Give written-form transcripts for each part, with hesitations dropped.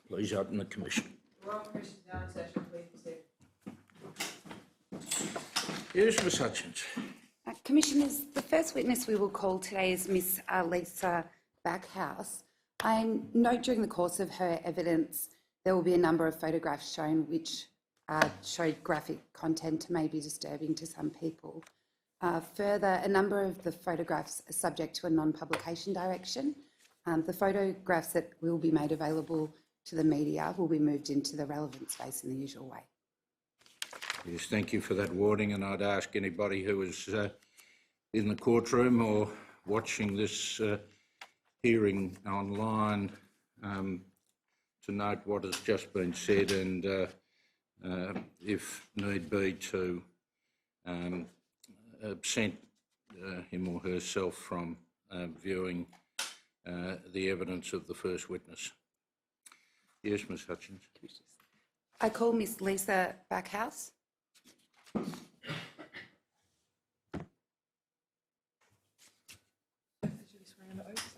Please open the commission. The Royal Commission is now in session. Please proceed. Yes, Ms Hutchins. Commissioners, the first witness we will call today is Miss Lisa Backhouse. I note during the course of her evidence there will be a number of photographs shown which showed graphic content may be disturbing to some people. Further, a number of the photographs are subject to a non-publication direction. The photographs that will be made available to the media will be moved into the relevant space in the usual way. Yes, thank you for that warning, and I'd ask anybody who is in the courtroom or watching this hearing online to note what has just been said and, if need be, to absent him or herself from viewing the evidence of the first witness. Yes, Ms Hutchins. I call Miss Lisa Backhouse.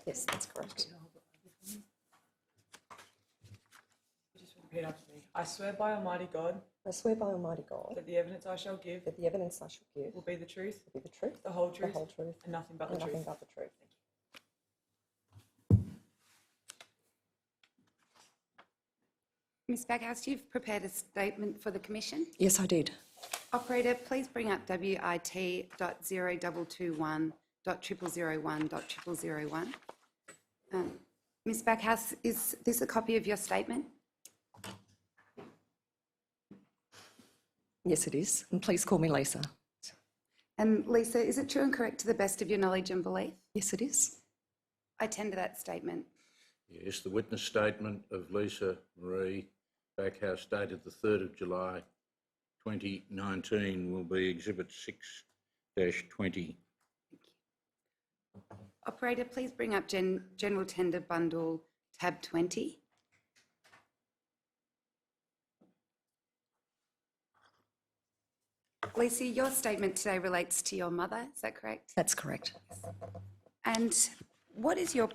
Yes, that's correct. Just repeat after me. I swear by Almighty God I swear by Almighty God that the evidence I shall give that the evidence I shall give will be the truth, will be the truth, the whole truth, and nothing but the nothing truth. but the truth. Miss Backhouse, you've prepared a statement for the Commission. Yes, I did. Operator, please bring up WIT.0221.001.001. Ms Backhouse, is this a copy of your statement? Yes, it is. And please call me Lisa. And Lisa, is it true and correct to the best of your knowledge and belief? Yes, it is. I tender that statement. Yes, the witness statement of Lisa Marie Backhouse dated the 3rd of July 2019 will be Exhibit 6-20. Operator, please bring up General Tender Bundle tab 20. Lisa, your statement today relates to your mother, is that correct? That's correct. And what is your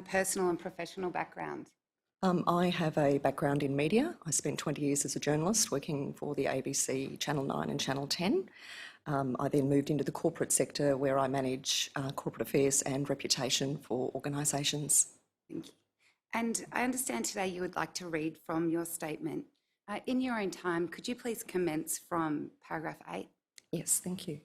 personal and professional background? I have a background in media. I spent 20 years as a journalist working for the ABC, Channel 9 and Channel 10. I then moved into the corporate sector where I manage corporate affairs and reputation for organisations. Thank you. And I understand today you would like to read from your statement. In your own time, could you please commence from paragraph 8? Yes, thank you.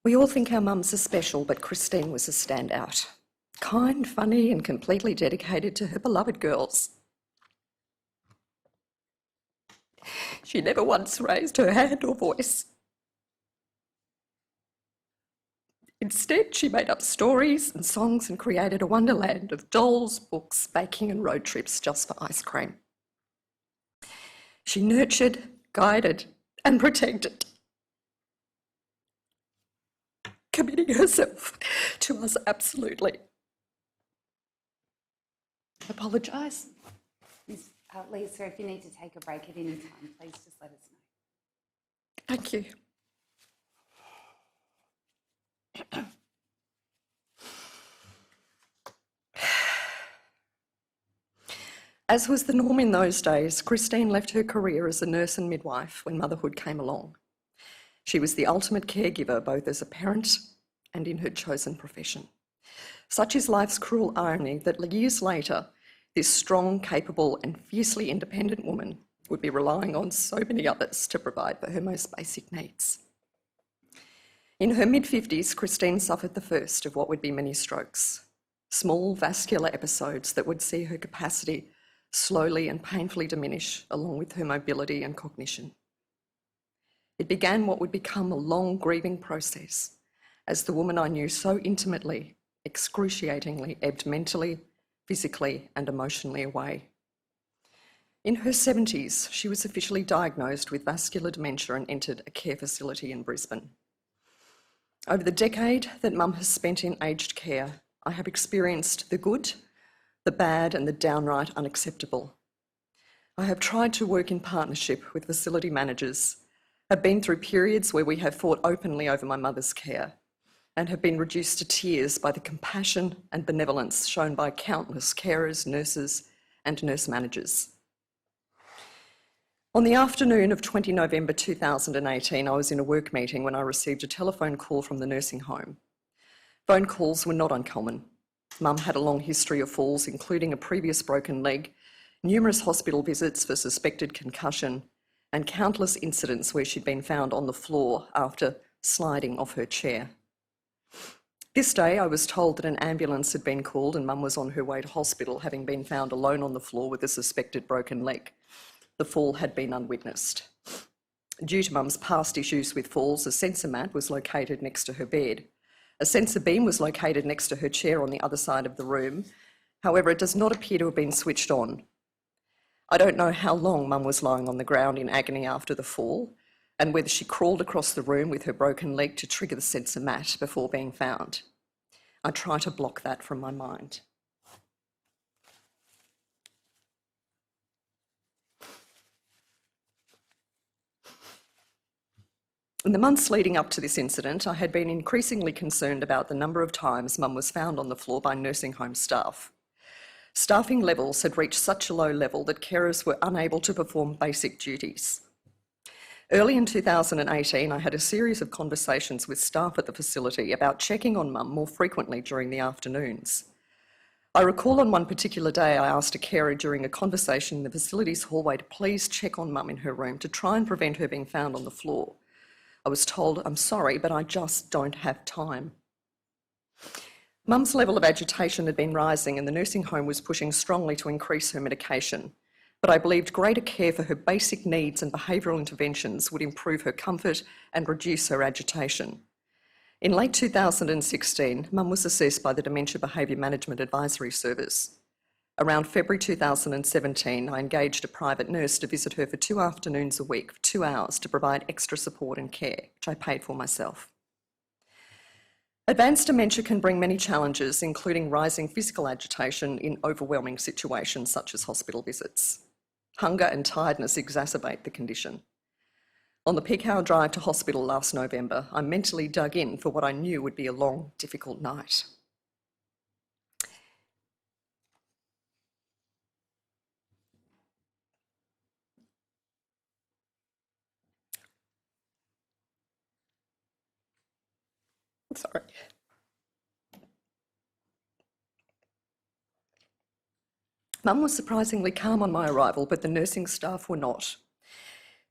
We all think our mums are special, but Christine was a standout. Kind, funny and completely dedicated to her beloved girls. She never once raised her hand or voice. Instead, she made up stories and songs and created a wonderland of dolls, books, baking and road trips just for ice cream. She nurtured, guided and protected, committing herself to us absolutely. I apologise. Ms. Lisa, if you need to take a break at any time, please just let us know. Thank you. As was the norm in those days, Christine left her career as a nurse and midwife when motherhood came along. She was the ultimate caregiver, both as a parent and in her chosen profession. Such is life's cruel irony that years later, this strong, capable and fiercely independent woman would be relying on so many others to provide for her most basic needs. In her mid-50s, Christine suffered the first of what would be many strokes, small vascular episodes that would see her capacity slowly and painfully diminish, along with her mobility and cognition. It began what would become a long grieving process as the woman I knew so intimately, excruciatingly ebbed mentally, physically and emotionally away. In her 70s, she was officially diagnosed with vascular dementia and entered a care facility in Brisbane. Over the decade that Mum has spent in aged care, I have experienced the good, the bad and the downright unacceptable. I have tried to work in partnership with facility managers have been through periods where we have fought openly over my mother's care and have been reduced to tears by the compassion and benevolence shown by countless carers, nurses and nurse managers. On the afternoon of 20 November 2018, I was in a work meeting when I received a telephone call from the nursing home. Phone calls were not uncommon. Mum had a long history of falls, including a previous broken leg, numerous hospital visits for suspected concussion, and countless incidents where she'd been found on the floor after sliding off her chair. This day, I was told that an ambulance had been called and Mum was on her way to hospital, having been found alone on the floor with a suspected broken leg. The fall had been unwitnessed. Due to Mum's past issues with falls, a sensor mat was located next to her bed. A sensor beam was located next to her chair on the other side of the room. However, it does not appear to have been switched on. I don't know how long Mum was lying on the ground in agony after the fall, and whether she crawled across the room with her broken leg to trigger the sensor mat before being found. I try to block that from my mind. In the months leading up to this incident, I had been increasingly concerned about the number of times Mum was found on the floor by nursing home staff. Staffing levels had reached such a low level that carers were unable to perform basic duties. Early in 2018, I had a series of conversations with staff at the facility about checking on Mum more frequently during the afternoons. I recall on one particular day I asked a carer during a conversation in the facility's hallway to please check on Mum in her room to try and prevent her being found on the floor. I was told, "I'm sorry, but I just don't have time." Mum's level of agitation had been rising and the nursing home was pushing strongly to increase her medication, but I believed greater care for her basic needs and behavioural interventions would improve her comfort and reduce her agitation. In late 2016, Mum was assessed by the Dementia Behaviour Management Advisory Service. Around February 2017, I engaged a private nurse to visit her for 2 afternoons a week for 2 hours to provide extra support and care, which I paid for myself. Advanced dementia can bring many challenges, including rising physical agitation in overwhelming situations such as hospital visits. Hunger and tiredness exacerbate the condition. On the peak hour drive to hospital last November, I mentally dug in for what I knew would be a long, difficult night. Sorry. Mum was surprisingly calm on my arrival, but the nursing staff were not.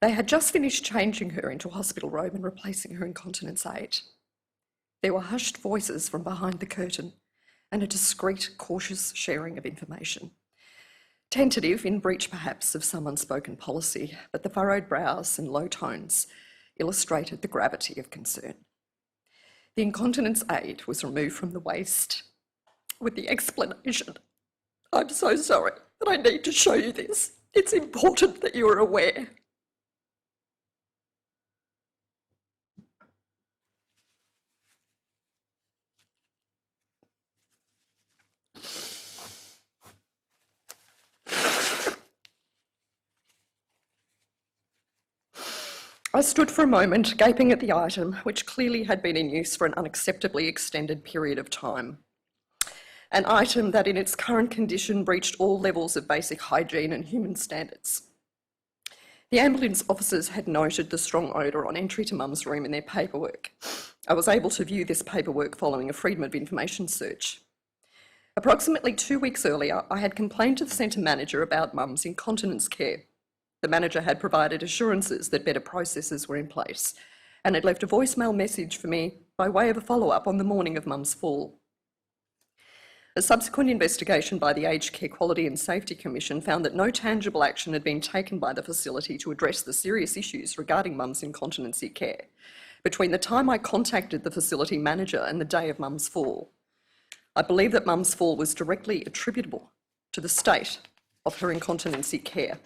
They had just finished changing her into a hospital robe and replacing her incontinence aid. There were hushed voices from behind the curtain and a discreet, cautious sharing of information. Tentative, in breach perhaps of some unspoken policy, but the furrowed brows and low tones illustrated the gravity of concern. The incontinence aid was removed from the waist with the explanation, "I'm so sorry, but I need to show you this. It's important that you are aware." I stood for a moment, gaping at the item, which clearly had been in use for an unacceptably extended period of time. An item that in its current condition breached all levels of basic hygiene and human standards. The ambulance officers had noted the strong odour on entry to Mum's room in their paperwork. I was able to view this paperwork following a Freedom of Information search. Approximately 2 weeks earlier, I had complained to the centre manager about Mum's incontinence care. The manager had provided assurances that better processes were in place and had left a voicemail message for me by way of a follow-up on the morning of Mum's fall. A subsequent investigation by the Aged Care Quality and Safety Commission found that no tangible action had been taken by the facility to address the serious issues regarding Mum's incontinency care between the time I contacted the facility manager and the day of Mum's fall. I believe that Mum's fall was directly attributable to the state of her incontinency care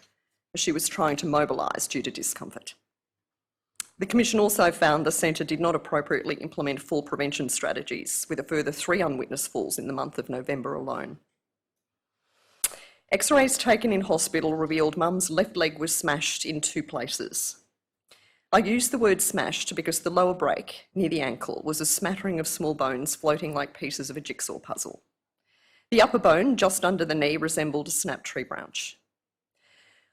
as she was trying to mobilise due to discomfort. The Commission also found the centre did not appropriately implement fall prevention strategies, with a further 3 unwitnessed falls in the month of November alone. X-rays taken in hospital revealed Mum's left leg was smashed in 2 places. I use the word smashed because the lower break, near the ankle, was a smattering of small bones floating like pieces of a jigsaw puzzle. The upper bone, just under the knee, resembled a snapped tree branch.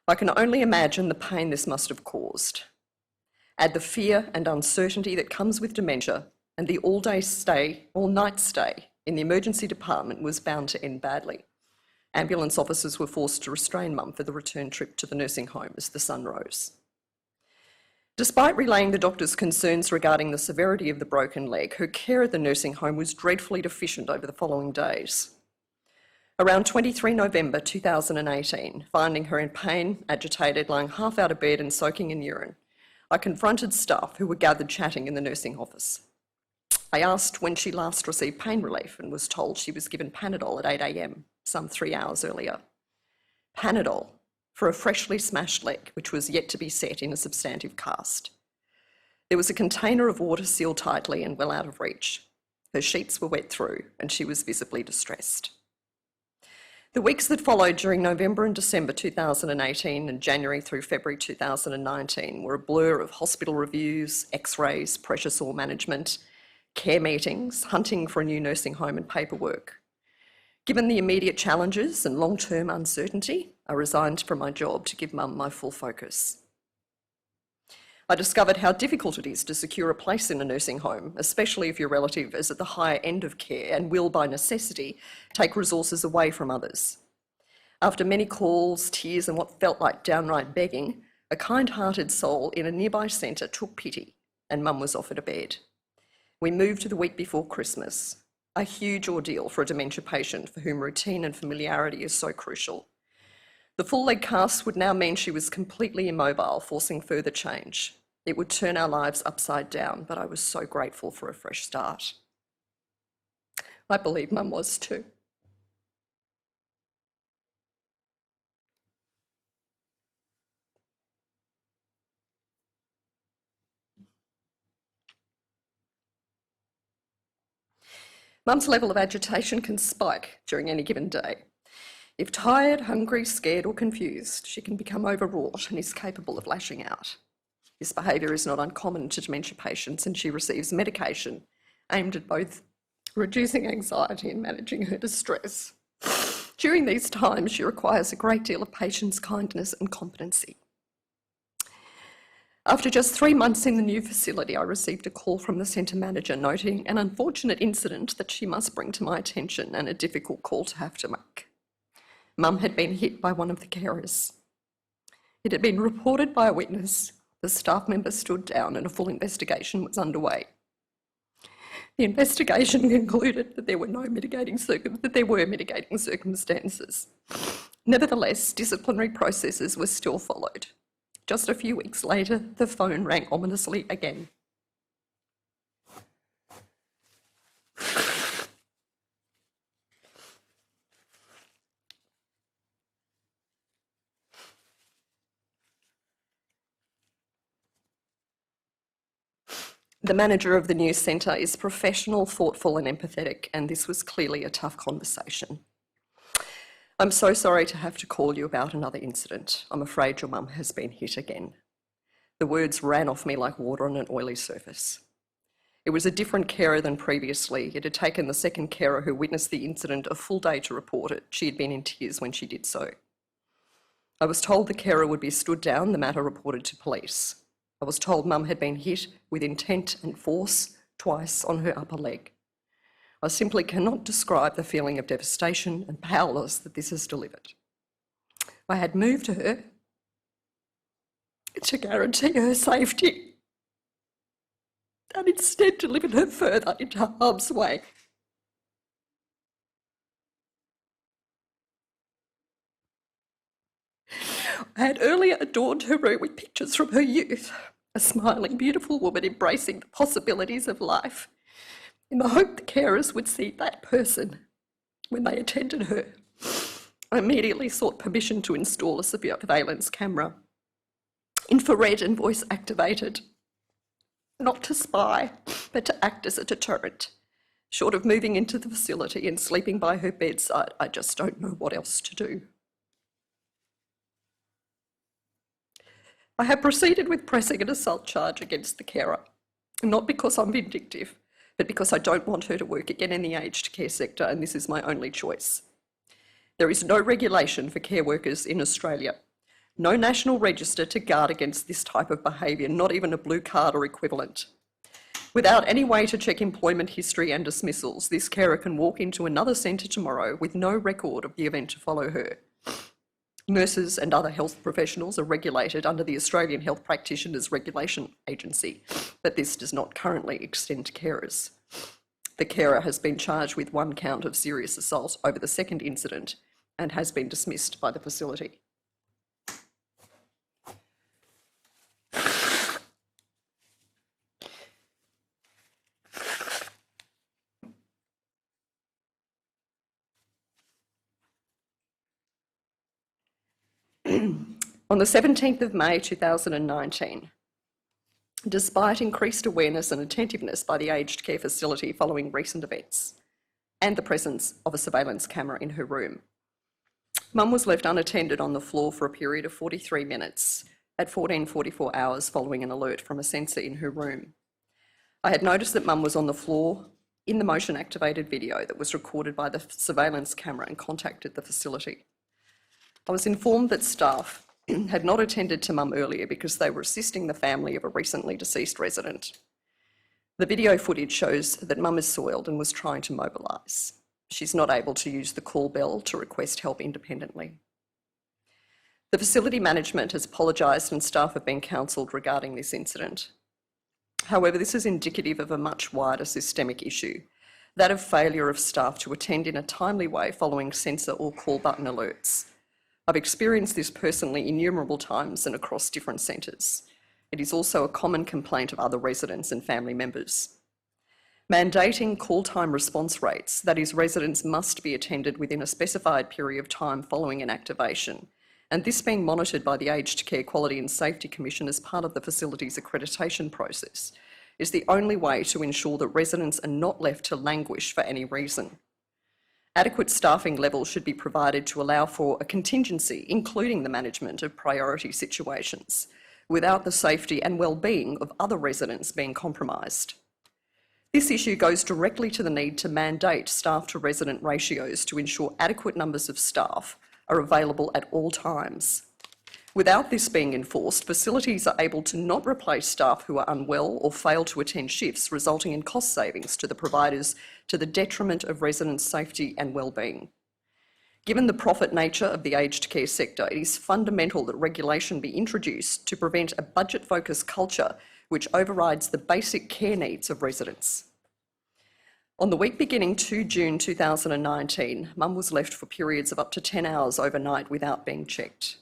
I can only imagine the pain this must have caused. Add the fear and uncertainty that comes with dementia, and the all-night stay in the emergency department was bound to end badly. Ambulance officers were forced to restrain Mum for the return trip to the nursing home as the sun rose. Despite relaying the doctor's concerns regarding the severity of the broken leg, her care at the nursing home was dreadfully deficient over the following days. Around 23 November 2018, finding her in pain, agitated, lying half out of bed and soaking in urine, I confronted staff who were gathered chatting in the nursing office. I asked when she last received pain relief and was told she was given Panadol at 8 a.m, some 3 hours earlier. Panadol for a freshly smashed leg, which was yet to be set in a substantive cast. There was a container of water sealed tightly and well out of reach. Her sheets were wet through and she was visibly distressed. The weeks that followed during November and December 2018 and January through February 2019 were a blur of hospital reviews, x-rays, pressure sore management, care meetings, hunting for a new nursing home and paperwork. Given the immediate challenges and long-term uncertainty, I resigned from my job to give Mum my full focus. I discovered how difficult it is to secure a place in a nursing home, especially if your relative is at the higher end of care and will, by necessity, take resources away from others. After many calls, tears and what felt like downright begging, a kind-hearted soul in a nearby centre took pity and Mum was offered a bed. We moved the week before Christmas, a huge ordeal for a dementia patient for whom routine and familiarity is so crucial. The full leg cast would now mean she was completely immobile, forcing further change. It would turn our lives upside down, but I was so grateful for a fresh start. I believe Mum was too. Mum's level of agitation can spike during any given day. If tired, hungry, scared or confused, she can become overwrought and is capable of lashing out. This behaviour is not uncommon to dementia patients and she receives medication aimed at both reducing anxiety and managing her distress. During these times, she requires a great deal of patience, kindness and competency. After just 3 months in the new facility, I received a call from the centre manager noting an unfortunate incident that she must bring to my attention and a difficult call to have to make. Mum had been hit by one of the carers. It had been reported by a witness. The staff member stood down and a full investigation was underway. The investigation concluded that there were mitigating circumstances. Nevertheless, disciplinary processes were still followed. Just a few weeks later, the phone rang ominously again. The manager of the new centre is professional, thoughtful and empathetic, and this was clearly a tough conversation. I'm so sorry to have to call you about another incident. I'm afraid your mum has been hit again. The words ran off me like water on an oily surface. It was a different carer than previously. It had taken the second carer who witnessed the incident a full day to report it. She had been in tears when she did so. I was told the carer would be stood down, the matter reported to police. I was told Mum had been hit with intent and force twice on her upper leg. I simply cannot describe the feeling of devastation and powerless that this has delivered. I had moved her to guarantee her safety and instead delivered her further into harm's way. I had earlier adorned her room with pictures from her youth, a smiling, beautiful woman embracing the possibilities of life, in the hope the carers would see that person when they attended her. I immediately sought permission to install a surveillance camera, infrared and voice activated, not to spy, but to act as a deterrent. Short of moving into the facility and sleeping by her bedside, I just don't know what else to do. I have proceeded with pressing an assault charge against the carer, not because I'm vindictive, but because I don't want her to work again in the aged care sector, and this is my only choice. There is no regulation for care workers in Australia, no national register to guard against this type of behaviour, not even a blue card or equivalent. Without any way to check employment history and dismissals, this carer can walk into another centre tomorrow with no record of the event to follow her. Nurses and other health professionals are regulated under the Australian Health Practitioners Regulation Agency, but this does not currently extend to carers. The carer has been charged with 1 count of serious assault over the second incident and has been dismissed by the facility. On the 17th of May 2019, despite increased awareness and attentiveness by the aged care facility following recent events and the presence of a surveillance camera in her room, Mum was left unattended on the floor for a period of 43 minutes at 14:44 hours following an alert from a sensor in her room. I had noticed that Mum was on the floor in the motion-activated video that was recorded by the surveillance camera and contacted the facility. I was informed that staff had not attended to Mum earlier because they were assisting the family of a recently deceased resident. The video footage shows that Mum is soiled and was trying to mobilise. She's not able to use the call bell to request help independently. The facility management has apologised and staff have been counselled regarding this incident. However, this is indicative of a much wider systemic issue, that of failure of staff to attend in a timely way following sensor or call button alerts. I've experienced this personally innumerable times and across different centres. It is also a common complaint of other residents and family members. Mandating call time response rates, that is, residents must be attended within a specified period of time following an activation, and this being monitored by the Aged Care Quality and Safety Commission as part of the facility's accreditation process, is the only way to ensure that residents are not left to languish for any reason. Adequate staffing levels should be provided to allow for a contingency, including the management of priority situations, without the safety and well-being of other residents being compromised. This issue goes directly to the need to mandate staff to resident ratios to ensure adequate numbers of staff are available at all times. Without this being enforced, facilities are able to not replace staff who are unwell or fail to attend shifts, resulting in cost savings to the providers to the detriment of residents' safety and well-being. Given the profit nature of the aged care sector, it is fundamental that regulation be introduced to prevent a budget-focused culture which overrides the basic care needs of residents. On the week beginning 2 June 2019, Mum was left for periods of up to 10 hours overnight without being checked.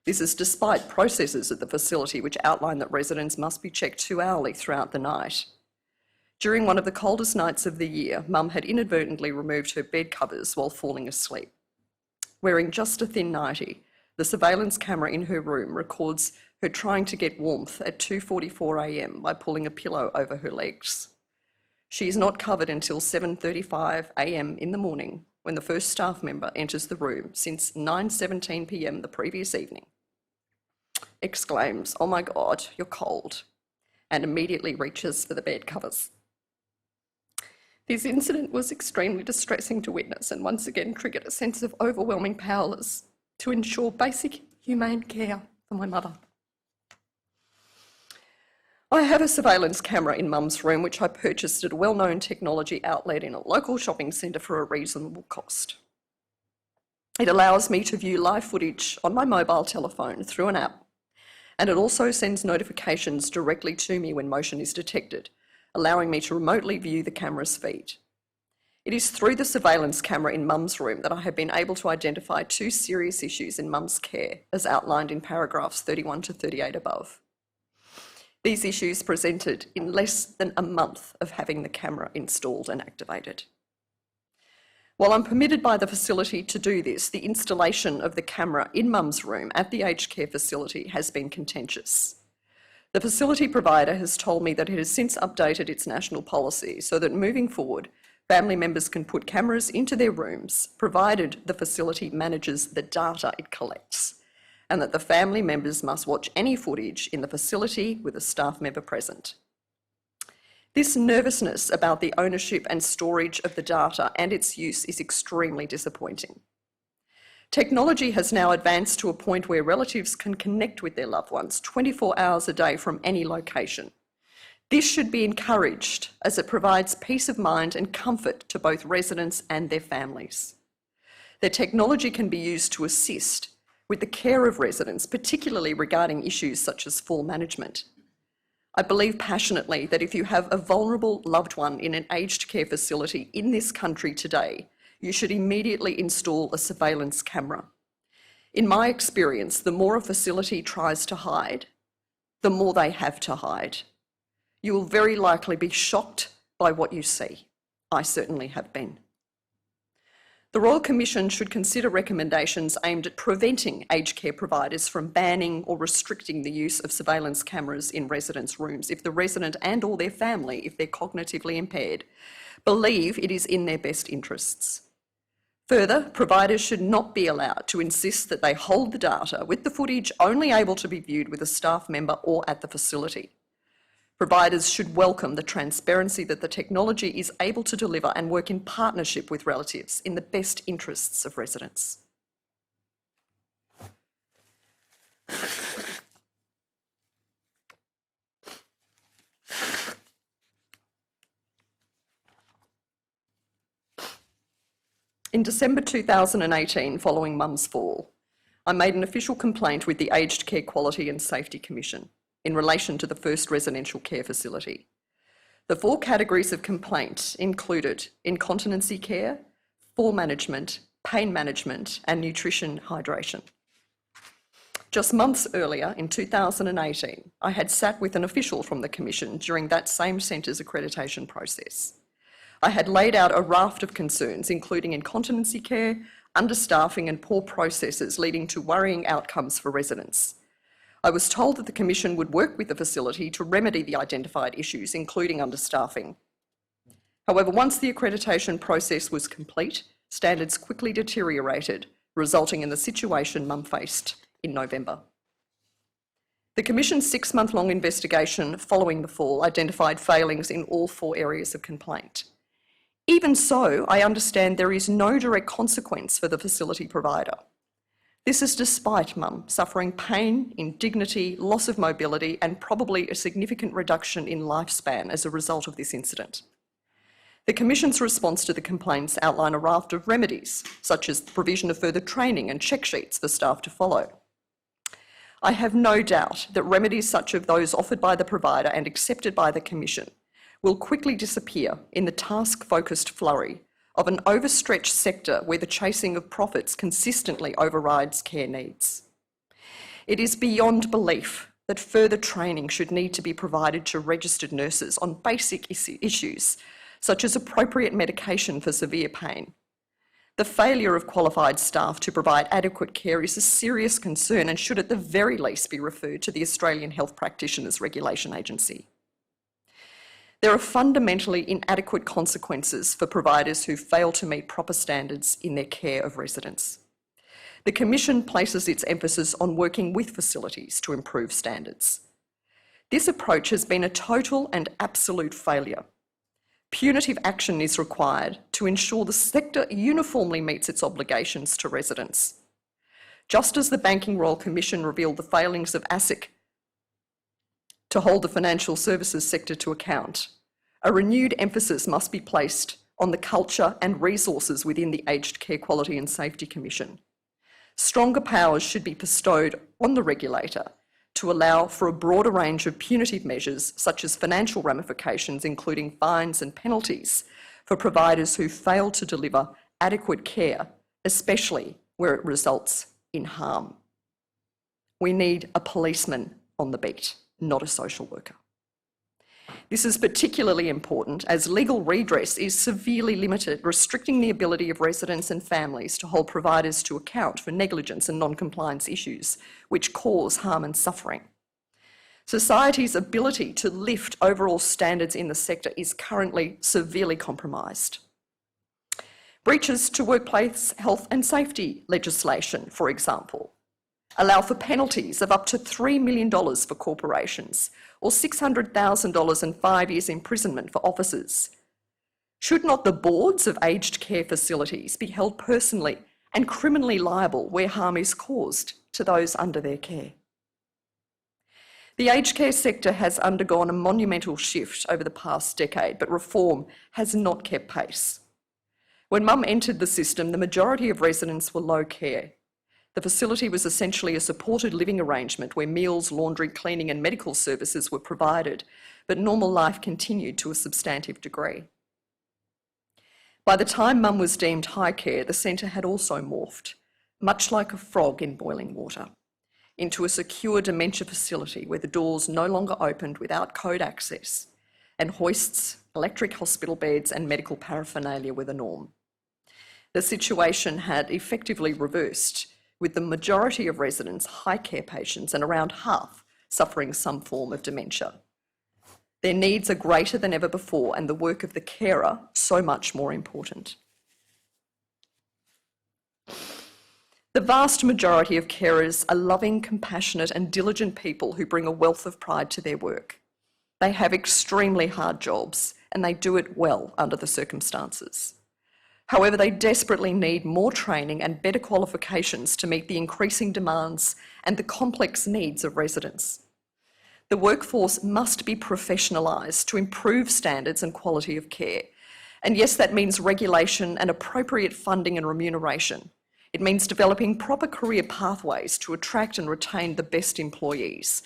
This is despite processes at the facility which outline that residents must be checked 2 hourly throughout the night. During one of the coldest nights of the year, Mum had inadvertently removed her bed covers while falling asleep. Wearing just a thin nightie, the surveillance camera in her room records her trying to get warmth at 2:44 a.m. by pulling a pillow over her legs. She is not covered until 7:35 a.m. in the morning, when the first staff member enters the room since 9:17 p.m. the previous evening, exclaims, "Oh my God, you're cold," and immediately reaches for the bed covers. This incident was extremely distressing to witness and once again triggered a sense of overwhelming powerlessness to ensure basic humane care for my mother. I have a surveillance camera in Mum's room which I purchased at a well-known technology outlet in a local shopping centre for a reasonable cost. It allows me to view live footage on my mobile telephone through an app, and it also sends notifications directly to me when motion is detected, allowing me to remotely view the camera's feed. It is through the surveillance camera in Mum's room that I have been able to identify 2 serious issues in Mum's care, as outlined in paragraphs 31 to 38 above. These issues presented in less than a month of having the camera installed and activated. While I'm permitted by the facility to do this, the installation of the camera in Mum's room at the aged care facility has been contentious. The facility provider has told me that it has since updated its national policy so that moving forward, family members can put cameras into their rooms, provided the facility manages the data it collects, and that the family members must watch any footage in the facility with a staff member present. This nervousness about the ownership and storage of the data and its use is extremely disappointing. Technology has now advanced to a point where relatives can connect with their loved ones 24 hours a day from any location. This should be encouraged as it provides peace of mind and comfort to both residents and their families. The technology can be used to assist with the care of residents, particularly regarding issues such as fall management. I believe passionately that if you have a vulnerable loved one in an aged care facility in this country today, you should immediately install a surveillance camera. In my experience, the more a facility tries to hide, the more they have to hide. You will very likely be shocked by what you see. I certainly have been. The Royal Commission should consider recommendations aimed at preventing aged care providers from banning or restricting the use of surveillance cameras in residents' rooms if the resident and or their family, if they're cognitively impaired, believe it is in their best interests. Further, providers should not be allowed to insist that they hold the data with the footage only able to be viewed with a staff member or at the facility. Providers should welcome the transparency that the technology is able to deliver and work in partnership with relatives in the best interests of residents. In December 2018, following Mum's fall, I made an official complaint with the Aged Care Quality and Safety Commission in relation to the first residential care facility. The 4 categories of complaint included incontinency care, fall management, pain management, and nutrition hydration. Just months earlier, in 2018, I had sat with an official from the Commission during that same centre's accreditation process. I had laid out a raft of concerns, including incontinency care, understaffing and poor processes leading to worrying outcomes for residents. I was told that the Commission would work with the facility to remedy the identified issues, including understaffing. However, once the accreditation process was complete, standards quickly deteriorated, resulting in the situation Mum faced in November. The Commission's 6-month-long investigation following the fall identified failings in all 4 areas of complaint. Even so, I understand there is no direct consequence for the facility provider. This is despite Mum suffering pain, indignity, loss of mobility, and probably a significant reduction in lifespan as a result of this incident. The Commission's response to the complaints outline a raft of remedies, such as the provision of further training and check sheets for staff to follow. I have no doubt that remedies such as those offered by the provider and accepted by the Commission will quickly disappear in the task-focused flurry of an overstretched sector where the chasing of profits consistently overrides care needs. It is beyond belief that further training should need to be provided to registered nurses on basic issues, such as appropriate medication for severe pain. The failure of qualified staff to provide adequate care is a serious concern and should at the very least be referred to the Australian Health Practitioners Regulation Agency. There are fundamentally inadequate consequences for providers who fail to meet proper standards in their care of residents. The Commission places its emphasis on working with facilities to improve standards. This approach has been a total and absolute failure. Punitive action is required to ensure the sector uniformly meets its obligations to residents. Just as the Banking Royal Commission revealed the failings of ASIC to hold the financial services sector to account, a renewed emphasis must be placed on the culture and resources within the Aged Care Quality and Safety Commission. Stronger powers should be bestowed on the regulator to allow for a broader range of punitive measures, such as financial ramifications, including fines and penalties, for providers who fail to deliver adequate care, especially where it results in harm. We need a policeman on the beat, not a social worker. This is particularly important as legal redress is severely limited, restricting the ability of residents and families to hold providers to account for negligence and non-compliance issues, which cause harm and suffering. Society's ability to lift overall standards in the sector is currently severely compromised. Breaches to workplace health and safety legislation, for example, allow for penalties of up to $3 million for corporations or $600,000 and 5 years imprisonment for officers. Should not the boards of aged care facilities be held personally and criminally liable where harm is caused to those under their care? The aged care sector has undergone a monumental shift over the past decade, but reform has not kept pace. When Mum entered the system, the majority of residents were low care. The facility was essentially a supported living arrangement where meals, laundry, cleaning and medical services were provided, but normal life continued to a substantive degree. By the time Mum was deemed high care, the centre had also morphed, much like a frog in boiling water, into a secure dementia facility where the doors no longer opened without code access, and hoists, electric hospital beds and medical paraphernalia were the norm. The situation had effectively reversed, with the majority of residents high care patients and around half suffering some form of dementia. Their needs are greater than ever before and the work of the carer so much more important. The vast majority of carers are loving, compassionate and diligent people who bring a wealth of pride to their work. They have extremely hard jobs and they do it well under the circumstances. However, they desperately need more training and better qualifications to meet the increasing demands and the complex needs of residents. The workforce must be professionalised to improve standards and quality of care. And yes, that means regulation and appropriate funding and remuneration. It means developing proper career pathways to attract and retain the best employees.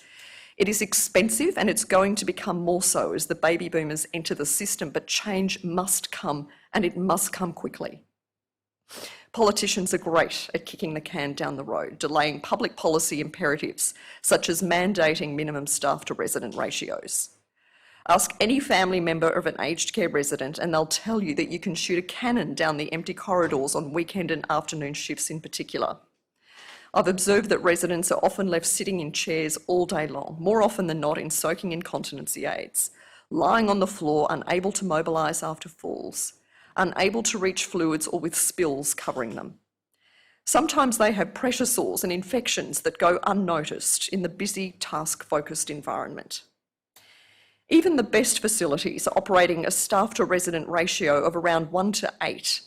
It is expensive and it's going to become more so as the baby boomers enter the system, but change must come and it must come quickly. Politicians are great at kicking the can down the road, delaying public policy imperatives such as mandating minimum staff to resident ratios. Ask any family member of an aged care resident and they'll tell you that you can shoot a cannon down the empty corridors on weekend and afternoon shifts in particular. I've observed that residents are often left sitting in chairs all day long, more often than not in soaking incontinency aids, lying on the floor, unable to mobilise after falls, unable to reach fluids or with spills covering them. Sometimes they have pressure sores and infections that go unnoticed in the busy, task-focused environment. Even the best facilities are operating a staff to resident ratio of around 1 to 8.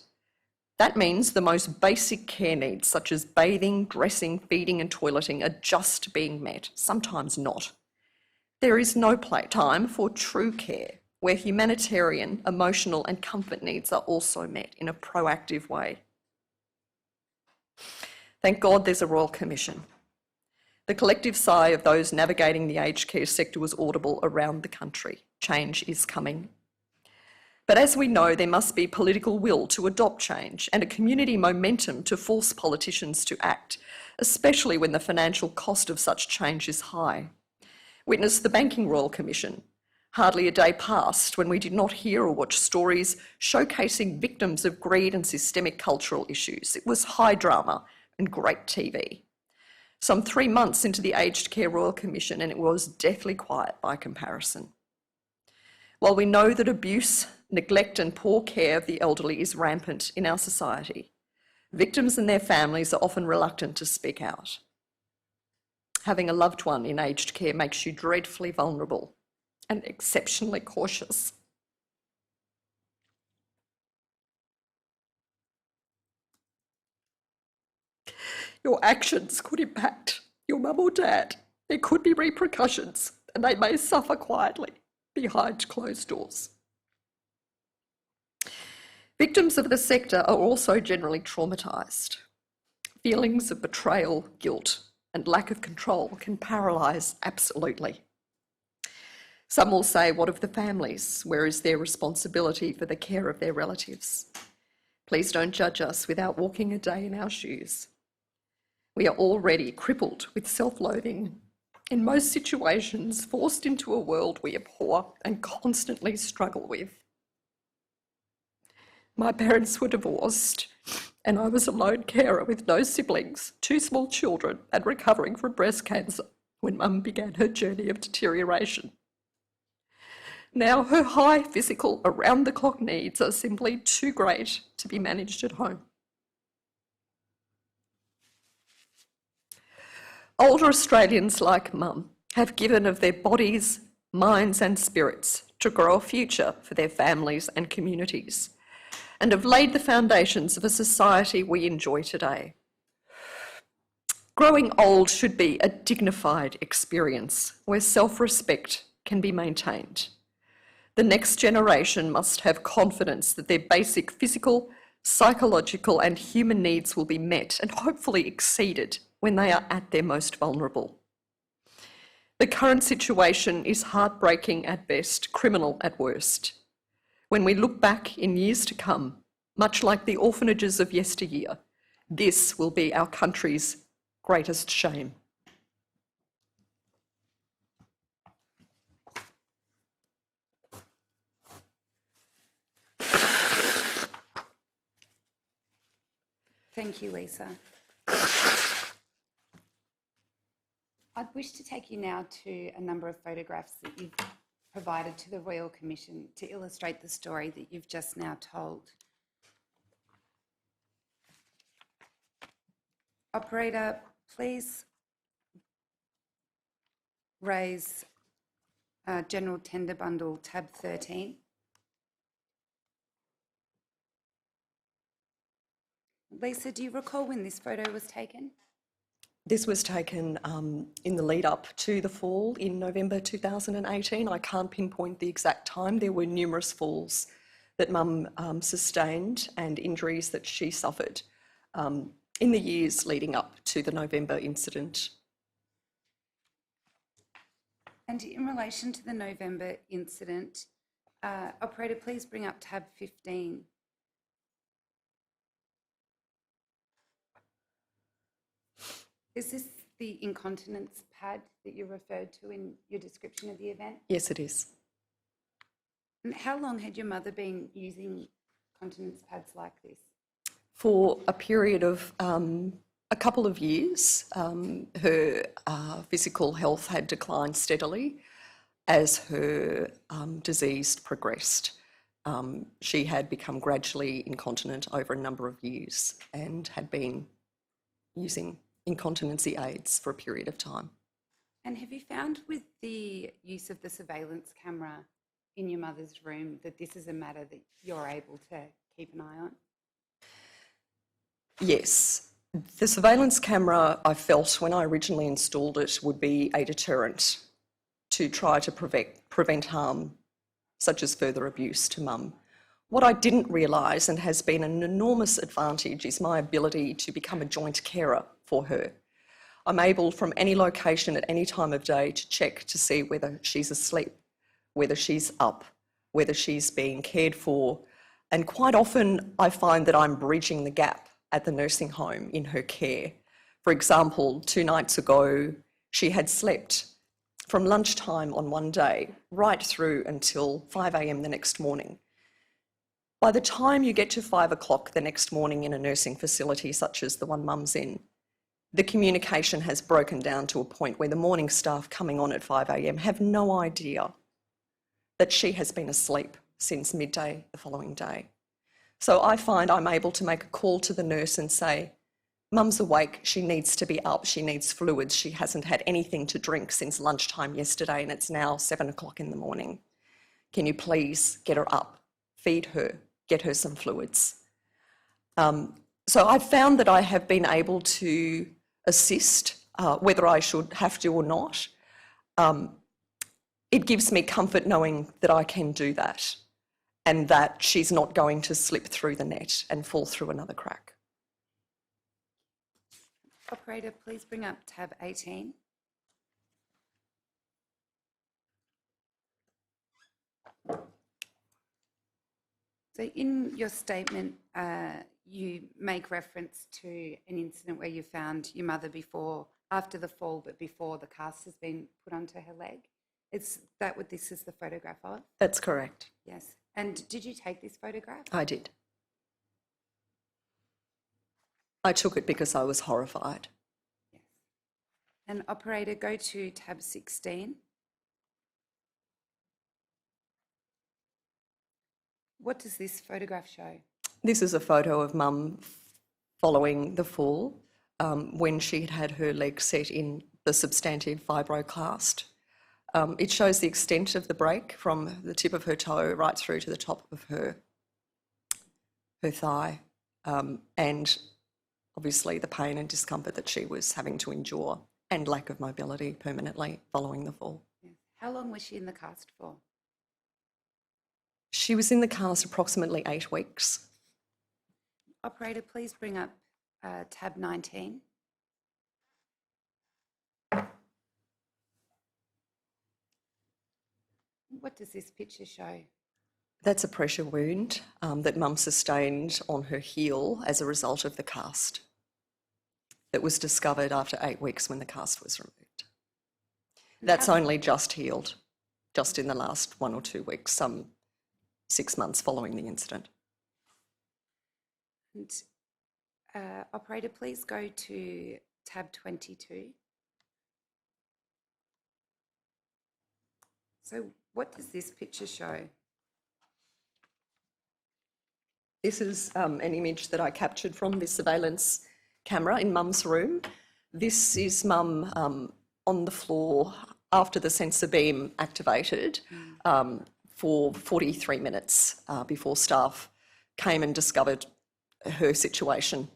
That means the most basic care needs such as bathing, dressing, feeding and toileting are just being met, sometimes not. There is no time for true care, where humanitarian, emotional and comfort needs are also met in a proactive way. Thank God there's a Royal Commission. The collective sigh of those navigating the aged care sector was audible around the country. Change is coming. But as we know, there must be political will to adopt change and a community momentum to force politicians to act, especially when the financial cost of such change is high. Witness the Banking Royal Commission. Hardly a day passed when we did not hear or watch stories showcasing victims of greed and systemic cultural issues. It was high drama and great TV. Some 3 months into the Aged Care Royal Commission and it was deathly quiet by comparison. While we know that abuse, neglect and poor care of the elderly is rampant in our society, victims and their families are often reluctant to speak out. Having a loved one in aged care makes you dreadfully vulnerable and exceptionally cautious. Your actions could impact your mum or dad. There could be repercussions and they may suffer quietly behind closed doors. Victims of the sector are also generally traumatised. Feelings of betrayal, guilt and lack of control can paralyse absolutely. Some will say, what of the families? Where is their responsibility for the care of their relatives? Please don't judge us without walking a day in our shoes. We are already crippled with self-loathing, in most situations forced into a world we abhor and constantly struggle with. My parents were divorced and I was a lone carer with no siblings, 2 small children and recovering from breast cancer when Mum began her journey of deterioration. Now her high physical around-the-clock needs are simply too great to be managed at home. Older Australians like Mum have given of their bodies, minds and spirits to grow a future for their families and communities, and have laid the foundations of a society we enjoy today. Growing old should be a dignified experience where self-respect can be maintained. The next generation must have confidence that their basic physical, psychological and human needs will be met and hopefully exceeded when they are at their most vulnerable. The current situation is heartbreaking at best, criminal at worst. When we look back in years to come, much like the orphanages of yesteryear, this will be our country's greatest shame. Thank you, Lisa. I'd wish to take you now to a number of photographs that you've provided to the Royal Commission to illustrate the story that you've just now told. Operator, please raise General Tender Bundle, tab 13. Lisa, do you recall when this photo was taken? This was taken in the lead up to the fall in November 2018. I can't pinpoint the exact time. There were numerous falls that Mum sustained and injuries that she suffered in the years leading up to the November incident. And in relation to the November incident, operator, please bring up tab 15. Is this the incontinence pad that you referred to in your description of the event? Yes, it is. And how long had your mother been using continence pads like this? For a period of a couple of years. Her physical health had declined steadily as her disease progressed. She had become gradually incontinent over a number of years and had been using incontinency aids for a period of time. And have you found with the use of the surveillance camera in your mother's room that this is a matter that you're able to keep an eye on? Yes. The surveillance camera, I felt when I originally installed it, would be a deterrent to try to prevent harm, such as further abuse to Mum. What I didn't realise, and has been an enormous advantage, is my ability to become a joint carer for her. I'm able, from any location at any time of day, to check to see whether she's asleep, whether she's up, whether she's being cared for. And quite often I find that I'm bridging the gap at the nursing home in her care. For example, 2 nights ago, she had slept from lunchtime on one day right through until 5 a.m. the next morning. By the time you get to 5 o'clock the next morning in a nursing facility such as the one Mum's in, the communication has broken down to a point where the morning staff coming on at 5 a.m. have no idea that she has been asleep since midday the following day. So I find I'm able to make a call to the nurse and say, Mum's awake, she needs to be up, she needs fluids, she hasn't had anything to drink since lunchtime yesterday and it's now 7 o'clock in the morning. Can you please get her up, feed her, get her some fluids? So I've found that I have been able to assist, whether I should have to or not. It gives me comfort knowing that I can do that and that she's not going to slip through the net and fall through another crack. Operator, please bring up tab 18. So in your statement, you make reference to an incident where you found your mother after the fall, but before the cast has been put onto her leg. Is that what this is the photograph of? That's correct. Yes. And did you take this photograph? I did. I took it because I was horrified. Yes. And operator, go to tab 16. What does this photograph show? This is a photo of Mum following the fall. when she had had her leg set in the substantive fibroclast. It shows the extent of the break from the tip of her toe right through to the top of her thigh, and obviously the pain and discomfort that she was having to endure and lack of mobility permanently following the fall. How long was she in the cast for? She was in the cast approximately 8 weeks. Operator, please bring up tab 19. What does this picture show? That's a pressure wound that Mum sustained on her heel as a result of the cast that was discovered after 8 weeks when the cast was removed. That's only just healed, just in the last 1 or 2 weeks, some 6 months following the incident. And operator, please go to tab 22. So what does this picture show? This is an image that I captured from the surveillance camera in Mum's room. This is Mum on the floor after the sensor beam activated for 43 minutes before staff came and discovered her situation.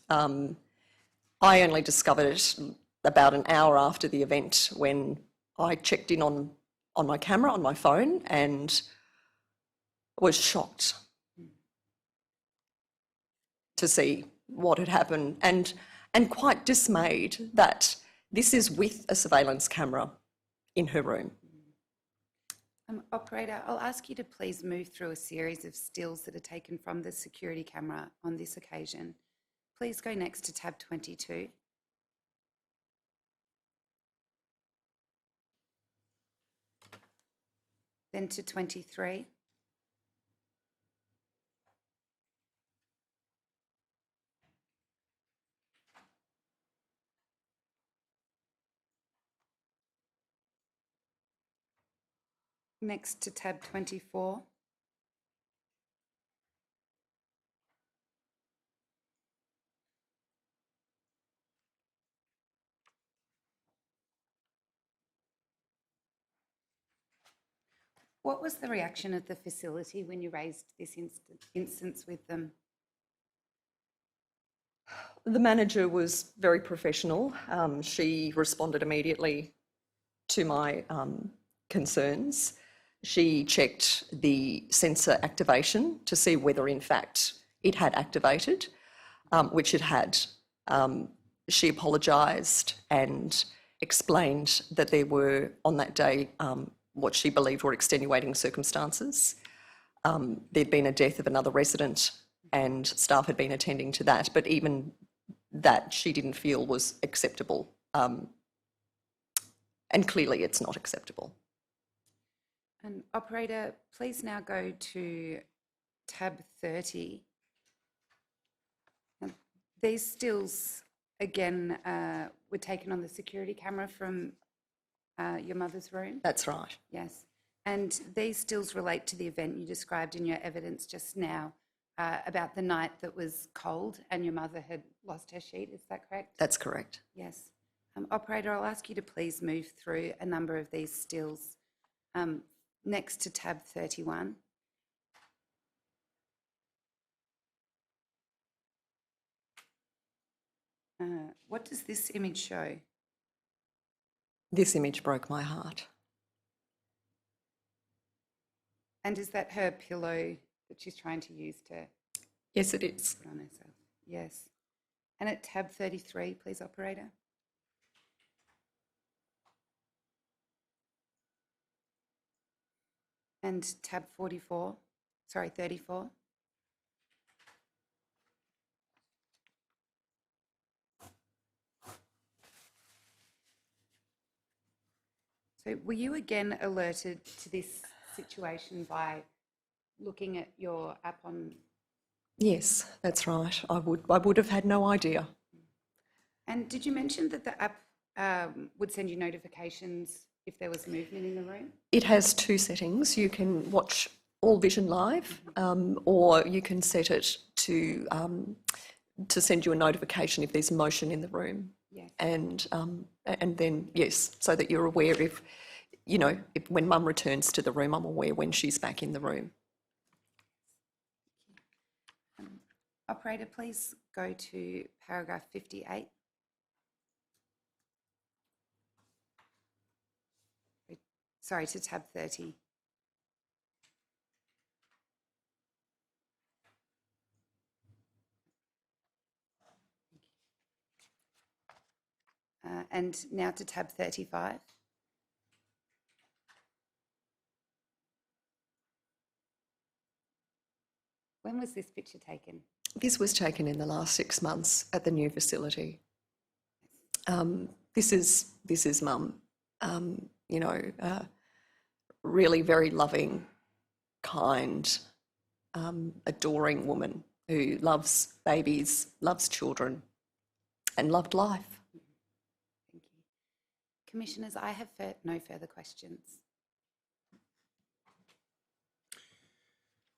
I only discovered it about an hour after the event when I checked in on my camera, on my phone, and was shocked to see what had happened and quite dismayed that this is with a surveillance camera in her room. Operator, I'll ask you to please move through a series of stills that are taken from the security camera on this occasion. Please go next to tab 22. Then to 23. Next to tab 24. What was the reaction of the facility when you raised this instance with them? The manager was very professional. She responded immediately to my concerns. She checked the sensor activation to see whether in fact it had activated, which it had. She apologised and explained that there were on that day what she believed were extenuating circumstances. There'd been a death of another resident and staff had been attending to that, but even that she didn't feel was acceptable. And clearly it's not acceptable. And operator, please now go to tab 30. These stills, again, were taken on the security camera from your mother's room? That's right. Yes. And these stills relate to the event you described in your evidence just now about the night that was cold and your mother had lost her sheet, is that correct? That's correct. Yes. Operator, I'll ask you to please move through a number of these stills. Next to tab 31. What does this image show? This image broke my heart. And is that her pillow that she's trying to use to Yes, it is. put on herself? Yes. And at tab 33, please, operator. And tab 34, sorry, 34. So were you again alerted to this situation by looking at your app on? Yes, that's right. I would have had no idea. And did you mention that the app would send you notifications if there was movement in the room? It has two settings. You can watch all vision live, or you can set it to to send you a notification if there's motion in the room. Yes. And then, yes, so that you're aware if, you know, if when Mum returns to the room, I'm aware when she's back in the room. Operator, please go to paragraph 58. Sorry, to tab 30. And now to tab 35. When was this picture taken? This was taken in the last 6 months at the new facility. This is Mum, you know, really very loving, kind, adoring woman who loves babies, loves children, and loved life. Thank you. Commissioners, I have no further questions.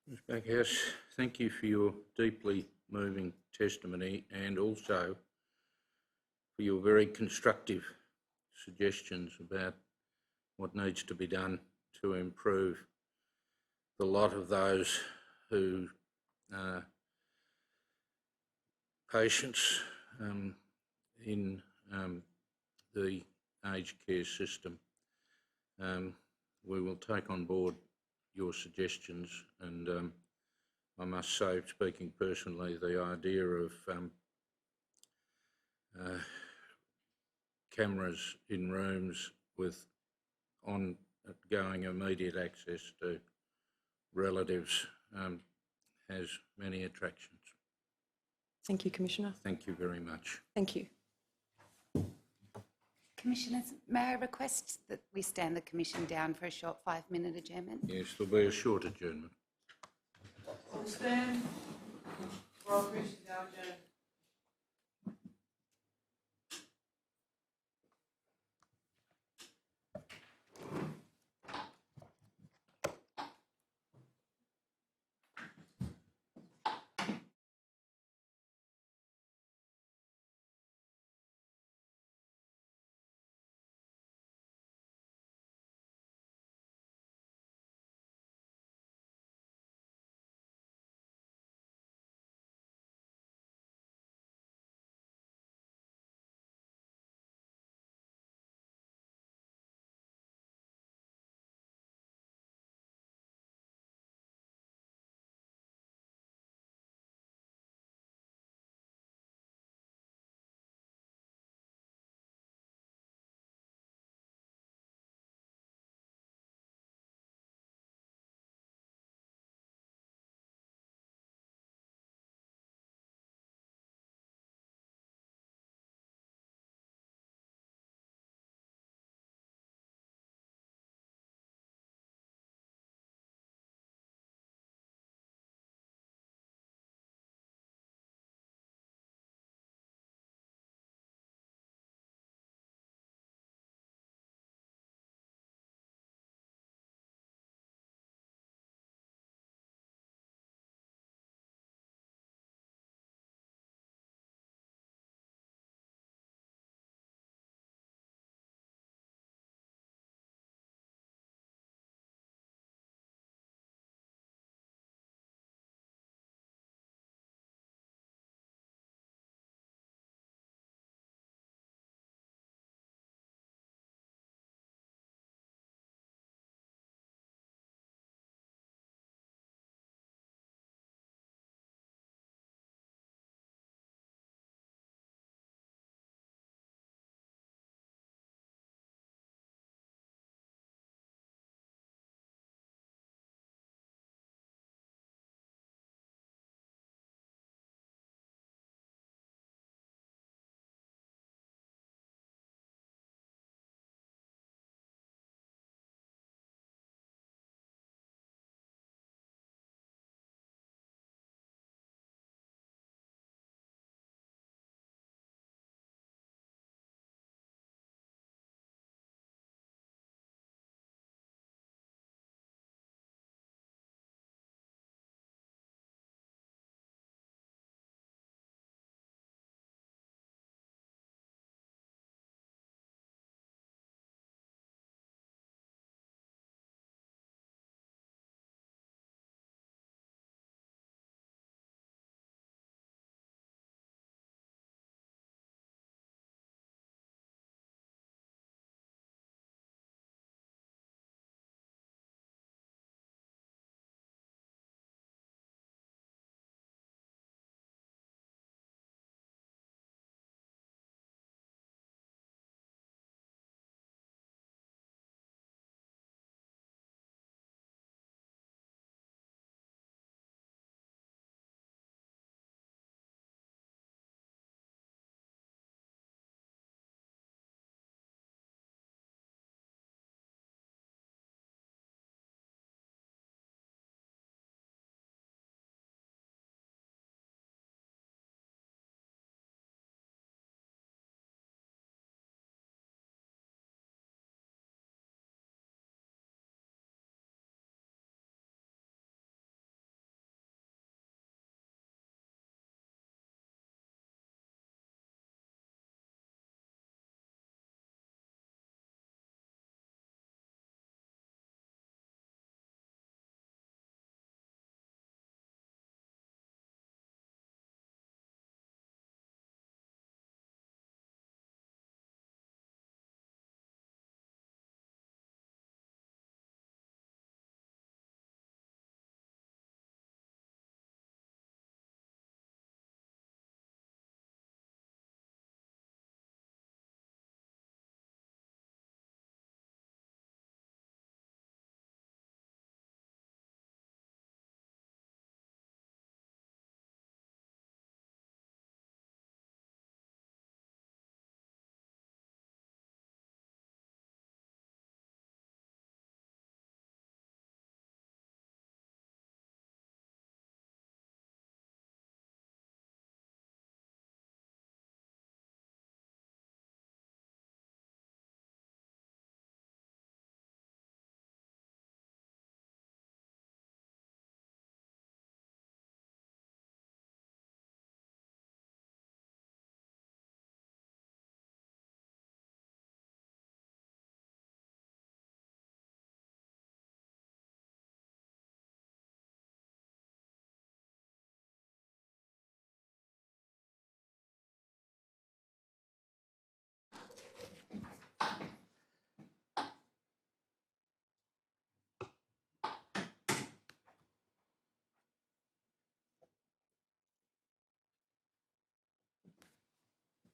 Ms. Backhouse, thank you for your deeply moving testimony and also for your very constructive suggestions about what needs to be done to improve the lot of those who patients in the aged care system. We will take on board your suggestions, and I must say, speaking personally, the idea of cameras in rooms with ongoing immediate access to relatives has many attractions. Thank you, Commissioner. Thank you very much. Thank you. Commissioners, may I request that we stand the Commission down for a short 5-minute adjournment? Yes, there'll be a short adjournment. We'll stand. Royal Commission now adjourned.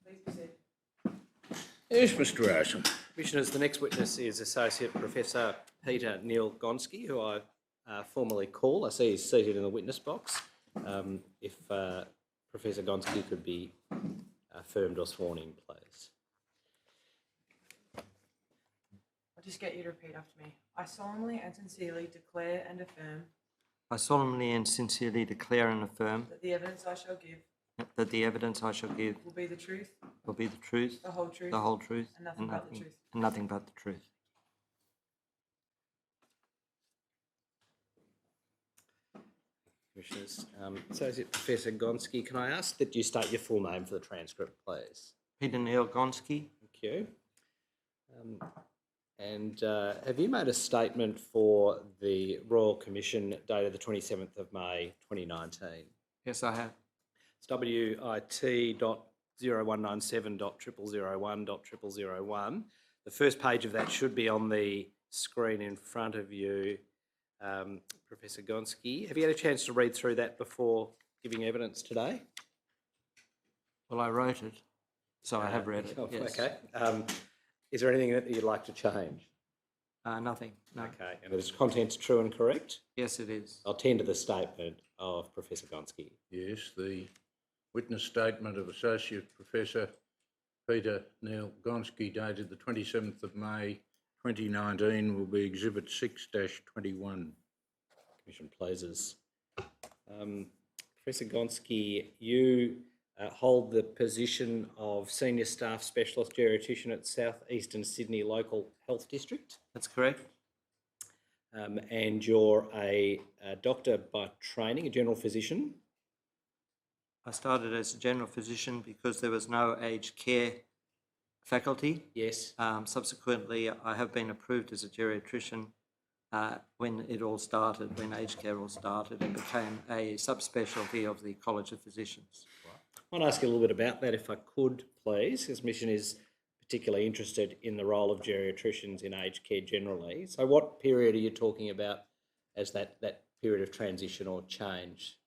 Please proceed. Yes, Mr. Arson. Commissioners, the next witness is Associate Professor Peter Neil Gonski, who I formally call. I see he's seated in the witness box. If Professor Gonski could be affirmed or sworn in, please. I'll just get you to repeat after me. I solemnly and sincerely declare and affirm I solemnly and sincerely declare and affirm that the evidence I shall give that the evidence I shall give will be the truth, will be the truth, the whole truth, the whole truth, and nothing but the truth. and nothing but the truth. Commissioners, Associate Professor Gonski, can I ask that you state your full name for the transcript, please? Peter Neil Gonski. Thank you. Have you made a statement for the Royal Commission dated the 27th of May 2019? Yes, I have. It's WIT.0197.0001.0001. The first page of that should be on the screen in front of you, Professor Gonski. Have you had a chance to read through that before giving evidence today? Well, I wrote it, so I have read it. Oh, Yes. Okay. Is there anything that you'd like to change? Nothing. No. Okay. And is contents true and correct? Yes, it is. I'll tender the statement of Professor Gonski. Yes, the witness statement of Associate Professor Peter Neil Gonski dated the 27th of May 2019 will be Exhibit 6-21. Commission pleases. Professor Gonski, you hold the position of Senior Staff Specialist Geriatrician at South Eastern Sydney Local Health District. That's correct. And you're a doctor by training, a general physician. I started as a general physician because there was no aged care faculty. Yes. Subsequently, I have been approved as a geriatrician when it all started, when aged care all started, and became a subspecialty of the College of Physicians. I want to ask you a little bit about that, if I could, please. This mission is particularly interested in the role of geriatricians in aged care generally. So what period are you talking about as that period of transition or change?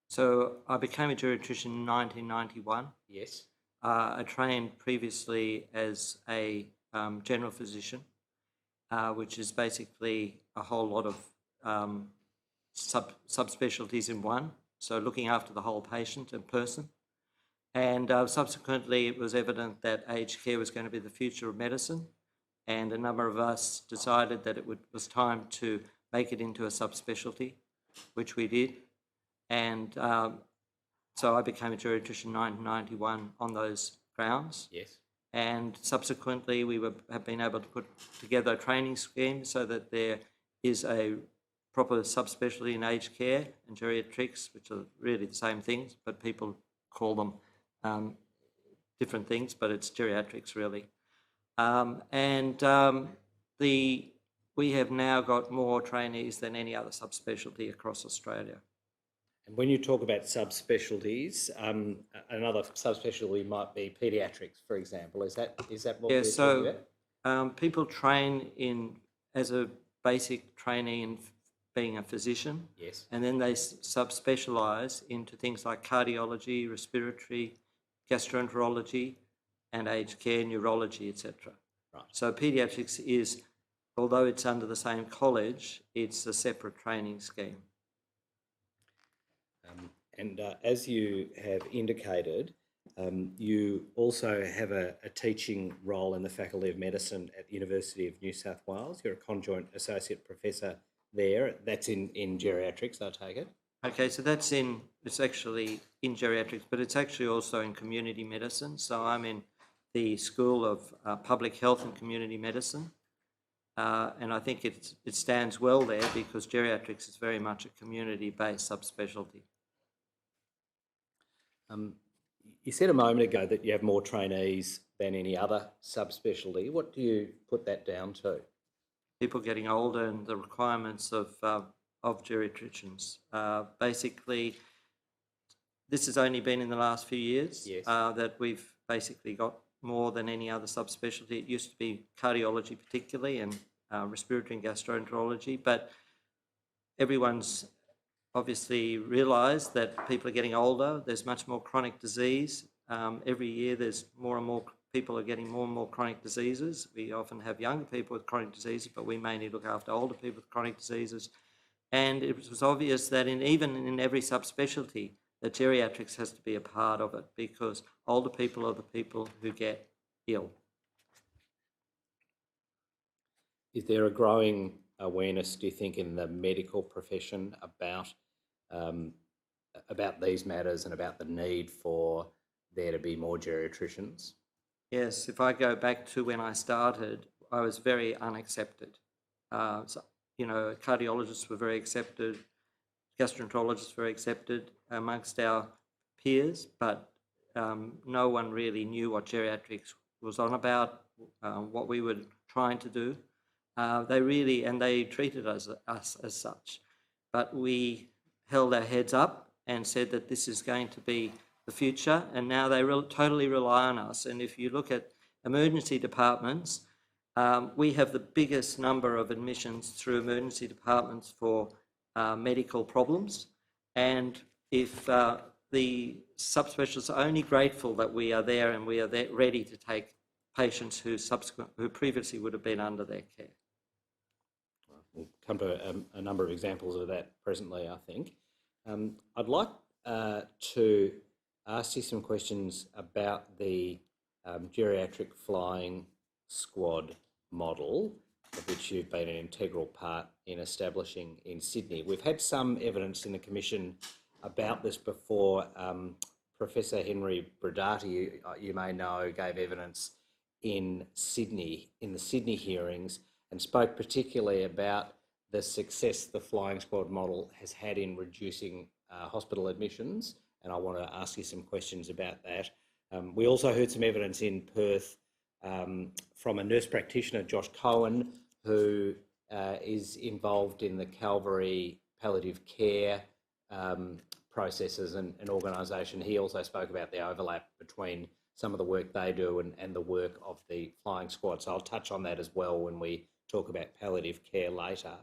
So I became a geriatrician in 1991. Yes. I trained previously as a general physician, which is basically a whole lot of subspecialties in one, so looking after the whole patient and person. And subsequently, it was evident that aged care was going to be the future of medicine, and a number of us decided that it was time to make it into a subspecialty, which we did. And so I became a geriatrician in 1991 on those grounds. Yes. And subsequently, we have been able to put together a training scheme so that there is a proper subspecialty in aged care and geriatrics, which are really the same things, but people call them different things, but it's geriatrics really. We have now got more trainees than any other subspecialty across Australia. And when you talk about subspecialties, another subspecialty might be paediatrics, for example. Is that what we're talking about? People train as a basic trainee in being a physician. Yes. And then they subspecialise into things like cardiology, respiratory, gastroenterology, and aged care, neurology, etc. Right. So paediatrics is, although it's under the same college, it's a separate training scheme. As you have indicated, you also have a teaching role in the Faculty of Medicine at the University of New South Wales. You're a conjoint associate professor there. That's in geriatrics, I take it. Okay, so it's actually in geriatrics, but it's actually also in community medicine. So I'm in the School of Public Health and Community Medicine. And I think it stands well there because geriatrics is very much a community-based subspecialty. You said a moment ago that you have more trainees than any other subspecialty. What do you put that down to? People getting older and the requirements of geriatricians. Basically, this has only been in the last few years. Yes. That we've basically got more than any other subspecialty. It used to be cardiology particularly and respiratory and gastroenterology, but everyone's obviously realised that people are getting older, there's much more chronic disease, Every year there's more and more people are getting more and more chronic diseases. We often have younger people with chronic diseases, but we mainly look after older people with chronic diseases. And it was obvious that even in every subspecialty, that geriatrics has to be a part of it, because older people are the people who get ill. Is there a growing awareness, do you think, in the medical profession about these matters and about the need for there to be more geriatricians? Yes, if I go back to when I started, I was very unaccepted. Cardiologists were very accepted, gastroenterologists were accepted amongst our peers, but no one really knew what geriatrics was on about, what we were trying to do. They treated us as such. But we held our heads up and said that this is going to be the future, and now they totally rely on us. And if you look at emergency departments, we have the biggest number of admissions through emergency departments for medical problems. And if the subspecialists are only grateful that we are there and we are there ready to take patients who previously would have been under their care. We'll come to a number of examples of that presently, I think. I'd like to ask you some questions about the geriatric flying squad model, of which you've been an integral part in establishing in Sydney. We've had some evidence in the Commission about this before. Professor Henry Brodati, you may know, gave evidence in Sydney, in the Sydney hearings, and spoke particularly about the success the flying squad model has had in reducing hospital admissions, and I want to ask you some questions about that. We also heard some evidence in Perth from a nurse practitioner, Josh Cohen, who is involved in the Calvary palliative care processes and organisation. He also spoke about the overlap between some of the work they do and the work of the flying squad. So I'll touch on that as well when we talk about palliative care later.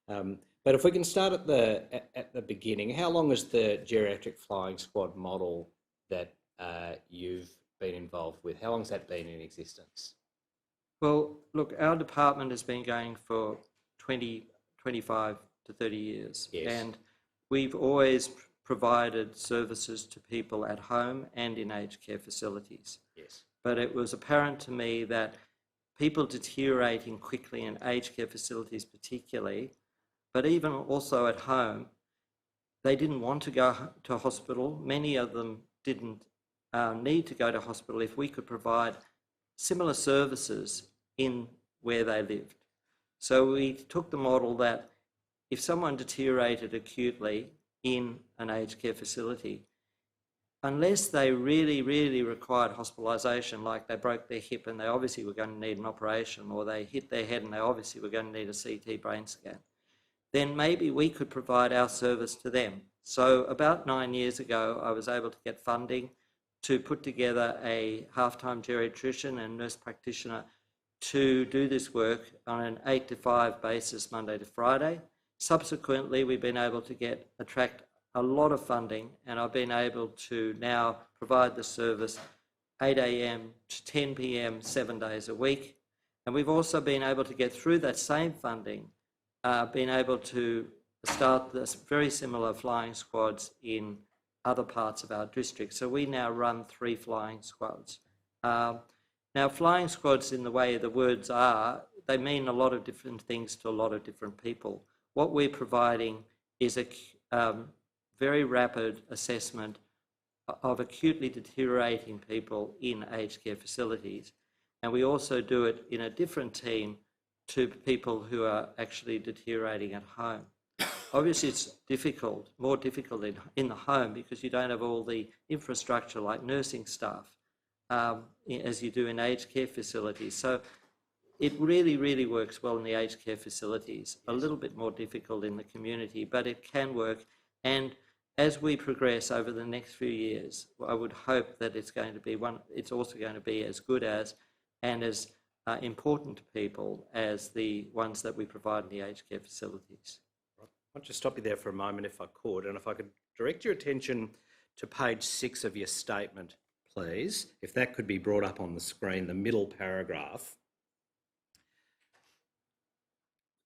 But if we can start at the beginning, how long is the geriatric flying squad model that you've been involved with? How long has that been in existence? Well, look, our department has been going for 25 to 30 years. Yes. And we've always provided services to people at home and in aged care facilities. Yes. But it was apparent to me that people deteriorating quickly in aged care facilities particularly, but even also at home, they didn't want to go to hospital. Many of them didn't need to go to hospital if we could provide similar services in where they lived. So we took the model that if someone deteriorated acutely in an aged care facility, unless they really, really required hospitalisation, like they broke their hip and they obviously were going to need an operation, or they hit their head and they obviously were going to need a CT brain scan, then maybe we could provide our service to them. So about 9 years ago, I was able to get funding to put together a half-time geriatrician and nurse practitioner to do this work on an 8 to 5 basis, Monday to Friday. Subsequently, we've been able to attract a lot of funding, and I've been able to now provide the service 8 a.m. to 10 p.m. 7 days a week. And we've also been able to get through that same funding, been able to start this very similar flying squads in other parts of our district. So we now run 3 flying squads. Now, flying squads, in the way the words are, they mean a lot of different things to a lot of different people. What we're providing is a very rapid assessment of acutely deteriorating people in aged care facilities. And we also do it in a different team to people who are actually deteriorating at home. Obviously, it's difficult, more difficult in the home, because you don't have all the infrastructure like nursing staff as you do in aged care facilities. So it really, really works well in the aged care facilities, a little bit more difficult in the community, but it can work. And as we progress over the next few years, I would hope that it's also going to be as good as and as important to people as the ones that we provide in the aged care facilities. I want to stop you there for a moment, if I could, and if I could direct your attention to page 6 of your statement, please. If that could be brought up on the screen, the middle paragraph,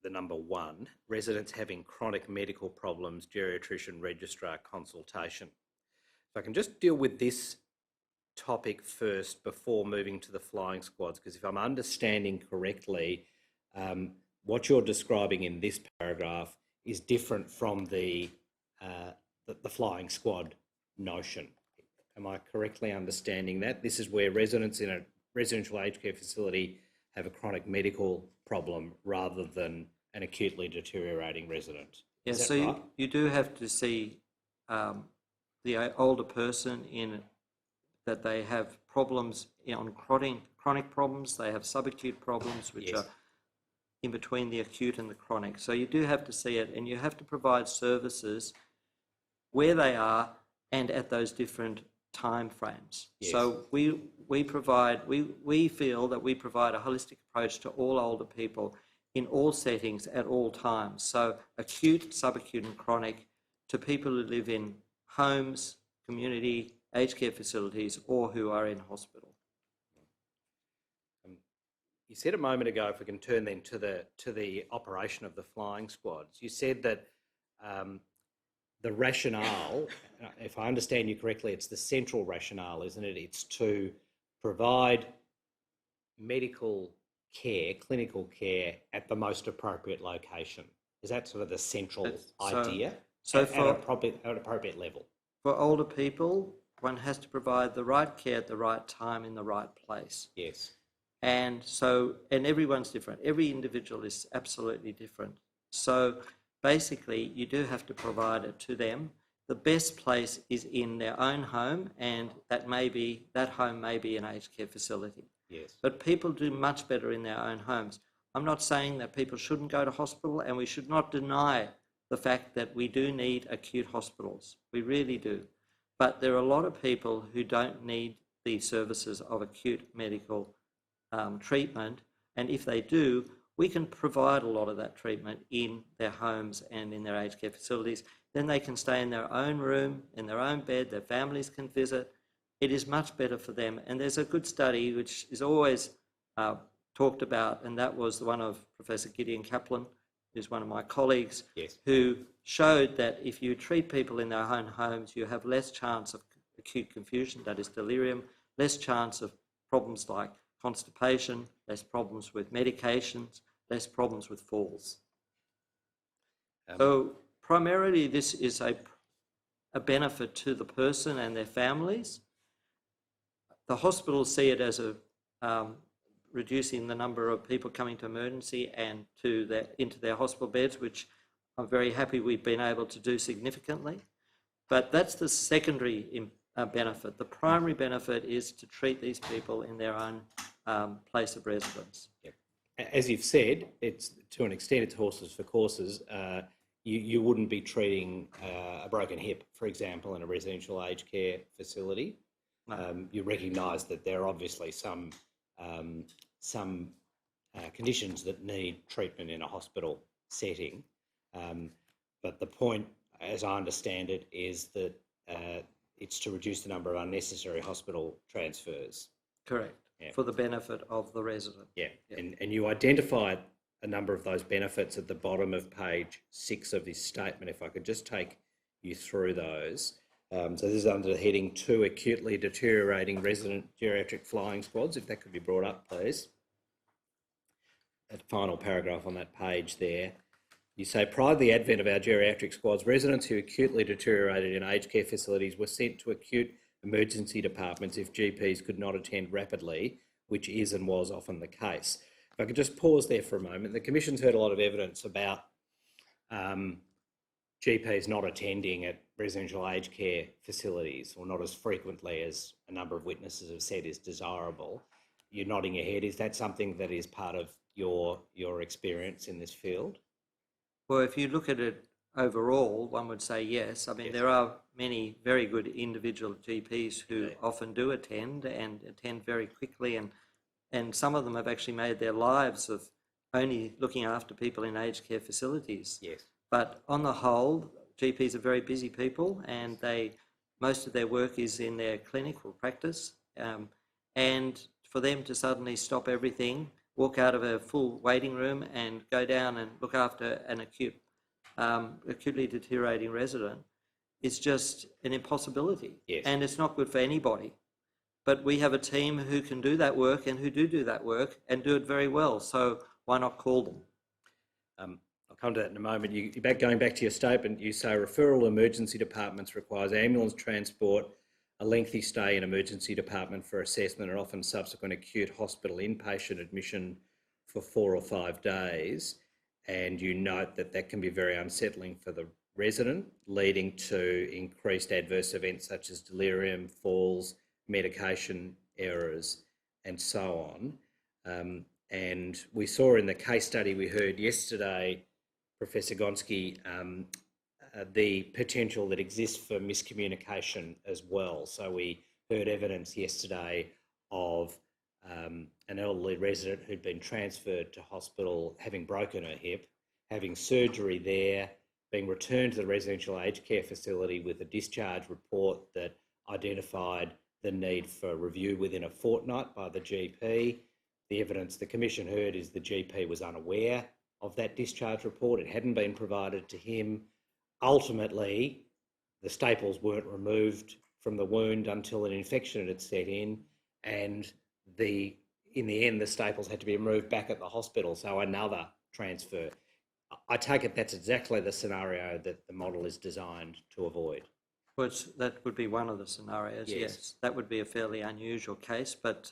the number 1, residents having chronic medical problems, geriatrician registrar consultation. If I can just deal with this topic first before moving to the flying squads, because if I'm understanding correctly, what you're describing in this paragraph is different from the flying squad notion. Am I correctly understanding that? This is where residents in a residential aged care facility have a chronic medical problem rather than an acutely deteriorating resident. Yes, Is so that right? you do have to see the older person in that they have problems on chronic problems, they have subacute problems, which Yes. are in between the acute and the chronic. So you do have to see it, and you have to provide services where they are and at those different time frames. Yes. So we feel that we provide a holistic approach to all older people in all settings at all times. So acute, subacute and chronic, to people who live in homes, community, aged care facilities, or who are in hospital. You said a moment ago, if we can turn then to the operation of the flying squads, you said that the rationale, if I understand you correctly, it's the central rationale, isn't it? It's to provide medical care, clinical care at the most appropriate location. Is that sort of the central idea? At an appropriate level. For older people, one has to provide the right care at the right time in the right place. Yes. And everyone's different. Every individual is absolutely different. So basically, you do have to provide it to them. The best place is in their own home, and that home may be an aged care facility. Yes. But people do much better in their own homes. I'm not saying that people shouldn't go to hospital, and we should not deny the fact that we do need acute hospitals. We really do. But there are a lot of people who don't need the services of acute medical treatment, and if they do, we can provide a lot of that treatment in their homes and in their aged care facilities. Then they can stay in their own room, in their own bed, their families can visit. It is much better for them. And there's a good study which is always talked about, and that was the one of Professor Gideon Kaplan, who's one of my colleagues, Yes. who showed that if you treat people in their own homes, you have less chance of acute confusion, that is delirium, less chance of problems like constipation, less problems with medications, less problems with falls. So primarily this is a benefit to the person and their families. The hospitals see it as reducing the number of people coming to emergency and into their hospital beds, which I'm very happy we've been able to do significantly. But that's the secondary benefit. The primary benefit is to treat these people in their own place of residence. Yep. As you've said, it's to an extent it's horses for courses. You wouldn't be treating a broken hip, for example, in a residential aged care facility. No. You recognise that there are obviously some conditions that need treatment in a hospital setting, but the point, as I understand it, is that it's to reduce the number of unnecessary hospital transfers. Correct. Yeah. For the benefit of the resident. Yeah, yeah. And you identified a number of those benefits at the bottom of page 6 of this statement. If I could just take you through those. So this is under the heading 2, acutely deteriorating resident geriatric flying squads, if that could be brought up, please. That final paragraph on that page there. You say, prior to the advent of our geriatric squads, residents who acutely deteriorated in aged care facilities were sent to acute emergency departments if GPs could not attend rapidly, which is and was often the case. If I could just pause there for a moment. The Commission's heard a lot of evidence about GPs not attending at residential aged care facilities, or not as frequently as a number of witnesses have said is desirable. You're nodding your head. Is that something that is part of your experience in this field? Well, if you look at it overall, one would say yes. I mean, there are many very good individual GPs who often do attend and attend very quickly, and some of them have actually made their lives of only looking after people in aged care facilities. Yes. But on the whole, GPs are very busy people, and they most of their work is in their clinical practice, and for them to suddenly stop everything, walk out of a full waiting room and go down and look after an acutely deteriorating resident is just an impossibility. Yes. And it's not good for anybody. But we have a team who can do that work and who do that work and do it very well. So why not call them? I'll come to that in a moment. Going back to your statement, you say referral emergency departments requires ambulance transport, a lengthy stay in emergency department for assessment, and often subsequent acute hospital inpatient admission for 4 or 5 days. And you note that that can be very unsettling for the resident, leading to increased adverse events such as delirium, falls, medication errors, and so on. And we saw in the case study we heard yesterday, Professor Gonski, the potential that exists for miscommunication as well. So we heard evidence yesterday of an elderly resident who'd been transferred to hospital, having broken her hip, having surgery there, being returned to the residential aged care facility with a discharge report that identified the need for review within a fortnight by the GP. The evidence the Commission heard is the GP was unaware of that discharge report. It hadn't been provided to him. Ultimately, the staples weren't removed from the wound until an infection had set in, and in the end, the staples had to be removed back at the hospital, so another transfer. I take it that's exactly the scenario that the model is designed to avoid. Which that would be one of the scenarios, yes. That would be a fairly unusual case, but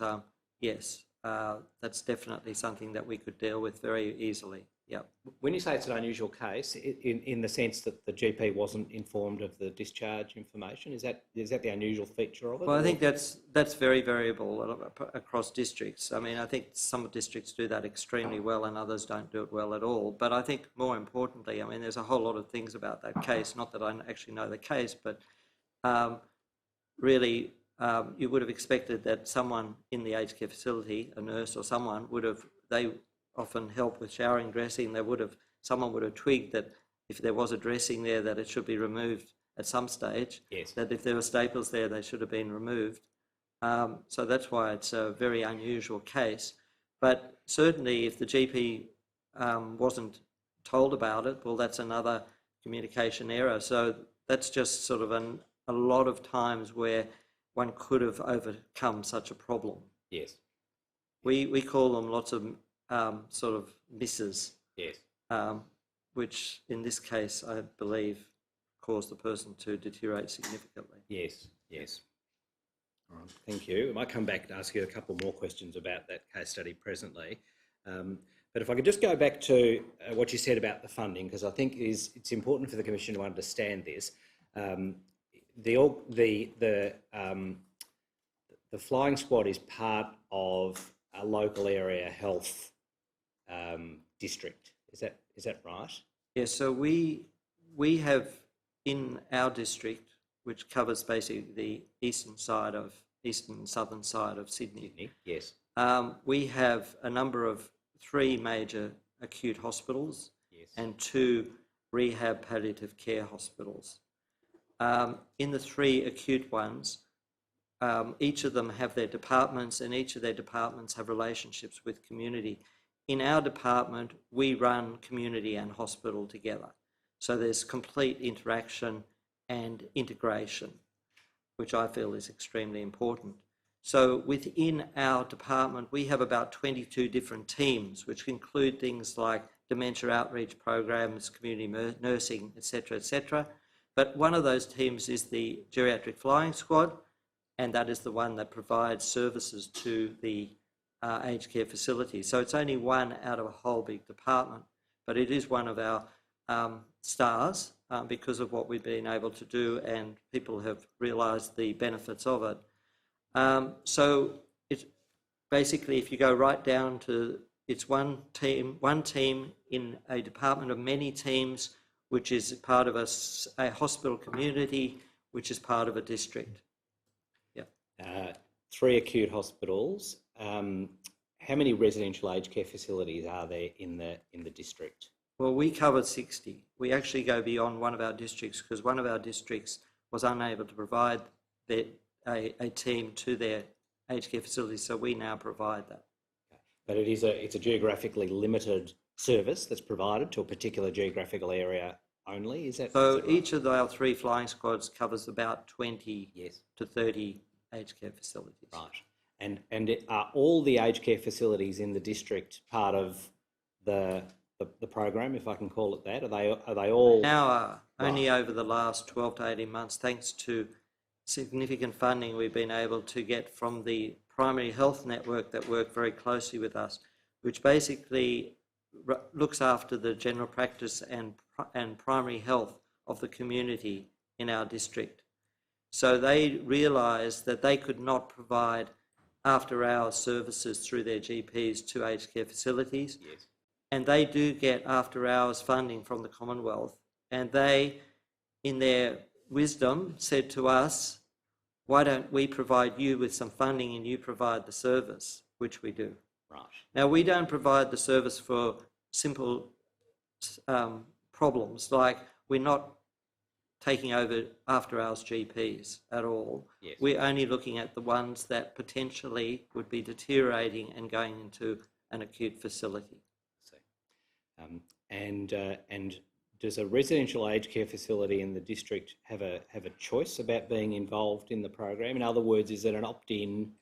yes, that's definitely something that we could deal with very easily. Yep. When you say it's an unusual case, in the sense that the GP wasn't informed of the discharge information, is that the unusual feature of it? Well, I think that's very variable across districts. I mean, I think some districts do that extremely well and others don't do it well at all. But I think more importantly, I mean, there's a whole lot of things about that case, not that I actually know the case, but really you would have expected that someone in the aged care facility, a nurse or someone, they often help with showering, dressing. Someone would have twigged that if there was a dressing there, that it should be removed at some stage. Yes. That if there were staples there, they should have been removed. So that's why it's a very unusual case. But certainly, if the GP wasn't told about it, well, that's another communication error. So that's just sort of a lot of times where one could have overcome such a problem. Yes. We call them lots of sort of misses, Yes. which in this case, I believe, caused the person to deteriorate significantly. Yes, yes. All right, thank you. I might come back and ask you a couple more questions about that case study presently. But if I could just go back to what you said about the funding, because I think it's important for the Commission to understand this. The flying squad is part of a local area health district. Is that right? Yeah. So we have in our district, which covers basically the eastern and southern side of Sydney. Yes. We have a number of 3 major acute hospitals. Yes. And 2 rehab palliative care hospitals. In the 3 acute ones, each of them have their departments, and each of their departments have relationships with community. In our department, we run community and hospital together. So there's complete interaction and integration, which I feel is extremely important. So within our department, we have about 22 different teams, which include things like dementia outreach programs, community nursing, etc., etc. But one of those teams is the geriatric flying squad, and that is the one that provides services to the aged care facility. So it's only one out of a whole big department, but it is one of our stars because of what we've been able to do, and people have realised the benefits of it. So it's basically, if you go right down to, it's one team in a department of many teams, which is part of a hospital community, which is part of a district. Yeah. 3 acute hospitals. How many residential aged care facilities are there in the district? Well, we covered 60. We actually go beyond one of our districts because one of our districts was unable to provide a team to their aged care facilities, so we now provide that. But it's a geographically limited service that's provided to a particular geographical area only, is that? So is that right? each of our 3 flying squads covers about 20 to 30 aged care facilities. Right. And are all the aged care facilities in the district part of the program, if I can call it that? Are they all? Now, only over the last 12 to 18 months, thanks to significant funding we've been able to get from the primary health network that work very closely with us, which basically looks after the general practice and primary health of the community in our district. So they realised that they could not provide after-hours services through their GPs to aged care facilities. Yes. And they do get after-hours funding from the Commonwealth. And they, in their wisdom, said to us, why don't we provide you with some funding and you provide the service, which we do. Right. Now, we don't provide the service for simple problems, like we're not taking over after-hours GPs at all. Yes. We're only looking at the ones that potentially would be deteriorating and going into an acute facility. And does a residential aged care facility in the district have a choice about being involved in the program? In other words, is it an opt-in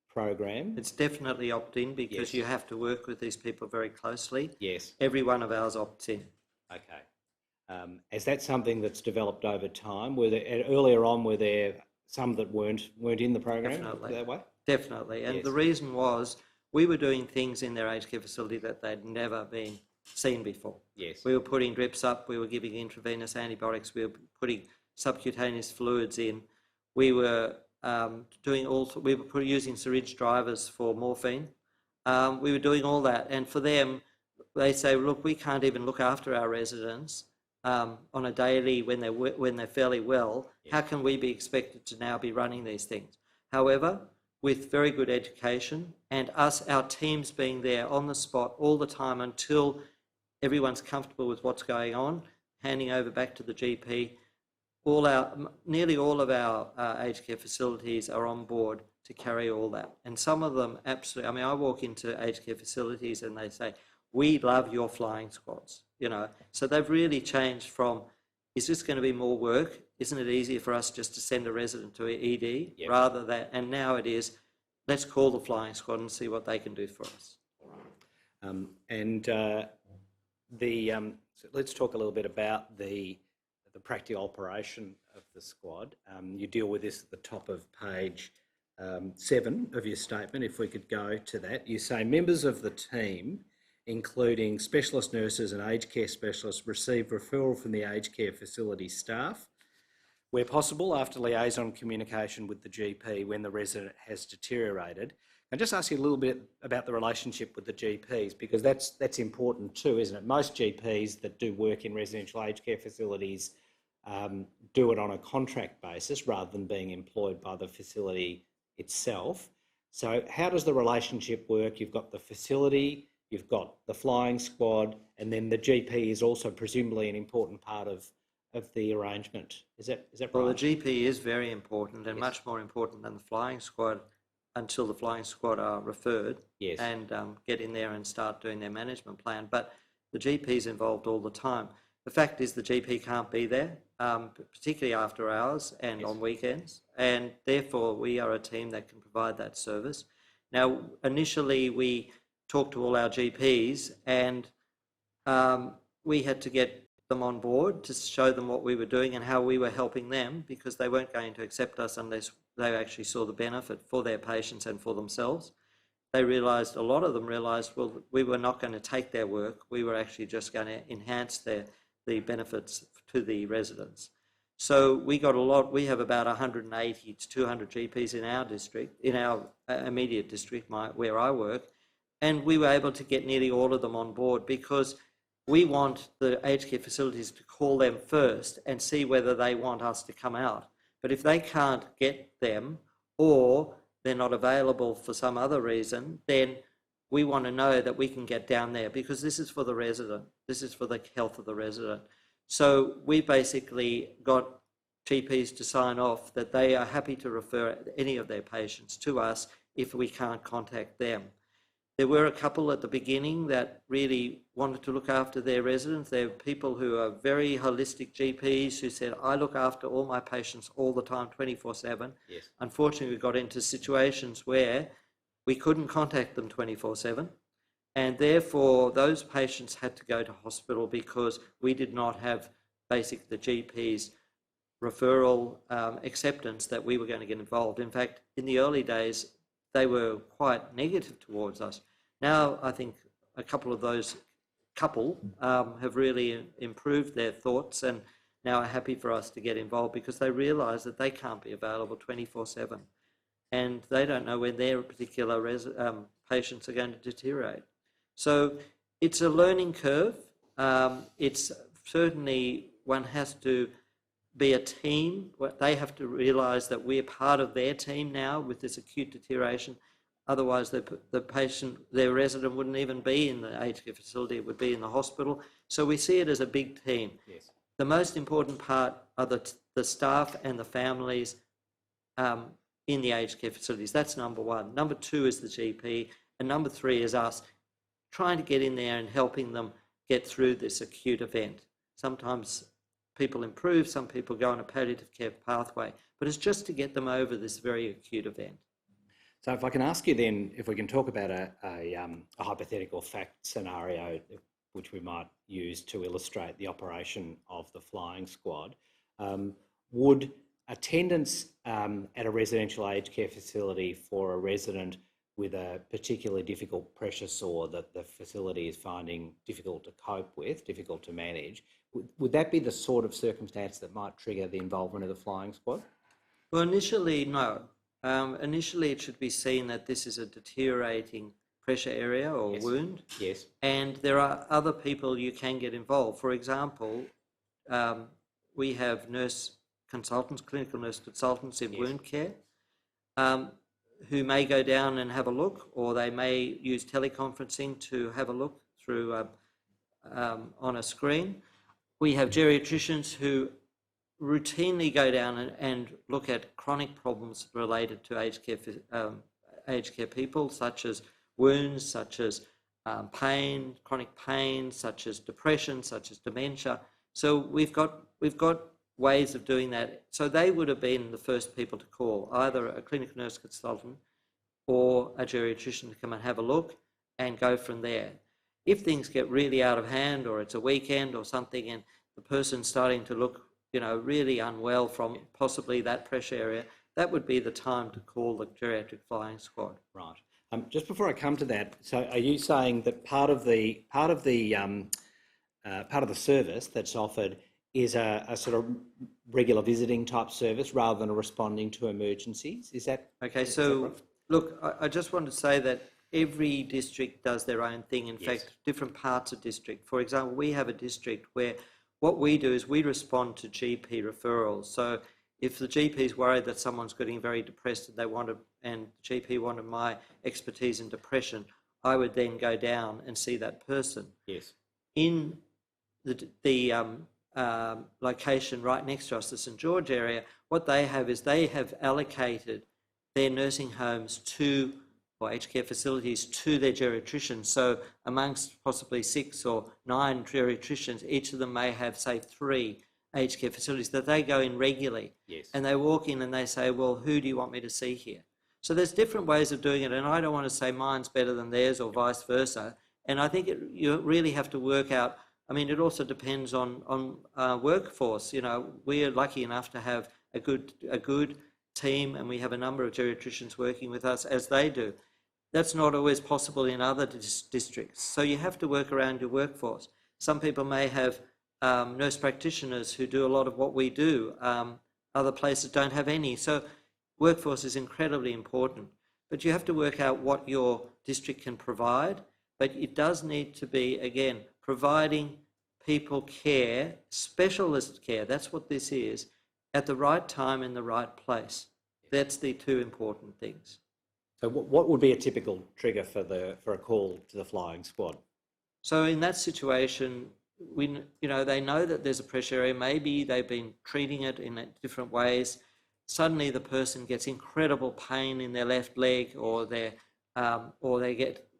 program? It's definitely opt-in because Yes. you have to work with these people very closely. Yes. Every one of ours opts in. Okay. Is that something that's developed over time? Earlier on, were there some that weren't in the program? Definitely. That way? Definitely. And Yes. the reason was we were doing things in their aged care facility that they'd never been seen before. Yes. We were putting drips up, we were giving intravenous antibiotics, we were putting subcutaneous fluids in, we were using syringe drivers for morphine. We were doing all that, and for them, they say, look, we can't even look after our residents on a daily when they're fairly well. Yes. How can we be expected to now be running these things? However, with very good education and our teams being there on the spot all the time until everyone's comfortable with what's going on, handing over back to the GP, nearly all of our aged care facilities are on board to carry all that. And some of them absolutely, I mean, I walk into aged care facilities and they say, we love your flying squads, you know. So they've really changed from, is this going to be more work? Isn't it easier for us just to send a resident to ED? Yep. Rather than, and now it is, let's call the flying squad and see what they can do for us. So let's talk a little bit about the practical operation of the squad. You deal with this at the top of page 7 of your statement. If we could go to that, you say members of the team, including specialist nurses and aged care specialists, receive referral from the aged care facility staff, where possible, after liaison communication with the GP when the resident has deteriorated. I'll just ask you a little bit about the relationship with the GPs, because that's important too, isn't it? Most GPs that do work in residential aged care facilities do it on a contract basis rather than being employed by the facility itself. So how does the relationship work? You've got the facility, you've got the flying squad, and then the GP is also presumably an important part of the arrangement. Is that right? Well, the GP is very important and much more important than the flying squad until the flying squad are referred and get in there and start doing their management plan. But the GP is involved all the time. The fact is the GP can't be there, particularly after hours and on weekends, and therefore we are a team that can provide that service. Now, initially we talked to all our GPs and we had to get them on board to show them what we were doing and how we were helping them, because they weren't going to accept us unless they actually saw the benefit for their patients and for themselves. They realised, a lot of them realised, well, we were not going to take their work, we were actually just going to enhance the benefits to the residents. So we got a lot, we have about 180 to 200 GPs in our district, in our immediate district, where I work, and we were able to get nearly all of them on board, because we want the aged care facilities to call them first and see whether they want us to come out. But if they can't get them, or they're not available for some other reason, then we want to know that we can get down there, because this is for the resident. This is for the health of the resident. So we basically got GPs to sign off that they are happy to refer any of their patients to us if we can't contact them. There were a couple at the beginning that really wanted to look after their residents. There were people who are very holistic GPs who said, I look after all my patients all the time, 24/7. Yes. Unfortunately, we got into situations where we couldn't contact them 24/7. And therefore, those patients had to go to hospital because we did not have the GP's referral acceptance that we were going to get involved. In fact, in the early days, they were quite negative towards us. Now, I think a couple of those have really improved their thoughts and now are happy for us to get involved because they realise that they can't be available 24/7 and they don't know when their particular patients are going to deteriorate. So it's a learning curve. It's certainly one has to be a team. They have to realise that we're part of their team now with this acute deterioration. Otherwise, the patient, their resident, wouldn't even be in the aged care facility. It would be in the hospital. So we see it as a big team. Yes. The most important part are the staff and the families in the aged care facilities. That's number one. Number two is the GP. And number three is us trying to get in there and helping them get through this acute event. Sometimes people improve, some people go on a palliative care pathway, but it's just to get them over this very acute event. So if I can ask you then, if we can talk about a hypothetical fact scenario which we might use to illustrate the operation of the flying squad, would attendance at a residential aged care facility for a resident with a particularly difficult pressure sore that the facility is finding difficult to cope with, difficult to manage, would that be the sort of circumstance that might trigger the involvement of the flying squad? Well, initially, no. Initially, it should be seen that this is a deteriorating pressure area or wound. Yes. And there are other people you can get involved. For example, we have nurse consultants, clinical nurse consultants in wound care, who may go down and have a look, or they may use teleconferencing to have a look through on a screen. We have geriatricians who routinely go down and look at chronic problems related to aged care people, such as wounds, such as pain, chronic pain, such as depression, such as dementia. So we've got ways of doing that. So they would have been the first people to call, either a clinical nurse consultant or a geriatrician to come and have a look and go from there. If things get really out of hand, or it's a weekend or something and the person's starting to look, really unwell from possibly that pressure area, that would be the time to call the geriatric flying squad. Right. Just before I come to that, so are you saying that part of the service that's offered is a sort of regular visiting type service rather than a responding to emergencies? Is that okay? So look, I just want to say that every district does their own thing. In fact, different parts of district. For example, we have a district where what we do is we respond to GP referrals. So if the GP is worried that someone's getting very depressed and the GP wanted my expertise in depression, I would then go down and see that person. Yes. In the location right next to us, the St George area, what they have is they have allocated their nursing homes or aged care facilities to their geriatricians. So amongst possibly 6 or 9 geriatricians, each of them may have, say, 3 aged care facilities that they go in regularly. Yes. And they walk in and they say, well, who do you want me to see here? So there's different ways of doing it, and I don't want to say mine's better than theirs or vice versa. And I think you really have to work out, it also depends on workforce. We are lucky enough to have a good team, and we have a number of geriatricians working with us as they do. That's not always possible in other districts. So you have to work around your workforce. Some people may have nurse practitioners who do a lot of what we do. Other places don't have any. So workforce is incredibly important. But you have to work out what your district can provide. But it does need to be, again, providing people care, specialist care, that's what this is, at the right time in the right place. That's the 2 important things. So what would be a typical trigger for a call to the flying squad? So in that situation, they know that there's a pressure area. Maybe they've been treating it in different ways. Suddenly the person gets incredible pain in their left leg, or they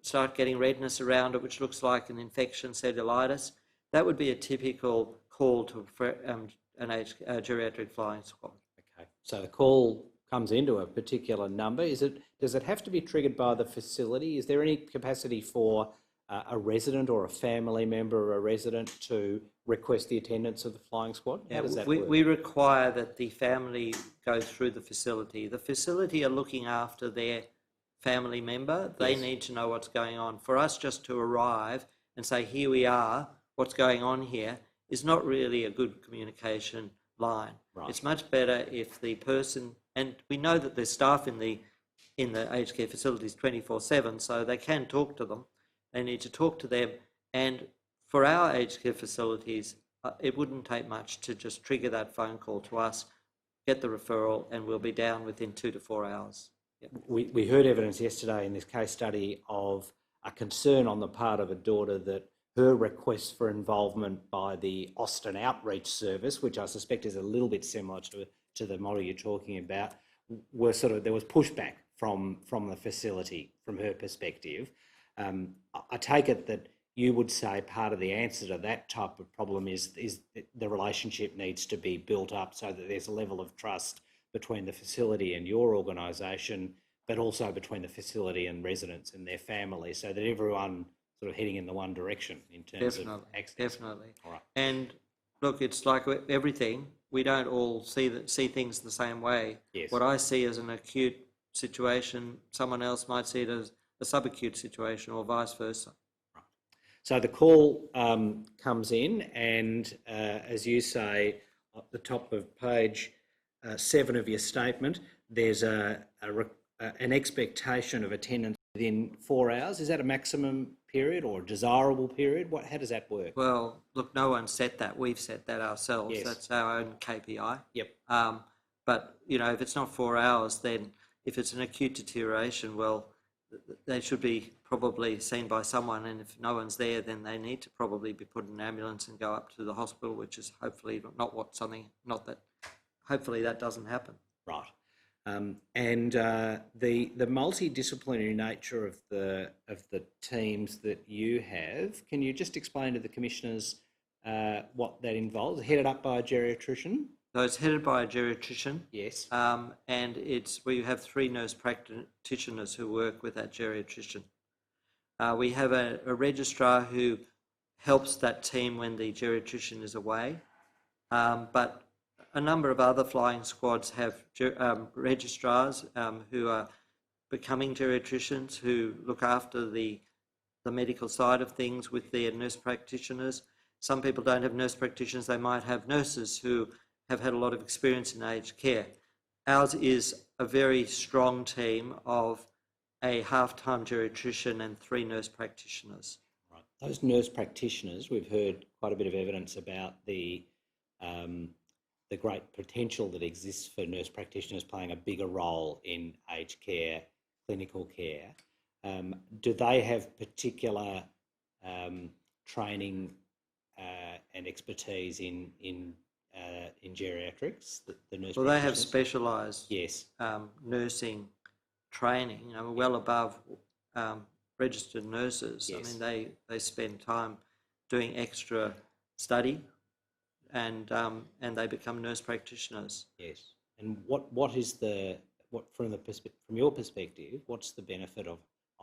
start getting redness around it, which looks like an infection, cellulitis. That would be a typical call to a geriatric flying squad. Okay, so the call comes into a particular number. Does it have to be triggered by the facility? Is there any capacity for a resident or a family member or a resident to request the attendance of the flying squad? How does that work? We require that the family go through the facility. The facility are looking after their family member. They Yes. need to know what's going on. For us just to arrive and say, here we are, what's going on here, is not really a good communication line. Right. It's much better if the person, and we know that there's staff in the aged care facilities 24/7, so they can talk to them. They need to talk to them. And for our aged care facilities, it wouldn't take much to just trigger that phone call to us, get the referral, and we'll be down within 2 to 4 hours. Yep. We heard evidence yesterday in this case study of a concern on the part of a daughter that her request for involvement by the Austin Outreach Service, which I suspect is a little bit similar to the model you're talking about, there was pushback from the facility from her perspective. I take it that you would say part of the answer to that type of problem is the relationship needs to be built up so that there's a level of trust between the facility and your organisation, but also between the facility and residents and their families, so that everyone sort of heading in the one direction in terms of access. Definitely. All right. And look, it's like everything. We don't all see things the same way. Yes. What I see as an acute situation, someone else might see it as a subacute situation, or vice versa. Right. So the call comes in, and as you say at the top of page 7 of your statement, there's an expectation of attendance within 4 hours. Is that a maximum period or a desirable period? How does that work? Well, look, no one set that. We've set that ourselves. Yes. That's our own KPI. Yep. But, if it's not 4 hours, then if it's an acute deterioration, well, they should be probably seen by someone, and if no one's there, then they need to probably be put in an ambulance and go up to the hospital, which is hopefully hopefully that doesn't happen. Right. And the multidisciplinary nature of the teams that you have, can you just explain to the commissioners what that involves? Headed up by a geriatrician? So it's headed by a geriatrician. Yes. And we have 3 nurse practitioners who work with that geriatrician. We have a registrar who helps that team when the geriatrician is away. But a number of other flying squads have registrars who are becoming geriatricians, who look after the medical side of things with their nurse practitioners. Some people don't have nurse practitioners. They might have nurses who have had a lot of experience in aged care. Ours is a very strong team of a half-time geriatrician and 3 nurse practitioners. Right. Those nurse practitioners, we've heard quite a bit of evidence about the great potential that exists for nurse practitioners playing a bigger role in aged care, clinical care. Do they have particular training and expertise in geriatrics? The nurse Well, they have practitioners? specialised Yes. nursing training, well above registered nurses. Yes. I mean, they spend time doing extra study, and they become nurse practitioners. Yes. And what from your perspective, what's the benefit of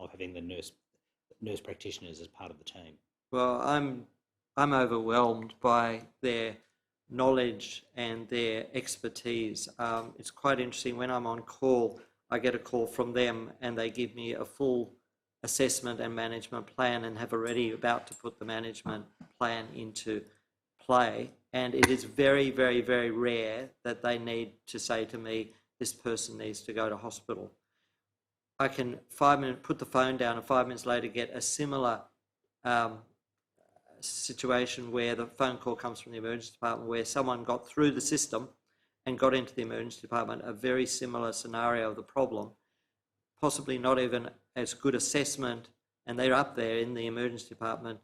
having the nurse practitioners as part of the team? Well, I'm overwhelmed by their knowledge and their expertise. It's quite interesting. When I'm on call, I get a call from them and they give me a full assessment and management plan, and have already about to put the management plan into play. And it is very, very, very rare that they need to say to me, this person needs to go to hospital. I can put the phone down and 5 minutes later get a similar situation where the phone call comes from the emergency department, where someone got through the system and got into the emergency department, a very similar scenario of the problem, possibly not even as good assessment, and they're up there in the emergency department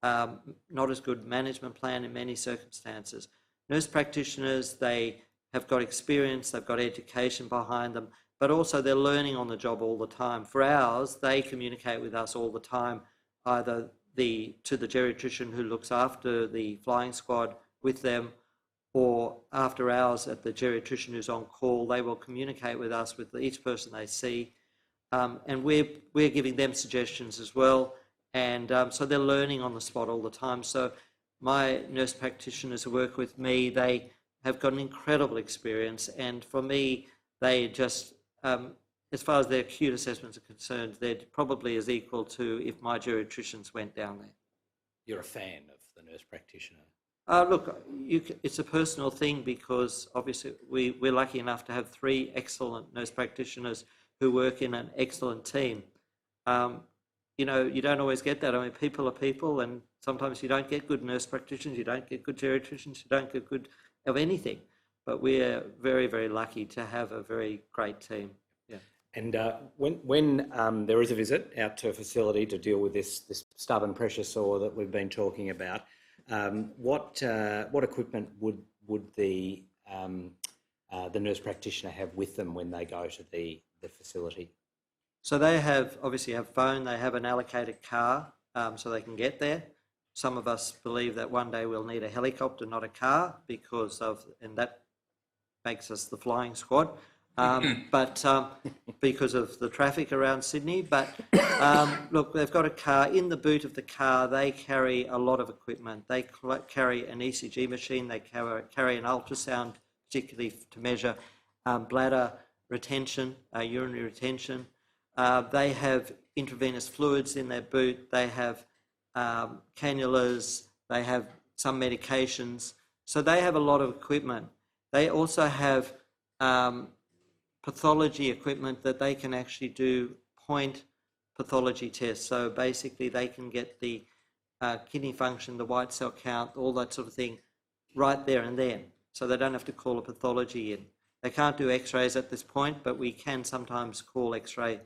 not as good management plan in many circumstances. Nurse practitioners, they have got experience, they've got education behind them, but also they're learning on the job all the time. For ours, they communicate with us all the time, either to the geriatrician who looks after the flying squad with them, or after hours at the geriatrician who's on call. They will communicate with us, with each person they see, and we're giving them suggestions as well. And so they're learning on the spot all the time. So my nurse practitioners who work with me, they have got an incredible experience. And for me, they just, as far as their acute assessments are concerned, they're probably as equal to if my geriatricians went down there. You're a fan of the nurse practitioner? Look, it's a personal thing, because obviously we're lucky enough to have 3 excellent nurse practitioners who work in an excellent team. You know, you don't always get that. I mean, people are people, and sometimes you don't get good nurse practitioners, you don't get good geriatricians, you don't get good of anything. But we're very, very lucky to have a very great team. Yeah. And when there is a visit out to a facility to deal with this stubborn pressure sore that we've been talking about, what equipment would the nurse practitioner have with them when they go to the facility? So they obviously have phone, they have an allocated car, so they can get there. Some of us believe that one day we'll need a helicopter, not a car, and that makes us the flying squad. But because of the traffic around Sydney. But look, they've got a car. In the boot of the car, they carry a lot of equipment. They carry an ECG machine, they carry an ultrasound, particularly to measure bladder retention, urinary retention. They have intravenous fluids in their boot. They have cannulas. They have some medications. So they have a lot of equipment. They also have pathology equipment that they can actually do point pathology tests. So basically they can get the kidney function, the white cell count, all that sort of thing right there and then. So they don't have to call a pathology in. They can't do x-rays at this point, but we can sometimes call x-ray.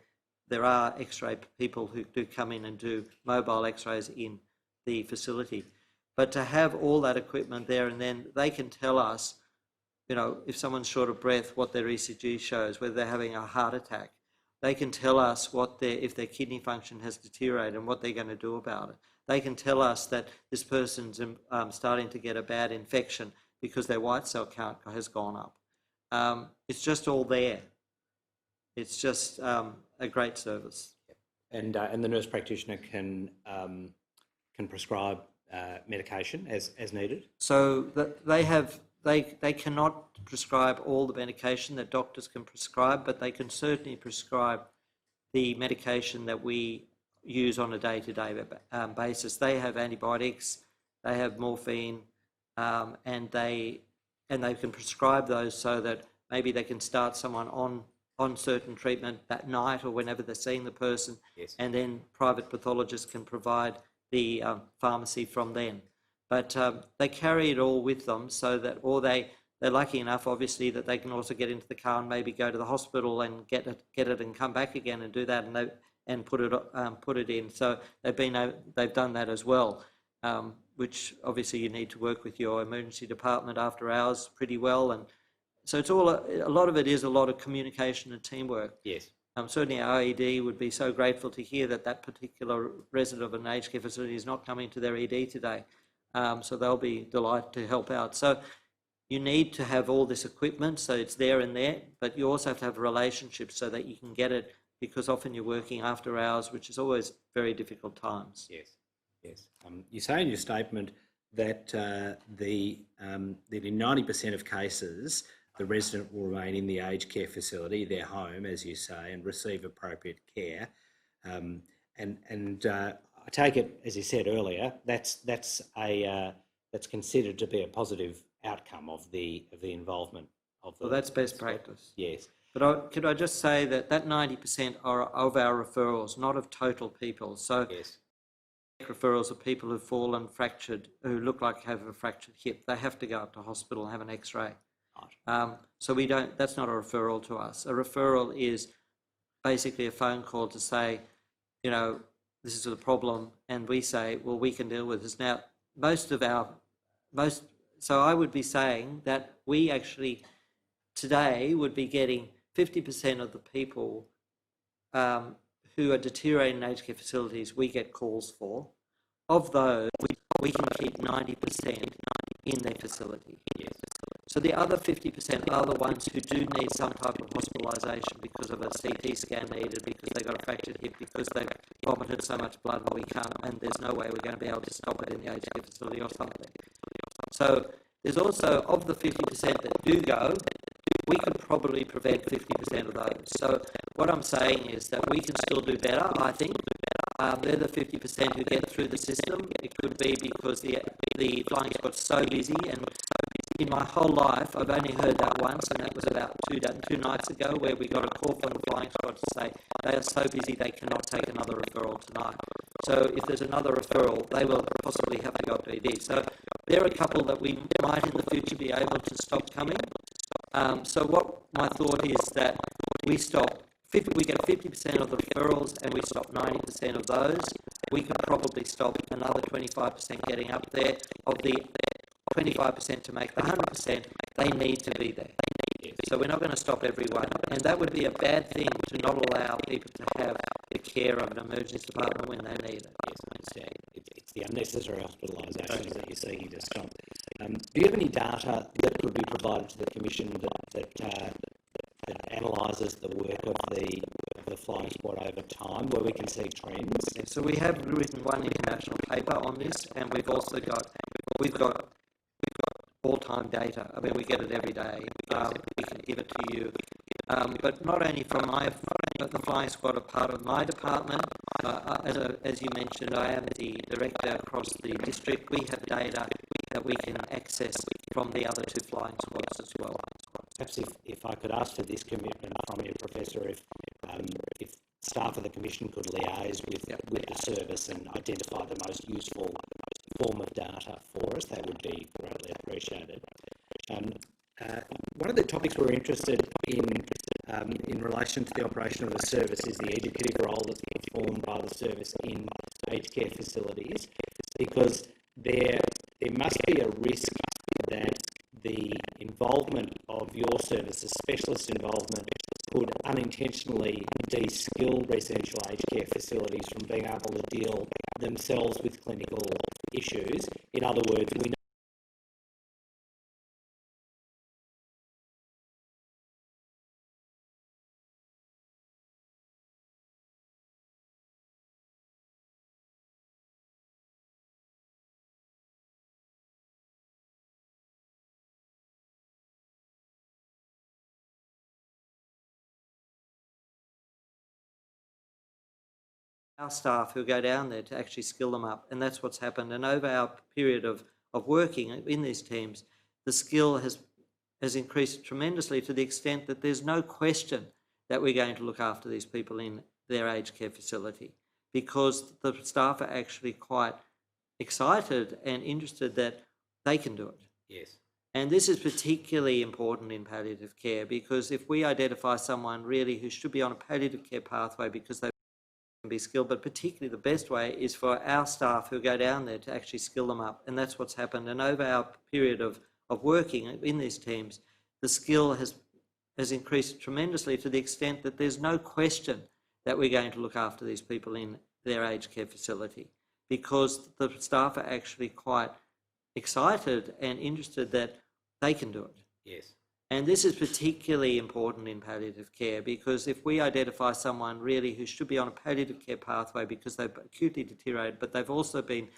There are x-ray people who do come in and do mobile x-rays in the facility. But to have all that equipment there, and then they can tell us, you know, if someone's short of breath, what their ECG shows, whether they're having a heart attack. They can tell us if their kidney function has deteriorated and what they're going to do about it. They can tell us that this person's starting to get a bad infection because their white cell count has gone up. It's just all there. It's just a great service. And the nurse practitioner can prescribe medication as needed? So they cannot prescribe all the medication that doctors can prescribe, but they can certainly prescribe the medication that we use on a day-to-day basis. They have antibiotics, they have morphine, and they can prescribe those so that maybe they can start someone on certain treatment that night or whenever they're seeing the person. Yes. And then private pathologists can provide the pharmacy from then. But they carry it all with them, so that, or they're lucky enough, obviously, that they can also get into the car and maybe go to the hospital and get it and come back again and do that, and put it in. So they've done that as well, which obviously you need to work with your emergency department after hours pretty well. And so it's all a lot of it is a lot of communication and teamwork. Yes. Certainly our ED would be so grateful to hear that particular resident of an aged care facility is not coming to their ED today. So they'll be delighted to help out. So you need to have all this equipment, so it's there and there, but you also have to have relationships so that you can get it, because often you're working after hours, which is always very difficult times. Yes, yes. You say in your statement that nearly 90% of cases, the resident will remain in the aged care facility, their home, as you say, and receive appropriate care. I take it, as you said earlier, that's considered to be a positive outcome of the involvement of the. Well, that's best practice. Yes. But could I just say that 90% are of our referrals, not of total people. So yes. Referrals of people who've fallen, fractured, who look like have a fractured hip. They have to go up to hospital and have an X-ray. Right. So we don't. That's not a referral to us. A referral is basically a phone call to say, you know, this is a problem, and we say, well, we can deal with this. Now, so I would be saying that we actually today would be getting 50% of the people who are deteriorating in aged care facilities we get calls for. Of those, we can keep 90% in their facility. So the other 50% are the ones who do need some type of hospitalisation because of a CT scan needed, because they got a fractured hip, because they've vomited so much blood and we can't, and there's no way we're going to be able to stop it in the aged care facility or something. So there's also, of the 50% that do go, we could probably prevent 50% of those. So what I'm saying is that we can still do better, I think. They're the 50% who get through the system. It could be because the flying squad's so busy, and in my whole life I've only heard that once, and that was about two nights ago, where we got a call from the flying squad to say they are so busy they cannot take another referral tonight. So if there's another referral, they will possibly have to go to ED. So there are a couple that we might in the future be able to stop coming. So what my thought is that we get 50% of the referrals and we stop 90% of those. We could probably stop another 25% getting up there. Of the 25% to make the 100%, they need to be there. So we're not going to stop everyone. And that would be a bad thing to not allow people to have the care of an emergency department when they need it. Yes, I understand. It's the unnecessary hospitalisation that you're seeking to stop. Do you have any data that could be provided to the Commission that analyses the work of the flying squad over time, where we can see trends? So we have written one international paper on this, and we've also got all-time data. I mean, we get it every day. We can give it to you. But not only from the flying squad are part of my department. As you mentioned, I am the director across the district. We have data that we can access from the other two flying squads as well. Perhaps if I could ask for this commitment from you, Professor, if staff of the Commission could liaise with the service and identify the most useful form of data for us, that would be greatly appreciated. One of the topics we're interested in relation to the operation of the service is the educative role that's performed by the service in aged care facilities, because there must be a risk that the involvement of your service, the specialist involvement, could unintentionally de-skill residential aged care facilities from being able to deal themselves with clinical issues. In other words, we our staff who go down there to actually skill them up, and that's what's happened. And over our period of working in these teams, the skill has increased tremendously, to the extent that there's no question that we're going to look after these people in their aged care facility, because the staff are actually quite excited and interested that they can do it. Yes. And this is particularly important in palliative care, because if we identify someone really who should be on a palliative care pathway because they be skilled, but particularly the best way is for our staff who go down there to actually skill them up, and that's what's happened. And over our period of working in these teams, the skill has increased tremendously, to the extent that there's no question that we're going to look after these people in their aged care facility, because the staff are actually quite excited and interested that they can do it. Yes. And this is particularly important in palliative care, because if we identify someone really who should be on a palliative care pathway because they've acutely deteriorated, but they've also been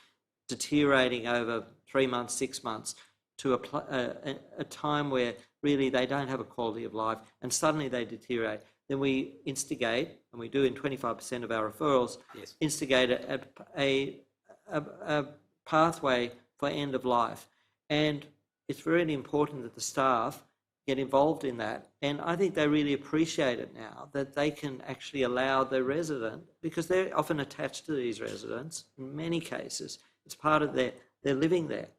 deteriorating over 3 months, 6 months, to a time where really they don't have a quality of life, and suddenly they deteriorate, then we instigate, and we do in 25% of our referrals, yes, instigate a pathway for end of life. And it's really important that the staff get involved in that, and I think they really appreciate it now, that they can actually allow the resident, because they're often attached to these residents in many cases. It's part of they're living there.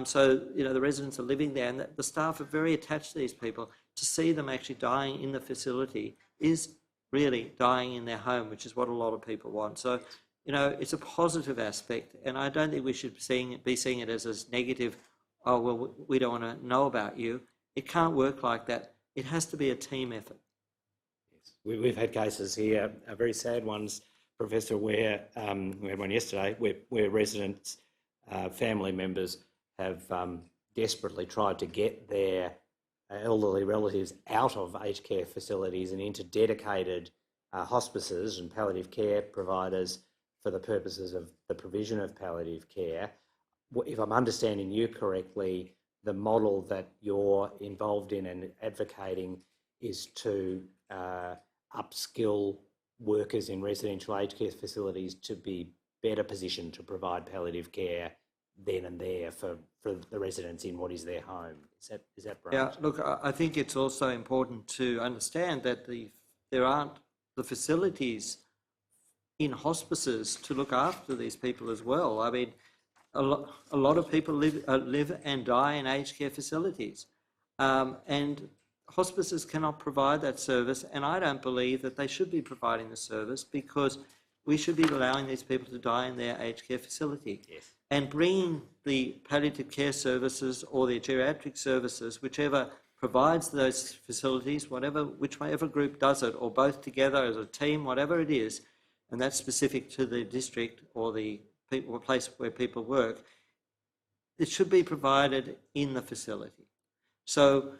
So, you know, the residents are living there, and the staff are very attached to these people. To see them actually dying in the facility is really dying in their home, which is what a lot of people want. So you know, it's a positive aspect, and I don't think we should be seeing it as negative. Oh, well, we don't want to know about you. It can't work like that. It has to be a team effort. Yes. We've had cases here, very sad ones, Professor, where we had one yesterday, where residents, family members have desperately tried to get their elderly relatives out of aged care facilities and into dedicated hospices and palliative care providers for the purposes of the provision of palliative care. If I'm understanding you correctly, the model that you're involved in and advocating is to upskill workers in residential aged care facilities to be better positioned to provide palliative care then and there for the residents in what is their home. Is that right? Yeah, look, I think it's also important to understand that there aren't the facilities in hospices to look after these people as well. I mean, a lot of people live and die in aged care facilities, and hospices cannot provide that service, and I don't believe that they should be providing the service, because we should be allowing these people to die in their aged care facility. Yes. And bringing the palliative care services or the geriatric services, whichever provides those facilities, whichever group does it, or both together as a team, whatever it is, and that's specific to the district or the place where people work, it should be provided in the facility. So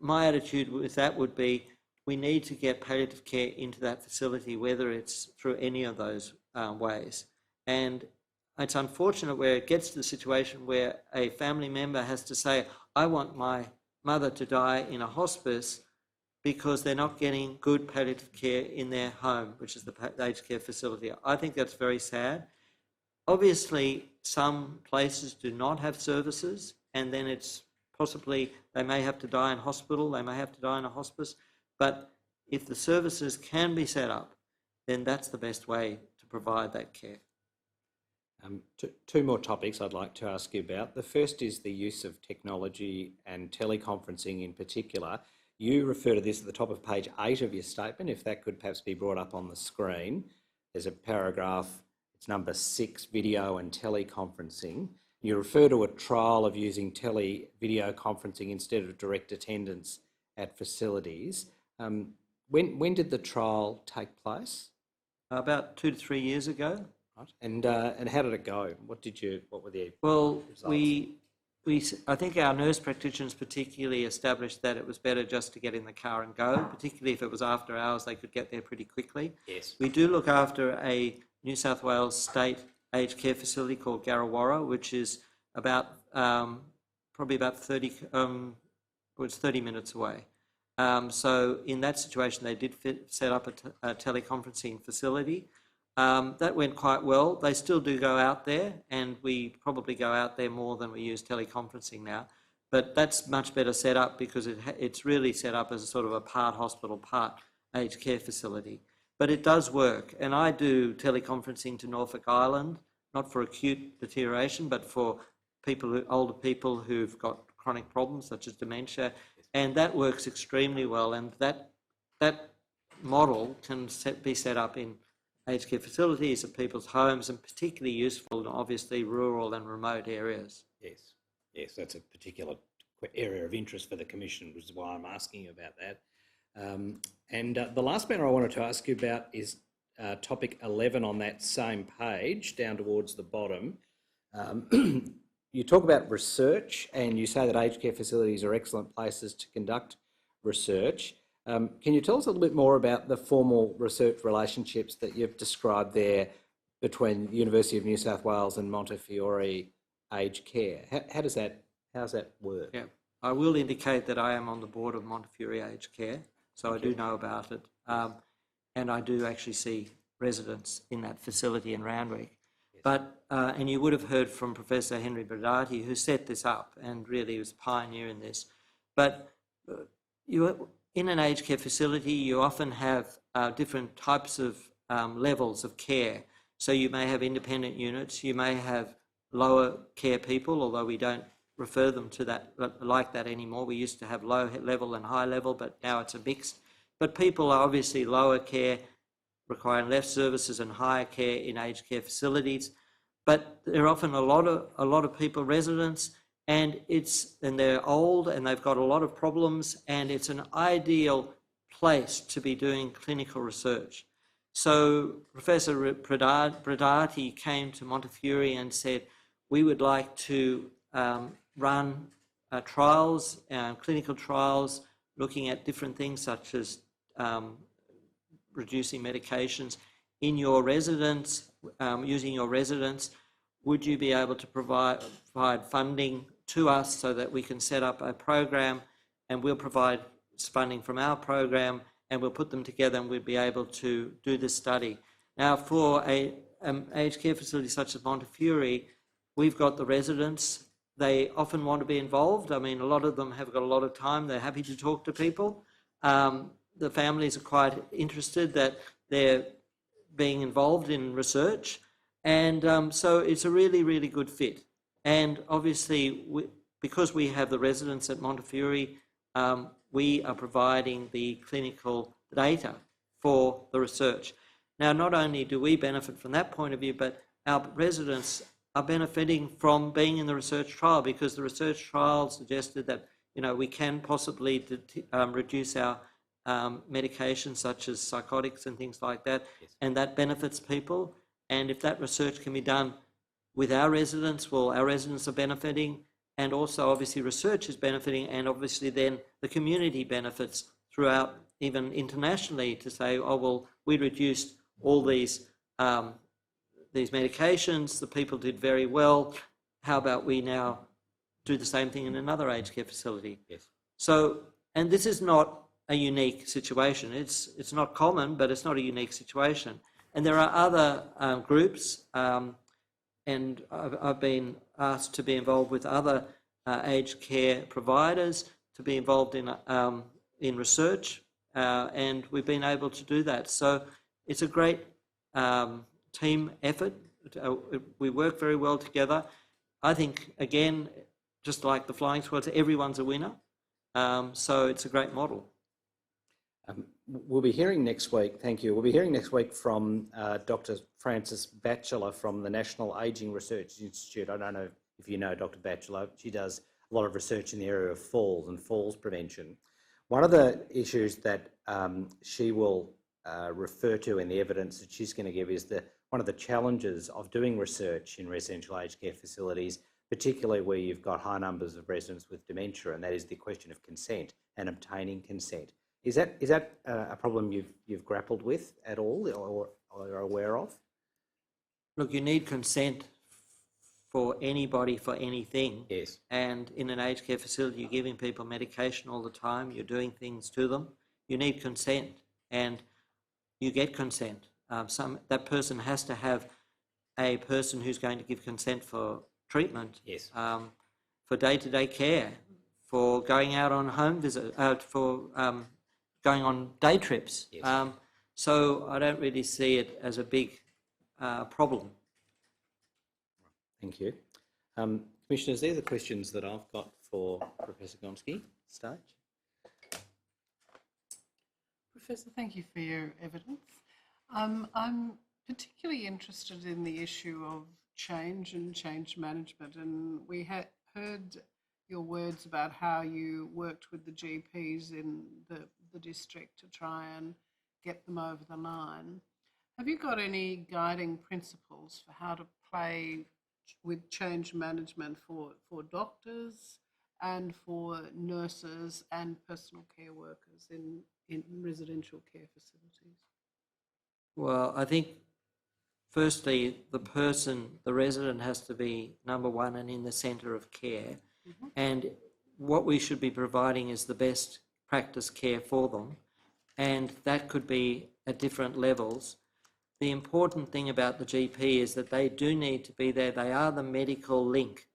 my attitude with that would be, we need to get palliative care into that facility, whether it's through any of those ways. And it's unfortunate where it gets to the situation where a family member has to say, I want my mother to die in a hospice, because they're not getting good palliative care in their home, which is the aged care facility. I think that's very sad. Obviously, some places do not have services, and then it's possibly they may have to die in hospital, they may have to die in a hospice, but if the services can be set up, then that's the best way to provide that care. Two more topics I'd like to ask you about. The first is the use of technology and teleconferencing in particular. You refer to this at the top of page 8 of your statement. If that could perhaps be brought up on the screen. There's a paragraph, it's number 6, video and teleconferencing. You refer to a trial of using video conferencing instead of direct attendance at facilities. When did the trial take place? About 2 to 3 years ago. Right. And how did it go? What were the results? I think our nurse practitioners particularly established that it was better just to get in the car and go, particularly if it was after hours, they could get there pretty quickly. Yes. We do look after a New South Wales state aged care facility called Garrawarra, which is about probably about 30 minutes away. So in that situation, they did set up a teleconferencing facility. That went quite well. They still do go out there, and we probably go out there more than we use teleconferencing now. But that's much better set up, because it's really set up as a sort of a part hospital, part aged care facility. But it does work, and I do teleconferencing to Norfolk Island, not for acute deterioration, but for older people who've got chronic problems such as dementia, and that works extremely well. And that model can be set up in aged care facilities at people's homes, and particularly useful in obviously rural and remote areas. Yes, that's a particular area of interest for the Commission, which is why I'm asking you about that. And the last matter I wanted to ask you about is topic 11 on that same page, down towards the bottom. You talk about research, and you say that aged care facilities are excellent places to conduct research. Can you tell us a little bit more about the formal research relationships that you've described there between the University of New South Wales and Montefiore Aged Care? How's that work? Yeah, I will indicate that I am on the board of Montefiore Aged Care, so I do know about it, and I do actually see residents in that facility in Randwick. Yes. But and you would have heard from Professor Henry Brodati, who set this up and really was a pioneer in this. But in an aged care facility, you often have different types of levels of care. So you may have independent units, you may have lower care people, although we don't refer them to that like that anymore. We used to have low level and high level, but now it's a mix. But people are obviously lower care, requiring less services and higher care in aged care facilities. But there are often a lot of people, residents, and they're old and they've got a lot of problems, and it's an ideal place to be doing clinical research. So Professor Bradati came to Montefiore and said, we would like to run trials, clinical trials, looking at different things such as reducing medications in your residence, using your residence. Would you be able to provide funding to us so that we can set up a program, and we'll provide funding from our program, and we'll put them together and we'll be able to do this study. Now, for a aged care facility such as Montefiore, we've got the residents. They often want to be involved. I mean, a lot of them have got a lot of time. They're happy to talk to people. The families are quite interested that they're being involved in research. And so it's a really, really good fit. And obviously, because we have the residents at Montefiore, we are providing the clinical data for the research. Now, not only do we benefit from that point of view, but our residents are benefiting from being in the research trial, because the research trial suggested that, you know, we can possibly reduce our medications such as psychotics and things like that, yes. And that benefits people. And if that research can be done with our residents, well, our residents are benefiting, and also obviously research is benefiting, and obviously then the community benefits throughout, even internationally, to say, oh, well, we reduced all these medications, the people did very well, how about we now do the same thing in another aged care facility? Yes. So, and this is not a unique situation. It's not common, but it's not a unique situation. And there are other groups, and I've been asked to be involved with other aged care providers, to be involved in research, and we've been able to do that. So it's a great team effort. We work very well together. I think, again, just like the flying squads, everyone's a winner. So it's a great model. We'll be hearing next week, thank you, we'll be hearing next week from Dr. Frances Batchelor from the National Ageing Research Institute. I don't know if you know Dr. Batchelor. She does a lot of research in the area of falls and falls prevention. One of the issues that she will refer to in the evidence that she's going to give is one of the challenges of doing research in residential aged care facilities, particularly where you've got high numbers of residents with dementia, and that is the question of consent and obtaining consent. Is that a problem you've grappled with at all, or are aware of? Look, you need consent for anybody for anything. Yes. And in an aged care facility, you're giving people medication all the time. You're doing things to them. You need consent, and you get consent. That person has to have a person who's going to give consent for treatment. Yes. For day-to-day care, for going out on home visit, for going on day trips. Yes. So I don't really see it as a big problem. Thank you. Commissioners, these are the questions that I've got for Professor Gonski. Stage. Professor, thank you for your evidence. I'm particularly interested in the issue of change and change management, and we heard your words about how you worked with the GPs in the district to try and get them over the line. Have you got any guiding principles for how to play with change management for doctors and for nurses and personal care workers in residential care facilities? Well, I think firstly, the resident has to be number one and in the centre of care. Mm-hmm. And what we should be providing is the best practice care for them. And that could be at different levels. The important thing about the GP is that they do need to be there. They are the medical link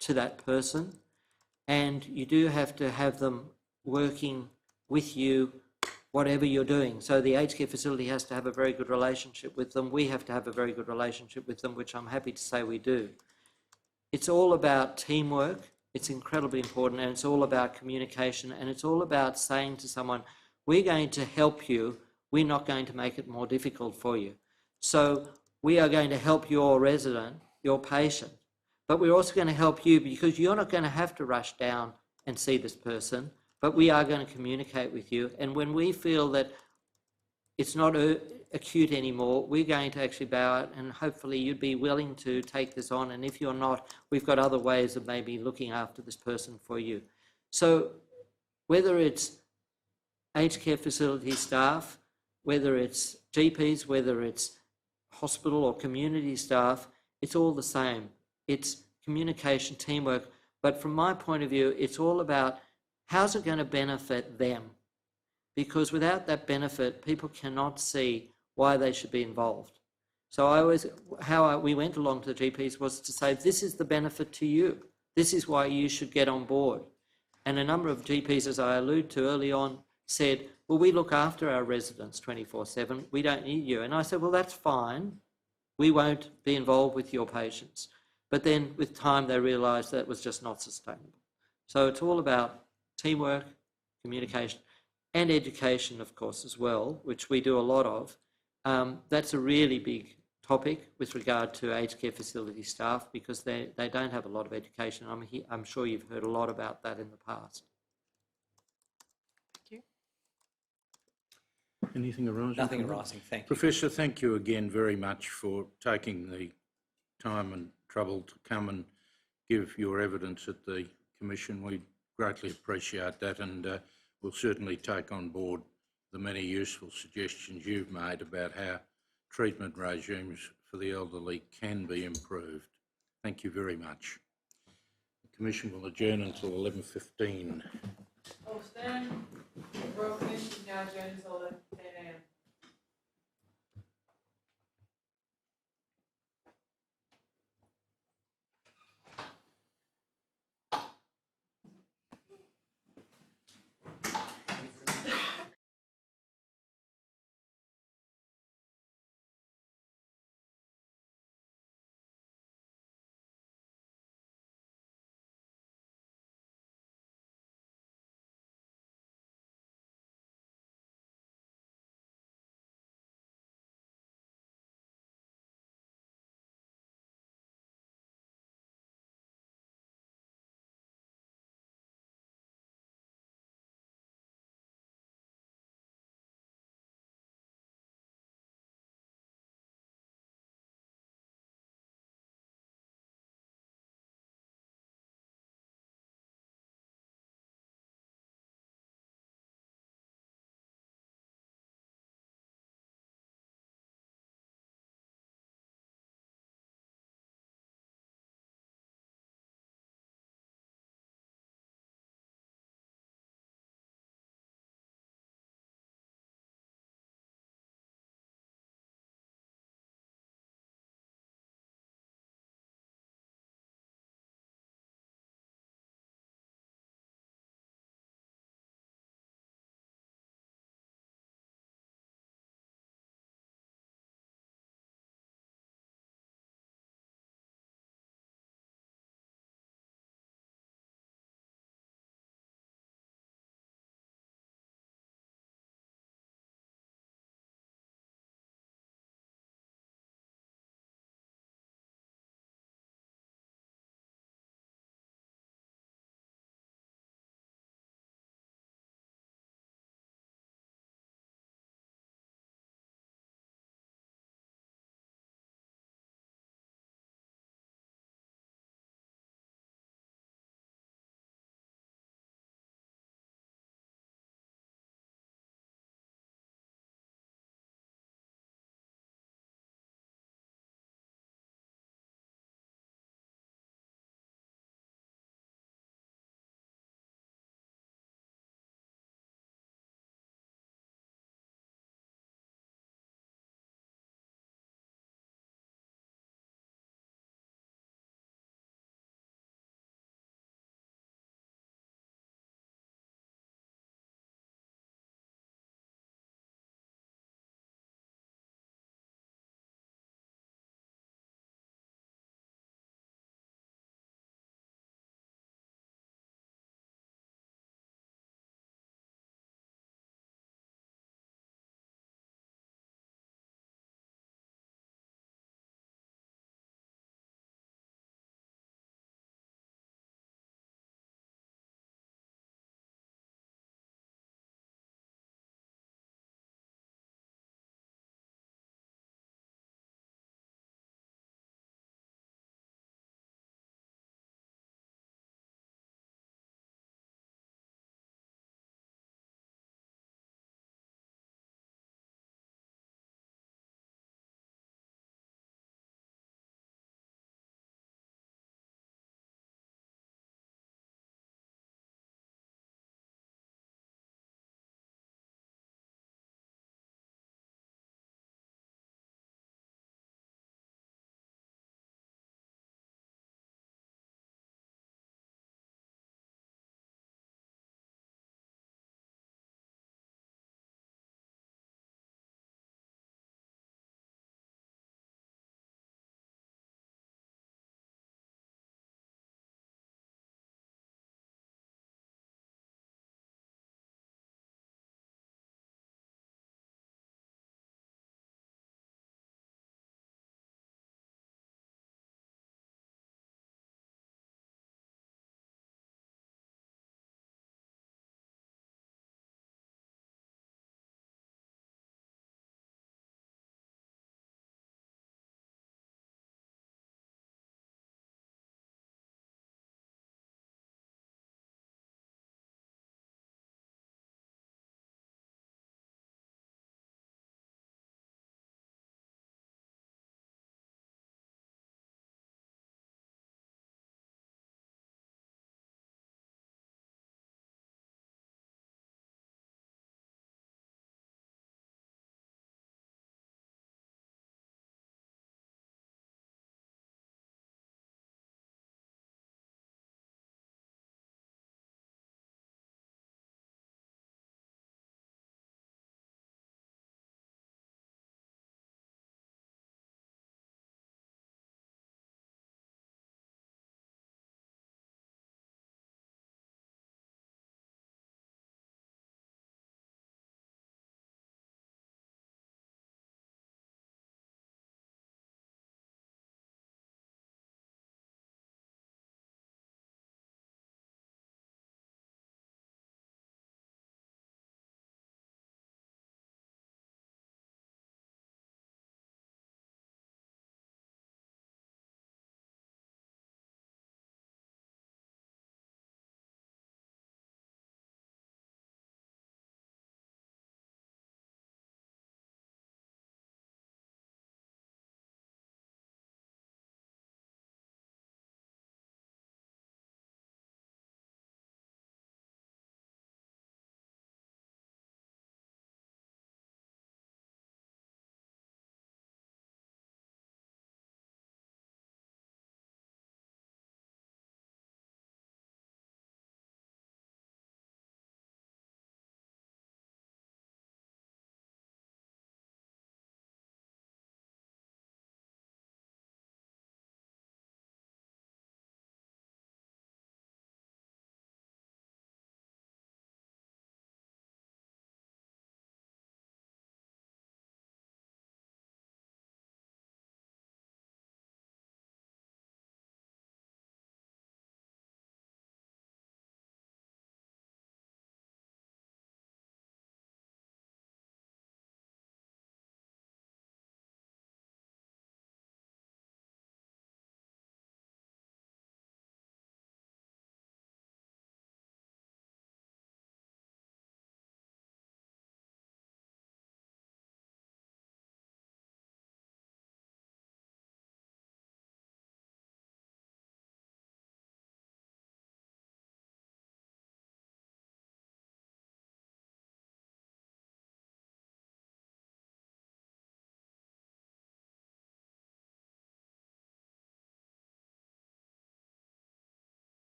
to that person. And you do have to have them working with you, whatever you're doing. So the aged care facility has to have a very good relationship with them. We have to have a very good relationship with them, which I'm happy to say we do. It's all about teamwork. It's incredibly important, and it's all about communication, and it's all about saying to someone, we're going to help you we're not going to make it more difficult for you. So we are going to help your resident, your patient, but we're also going to help you because you're not going to have to rush down and see this person, but we are going to communicate with you. And when we feel that it's not acute anymore, we're going to actually bow out, and hopefully you'd be willing to take this on. And if you're not, we've got other ways of maybe looking after this person for you. So whether it's aged care facility staff, whether it's GPs, whether it's hospital or community staff, it's all the same. It's communication, teamwork. But from my point of view, it's all about how's it going to benefit them? Because without that benefit, people cannot see why they should be involved. So we went along to the GPs was to say, this is the benefit to you. This is why you should get on board. And a number of GPs, as I alluded to early on, said, well, we look after our residents 24/7. We don't need you. And I said, well, that's fine. We won't be involved with your patients. But then with time, they realised that was just not sustainable. So it's all about teamwork, communication, and education, of course, as well, which we do a lot of. That's a really big topic with regard to aged care facility staff because they don't have a lot of education. I'm sure you've heard a lot about that in the past. Thank you. Anything arising? Nothing from that? arising, thank you. Professor, thank you again very much for taking the time and trouble to come and give your evidence at the Commission. We greatly appreciate that, and we'll certainly take on board the many useful suggestions you've made about how treatment regimes for the elderly can be improved. Thank you very much. The Commission will adjourn until 11:15. Oh, Stan, Royal Commission now adjourned until 10 a.m.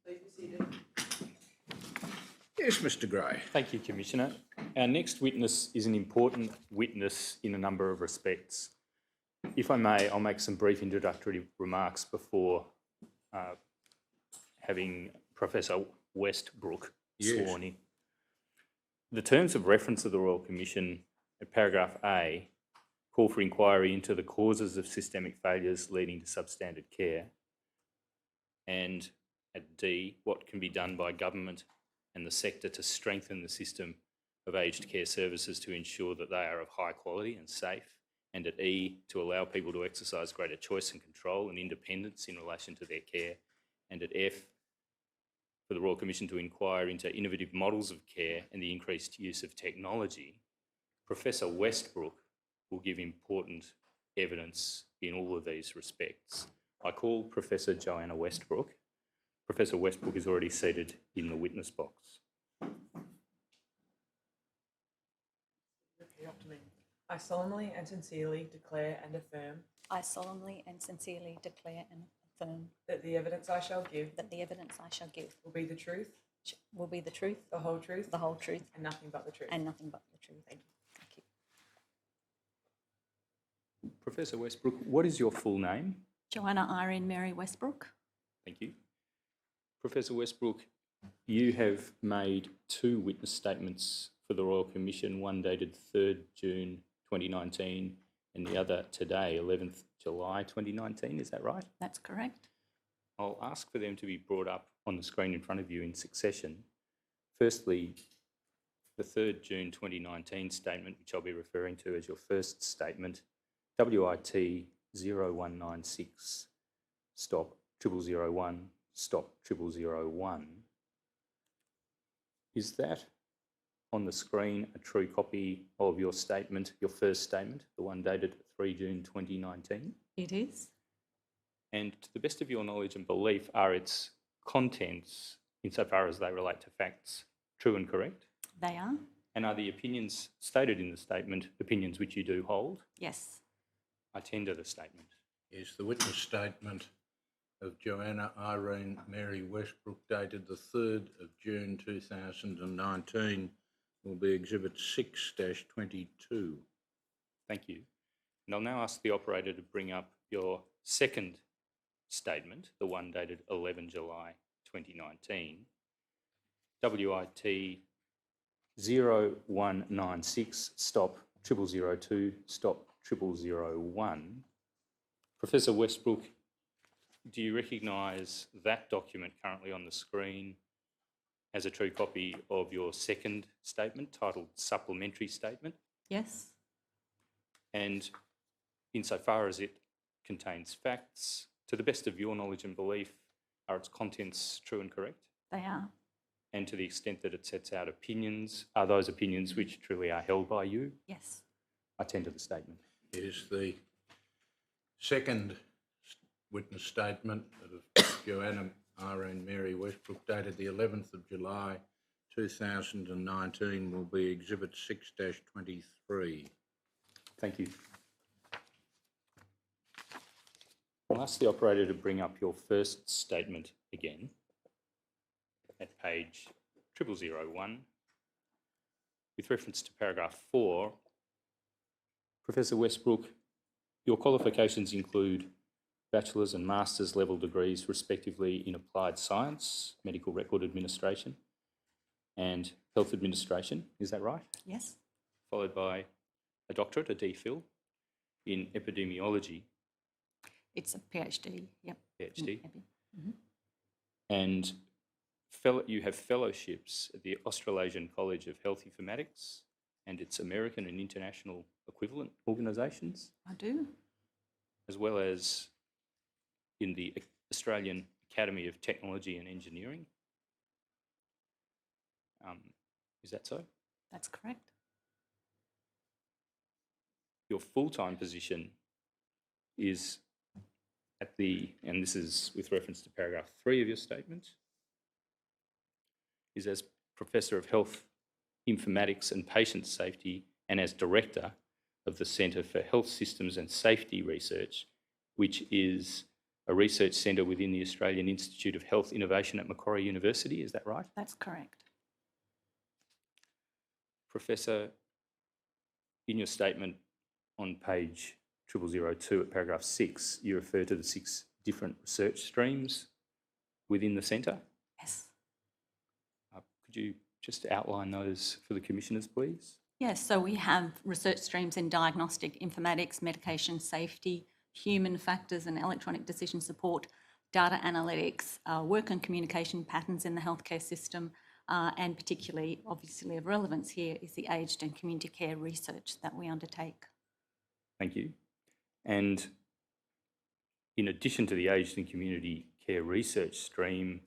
Please be seated. Yes, Mr Gray. Thank you, Commissioner. Our next witness is an important witness in a number of respects. If I may, I'll make some brief introductory remarks before having Professor Westbrook sworn in. The terms of reference of the Royal Commission at paragraph A call for inquiry into the causes of systemic failures leading to substandard care, and at D, what can be done by government and the sector to strengthen the system of aged care services to ensure that they are of high quality and safe, and at E, to allow people to exercise greater choice and control and independence in relation to their care, and at F, for the Royal Commission to inquire into innovative models of care and the increased use of technology. Professor Westbrook will give important evidence in all of these respects. I call Professor Joanna Westbrook. Professor Westbrook is already seated in the witness box. Repeat after me. I solemnly and sincerely declare and affirm I solemnly and sincerely declare and affirm that the evidence I shall give that the evidence I shall give will be the truth, will be the truth, the whole truth, the whole truth, and nothing but the truth. and nothing but the truth. Thank you. Professor Westbrook, what is your full name? Joanna Irene Mary Westbrook. Thank you. Professor Westbrook, you have made two witness statements for the Royal Commission, one dated 3rd June 2019 and the other today, 11th July 2019, is that right? That's correct. I'll ask for them to be brought up on the screen in front of you in succession. Firstly, the 3rd June 2019 statement, which I'll be referring to as your first statement, WIT 0196 stop 0001 stop 0001. Is that on the screen a true copy of your statement, your first statement, the one dated 3 June 2019? It is. And to the best of your knowledge and belief, are its contents, insofar as they relate to facts, true and correct? They are. And are the opinions stated in the statement opinions which you do hold? Yes. I tender the statement. Is the witness statement of Joanna Irene Mary Westbrook dated the 3rd of June 2019 will be Exhibit 6-22. Thank you. And I'll now ask the operator to bring up your second statement, the one dated 11 July 2019, WIT 0196 stop 0002 stop 0001. Professor Westbrook, do you recognise that document currently on the screen as a true copy of your second statement titled Supplementary Statement? Yes. And insofar as it contains facts, to the best of your knowledge and belief, are its contents true and correct? They are. And to the extent that it sets out opinions, are those opinions which truly are held by you? Yes. I tender the statement. Is the second witness statement of Joanna Irene Mary Westbrook dated the 11th of July 2019 will be Exhibit 6-23. Thank you. I'll ask the operator to bring up your first statement again at page 0001 with reference to paragraph 4. Professor Westbrook, your qualifications include bachelor's and master's level degrees respectively in applied science, medical record administration and health administration, is that right? Yes. Followed by a doctorate, a DPhil, in epidemiology. It's a PhD. Yep. PhD. Mm-hmm. And you have fellowships at the Australasian College of Health Informatics and its American and international equivalent organisations, I do. as well as in the Australian Academy of Technology and Engineering. Is that so? That's correct. Your full-time position is at the, and this is with reference to paragraph 3 of your statement, is as Professor of Health Informatics and Patient Safety and as Director of the Centre for Health Systems and Safety Research, which is a research centre within the Australian Institute of Health Innovation at Macquarie University, is that right? That's correct. Professor, in your statement on page 0002 at paragraph 6, you refer to the 6 different research streams within the centre. Yes. Could you just outline those for the commissioners, please? Yes, so we have research streams in diagnostic informatics, medication safety, human factors and electronic decision support, data analytics, work and communication patterns in the healthcare system, and particularly, obviously of relevance here, is the aged and community care research that we undertake. Thank you. And in addition to the aged and community care research stream,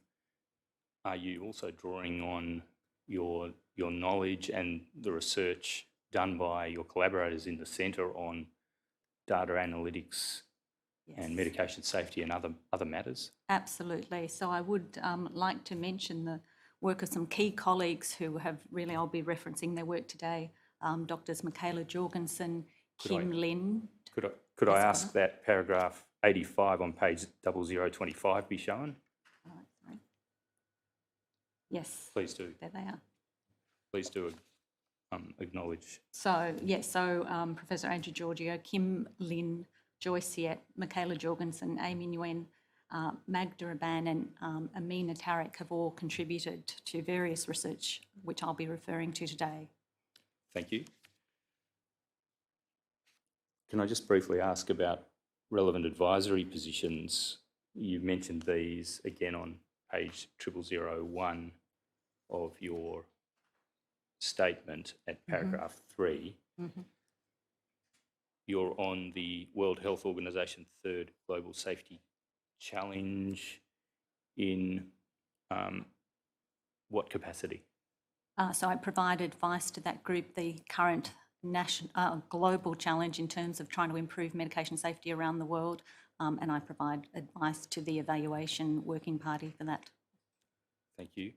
are you also drawing on your knowledge and the research done by your collaborators in the centre on data analytics and medication safety and other matters? Absolutely. So I would like to mention the work of some key colleagues who have really, I'll be referencing their work today, Doctors Michaela Jorgensen, Kim Lin. Could I ask that paragraph 85 on page 0025 be shown? Sorry. Yes. Please do. There they are. Please do acknowledge. So, yes, so Professor Andrew Giorgio, Kim Lin, Joyce Siet, Michaela Jorgensen, Amy Nguyen, Magda Raban and Amina Tarek have all contributed to various research, which I'll be referring to today. Thank you. Can I just briefly ask about relevant advisory positions? You mentioned these again on page 0001 of your statement at paragraph 3. You're on the World Health Organization Third Global Safety Challenge in what capacity? So I provide advice to that group, the current global challenge in terms of trying to improve medication safety around the world, and I provide advice to the evaluation working party for that. Thank you.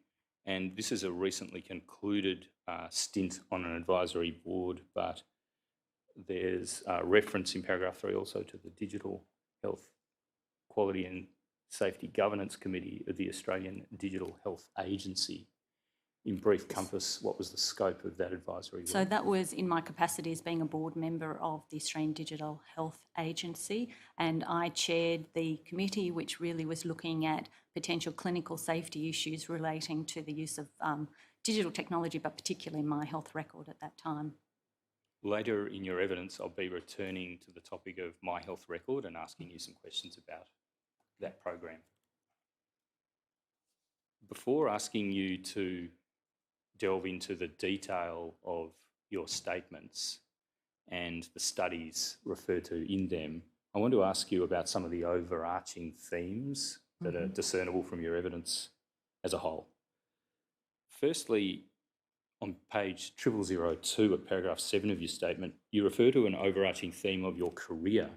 And this is a recently concluded stint on an advisory board, but there's a reference in paragraph 3 also to the Digital Health Quality and Safety Governance Committee of the Australian Digital Health Agency. In brief compass, what was the scope of that advisory work? So that was in my capacity as being a board member of the Australian Digital Health Agency, and I chaired the committee which really was looking at potential clinical safety issues relating to the use of digital technology, but particularly my health record at that time. Later in your evidence, I'll be returning to the topic of my health record and asking you some questions about that program. Before asking you to delve into the detail of your statements and the studies referred to in them, I want to ask you about some of the overarching themes that are discernible from your evidence as a whole. Firstly, on page 0002 at paragraph 7 of your statement, you refer to an overarching theme of your career.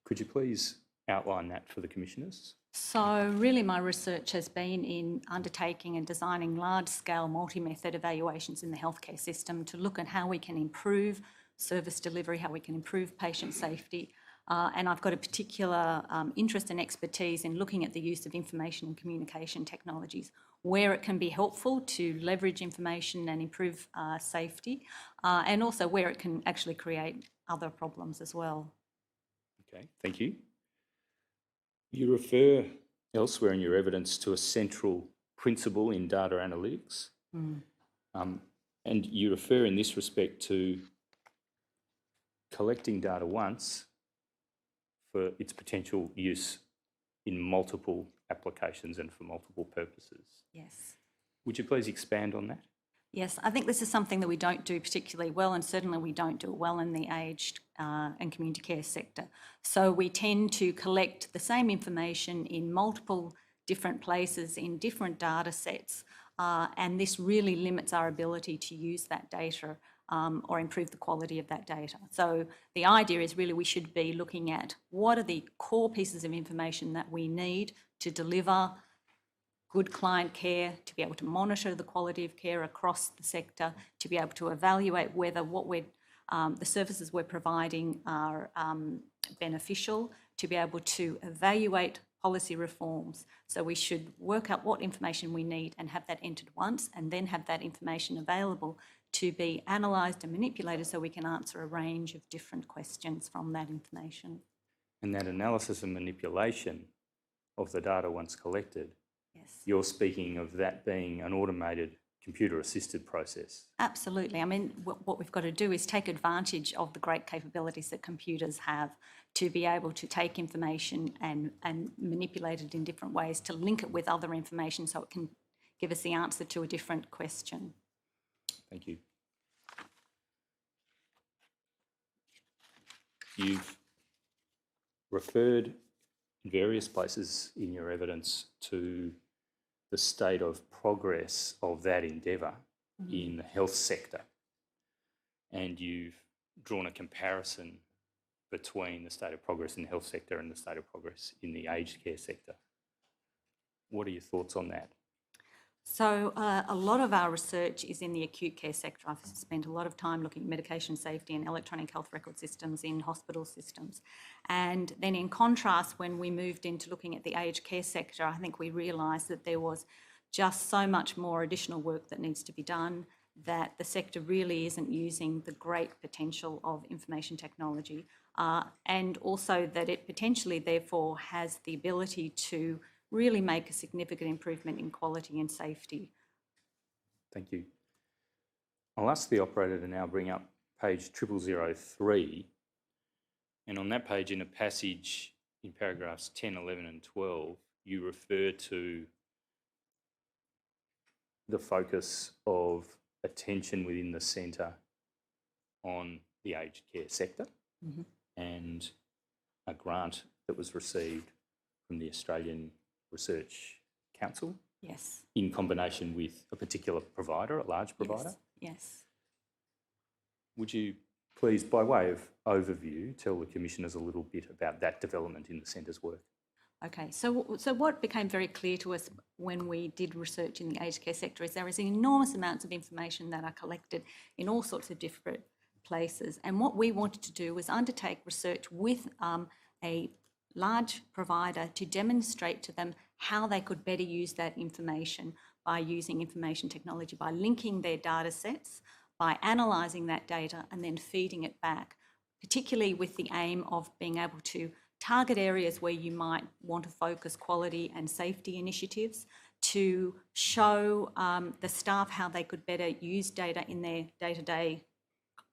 Could you please outline that for the commissioners? So really my research has been in undertaking and designing large-scale multi-method evaluations in the healthcare system to look at how we can improve service delivery, how we can improve patient safety, and I've got a particular interest and expertise in looking at the use of information and communication technologies, where it can be helpful to leverage information and improve safety, and also where it can actually create other problems as well. Okay, thank you. You refer elsewhere in your evidence to a central principle in data analytics, and you refer in this respect to collecting data once for its potential use in multiple applications and for multiple purposes. Yes. Would you please expand on that? Yes, I think this is something that we don't do particularly well, and certainly we don't do it well in the aged and community care sector. So we tend to collect the same information in multiple different places, in different data sets, and this really limits our ability to use that data or improve the quality of that data. So the idea is really we should be looking at what are the core pieces of information that we need to deliver good client care, to be able to monitor the quality of care across the sector, to be able to evaluate whether what the services we're providing are beneficial, to be able to evaluate policy reforms. So we should work out what information we need and have that entered once, and then have that information available to be analysed and manipulated so we can answer a range of different questions from that information. And that analysis and manipulation of the data once collected, Yes. you're speaking of that being an automated computer-assisted process. Absolutely. I mean, what we've got to do is take advantage of the great capabilities that computers have to be able to take information and manipulate it in different ways, to link it with other information so it can give us the answer to a different question. Thank you. You've referred in various places in your evidence to the state of progress of that endeavour in the health sector, and you've drawn a comparison between the state of progress in the health sector and the state of progress in the aged care sector. What are your thoughts on that? So a lot of our research is in the acute care sector. I've spent a lot of time looking at medication safety and electronic health record systems in hospital systems. And then in contrast, when we moved into looking at the aged care sector, I think we realised that there was just so much more additional work that needs to be done, that the sector really isn't using the great potential of information technology, and also that it potentially therefore has the ability to really make a significant improvement in quality and safety. Thank you. I'll ask the operator to now bring up page 0003, and on that page, in a passage in paragraphs 10, 11 and 12, you refer to the focus of attention within the centre on the aged care sector and a grant that was received from the Australian Research Council. Yes. In combination with a particular provider, a large provider. Yes. Would you please, by way of overview, tell the Commissioners a little bit about that development in the centre's work? Okay, so what became very clear to us when we did research in the aged care sector is there is enormous amounts of information that are collected in all sorts of different places. And what we wanted to do was undertake research with a large provider to demonstrate to them how they could better use that information by using information technology, by linking their data sets, by analysing that data and then feeding it back, particularly with the aim of being able to target areas where you might want to focus quality and safety initiatives, to show the staff how they could better use data in their day-to-day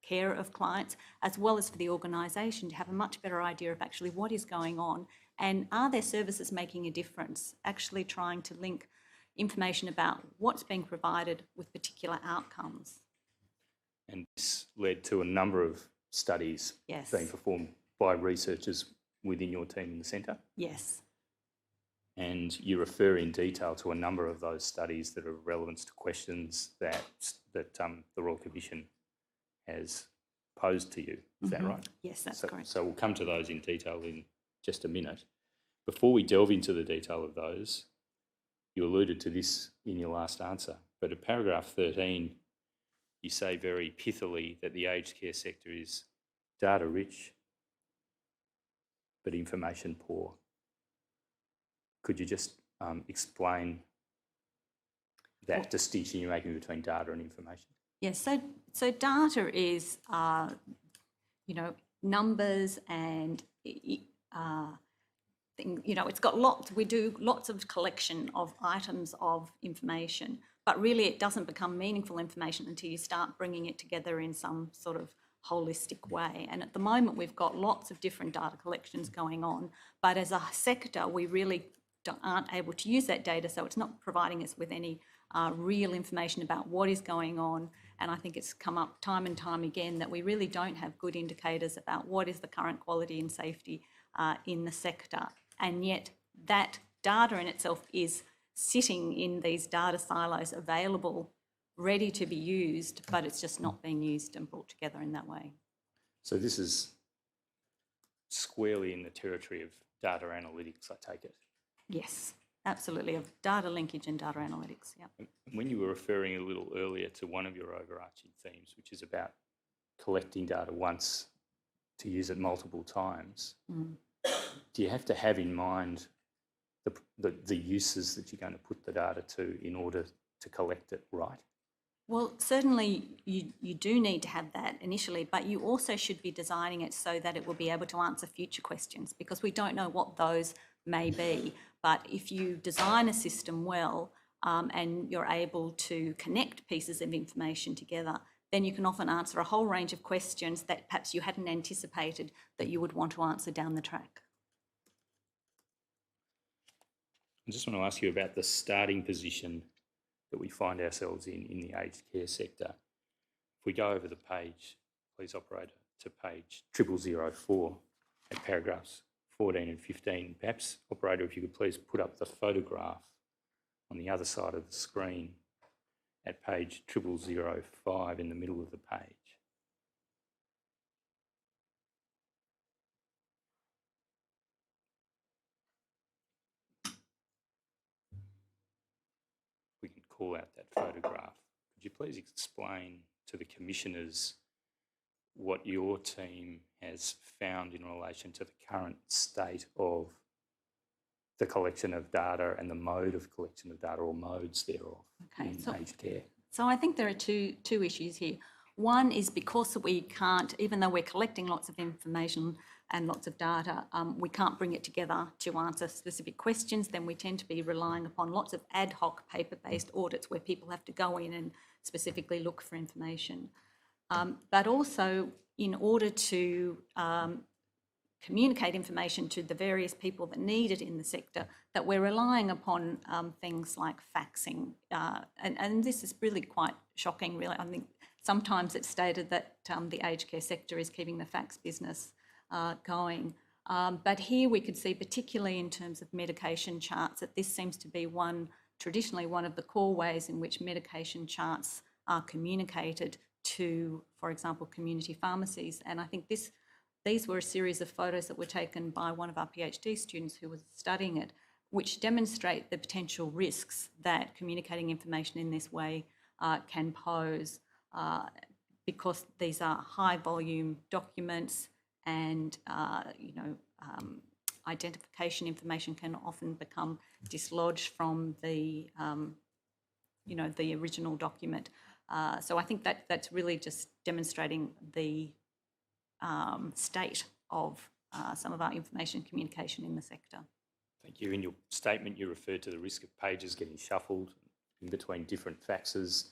care of clients, as well as for the organisation to have a much better idea of actually what is going on and are their services making a difference, actually trying to link information about what's being provided with particular outcomes. And this led to a number of studies being performed by researchers within your team in the centre? Yes. And you refer in detail to a number of those studies that are of relevance to questions that the Royal Commission has posed to you. Is that right? Yes, that's correct. So we'll come to those in detail in just a minute. Before we delve into the detail of those, you alluded to this in your last answer, but at paragraph 13, you say very pithily that the aged care sector is data rich, but information poor. Could you just explain that distinction you're making between data and information? Yes, so data is, numbers and, it's got lots, we do lots of collection of items of information, but really it doesn't become meaningful information until you start bringing it together in some sort of holistic way. And at the moment we've got lots of different data collections going on, but as a sector we really aren't able to use that data, so it's not providing us with any real information about what is going on. And I think it's come up time and time again that we really don't have good indicators about what is the current quality and safety in the sector. And yet that data in itself is sitting in these data silos available, ready to be used, but it's just not being used and brought together in that way. So this is squarely in the territory of data analytics, I take it? Yes, absolutely, of data linkage and data analytics, yeah. When you were referring a little earlier to one of your overarching themes, which is about collecting data once to use it multiple times, do you have to have in mind the uses that you're going to put the data to in order to collect it right? Well, certainly you do need to have that initially, but you also should be designing it so that it will be able to answer future questions, because we don't know what those may be. But if you design a system well and you're able to connect pieces of information together, then you can often answer a whole range of questions that perhaps you hadn't anticipated that you would want to answer down the track. I just want to ask you about the starting position that we find ourselves in the aged care sector. If we go over the page, please, operator, to page 0004 at paragraphs 14 and 15. Perhaps, operator, if you could please put up the photograph on the other side of the screen at page 0005 in the middle of the page. We can call out that photograph. Could you please explain to the commissioners what your team has found in relation to the current state of the collection of data and the mode of collection of data, or modes thereof, in aged care? So I think there are two issues here. One is because we can't, even though we're collecting lots of information and lots of data, we can't bring it together to answer specific questions. Then we tend to be relying upon lots of ad hoc paper-based audits where people have to go in and specifically look for information. But also, in order to communicate information to the various people that need it in the sector, that we're relying upon things like faxing. And this is really quite shocking, really. I think sometimes it's stated that the aged care sector is keeping the fax business going. But here we could see, particularly in terms of medication charts, that this seems to be traditionally one of the core ways in which medication charts are communicated to, for example, community pharmacies. And I think these were a series of photos that were taken by one of our PhD students who was studying it, which demonstrate the potential risks that communicating information in this way can pose, because these are high volume documents, and identification information can often become dislodged from the original document. So I think that's really just demonstrating the state of some of our information communication in the sector. Thank you. In your statement, you referred to the risk of pages getting shuffled in between different faxes,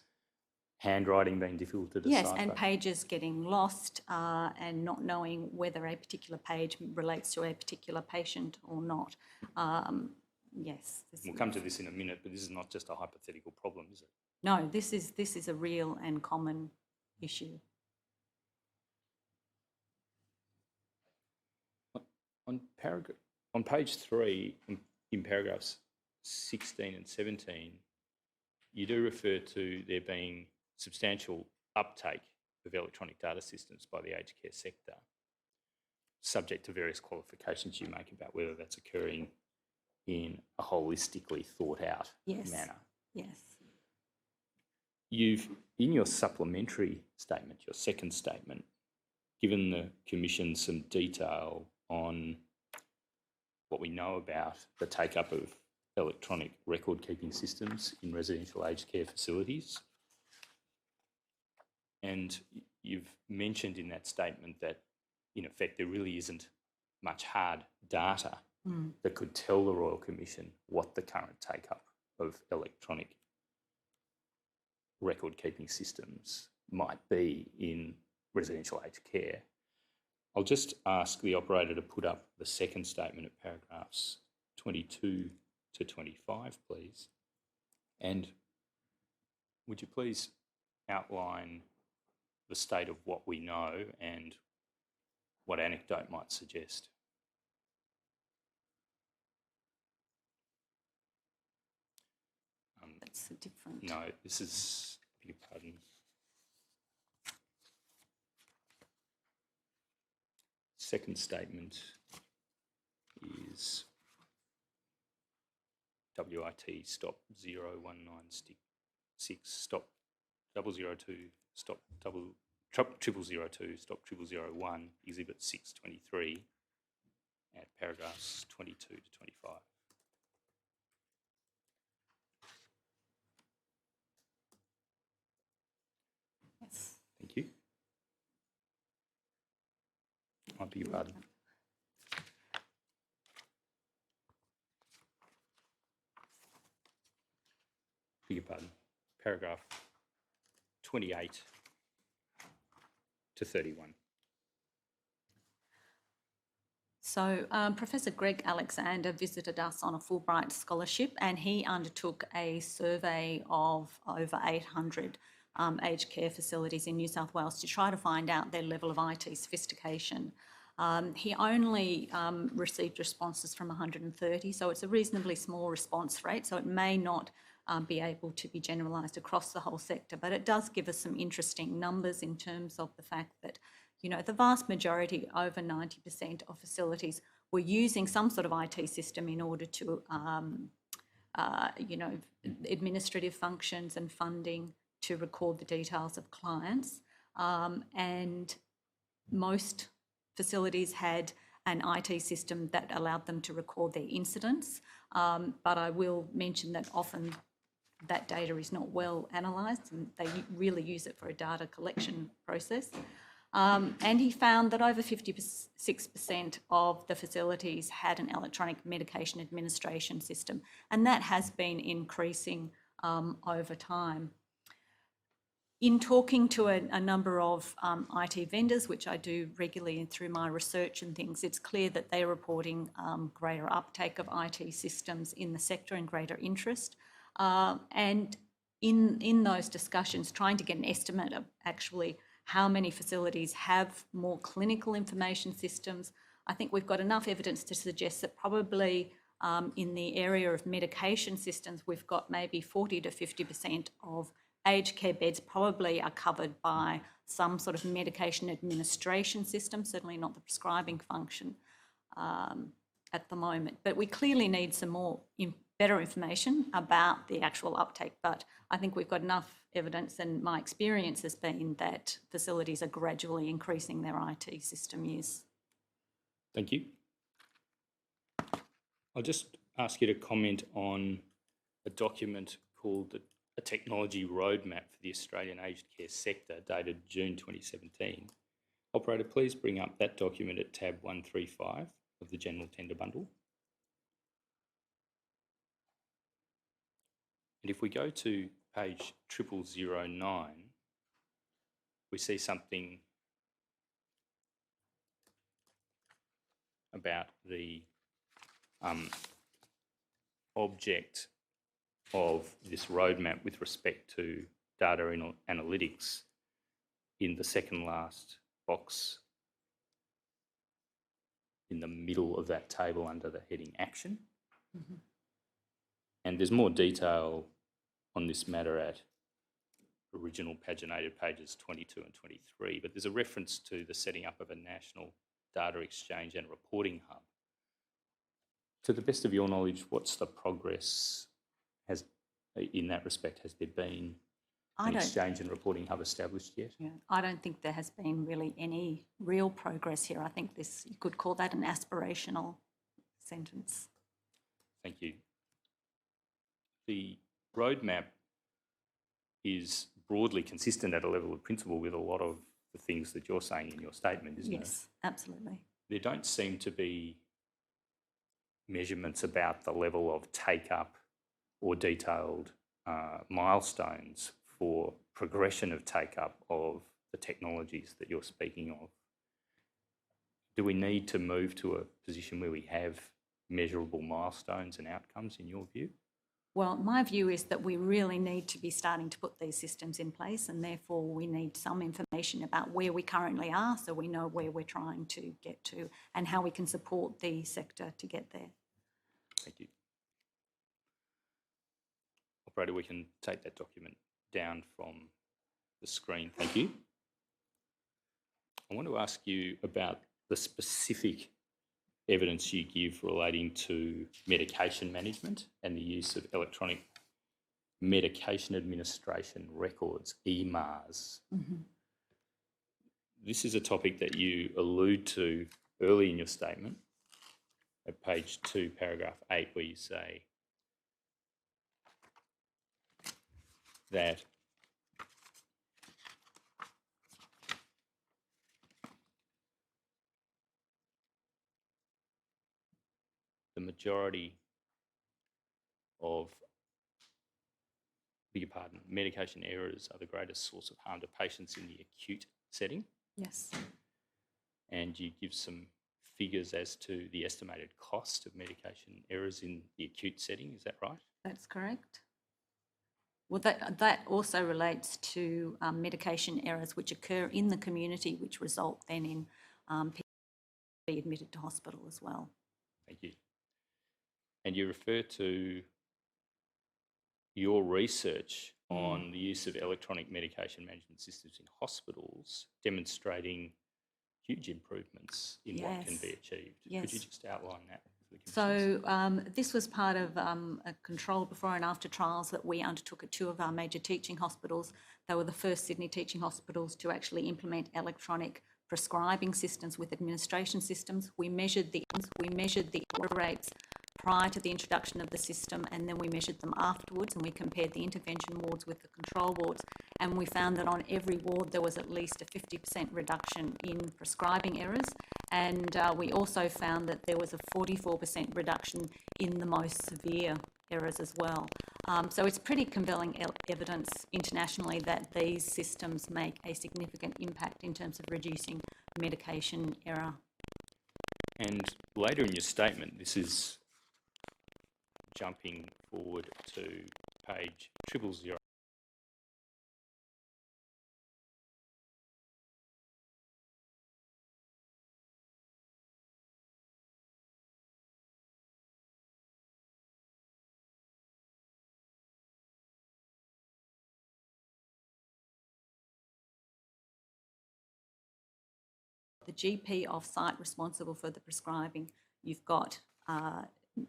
handwriting being difficult to decipher. Yes, and pages getting lost and not knowing whether a particular page relates to a particular patient or not. Yes. We'll come to this in a minute, but this is not just a hypothetical problem, is it? No, this is a real and common issue. On page 3, in paragraphs 16 and 17, you do refer to there being substantial uptake of electronic data systems by the aged care sector, subject to various qualifications you make about whether that's occurring in a holistically thought out manner. Yes. You've, in your supplementary statement, your second statement, given the Commission some detail on what we know about the take-up of electronic record-keeping systems in residential aged care facilities. And you've mentioned in that statement that, in effect, there really isn't much hard data that could tell the Royal Commission what the current take-up of electronic record-keeping systems might be in residential aged care. I'll just ask the operator to put up the second statement of paragraphs 22 to 25, please. And would you please outline the state of what we know and what anecdote might suggest? That's a different... No, this is, I beg your pardon. Second statement is WIT stop 0196 stop 002 stop 0002 stop 0001 exhibit 623, at paragraphs 22 to 25. Yes. Thank you. I beg your pardon. Beg your pardon. Paragraph 28 to 31. So Professor Greg Alexander visited us on a Fulbright scholarship, and he undertook a survey of over 800 aged care facilities in New South Wales to try to find out their level of IT sophistication. He only received responses from 130, so it's a reasonably small response rate, so it may not be able to be generalised across the whole sector, but it does give us some interesting numbers in terms of the fact that, you know, the vast majority, over 90% of facilities, were using some sort of IT system in order to, you know, administrative functions and funding to record the details of clients. And most facilities had an IT system that allowed them to record their incidents. But I will mention that often that data is not well analysed, and they really use it for a data collection process. And he found that over 56% of the facilities had an electronic medication administration system, and that has been increasing over time. In talking to a number of IT vendors, which I do regularly through my research and things, it's clear that they're reporting greater uptake of IT systems in the sector and greater interest. And in those discussions, trying to get an estimate of actually how many facilities have more clinical information systems, I think we've got enough evidence to suggest that probably in the area of medication systems, we've got maybe 40 to 50% of aged care beds probably are covered by some sort of medication administration system, certainly not the prescribing function at the moment. But we clearly need some more better information about the actual uptake, but I think we've got enough evidence, and my experience has been that facilities are gradually increasing their IT system use. Thank you. I'll just ask you to comment on a document called a technology roadmap for the Australian aged care sector, dated June 2017. Operator, please bring up that document at tab 135 of the general tender bundle. And if we go to page 0009, we see something about the object of this roadmap with respect to data analytics in the second last box in the middle of that table under the heading Action. Mm-hmm. And there's more detail on this matter at original paginated pages 22 and 23, but there's a reference to the setting up of a national data exchange and reporting hub. To the best of your knowledge, what's the progress in that respect? Has there been an exchange and reporting hub established yet? Yeah, I don't think there has been really any real progress here. I think this, you could call that an aspirational sentence. Thank you. The roadmap is broadly consistent at a level of principle with a lot of the things that you're saying in your statement, isn't it? Yes, absolutely. There don't seem to be measurements about the level of take-up or detailed milestones for progression of take-up of the technologies that you're speaking of. Do we need to move to a position where we have measurable milestones and outcomes, in your view? Well, my view is that we really need to be starting to put these systems in place, and therefore we need some information about where we currently are so we know where we're trying to get to and how we can support the sector to get there. Thank you. Operator, we can take that document down from the screen. Thank you. I want to ask you about the specific evidence you give relating to medication management and the use of electronic medication administration records, EMARs. Mm-hmm. This is a topic that you allude to early in your statement, at page 2, paragraph 8, where you say that the majority of, beg your pardon, medication errors are the greatest source of harm to patients in the acute setting. Yes. And you give some figures as to the estimated cost of medication errors in the acute setting. Is that right? That's correct. Well, that also relates to medication errors which occur in the community, which result then in people being admitted to hospital as well. Thank you. And you refer to your research on the use of electronic medication management systems in hospitals demonstrating huge improvements in what can be achieved. Yes. Could you just outline that for the commissioners? So this was part of a controlled before and after trials that we undertook at 2 of our major teaching hospitals. They were the first Sydney teaching hospitals to actually implement electronic prescribing systems with administration systems. We measured the error rates prior to the introduction of the system, and then we measured them afterwards, and we compared the intervention wards with the control wards, and we found that on every ward there was at least a 50% reduction in prescribing errors, and we also found that there was a 44% reduction in the most severe errors as well. So it's pretty compelling evidence internationally that these systems make a significant impact in terms of reducing medication error. And later in your statement, this is jumping forward to page 000. The GP off-site responsible for the prescribing, you've got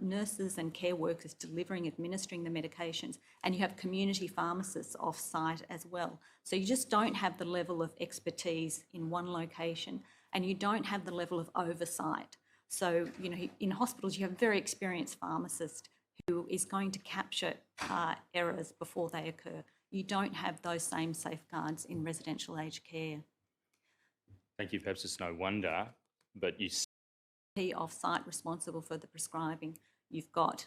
nurses and care workers delivering, administering the medications, and you have community pharmacists off-site as well. So you just don't have the level of expertise in one location, and you don't have the level of oversight. So, you know, in hospitals, you have a very experienced pharmacist who is going to capture errors before they occur. You don't have those same safeguards in residential aged care. Thank you. Perhaps it's no wonder, but you off-site responsible for the prescribing. You've got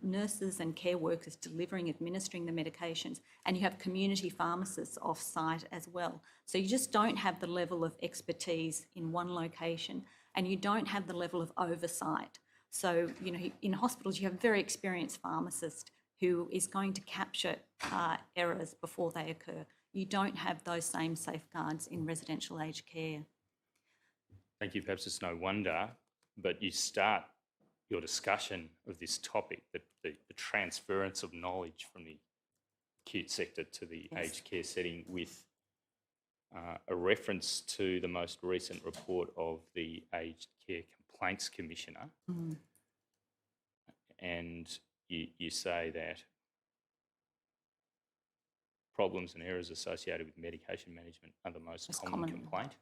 nurses and care workers delivering, administering the medications, and you have community pharmacists off-site as well. So you just don't have the level of expertise in one location, and you don't have the level of oversight. So, you know, in hospitals, you have a very experienced pharmacist who is going to capture errors before they occur. You don't have those same safeguards in residential aged care. Thank you. Perhaps it's no wonder, but you start your discussion of this topic, the transference of knowledge from the acute sector to the aged care setting, with a reference to the most recent report of the Aged Care Complaints Commissioner. And you say that problems and errors associated with medication management are the most common complaint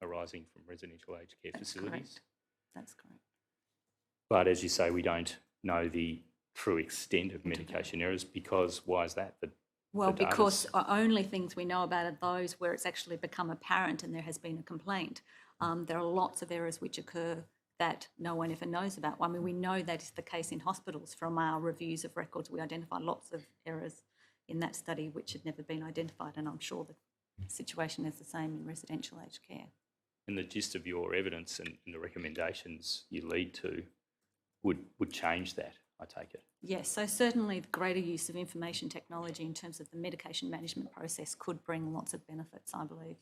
arising from residential aged care facilities. Correct. That's correct. But as you say, we don't know the true extent of medication errors, because why is that? Well, because only things we know about are those where it's actually become apparent and there has been a complaint. There are lots of errors which occur that no one ever knows about. I mean, we know that is the case in hospitals. From our reviews of records, we identify lots of errors in that study which had never been identified, and I'm sure the situation is the same in residential aged care. And the gist of your evidence and the recommendations you lead to would change that, I take it? Yes, so certainly the greater use of information technology in terms of the medication management process could bring lots of benefits, I believe.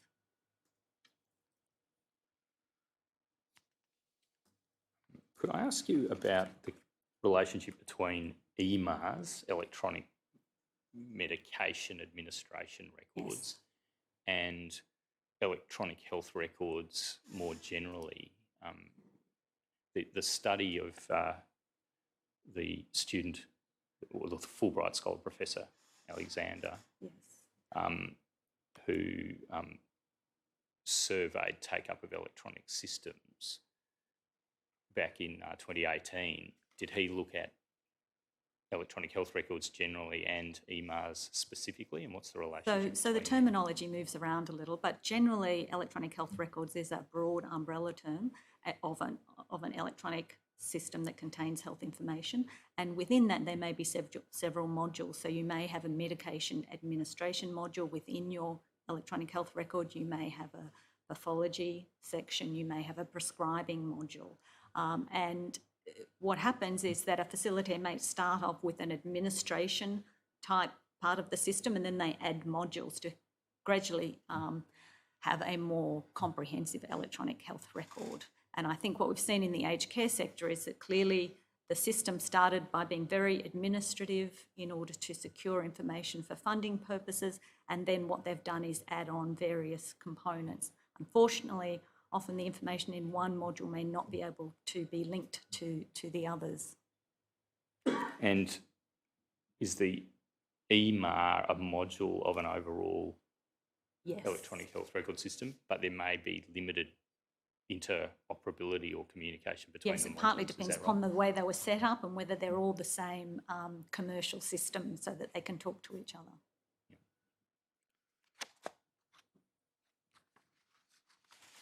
Could I ask you about the relationship between EMAs, electronic medication administration records, and electronic health records more generally? The study of the student, or the Fulbright Scholar, Professor Alexander, who surveyed take-up of electronic systems, back in 2018, did he look at electronic health records generally and EMARS specifically, and what's the relationship? So the between them? terminology moves around a little, but generally electronic health records is a broad umbrella term of an electronic system that contains health information, and within that there may be several modules. So you may have a medication administration module within your electronic health record, you may have a pathology section, you may have a prescribing module, and what happens is that a facilitator may start off with an administration type part of the system, and then they add modules to gradually have a more comprehensive electronic health record. And I think what we've seen in the aged care sector is that clearly the system started by being very administrative in order to secure information for funding purposes, and then what they've done is add on various components. Unfortunately, often the information in one module may not be able to be linked to the others. And is the EMAR a module of an overall Yes. electronic health record system, but there may be limited interoperability or communication between Yes, the it partly modules, is depends that upon right? the way they were set up and whether they're all the same commercial system so that they can talk to each other.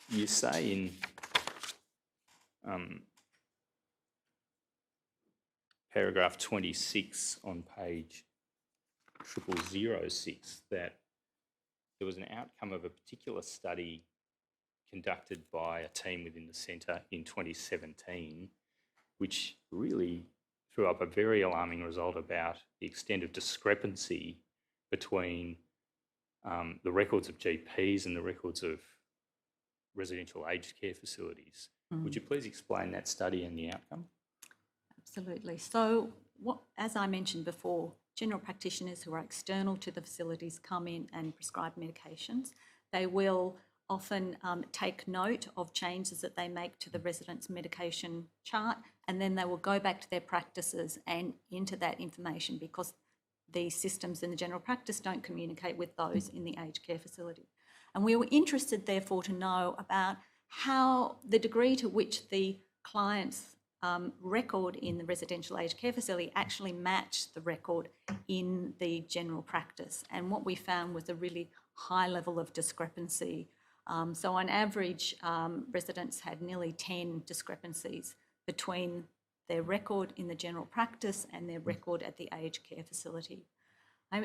You say in paragraph 26 on page 0006 that there was an outcome of a particular study conducted by a team within the centre in 2017, which really threw up a very alarming result about the extent of discrepancy between the records of GPs and the records of residential aged care facilities. Would you please explain that study and the outcome? Absolutely. So as I mentioned before, general practitioners who are external to the facilities come in and prescribe medications. They will often take note of changes that they make to the resident's medication chart, and then they will go back to their practices and enter that information because the systems in the general practice don't communicate with those in the aged care facility. And we were interested, therefore, to know about how the degree to which the client's record in the residential aged care facility actually matched the record in the general practice. And what we found was a really high level of discrepancy. So on average, residents had nearly 10 discrepancies between their record in the general practice and their record at the aged care facility.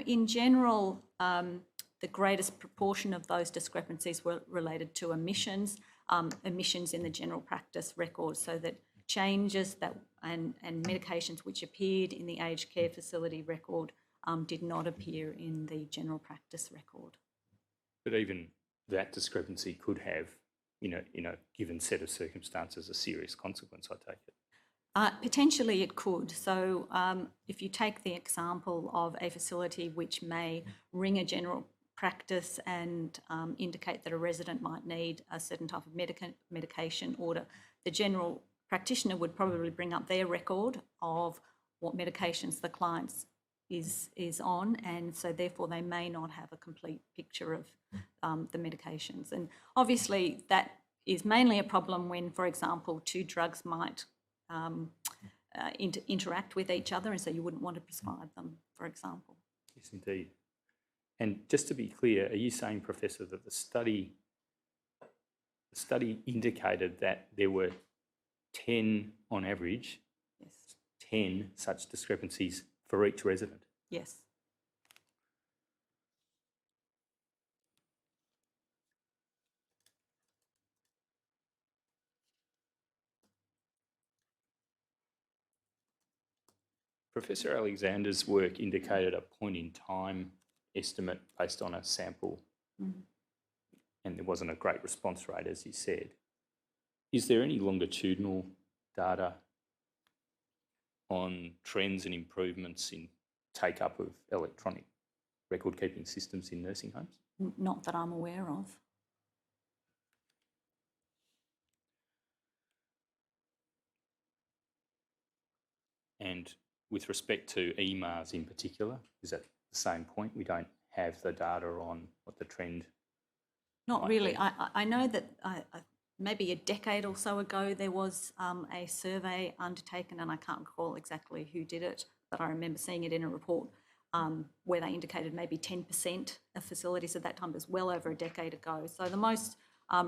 In general, the greatest proportion of those discrepancies were related to omissions in the general practice record, so that changes and medications which appeared in the aged care facility record did not appear in the general practice record. But even that discrepancy could have, in a given set of circumstances, a serious consequence, I take it. Potentially it could. So if you take the example of a facility which may ring a general practice and indicate that a resident might need a certain type of medication order, the general practitioner would probably bring up their record of what medications the client is on, and so therefore they may not have a complete picture of the medications. And obviously that is mainly a problem when, for example, two drugs might interact with each other, and so you wouldn't want to prescribe them, for example. Yes, indeed. And just to be clear, are you saying, Professor, that the study indicated that there were 10 on average, Yes. 10 such discrepancies for each resident? Yes. Professor Alexander's work indicated a point-in-time estimate based on a sample, and there wasn't a great response rate, as he said. Is there any longitudinal data on trends and improvements in take-up of electronic record-keeping systems in nursing homes? Not that I'm aware of. And with respect to EMARS in particular, is that the same point? We don't have the data on what the trend Not might really. be. I know that maybe a decade or so ago, there was a survey undertaken, and I can't recall exactly who did it, but I remember seeing it in a report where they indicated maybe 10% of facilities at that time. It was well over a decade ago. So the most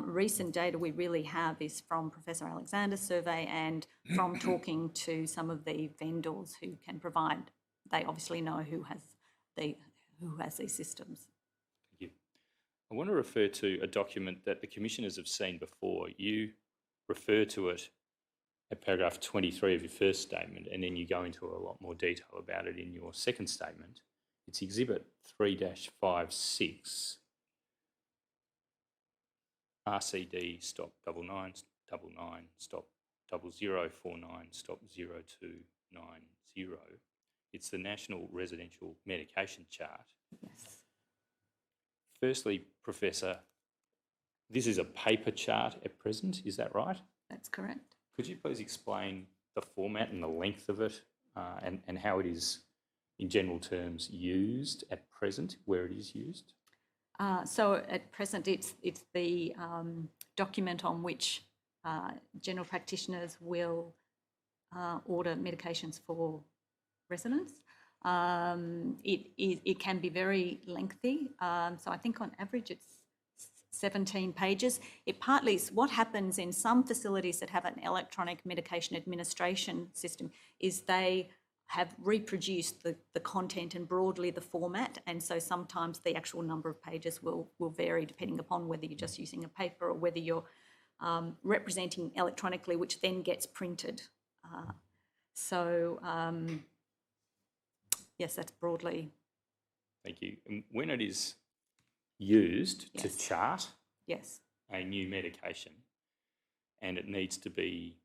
recent data we really have is from Professor Alexander's survey and from talking to some of the vendors who can provide. They obviously know who has these systems. Thank you. I want to refer to a document that the commissioners have seen before. You refer to it at paragraph 23 of your first statement, and then you go into a lot more detail about it in your second statement. It's Exhibit 3-56, RCD stop 9999 stop 0049 stop 0290. It's the National Residential Medication Chart. Yes. Firstly, Professor, this is a paper chart at present, is that right? That's correct. Could you please explain the format and the length of it and how it is, in general terms, used at present, where it is used? So at present, it's the document on which general practitioners will order medications for residents. It can be very lengthy. So I think on average it's 17 pages. It partly is what happens in some facilities that have an electronic medication administration system is they have reproduced the content and broadly the format, and so sometimes the actual number of pages will vary depending upon whether you're just using a paper or whether you're representing electronically, which then gets printed. Yes, that's broadly. Thank you. And when it is used to Yes. chart Yes. a new medication and it needs to be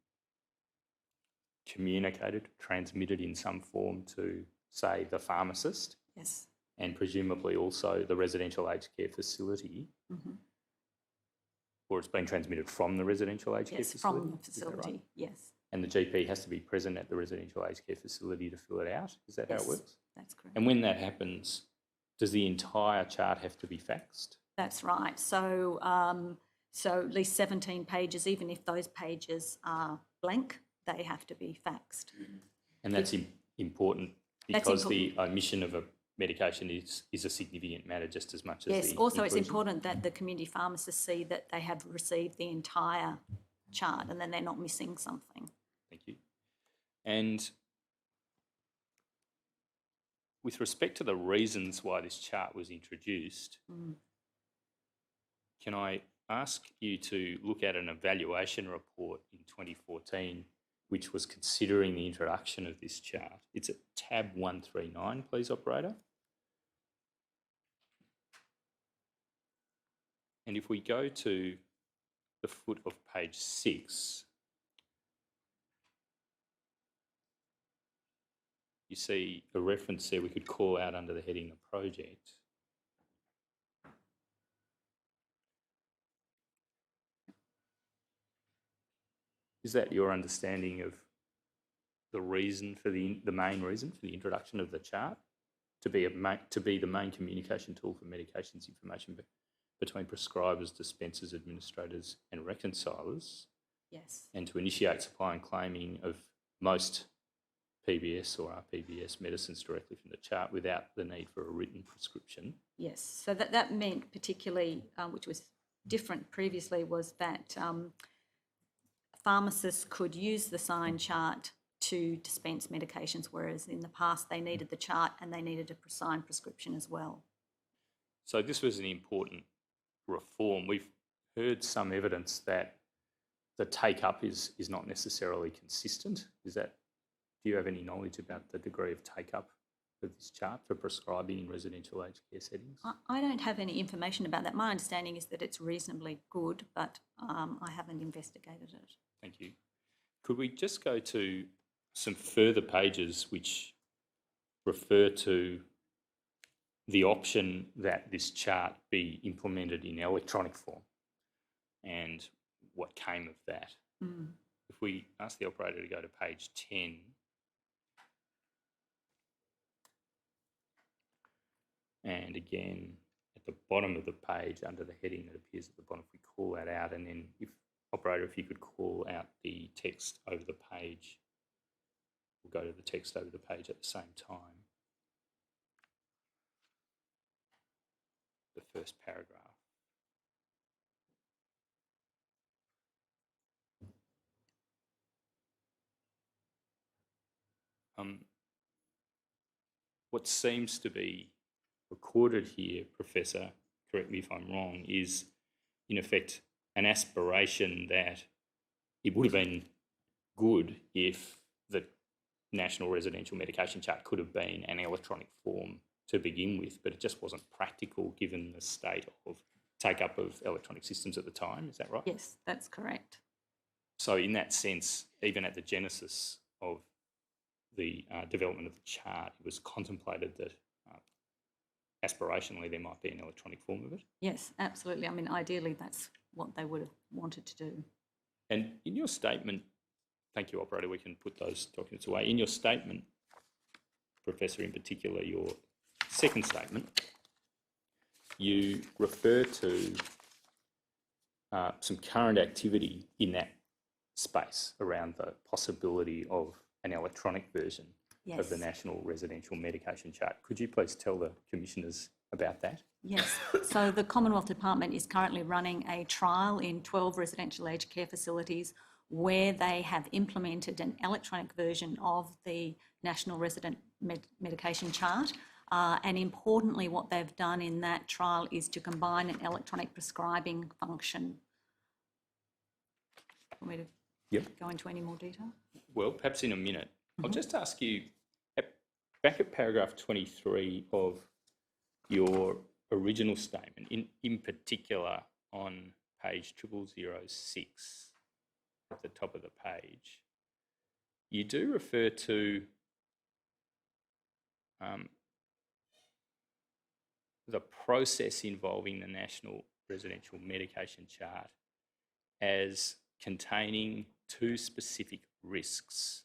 communicated, transmitted in some form to, say, the pharmacist Yes. and presumably also the residential aged care facility, or it's been transmitted from the residential aged care Yes, facility? from the Is that right? facility. Yes. And the GP has to be present at the residential aged care facility to fill it out? Is that how it Yes, works? that's correct. And when that happens, does the entire chart have to be faxed? That's right. So, so at least 17 pages, even if those pages are blank, they have to be faxed. And that's important That's because the omission of a medication is a significant matter just as much as Yes, the also it's inclusion. important that the community pharmacists see that they have received the entire chart and then they're not missing something. Thank you. And with respect to the reasons why this chart was introduced, can I ask you to look at an evaluation report in 2014 which was considering the introduction of this chart? It's at tab 139, please, operator. And if we go to the foot of page 6, you see a reference there we could call out under the heading of project. Is that your understanding of the reason for the main reason for the introduction of the chart? To be the main communication tool for medications information between prescribers, dispensers, administrators and reconcilers? Yes. And to initiate supply and claiming of most PBS or RPBS medicines directly from the chart without the need for a written prescription? Yes. So that meant particularly, which was different previously, was that pharmacists could use the sign chart to dispense medications, whereas in the past they needed the chart and they needed a signed prescription as well. So this was an important reform. We've heard some evidence that the take-up is not necessarily consistent. Do you have any knowledge about the degree of take-up of this chart for prescribing in residential aged care settings? I don't have any information about that. My understanding is that it's reasonably good, but I haven't investigated it. Thank you. Could we just go to some further pages which refer to the option that this chart be implemented in electronic form and what came of that? If we ask the operator to go to page 10, and again at the bottom of the page under the heading that appears at the bottom, if we call that out, and then if operator, if you could call out the text over the page. We'll go to the text over the page at the same time. The first paragraph. What seems to be recorded here, Professor, correct me if I'm wrong, is in effect an aspiration that it would have been good if the National Residential Medication Chart could have been an electronic form to begin with, but it just wasn't practical given the state of take-up of electronic systems at the time. Is that right? Yes, that's correct. So in that sense, even at the genesis of the development of the chart, it was contemplated that aspirationally there might be an electronic form of it. Yes, absolutely. I mean, ideally, that's what they would have wanted to do. And in your statement, thank you, operator, we can put those documents away. In your statement, Professor, in particular, your second statement, you refer to some current activity in that space around the possibility of an electronic version of the Yes. National Residential Medication Chart. Could you please tell the commissioners about that? Yes, so the Commonwealth Department is currently running a trial in 12 residential aged care facilities where they have implemented an electronic version of the National Resident Medication Chart. And importantly, what they've done in that trial is to combine an electronic prescribing function. Want me to go into any more detail? Well, perhaps in a minute. I'll just ask you, back at paragraph 23 of your original statement, in particular on page 0006 at the top of the page, you do refer to the process involving the National Residential Medication Chart as containing two specific risks.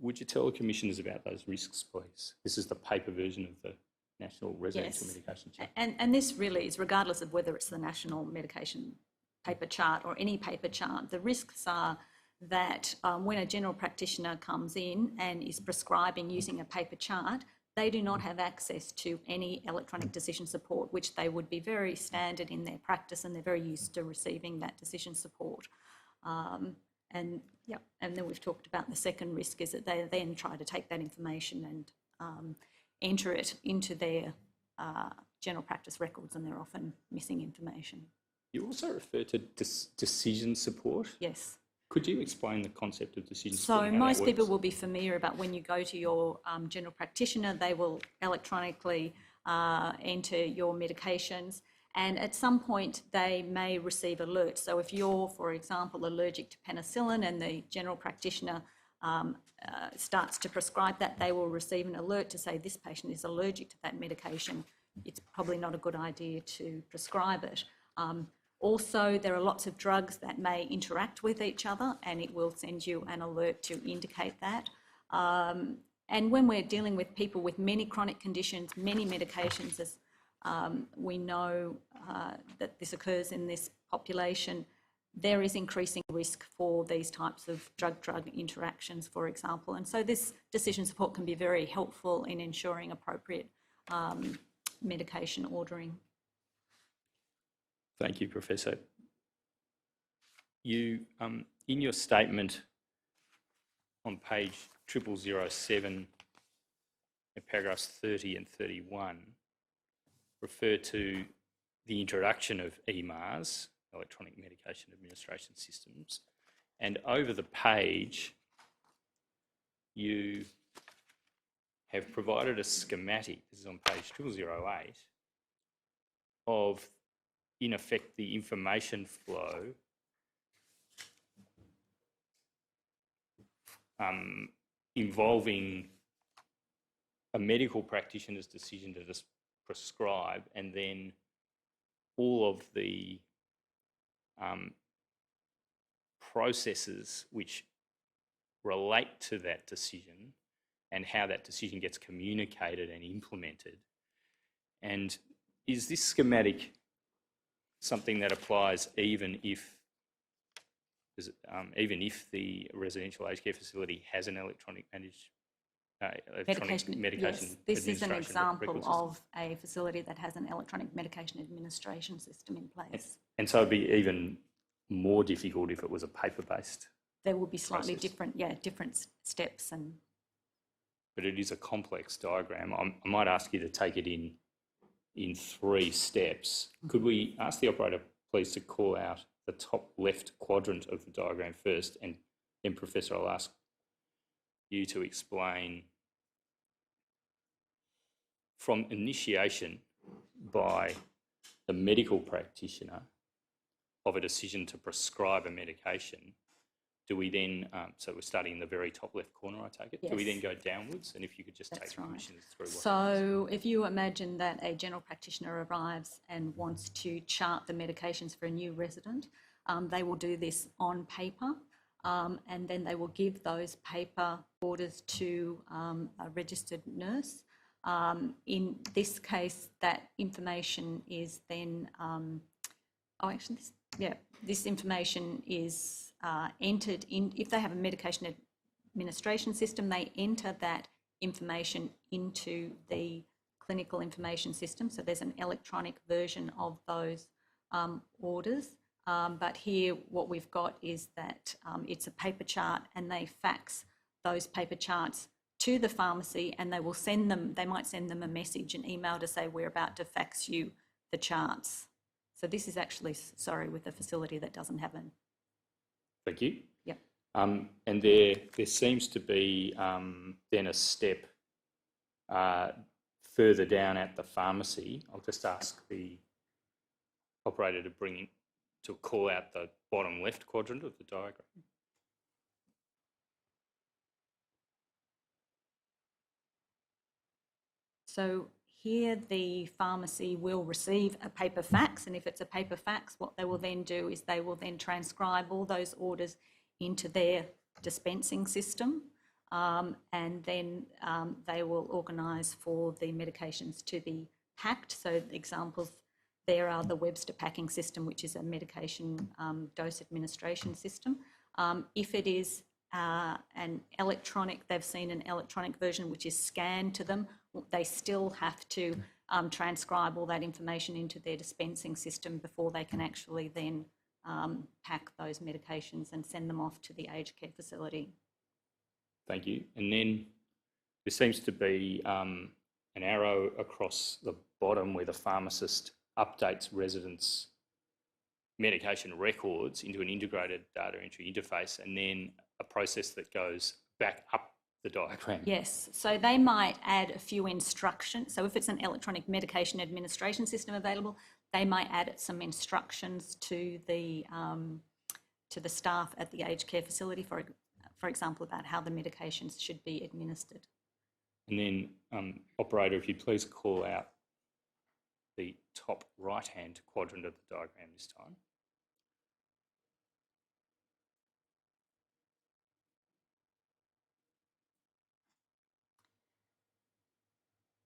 Would you tell the commissioners about those risks, please? This is the paper version of the National Residential Medication Chart. And this really is, regardless of whether it's the National Medication Paper Chart or any paper chart, the risks are that when a general practitioner comes in and is prescribing using a paper chart, they do not have access to any electronic decision support, which they would be very standard in their practice, and they're very used to receiving that decision support. And then we've talked about the second risk is that they then try to take that information and enter it into their general practice records, and they're often missing information. You also refer to decision support. Yes. Could you explain the concept of decision support? So and how that most people works? will be familiar about when you go to your general practitioner, they will electronically enter your medications, and at some point they may receive alerts. So if you're, for example, allergic to penicillin and the general practitioner starts to prescribe that, they will receive an alert to say this patient is allergic to that medication. It's probably not a good idea to prescribe it. Also, there are lots of drugs that may interact with each other, and it will send you an alert to indicate that. And when we're dealing with people with many chronic conditions, many medications, as we know that this occurs in this population, there is increasing risk for these types of drug-drug interactions, for example. And so this decision support can be very helpful in ensuring appropriate medication ordering. Thank you, Professor. You, in your statement on page 0007, in paragraphs 30 and 31, refer to the introduction of EMARS, electronic medication administration systems, and over the page you have provided a schematic, this is on page 0008, of in effect the information flow involving a medical practitioner's decision to just prescribe, and then all of the processes which relate to that decision and how that decision gets communicated and implemented. And is this schematic something that applies even if even if the residential aged care facility has an electronic Medication, medication yes. This is an administration example record system. of a facility that has an electronic medication administration system in place. And so it'd be even more difficult if it was a paper-based. There will be slightly process. different steps, and But it is a complex diagram. I might ask you to take it in 3 steps. Could we ask the operator, please, to call out the top left quadrant of the diagram first, and then, Professor, I'll ask you to explain from initiation by the medical practitioner of a decision to prescribe a medication. Do we then, so we're starting in the very top left corner, I take it? Do we then Yes. go downwards? And if you could just take That's the right. commissioners through what So if you imagine that a general practitioner arrives and wants to chart the medications for a new resident, they will do this on paper, and then they will give those paper orders to a registered nurse. In this case, that information is then, this information is entered in. If they have a medication administration system, they enter that information into the clinical information system. So there's an electronic version of those orders. But here what we've got is that it's a paper chart, and they fax those paper charts to the pharmacy, and they will send them, they might send them a message, an email to say, we're about to fax you the charts. So this is actually, sorry, with a facility that doesn't have an. Thank you. Yep. And there seems to be then a step further down at the pharmacy. I'll just ask the operator to call out the bottom left quadrant of the diagram. So here the pharmacy will receive a paper fax, and if it's a paper fax, what they will then do is they will then transcribe all those orders into their dispensing system, and then they will organise for the medications to be packed. So the examples there are the Webster packing system, which is a medication dose administration system. If it is an electronic, they've seen an electronic version which is scanned to them, they still have to transcribe all that information into their dispensing system before they can actually then pack those medications and send them off to the aged care facility. Thank you. And then there seems to be an arrow across the bottom where the pharmacist updates residents' medication records into an integrated data entry interface, and then a process that goes back up the diagram. Yes, so they might add a few instructions. So if it's an electronic medication administration system available, they might add some instructions to the staff at the aged care facility, for example, about how the medications should be administered. And then, operator, if you'd please call out the top right-hand quadrant of the diagram this time.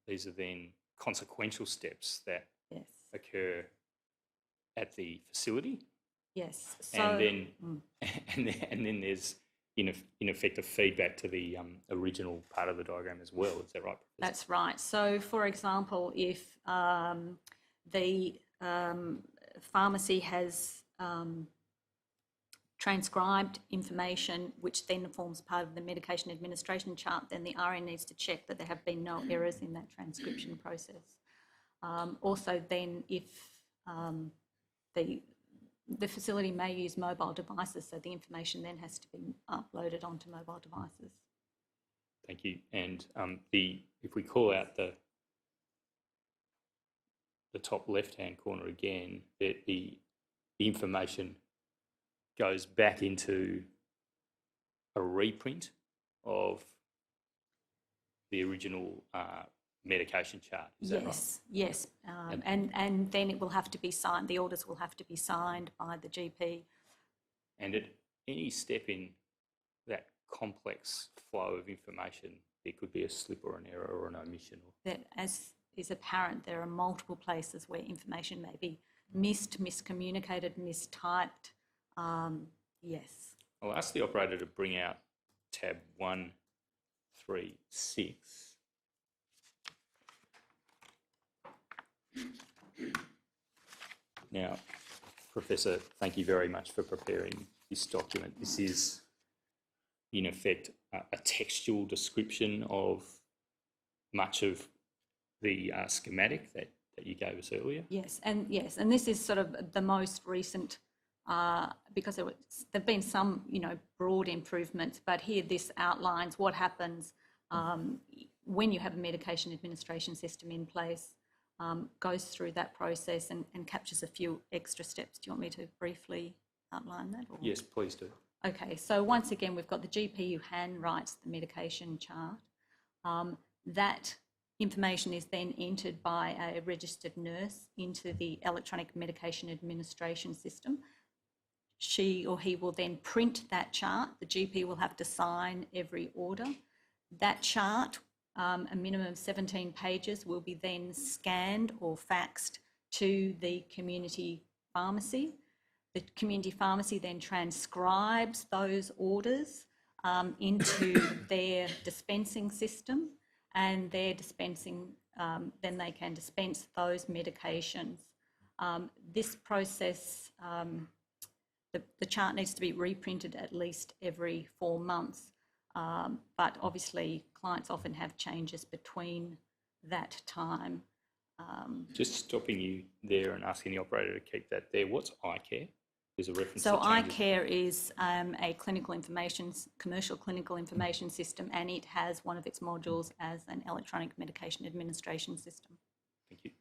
These are then consequential steps that Yes. occur at the facility. Yes. So, And then there's in effect a feedback to the original part of the diagram as well. Is that right, Professor? that's right. So, for example, if the pharmacy has transcribed information which then forms part of the medication administration chart, then the RN needs to check that there have been no errors in that transcription process. Also then, if the facility may use mobile devices, so the information then has to be uploaded onto mobile devices. Thank you. And if we call out the top left-hand corner again, the information goes back into a reprint of the original medication chart. Is that right? Yes. And then it will have to be signed, the orders will have to be signed by the GP. And at any step in that complex flow of information, there could be a slip or an error or an omission. That, as is apparent, there are multiple places where information may be missed, miscommunicated, mistyped. Yes. I'll ask the operator to bring out tab 136. Now, Professor, thank you very much for preparing this document. This is, in effect, a textual description of much of the schematic that you gave us earlier. Yes, and this is sort of the most recent, because there've been some, broad improvements, but here this outlines what happens when you have a medication administration system in place, goes through that process and captures a few extra steps. Do you want me to briefly outline that? Or? Yes, please do. Okay, so once again, we've got the GP who handwrites the medication chart. That information is then entered by a registered nurse into the electronic medication administration system. She or he will then print that chart. The GP will have to sign every order. That chart, a minimum of 17 pages, will be then scanned or faxed to the community pharmacy. The community pharmacy then transcribes those orders into their dispensing system, and their dispensing, then they can dispense those medications. This process, the chart needs to be reprinted at least every 4 months, but obviously clients often have changes between that time. Just stopping you there and asking the operator to keep that there. What's iCare? There's a reference So to changes. iCare is a commercial clinical information system, and it has one of its modules as an electronic medication administration system. Thank you.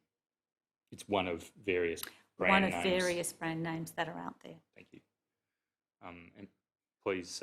It's one of various brand names. One of various brand names that are out there. Thank you. And please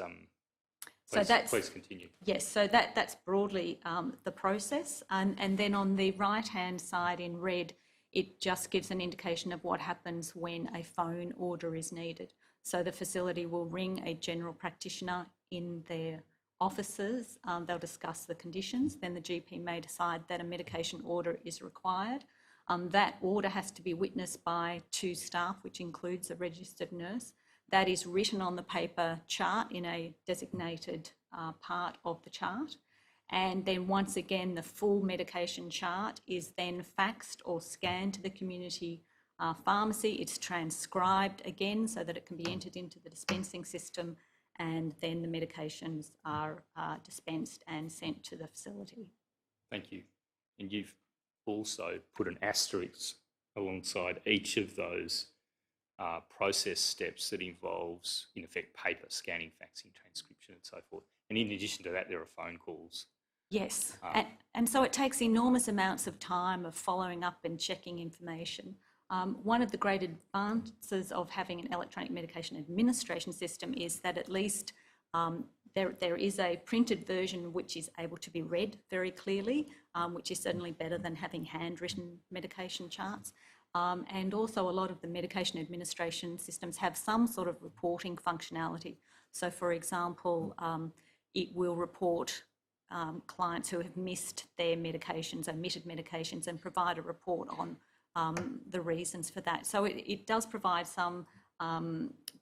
continue. Yes, so that's broadly the process. And then on the right-hand side in red, it just gives an indication of what happens when a phone order is needed. So the facility will ring a general practitioner in their offices. They'll discuss the conditions. Then the GP may decide that a medication order is required. That order has to be witnessed by 2 staff, which includes a registered nurse. That is written on the paper chart in a designated part of the chart. And then once again, the full medication chart is then faxed or scanned to the community pharmacy. It's transcribed again so that it can be entered into the dispensing system, and then the medications are dispensed and sent to the facility. Thank you. And you've also put an asterisk alongside each of those process steps that involves, in effect, paper, scanning, faxing, transcription and so forth. And in addition to that, there are phone calls. Yes, and so it takes enormous amounts of time of following up and checking information. One of the great advances of having an electronic medication administration system is that at least there is a printed version which is able to be read very clearly, which is certainly better than having handwritten medication charts. And also a lot of the medication administration systems have some sort of reporting functionality. So for example, it will report clients who have missed their medications, omitted medications, and provide a report on the reasons for that. So it does provide some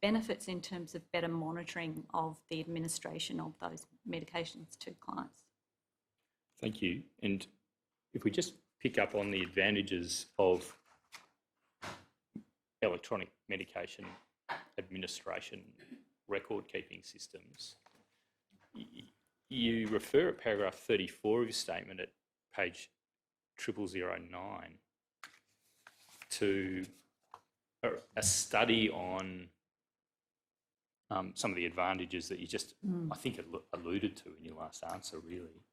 benefits in terms of better monitoring of the administration of those medications to clients. Thank you. And if we just pick up on the advantages of electronic medication administration record-keeping systems, you refer at paragraph 34 of your statement at page 0009 to a study on some of the advantages that you just, I think, alluded to in your last answer, really.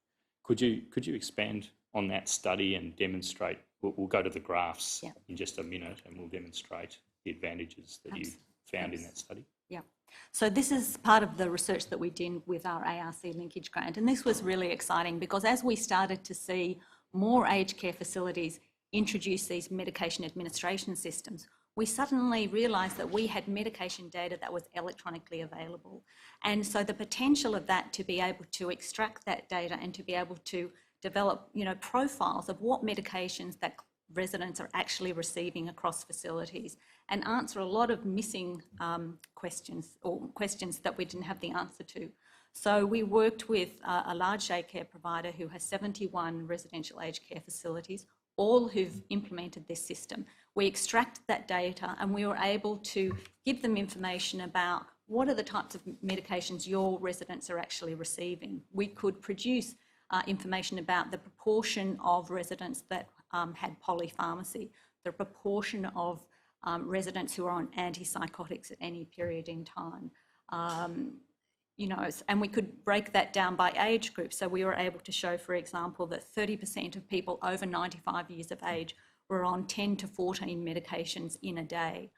Could you expand on that study and demonstrate? We'll go to the graphs in just a minute, and we'll demonstrate the advantages that you found in that study. Yeah. So this is part of the research that we did with our ARC linkage grant, and this was really exciting because as we started to see more aged care facilities introduce these medication administration systems, we suddenly realised that we had medication data that was electronically available. And so the potential of that to be able to extract that data and to be able to develop, profiles of what medications that residents are actually receiving across facilities, and answer a lot of missing questions, or questions that we didn't have the answer to. So we worked with a large daycare provider who has 71 residential aged care facilities, all who've implemented this system. We extracted that data and we were able to give them information about what are the types of medications your residents are actually receiving. We could produce information about the proportion of residents that had polypharmacy, the proportion of residents who are on antipsychotics at any period in time. You know, and we could break that down by age group. So we were able to show, for example, that 30% of people over 95 years of age were on 10 to 14 medications in a day.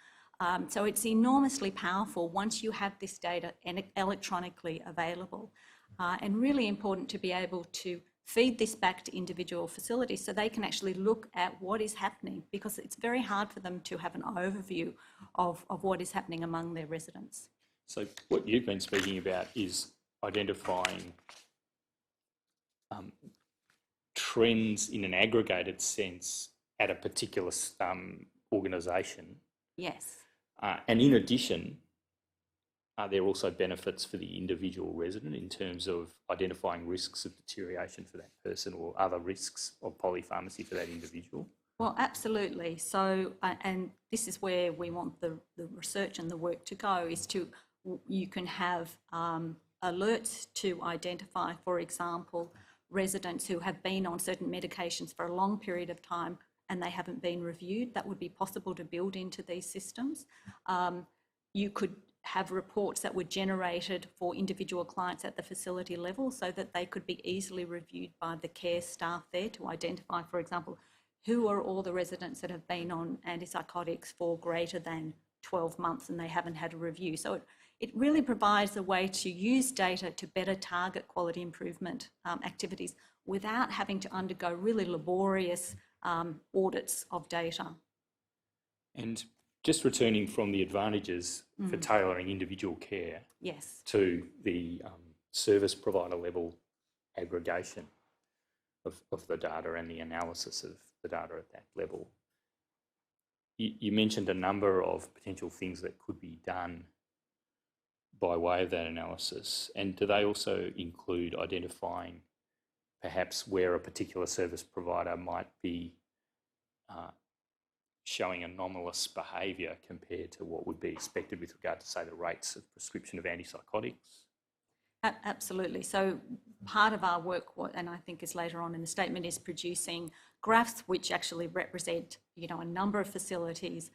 So it's enormously powerful once you have this data electronically available, and really important to be able to feed this back to individual facilities so they can actually look at what is happening, because it's very hard for them to have an overview of what is happening among their residents. So what you've been speaking about is identifying trends in an aggregated sense at a particular organisation. Yes. And in addition, are there also benefits for the individual resident in terms of identifying risks of deterioration for that person or other risks of polypharmacy for that individual? Well, absolutely. So, and this is where we want the research and the work to go, is to, you can have alerts to identify, for example, residents who have been on certain medications for a long period of time and they haven't been reviewed. That would be possible to build into these systems. You could have reports that were generated for individual clients at the facility level so that they could be easily reviewed by the care staff there to identify, for example, who are all the residents that have been on antipsychotics for greater than 12 months and they haven't had a review. So it really provides a way to use data to better target quality improvement activities without having to undergo really laborious audits of data. And just returning from the advantages for tailoring individual care Yes. to the service provider level aggregation of the data and the analysis of the data at that level. You mentioned a number of potential things that could be done by way of that analysis, and do they also include identifying perhaps where a particular service provider might be showing anomalous behaviour compared to what would be expected with regard to, say, the rates of prescription of antipsychotics? Absolutely. So part of our work, and I think is later on in the statement, is producing graphs which actually represent, you know, a number of facilities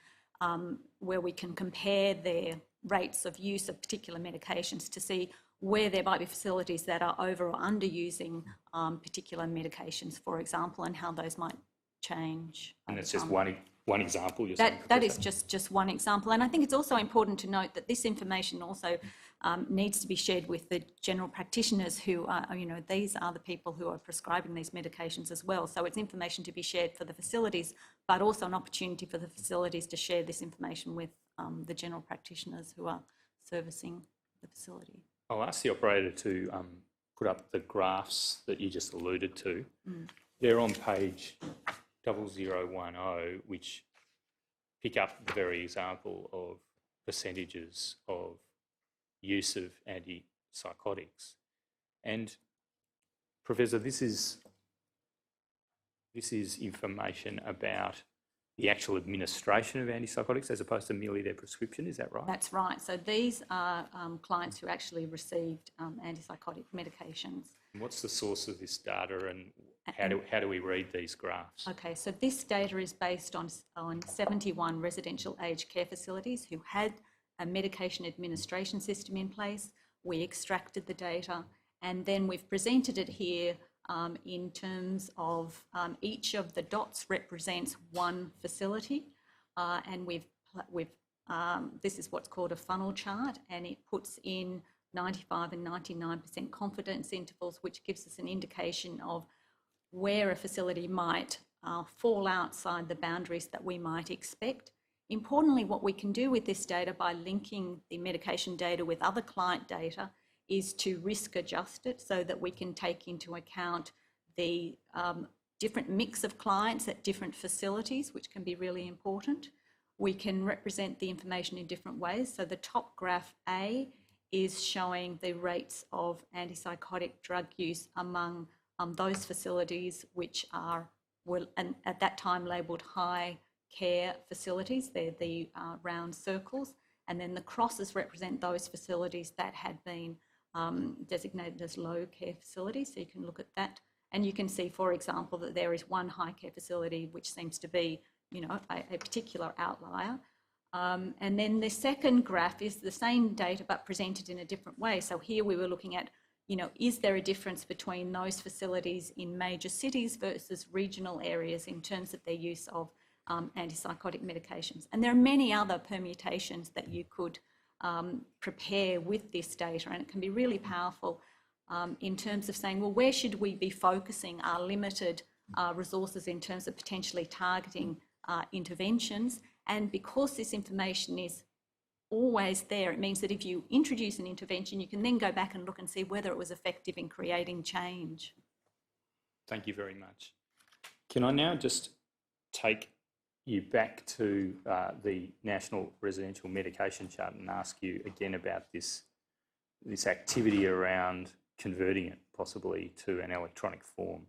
where we can compare their rates of use of particular medications to see where there might be facilities that are over or under using particular medications, for example, and how those might change. And it's just one example you're saying? That is just one example. And I think it's also important to note that this information also needs to be shared with the general practitioners who are, you know, these are the people who are prescribing these medications as well. So it's information to be shared for the facilities, but also an opportunity for the facilities to share this information with the general practitioners who are servicing the facility. I'll ask the operator to put up the graphs that you just alluded to. They're on page 0010, which pick up the very example of percentages of use of antipsychotics. And Professor, this is information about the actual administration of antipsychotics as opposed to merely their prescription, is that right? That's right. So these are clients who actually received antipsychotic medications. And what's the source of this data, and how do we read these graphs? Okay, so this data is based on 71 residential aged care facilities who had a medication administration system in place. We extracted the data and then we've presented it here in terms of each of the dots represents one facility, and this is what's called a funnel chart, and it puts in 95 and 99% confidence intervals, which gives us an indication of where a facility might fall outside the boundaries that we might expect. Importantly, what we can do with this data by linking the medication data with other client data is to risk adjust it so that we can take into account the different mix of clients at different facilities, which can be really important. We can represent the information in different ways. So the top graph A is showing the rates of antipsychotic drug use among those facilities which were at that time labelled high care facilities. They're the round circles. And then the crosses represent those facilities that had been designated as low care facilities. So you can look at that. And you can see, for example, that there is one high care facility which seems to be, you know, a particular outlier. And then the second graph is the same data but presented in a different way. So here we were looking at, you know, is there a difference between those facilities in major cities versus regional areas in terms of their use of antipsychotic medications? And there are many other permutations that you could prepare with this data, and it can be really powerful in terms of saying, well, where should we be focusing our limited resources in terms of potentially targeting interventions? And because this information is always there, it means that if you introduce an intervention, you can then go back and look and see whether it was effective in creating change. Thank you very much. Can I now just take you back to the National Residential Medication Chart and ask you again about this activity around converting it possibly to an electronic form?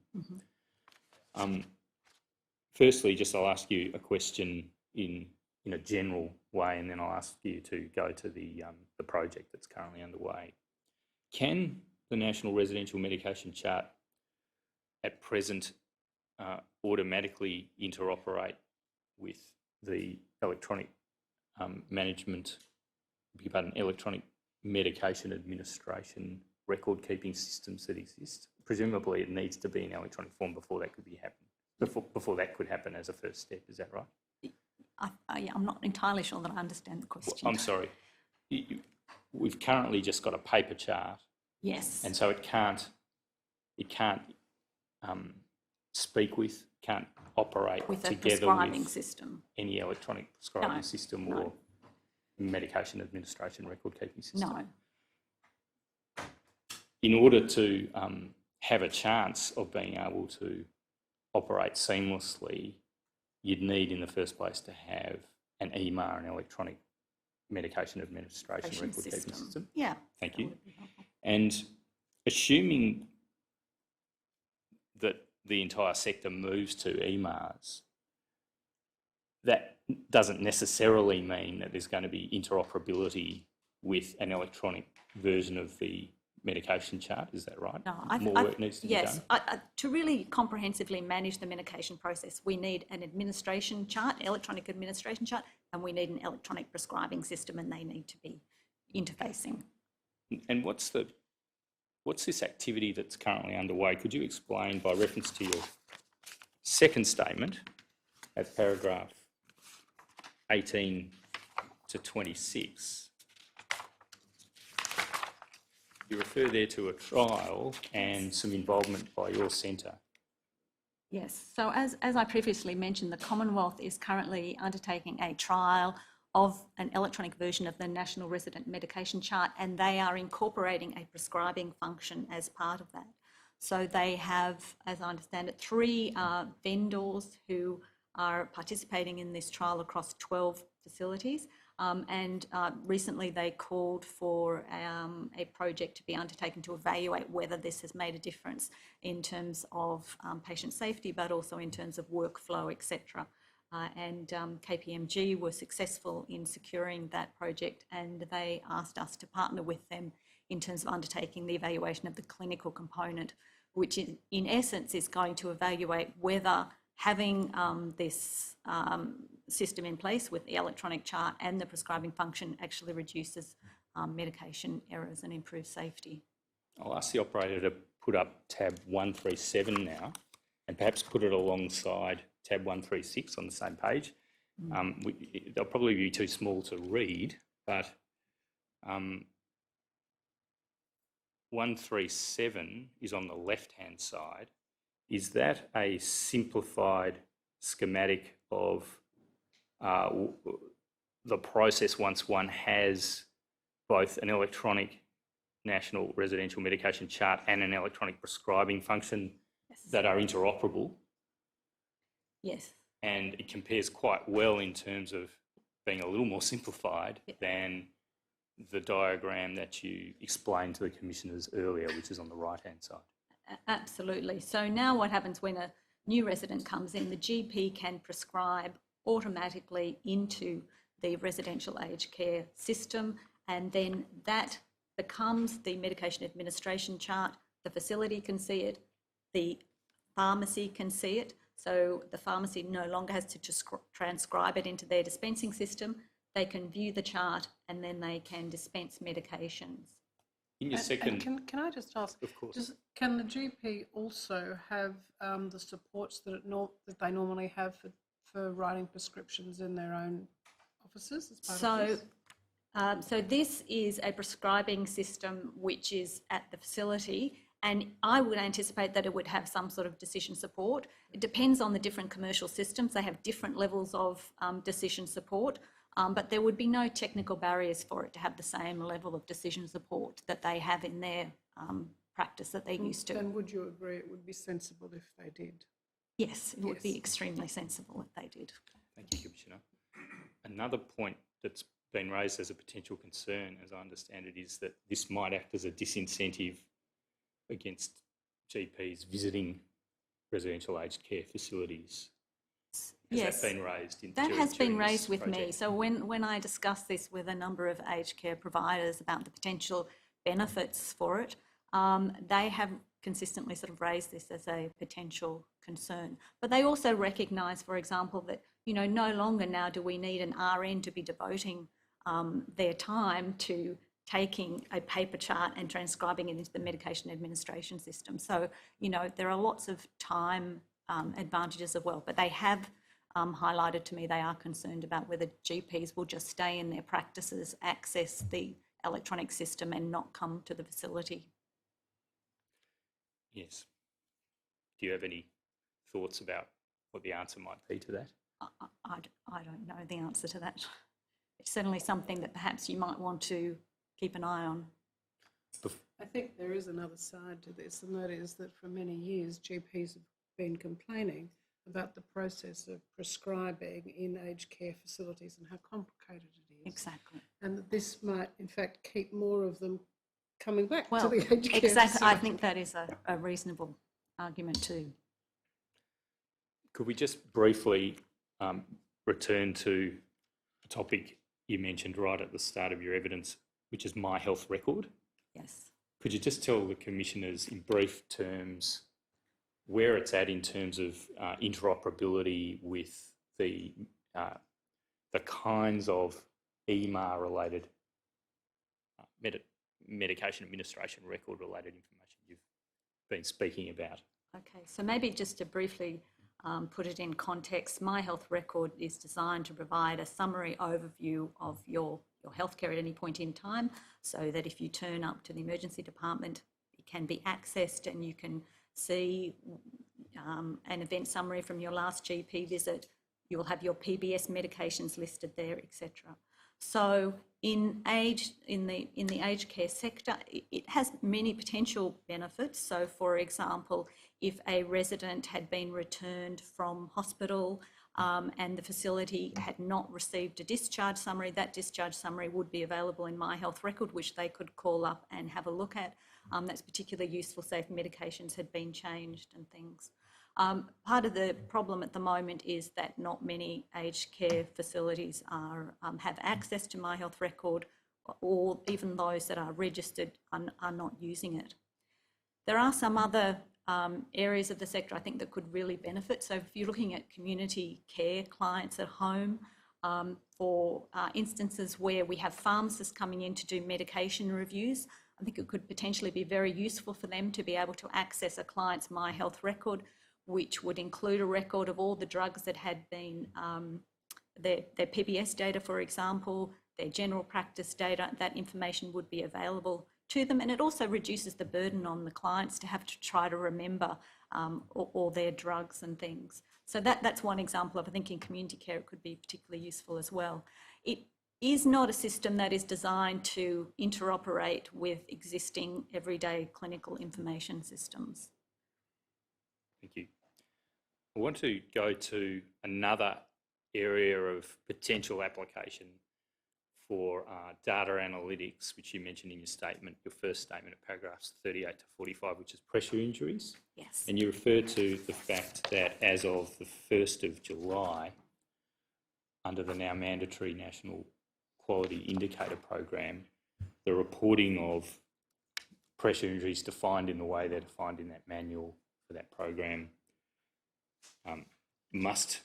Firstly, I'll ask you a question in a general way, and then I'll ask you to go to the project that's currently underway. Can the National Residential Medication Chart at present automatically interoperate with the electronic electronic medication administration record keeping systems that exist? Presumably it needs to be in electronic form before that could happen as a first step. Is that right? I'm not entirely sure that I understand the question. Well, I'm sorry. We've currently just got a paper chart. Yes. And so it can't speak with, can't operate with a together prescribing with system. any electronic prescribing system or no. medication administration record keeping system. No. In order to have a chance of being able to operate seamlessly, you'd need in the first place to have an EMAR, an electronic medication administration record keeping system. Yeah. Thank you. And assuming that the entire sector moves to EMARs, that doesn't necessarily mean that there's going to be interoperability with an electronic version of the medication chart. Is that right? No, More work needs to be done? Yes. To really comprehensively manage the medication process, we need an administration chart, electronic administration chart, and we need an electronic prescribing system, and they need to be interfacing. And what's this activity that's currently underway? Could you explain, by reference to your second statement at paragraph 18 to 26, you refer there to a trial and some involvement by your centre. Yes. So as I previously mentioned, the Commonwealth is currently undertaking a trial of an electronic version of the National Resident Medication Chart, and they are incorporating a prescribing function as part of that. So they have, as I understand it, 3 vendors who are participating in this trial across 12 facilities. And recently they called for a project to be undertaken to evaluate whether this has made a difference in terms of patient safety, but also in terms of workflow, etc. And KPMG were successful in securing that project, and they asked us to partner with them in terms of undertaking the evaluation of the clinical component, which in essence is going to evaluate whether having this system in place with the electronic chart and the prescribing function actually reduces medication errors and improves safety. I'll ask the operator to put up tab 137 now, and perhaps put it alongside tab 136 on the same page. They'll probably be too small to read, but 137 is on the left-hand side. Is that a simplified schematic of the process once one has both an electronic National Residential Medication Chart and an electronic prescribing function that are interoperable? Yes. And it compares quite well in terms of being a little more simplified than the diagram that you explained to the commissioners earlier, which is on the right-hand side. Absolutely. So now what happens when a new resident comes in, the GP can prescribe automatically into the residential aged care system, and then that becomes the medication administration chart. The facility can see it, the pharmacy can see it, so the pharmacy no longer has to just transcribe it into their dispensing system. They can view the chart and then they can dispense medications. In your second... Can I just ask, of course. can the GP also have the supports that they normally have for writing prescriptions in their own offices as part of this? So this is a prescribing system which is at the facility, and I would anticipate that it would have some sort of decision support. It depends on the different commercial systems. They have different levels of decision support, but there would be no technical barriers for it to have the same level of decision support that they have in their practice that they're used to. And would you agree it would be sensible if they did? Yes, it would be extremely sensible if they did. Thank you, Commissioner. Another point that's been raised as a potential concern, as I understand it, is that this might act as a disincentive against GPs visiting residential aged care facilities. Has that been raised? That has been raised with me. So when I discussed this with a number of aged care providers about the potential benefits for it, they have consistently sort of raised this as a potential concern. But they also recognise, for example, that no longer now do we need an RN to be devoting their time to taking a paper chart and transcribing it into the medication administration system. So, there are lots of time advantages as well, but they have highlighted to me they are concerned about whether GPs will just stay in their practices, access the electronic system and not come to the facility. Yes. Do you have any thoughts about what the answer might be to that? I don't know the answer to that. It's certainly something that perhaps you might want to keep an eye on. I think there is another side to this, and that is that for many years GPs have been complaining about the process of prescribing in aged care facilities and how complicated it is. Exactly. And that this might, in fact, keep more of them coming back Well, to the aged care exactly. facility. I think that is a reasonable argument too. Could we just briefly return to a topic you mentioned right at the start of your evidence, which is My Health Record? Yes. Could you just tell the commissioners in brief terms where it's at in terms of interoperability with the kinds of EMR-related medication administration record-related information you've been speaking about? Okay, so maybe just to briefly put it in context, My Health Record is designed to provide a summary overview of your healthcare at any point in time, so that if you turn up to the emergency department, it can be accessed and you can see an event summary from your last GP visit. You'll have your PBS medications listed there, etc. So in the aged care sector, it has many potential benefits. So, for example, if a resident had been returned from hospital and the facility had not received a discharge summary, that discharge summary would be available in My Health Record, which they could call up and have a look at. That's particularly useful, say, if medications had been changed and things. Part of the problem at the moment is that not many aged care facilities have access to My Health Record, or even those that are registered are not using it. There are some other areas of the sector I think that could really benefit. So if you're looking at community care clients at home, for instances where we have pharmacists coming in to do medication reviews, I think it could potentially be very useful for them to be able to access a client's My Health Record, which would include a record of all the drugs that had been, their PBS data, for example, their general practice data. That information would be available to them, and it also reduces the burden on the clients to have to try to remember all their drugs and things. So that's one example of, I think in community care it could be particularly useful as well. It is not a system that is designed to interoperate with existing everyday clinical information systems. Thank you. I want to go to another area of potential application for data analytics, which you mentioned in your statement, your first statement at paragraphs 38 to 45, which is pressure injuries. Yes. And you refer to the fact that as of the 1st of July, under the now mandatory National Quality Indicator Program, the reporting of pressure injuries defined in the way they're defined in that manual for that program must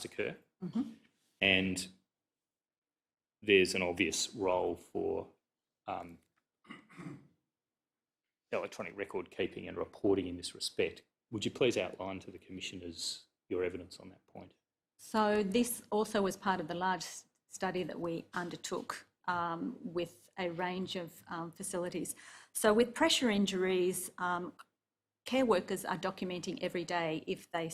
occur. Mm-hmm. And there's an obvious role for electronic record keeping and reporting in this respect. Would you please outline to the Commissioners your evidence on that point? So this also was part of the large study that we undertook with a range of facilities. So with pressure injuries, care workers are documenting every day if they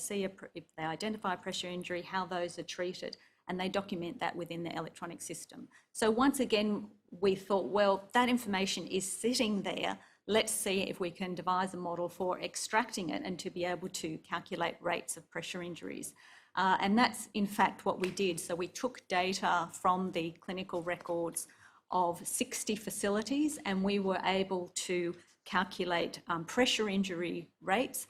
identify a pressure injury, how those are treated, and they document that within the electronic system. So once again, we thought, well, that information is sitting there. Let's see if we can devise a model for extracting it and to be able to calculate rates of pressure injuries. And that's in fact what we did. So we took data from the clinical records of 60 facilities, and we were able to calculate pressure injury rates,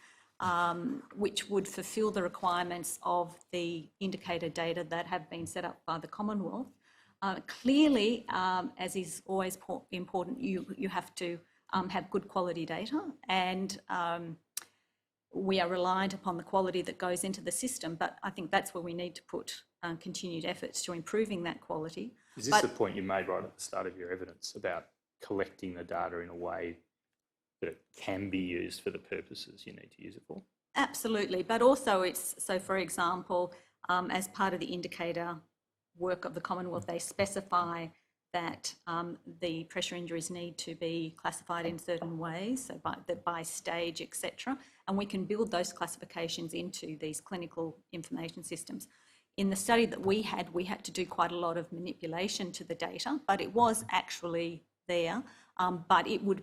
which would fulfil the requirements of the indicator data that have been set up by the Commonwealth. Clearly, as is always important, you have to have good quality data, and we are reliant upon the quality that goes into the system, but I think that's where we need to put continued efforts to improving that quality. Is this the point you made right at the start of your evidence about collecting the data in a way that it can be used for the purposes you need to use it for? Absolutely, but also it's, so for example, as part of the indicator work of the Commonwealth, they specify that the pressure injuries need to be classified in certain ways, so by stage, etc. And we can build those classifications into these clinical information systems. In the study that we had to do quite a lot of manipulation to the data, but it was actually there, but it would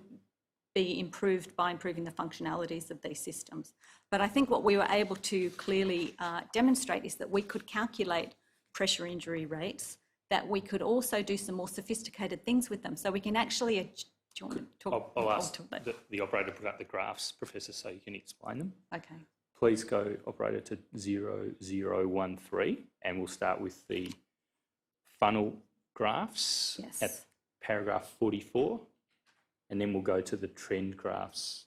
be improved by improving the functionalities of these systems. But I think what we were able to clearly demonstrate is that we could calculate pressure injury rates, that we could also do some more sophisticated things with them. So we can actually, do you want to talk? I'll ask the operator to put up the graphs, Professor, so you can explain them. Okay. Please go, operator, to 0013, and we'll start with the funnel graphs at paragraph 44, and then we'll go to the trend graphs,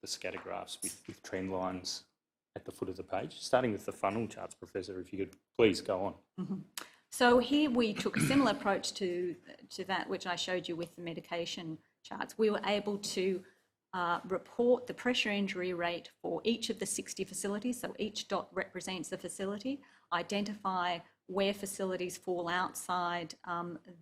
the scatter graphs with trend lines at the foot of the page. Starting with the funnel charts, Professor, if you could please go on. Mm-hmm. So here we took a similar approach to that which I showed you with the medication charts. We were able to report the pressure injury rate for each of the 60 facilities, so each dot represents the facility, identify where facilities fall outside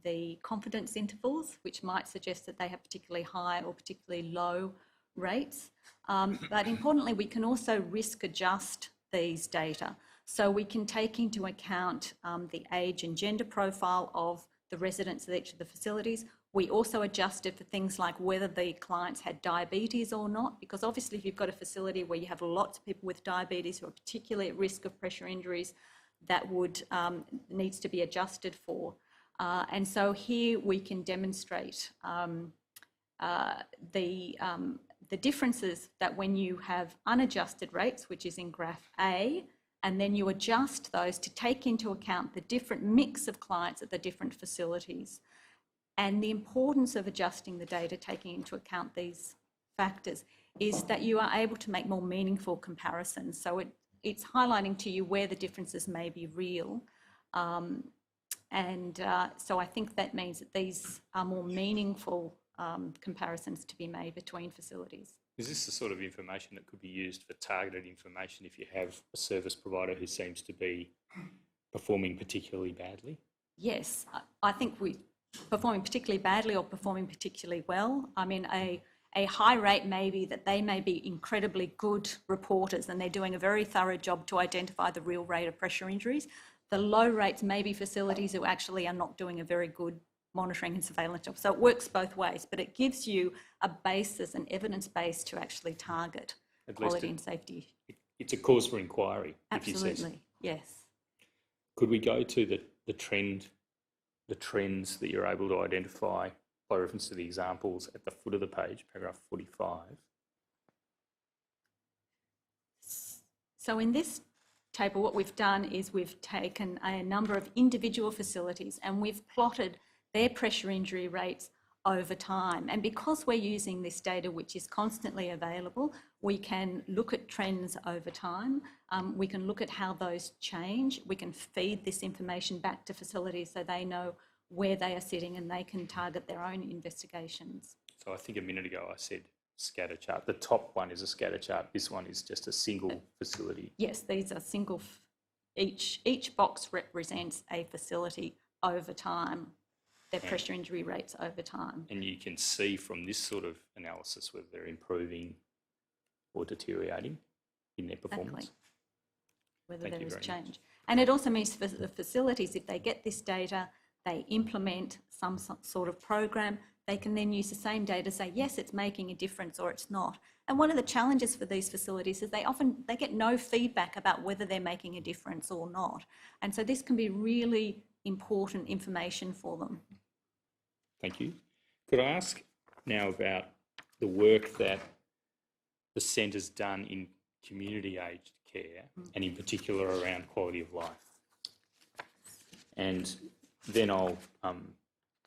the confidence intervals, which might suggest that they have particularly high or particularly low rates. But importantly, we can also risk adjust these data. So we can take into account the age and gender profile of the residents of each of the facilities. We also adjusted for things like whether the clients had diabetes or not, because obviously if you've got a facility where you have lots of people with diabetes who are particularly at risk of pressure injuries, that would needs to be adjusted for. And so here we can demonstrate the differences that when you have unadjusted rates, which is in graph A, and then you adjust those to take into account the different mix of clients at the different facilities. And the importance of adjusting the data, taking into account these factors, is that you are able to make more meaningful comparisons. So it's highlighting to you where the differences may be real. So I think that means that these are more meaningful comparisons to be made between facilities. Is this the sort of information that could be used for targeted information if you have a service provider who seems to be performing particularly badly? Yes, I think we performing particularly badly or performing particularly well. I mean, a high rate may be that they may be incredibly good reporters and they're doing a very thorough job to identify the real rate of pressure injuries. The low rates may be facilities who actually are not doing a very good monitoring and surveillance job. So it works both ways, but it gives you a basis, an evidence base to actually target quality and safety. it's a cause for inquiry. If you say so. Absolutely, yes. Could we go to the trends that you're able to identify by reference to the examples at the foot of the page, paragraph 45? So in this table, what we've done is we've taken a number of individual facilities and we've plotted their pressure injury rates over time. And because we're using this data, which is constantly available, we can look at trends over time. We can look at how those change. We can feed this information back to facilities so they know where they are sitting and they can target their own investigations. So I think a minute ago I said scatter chart. The top one is a scatter chart. This one is just a single facility. Yes, these are single, each box represents a facility over time, their pressure injury rates over time. And you can see from this sort of analysis whether they're improving or deteriorating in their performance. Exactly. Whether Thank there you is very change. much. And it also means for the facilities, if they get this data, they implement some sort of program, they can then use the same data to say, yes, it's making a difference or it's not. And one of the challenges for these facilities is they get no feedback about whether they're making a difference or not. And so this can be really important information for them. Thank you. Could I ask now about the work that the centre's done in community aged care and in particular around quality of life? And then I'll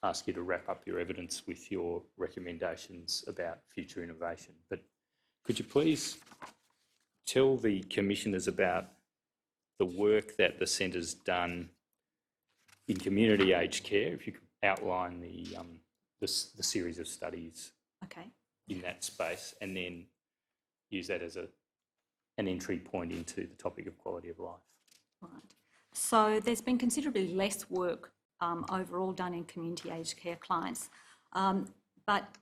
ask you to wrap up your evidence with your recommendations about future innovation. But could you please tell the commissioners about the work that the centre's done in community aged care, if you could outline the series of studies Okay. in that space, and then use that as an entry point into the topic of quality of life. Right. So there's been considerably less work overall done in community aged care clients, but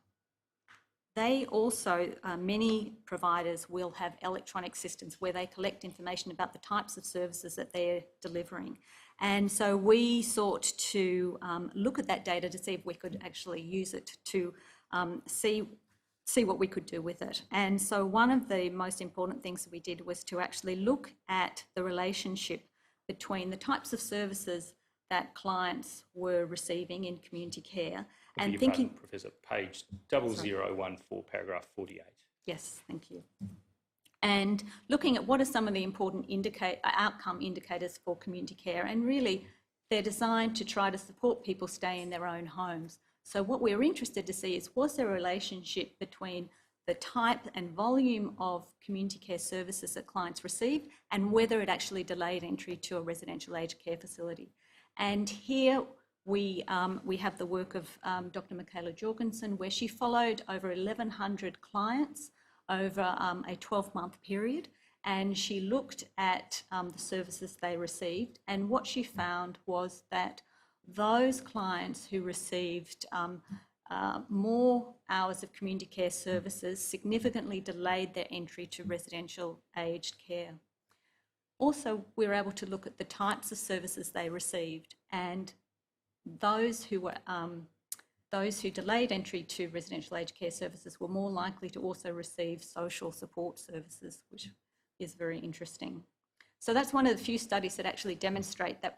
they also, many providers will have electronic systems where they collect information about the types of services that they're delivering. And so we sought to look at that data to see if we could actually use it to see what we could do with it. And so one of the most important things that we did was to actually look at the relationship between the types of services that clients were receiving in community care and thinking... Pardon, Professor, page 0014, paragraph 48. Yes, thank you. And looking at what are some of the important outcome indicators for community care, and really they're designed to try to support people stay in their own homes. So what we're interested to see is, was there a relationship between the type and volume of community care services that clients received and whether it actually delayed entry to a residential aged care facility. And here we have the work of Dr. Michaela Jorgensen, where she followed over 1,100 clients over a 12-month period, and she looked at the services they received, and what she found was that those clients who received more hours of community care services significantly delayed their entry to residential aged care. Also, we were able to look at the types of services they received, and those who delayed entry to residential aged care services were more likely to also receive social support services, which is very interesting. So that's one of the few studies that actually demonstrate that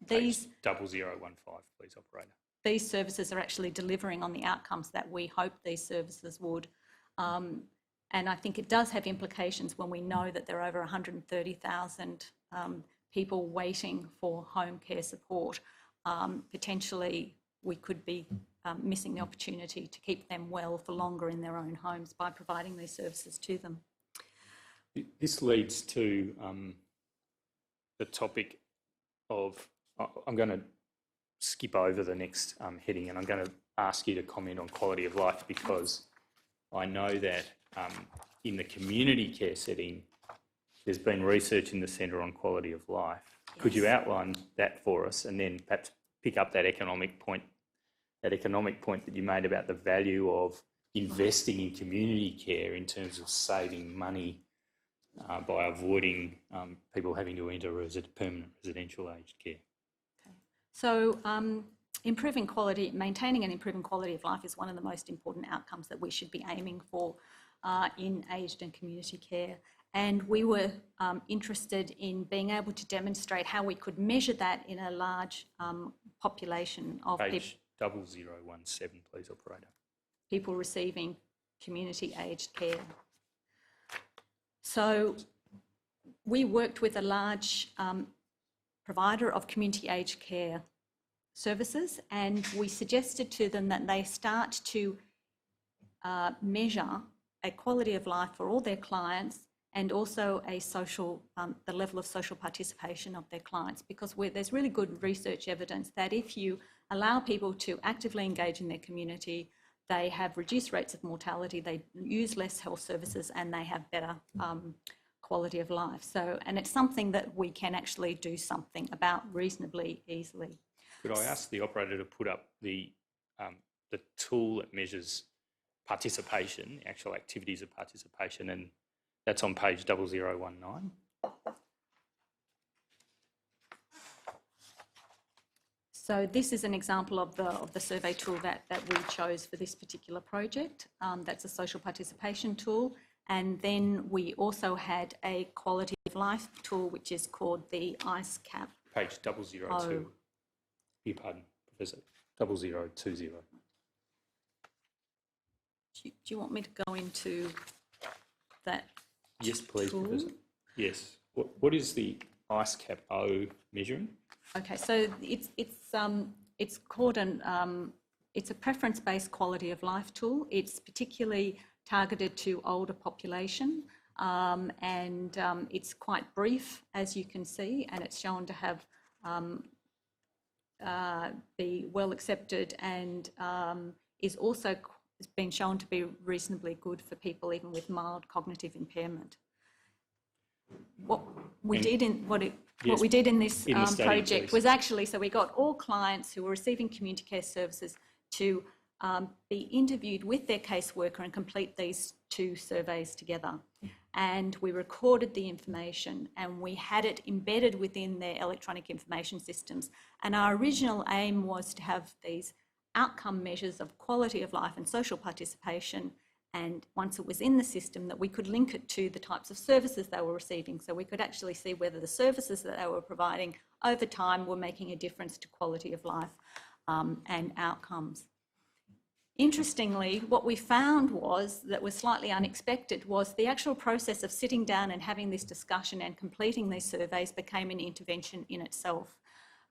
these 0015, please, operator. These services are actually delivering on the outcomes that we hoped these services would. And I think it does have implications when we know that there are over 130,000 people waiting for home care support. Potentially, we could be missing the opportunity to keep them well for longer in their own homes by providing these services to them. This leads to the topic of, I'm going to skip over the next heading, and I'm going to ask you to comment on quality of life, because I know that in the community care setting, there's been research in the centre on quality of life. Yes. Could you outline that for us, and then perhaps pick up that economic point that you made about the value of investing in community care in terms of saving money by avoiding people having to enter permanent residential aged care? Okay. So maintaining and improving quality of life is one of the most important outcomes that we should be aiming for in aged and community care. And we were interested in being able to demonstrate how we could measure that in a large population of Page 0017, please, operator. people receiving community-aged care. So we worked with a large provider of community-aged care services, and we suggested to them that they start to measure a quality of life for all their clients and also a social, the level of social participation of their clients, because there's really good research evidence that if you allow people to actively engage in their community, they have reduced rates of mortality, they use less health services, and they have better quality of life. So, and it's something that we can actually do something about reasonably easily. Could I ask the operator to put up the tool that measures participation, actual activities of participation, and that's on page 0019. So this is an example of the survey tool that we chose for this particular project. That's a social participation tool. And then we also had a quality of life tool, which is called the IceCap. Page 002. Your pardon, Professor. 0020. Do you want me to go into that? Yes, please, tool? Professor. Yes. What is the IceCap O measuring? Okay, so it's called it's a preference-based quality of life tool. It's particularly targeted to older population, and it's quite brief, as you can see, and it's shown to have be well accepted, and is also been shown to be reasonably good for people even with mild cognitive impairment. What we did in this project was actually, so we got all clients who were receiving community care services to be interviewed with their caseworker and complete these two surveys together. And we recorded the information and we had it embedded within their electronic information systems. And our original aim was to have these outcome measures of quality of life and social participation, and once it was in the system, that we could link it to the types of services they were receiving, so we could actually see whether the services that they were providing over time were making a difference to quality of life and outcomes. Interestingly, what we found was that was slightly unexpected was the actual process of sitting down and having this discussion and completing these surveys became an intervention in itself,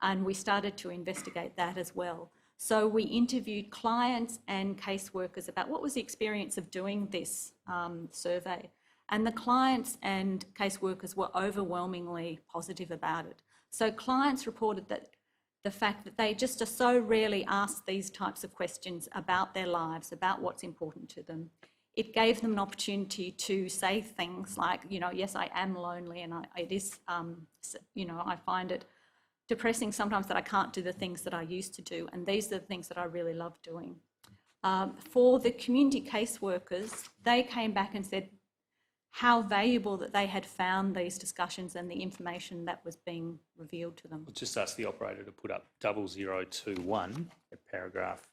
and we started to investigate that as well. So we interviewed clients and caseworkers about what was the experience of doing this survey. And the clients and caseworkers were overwhelmingly positive about it. So clients reported that the fact that they just are so rarely asked these types of questions about their lives, about what's important to them. It gave them an opportunity to say things like, you know, yes, I am lonely, and it is, you know, I find it depressing sometimes that I can't do the things that I used to do, and these are the things that I really love doing. For the community caseworkers, they came back and said how valuable that they had found these discussions and the information that was being revealed to them. I'll just ask the operator to put up 0021 at paragraph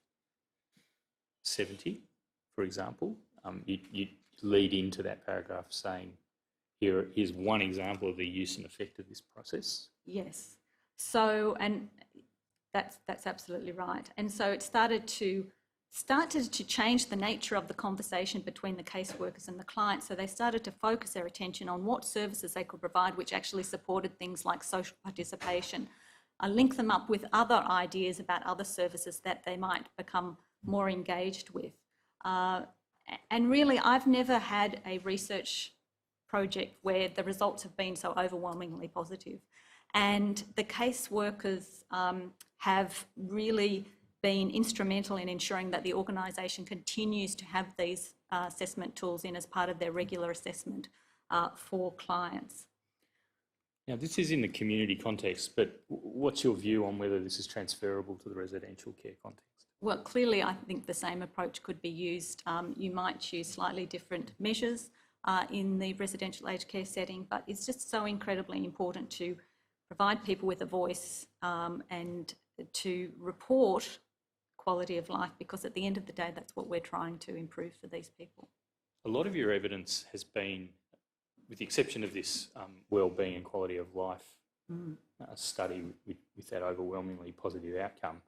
70, for example. You lead into that paragraph saying, here's one example of the use and effect of this process. Yes. So, and that's absolutely right. And so it started to change the nature of the conversation between the caseworkers and the clients. So they started to focus their attention on what services they could provide, which actually supported things like social participation, link them up with other ideas about other services that they might become more engaged with. And really, I've never had a research project where the results have been so overwhelmingly positive. And the caseworkers have really been instrumental in ensuring that the organisation continues to have these assessment tools in as part of their regular assessment for clients. Now, this is in the community context, but what's your view on whether this is transferable to the residential care context? Well, clearly, I think the same approach could be used. You might choose slightly different measures in the residential aged care setting, but it's just so incredibly important to provide people with a voice and to report quality of life, because at the end of the day, that's what we're trying to improve for these people. A lot of your evidence has been with the exception of this wellbeing and quality of life study with that overwhelmingly positive outcome,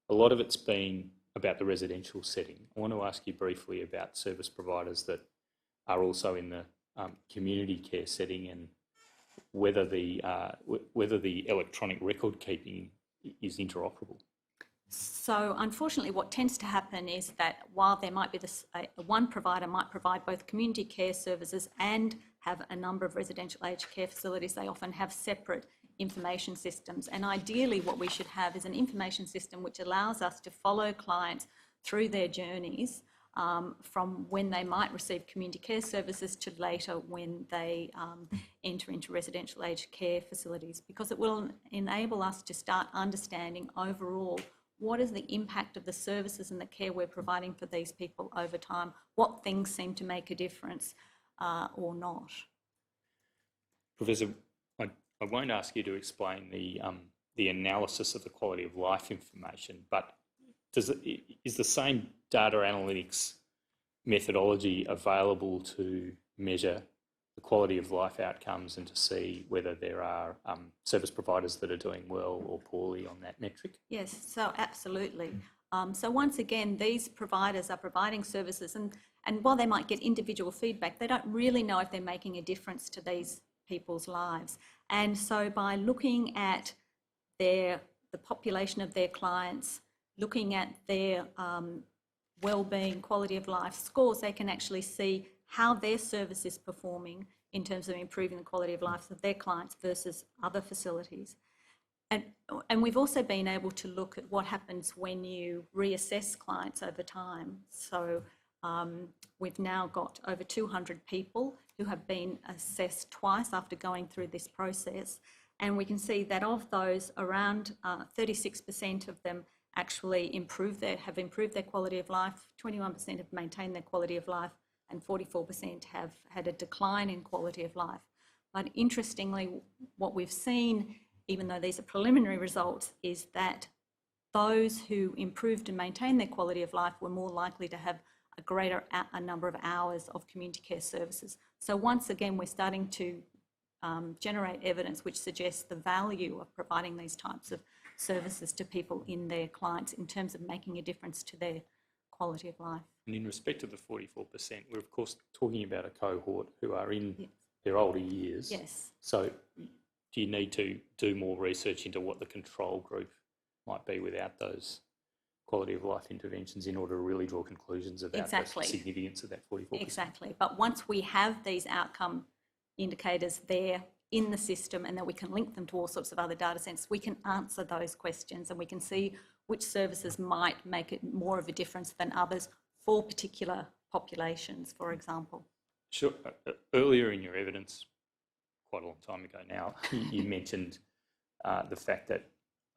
a lot of it's been about the residential setting. I want to ask you briefly about service providers that are also in the community care setting, and whether the electronic record keeping is interoperable. So unfortunately, what tends to happen is that while there might be this, one provider might provide both community care services and have a number of residential aged care facilities, they often have separate information systems. And ideally what we should have is an information system which allows us to follow clients through their journeys from when they might receive community care services to later when they enter into residential aged care facilities, because it will enable us to start understanding overall what is the impact of the services and the care we're providing for these people over time, what things seem to make a difference or not. Professor, I won't ask you to explain the analysis of the quality of life information, but is the same data analytics methodology available to measure the quality of life outcomes and to see whether there are service providers that are doing well or poorly on that metric? Yes, so absolutely. So once again, these providers are providing services, and while they might get individual feedback, they don't really know if they're making a difference to these people's lives. And so by looking at the population of their clients, looking at their wellbeing, quality of life scores, they can actually see how their service is performing in terms of improving the quality of life of their clients versus other facilities. And we've also been able to look at what happens when you reassess clients over time. So we've now got over 200 people who have been assessed twice after going through this process. And we can see that of those, around 36% of them actually have improved their quality of life, 21% have maintained their quality of life, and 44% have had a decline in quality of life. But interestingly, what we've seen, even though these are preliminary results, is that those who improved and maintained their quality of life were more likely to have a greater number of hours of community care services. So once again, we're starting to generate evidence which suggests the value of providing these types of services to people in their clients in terms of making a difference to their quality of life. And in respect to the 44%, we're of course talking about a cohort who are in their older years. Yes. So do you need to do more research into what the control group might be without those quality of life interventions in order to really draw conclusions about the significance of that 44%? Exactly. But once we have these outcome indicators there in the system, and then we can link them to all sorts of other data sets, we can answer those questions and we can see which services might make it more of a difference than others for particular populations, for example. Sure. Earlier in your evidence, quite a long time ago now, you mentioned the fact that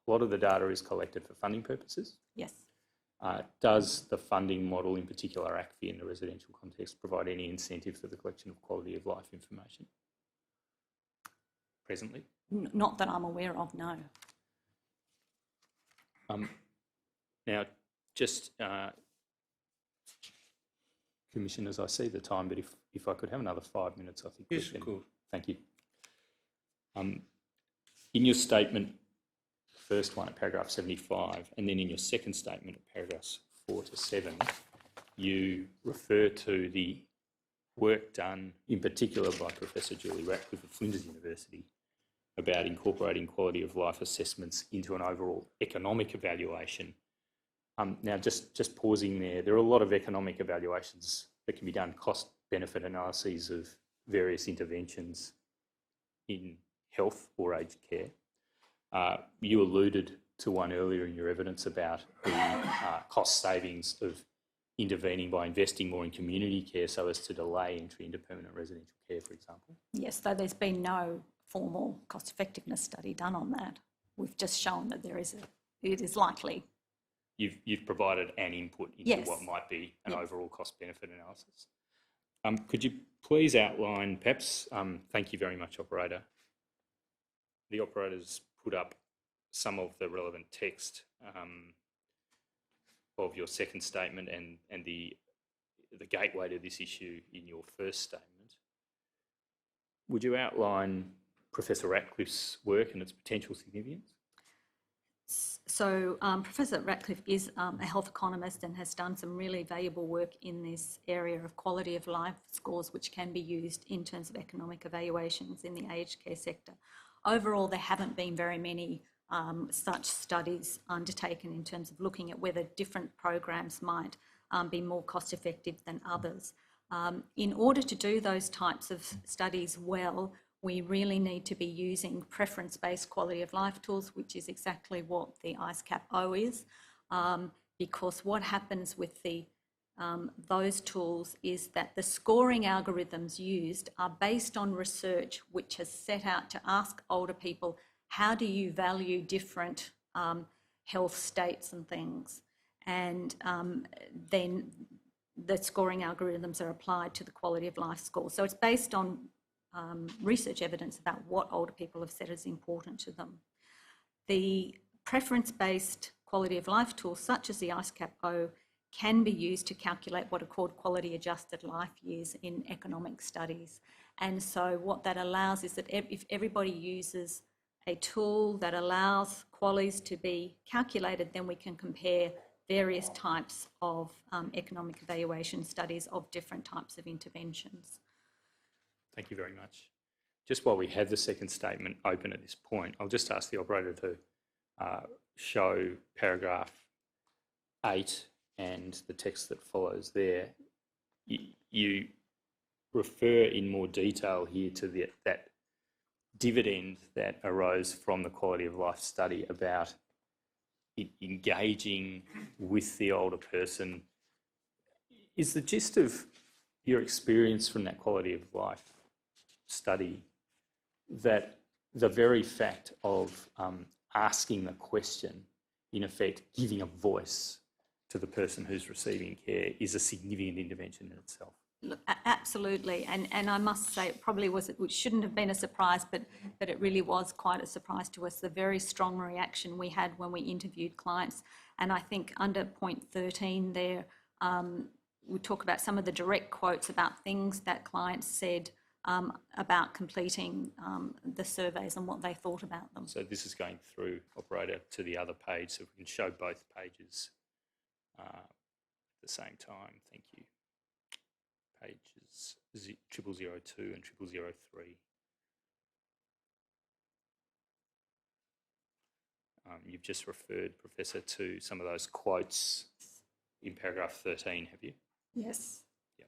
a lot of the data is collected for funding purposes. Yes. Does the funding model, in particular ACFI in the residential context, provide any incentive for the collection of quality of life information presently? Not that I'm aware of, no. Now, just Commissioners, I see the time, but if I could have another 5 minutes, I think. Yes, of course. Thank you. In your statement, first one at paragraph 75, and then in your second statement at paragraphs 4 to 7, you refer to the work done in particular by Professor Julie Ratcliffe of Flinders University about incorporating quality of life assessments into an overall economic evaluation. Now, just pausing there are a lot of economic evaluations that can be done, cost-benefit analyses of various interventions in health or aged care. You alluded to one earlier in your evidence about the cost savings of intervening by investing more in community care so as to delay entry into permanent residential care, for example. Yes, though there's been no formal cost effectiveness study done on that. We've just shown that it is likely. You've provided an input into what might be an overall cost benefit analysis. Could you please outline, perhaps, thank you very much, operator. The operator's put up some of the relevant text of your second statement and the gateway to this issue in your first statement. Would you outline Professor Ratcliffe's work and its potential significance? So Professor Ratcliffe is a health economist and has done some really valuable work in this area of quality of life scores, which can be used in terms of economic evaluations in the aged care sector. Overall, there haven't been very many such studies undertaken in terms of looking at whether different programs might be more cost effective than others. In order to do those types of studies well, we really need to be using preference-based quality of life tools, which is exactly what the ICE-CAP-O is, because what happens with those tools is that the scoring algorithms used are based on research which has set out to ask older people, how do you value different health states and things? And then the scoring algorithms are applied to the quality of life score. So it's based on research evidence about what older people have said is important to them. The preference-based quality of life tools, such as the ICE-CAP-O, can be used to calculate what are called quality adjusted life years in economic studies. And so what that allows is that if everybody uses a tool that allows qualities to be calculated, then we can compare various types of economic evaluation studies of different types of interventions. Thank you very much. Just while we have the second statement open at this point, I'll just ask the operator to show paragraph 8 and the text that follows there. You refer in more detail here to that dividend that arose from the quality of life study about engaging with the older person. Is the gist of your experience from that quality of life study that the very fact of asking the question, in effect giving a voice to the person who's receiving care, is a significant intervention in itself? Look, absolutely, and I must say it probably was, it shouldn't have been a surprise, but it really was quite a surprise to us, the very strong reaction we had when we interviewed clients. And I think under point 13 there, we talk about some of the direct quotes about things that clients said about completing the surveys and what they thought about them. So this is going through, operator, to the other page, so we can show both pages at the same time. Thank you. Pages 0002 and 0003. You've just referred, Professor, to some of those quotes in paragraph 13, have you? Yes. Yeah.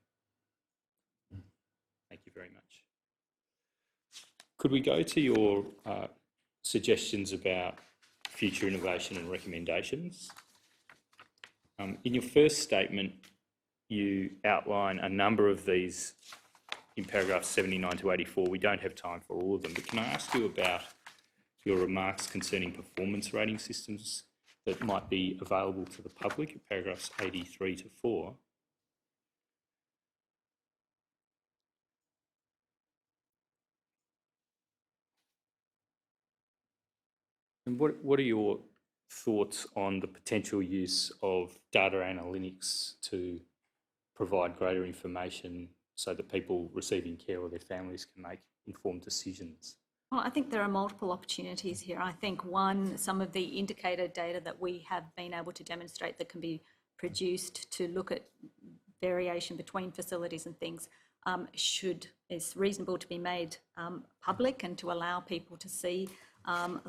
Thank you very much. Could we go to your suggestions about future innovation and recommendations? In your first statement, you outline a number of these in paragraphs 79 to 84. We don't have time for all of them, but can I ask you about your remarks concerning performance rating systems that might be available to the public in paragraphs 83 to 4? And what are your thoughts on the potential use of data analytics to provide greater information so that people receiving care or their families can make informed decisions? Well, I think there are multiple opportunities here. I think one, some of the indicator data that we have been able to demonstrate that can be produced to look at variation between facilities and things is reasonable to be made public and to allow people to see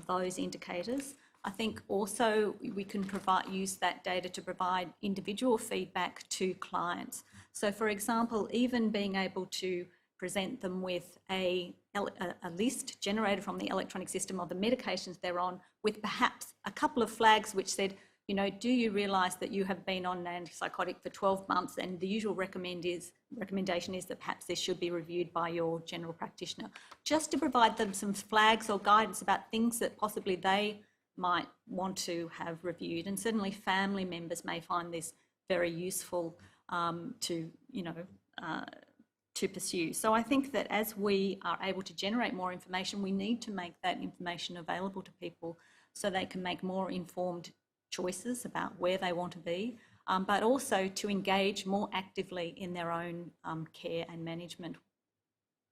those indicators. I think also we can use that data to provide individual feedback to clients. So for example, even being able to present them with a list generated from the electronic system of the medications they're on, with perhaps a couple of flags which said, you know, do you realise that you have been on an antipsychotic for 12 months and the usual recommendation is that perhaps this should be reviewed by your general practitioner, just to provide them some flags or guidance about things that possibly they might want to have reviewed. And certainly family members may find this very useful to pursue. So I think that as we are able to generate more information, we need to make that information available to people so they can make more informed choices about where they want to be, but also to engage more actively in their own care and management.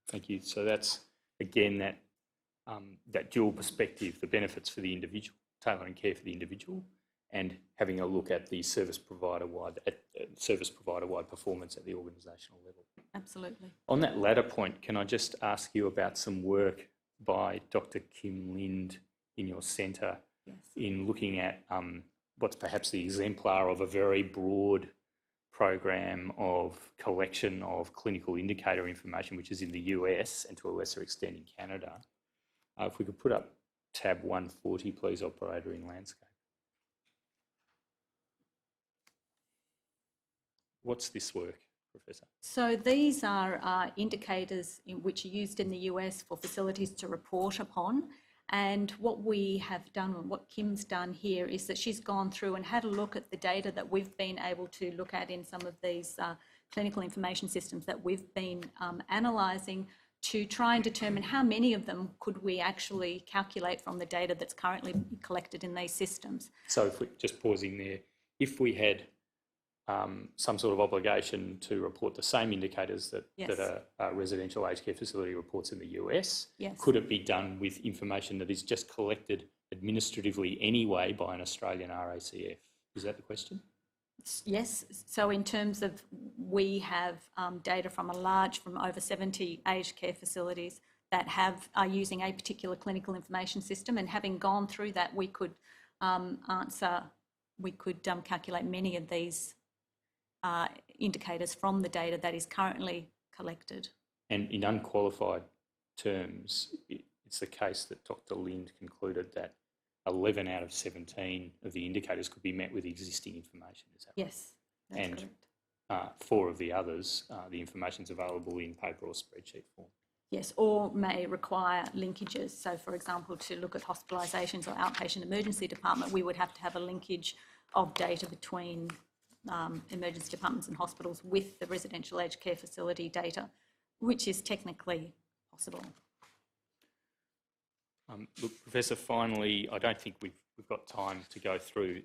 Thank you. So that's, again, that dual perspective, the benefits for the individual, tailoring care for the individual, and having a look at the service provider-wide performance at the organisational level. Absolutely. On that latter point, can I just ask you about some work by Dr. Kim Lind in your centre in looking at what's perhaps the exemplar of a very broad program of collection of clinical indicator information, which is in the US and to a lesser extent in Canada. If we could put up tab 140, please, operator in landscape. What's this work, Professor? So these are indicators which are used in the US for facilities to report upon. And what we have done, and what Kim's done here, is that she's gone through and had a look at the data that we've been able to look at in some of these clinical information systems that we've been analysing to try and determine how many of them could we actually calculate from the data that's currently collected in these systems. So if we just pausing there, if we had some sort of obligation to report the same indicators that, that a residential aged care facility reports in the US, could it be done with information that is just collected administratively anyway by an Australian RACF? Is that the question? Yes. So in terms of, we have data from from over 70 aged care facilities that are using a particular clinical information system, and having gone through that, we could calculate many of these indicators from the data that is currently collected. And in unqualified terms, it's the case that Dr. Lind concluded that 11 out of 17 of the indicators could be met with existing information. Is that right? Yes, that's correct. 4 of the others, the information is available in paper or spreadsheet form. Yes, or may require linkages. So, for example, to look at hospitalisations or outpatient emergency department, we would have to have a linkage of data between emergency departments and hospitals with the residential aged care facility data, which is technically possible. Look, Professor, finally, I don't think we've got time to go through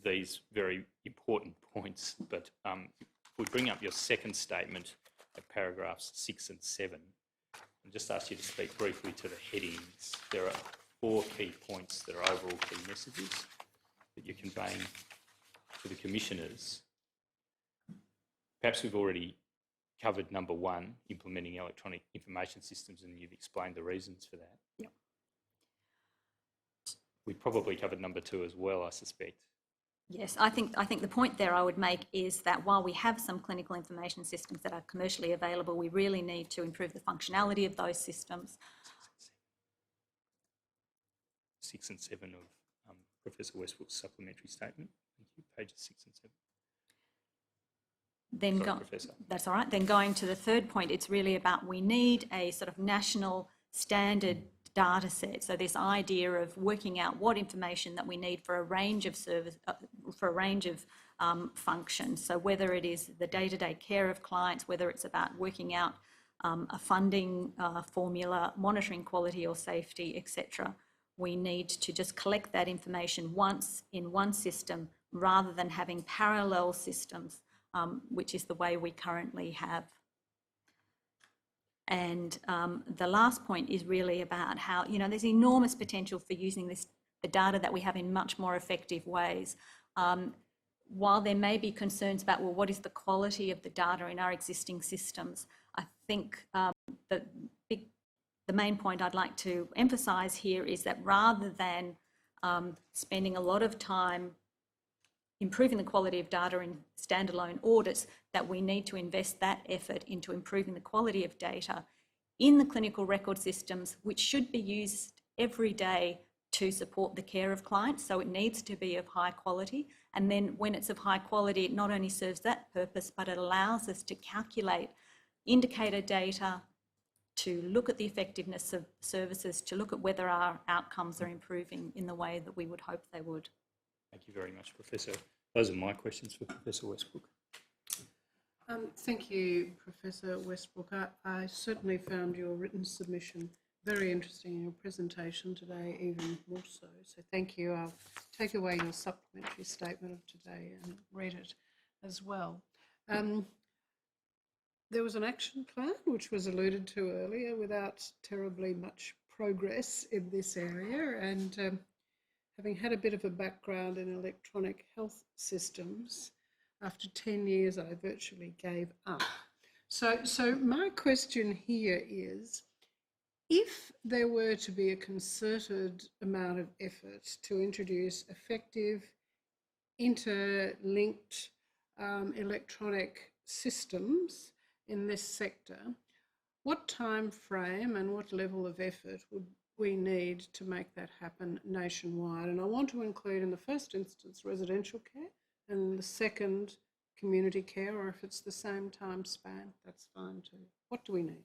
these very important points, but if we bring up your second statement at paragraphs 6 and 7, I'll just ask you to speak briefly to the headings. There are 4 key points that are overall key messages that you're conveying to the commissioners. Perhaps we've already covered number 1, implementing electronic information systems, and you've explained the reasons for that. Yep. We probably covered number 2 as well, I suspect. Yes, I think the point there I would make is that while we have some clinical information systems that are commercially available, we really need to improve the functionality of those systems. 6 and 7 of Professor Westbrook's supplementary statement. Thank you. Pages 6 and 7. Then that's all right. Then going to the third point, it's really about, we need a sort of national standard data set. So this idea of working out what information that we need for a range of functions. So whether it is the day-to-day care of clients, whether it's about working out a funding formula, monitoring quality or safety, etc. We need to just collect that information once in one system rather than having parallel systems, which is the way we currently have. And the last point is really about how, there's enormous potential for using the data that we have in much more effective ways. While there may be concerns about, well, what is the quality of the data in our existing systems, I think the main point I'd like to emphasise here is that rather than spending a lot of time improving the quality of data in standalone audits, that we need to invest that effort into improving the quality of data in the clinical record systems, which should be used every day to support the care of clients. So it needs to be of high quality. And then when it's of high quality, it not only serves that purpose, but it allows us to calculate indicator data, to look at the effectiveness of services, to look at whether our outcomes are improving in the way that we would hope they would. Thank you very much, Professor. Those are my questions for Professor Westbrook. Thank you, Professor Westbrook. I certainly found your written submission very interesting, and your presentation today even more so. So thank you. I'll take away your supplementary statement of today and read it as well. there was an action plan which was alluded to earlier without terribly much progress in this area, and having had a bit of a background in electronic health systems, after 10 years I virtually gave up. So my question here is, if there were to be a concerted amount of effort to introduce effective, interlinked electronic systems in this sector, what time frame and what level of effort would we need to make that happen nationwide? And I want to include in the first instance residential care, and in the second community care, or if it's the same time span, that's fine too. What do we need?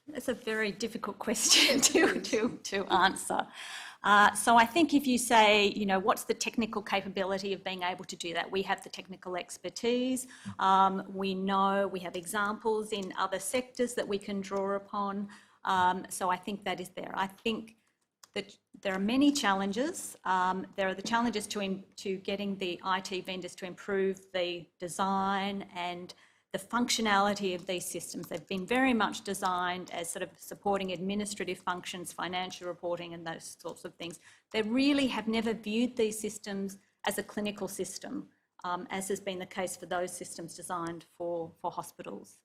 That's a very difficult question to answer. So I think if you say, you know, what's the technical capability of being able to do that? We have the technical expertise. We know we have examples in other sectors that we can draw upon. So I think that is there. I think that there are many challenges. There are the challenges to getting the IT vendors to improve the design and the functionality of these systems. They've been very much designed as sort of supporting administrative functions, financial reporting and those sorts of things. They really have never viewed these systems as a clinical system, as has been the case for those systems designed for hospitals.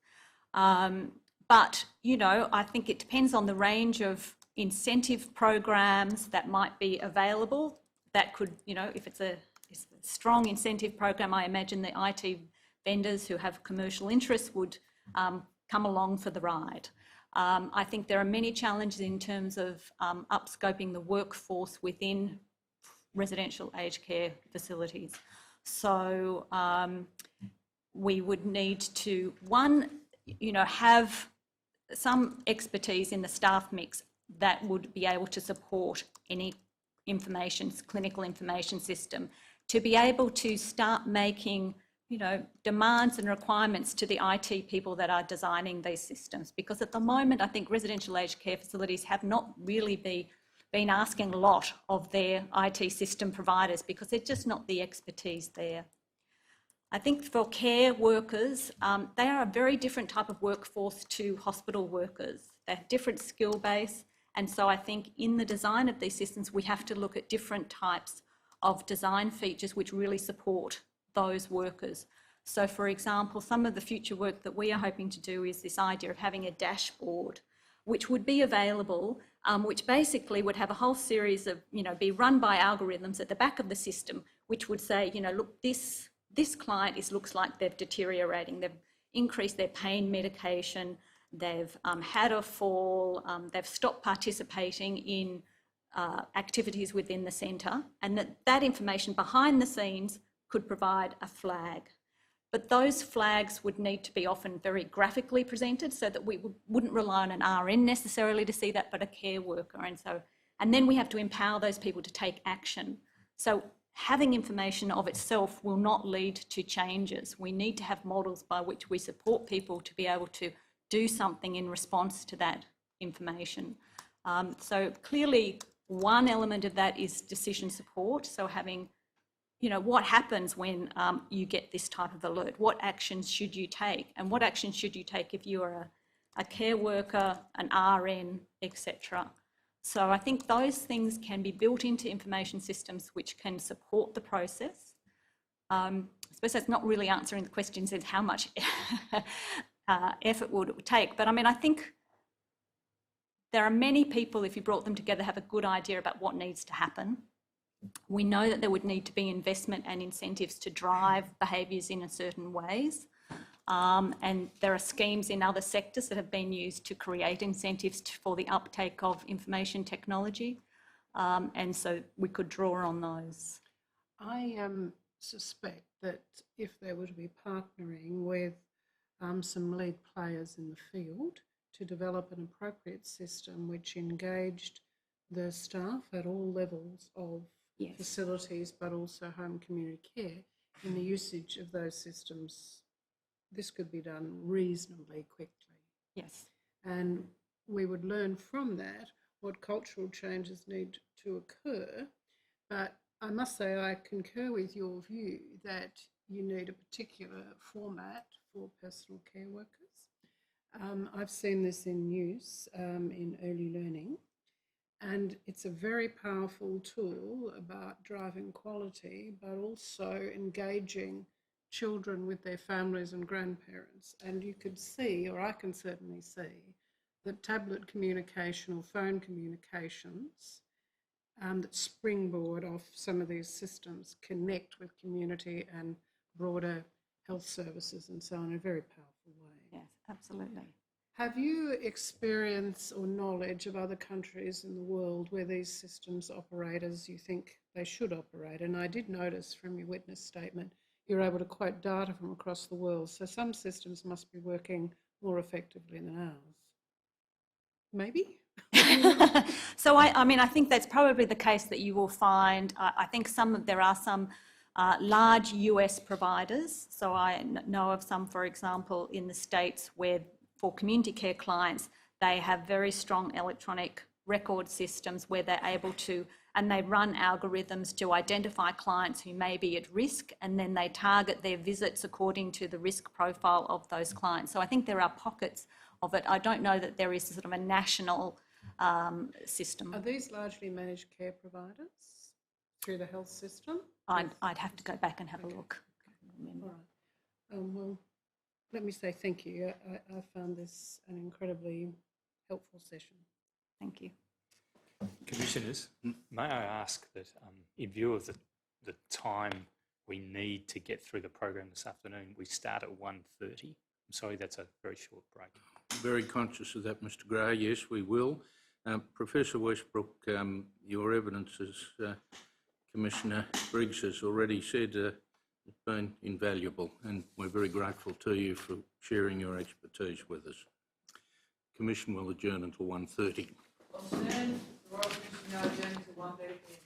But, you know, I think it depends on the range of incentive programs that might be available. That could, you know, if it's a strong incentive program, I imagine the IT vendors who have commercial interests would come along for the ride. I think there are many challenges in terms of upscoping the workforce within residential aged care facilities. So we would need to, one, you know, have some expertise in the staff mix that would be able to support any clinical information system, to be able to start making, you know, demands and requirements to the IT people that are designing these systems. Because at the moment, I think residential aged care facilities have not really been asking a lot of their IT system providers because they're just not the expertise there. I think for care workers, they are a very different type of workforce to hospital workers. They have different skill base. And so I think in the design of these systems, we have to look at different types of design features which really support those workers. So for example, some of the future work that we are hoping to do is this idea of having a dashboard which would be available, which basically would have a whole series of, you know, be run by algorithms at the back of the system, which would say, you know, look, this client looks like they're deteriorating. They've increased their pain medication, they've had a fall, they've stopped participating in activities within the centre, and that information behind the scenes could provide a flag. But those flags would need to be often very graphically presented so that we wouldn't rely on an RN necessarily to see that, but a care worker. And then we have to empower those people to take action. So having information of itself will not lead to changes. We need to have models by which we support people to be able to do something in response to that information. So clearly one element of that is decision support. So having, you know, what happens when you get this type of alert? What actions should you take? And what actions should you take if you are a care worker, an RN, etc.? So I think those things can be built into information systems which can support the process. I suppose that's not really answering the questions in how much effort would it take. But I mean, I think there are many people, if you brought them together, have a good idea about what needs to happen. We know that there would need to be investment and incentives to drive behaviours in a certain ways. And there are schemes in other sectors that have been used to create incentives for the uptake of information technology. And so we could draw on those. I suspect that if they were to be partnering with some lead players in the field to develop an appropriate system which engaged the staff at all levels of facilities, but also home community care, in the usage of those systems, this could be done reasonably quickly. Yes. And we would learn from that what cultural changes need to occur. But I must say I concur with your view that you need a particular format for personal care workers. I've seen this in use in early learning, and it's a very powerful tool about driving quality, but also engaging children with their families and grandparents. And you could see, or I can certainly see, that tablet communication or phone communications that springboard off some of these systems connect with community and broader health services and so on in a very powerful way. Yes, absolutely. Have you experience or knowledge of other countries in the world where these systems operate as you think they should operate? And I did notice from your witness statement, you're able to quote data from across the world. So some systems must be working more effectively than ours. Maybe? So I mean, I think that's probably the case that you will find. I think there are some large US providers. So I know of some, for example, in the States where for community care clients, they have very strong electronic record systems where they're able to, and they run algorithms to identify clients who may be at risk, and then they target their visits according to the risk profile of those clients. So I think there are pockets of it. I don't know that there is sort of a national system. Are these largely managed care providers through the health system? I'd have to go back and have a look. All right. Well, let me say thank you. I found this an incredibly helpful session. Thank you. Commissioners, may I ask that in view of the time we need to get through the program this afternoon, we start at 1:30. I'm sorry, that's a very short break. Very conscious of that, Mr Gray. Yes, we will. Professor Westbrook, your evidence, as Commissioner Briggs has already said, has been invaluable, and we're very grateful to you for sharing your expertise with us. Commission will adjourn until 1:30. Concern, the Royal Commission now adjourned to 1:30 p.m.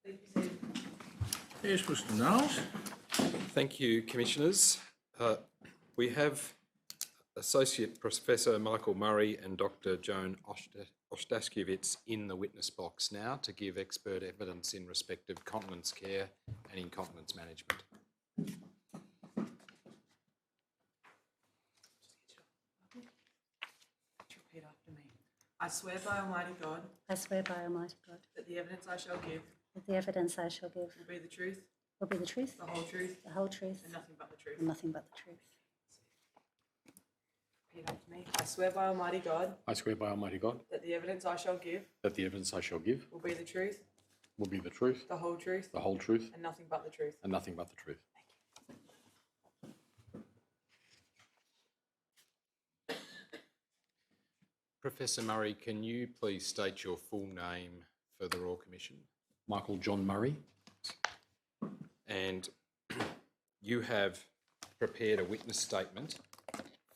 Yes, Mr Knowles. Thank you, Commissioners. We have Associate Professor Michael Murray and Dr Joan Ostashkiewicz in the witness box now to give expert evidence in respect of continence care and incontinence management. Repeat after me. I swear by Almighty God I swear by Almighty God that the evidence I shall give that the evidence I shall give will be the truth, will be the truth, the whole truth, the whole truth, and nothing but the truth. and nothing but the truth. Repeat after me. I swear by Almighty God I swear by Almighty God that the evidence I shall give that the evidence I shall give will be the truth, will be the truth, the whole truth, the whole truth, and nothing but the truth. and nothing but the truth. Professor Murray, can you please state your full name for the Royal Commission? Michael John Murray. And you have prepared a witness statement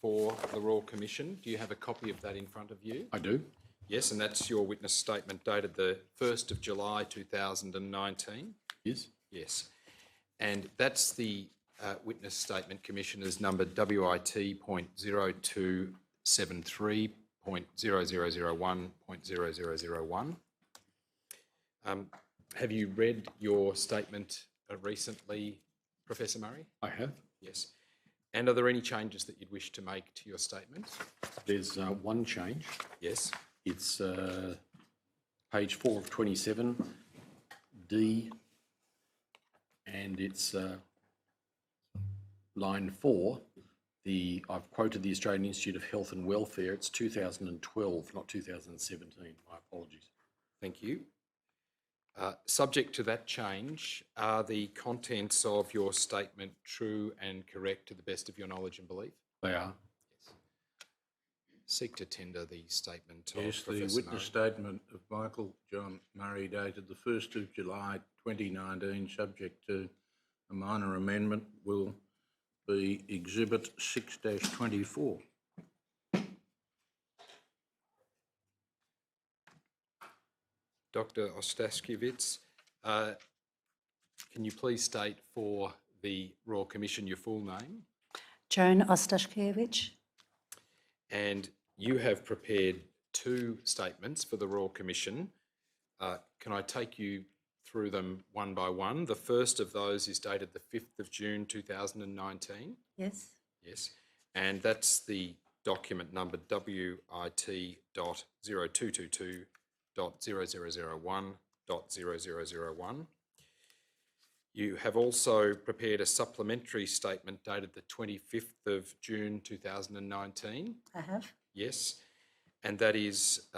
for the Royal Commission. Do you have a copy of that in front of you? I do. Yes, and that's your witness statement dated the 1st of July 2019? Yes. Yes. And that's the witness statement, Commissioners, numbered WIT.0273.0001.0001. Have you read your statement recently, Professor Murray? I have. Yes. And are there any changes that you'd wish to make to your statement? There's one change. Yes. It's page 4 of 27, D, and it's line 4. I've quoted the Australian Institute of Health and Welfare. It's 2012, not 2017. My apologies. Thank you. Subject to that change, are the contents of your statement true and correct to the best of your knowledge and belief? They are. Yes. Seek to tender the statement of Yes, the Professor witness Murray. statement of Michael John Murray dated the 1st of July 2019, subject to a minor amendment, will be Exhibit 6-24. Dr. Ostashkiewicz, can you please state for the Royal Commission your full name? Joan Ostashkiewicz. And you have prepared 2 statements for the Royal Commission. Can I take you through them one by one? The first of those is dated the 5th of June 2019. Yes. Yes. And that's the document number WIT.0222.0001.0001. You have also prepared a supplementary statement dated the 25th of June 2019. I have. Yes. And that is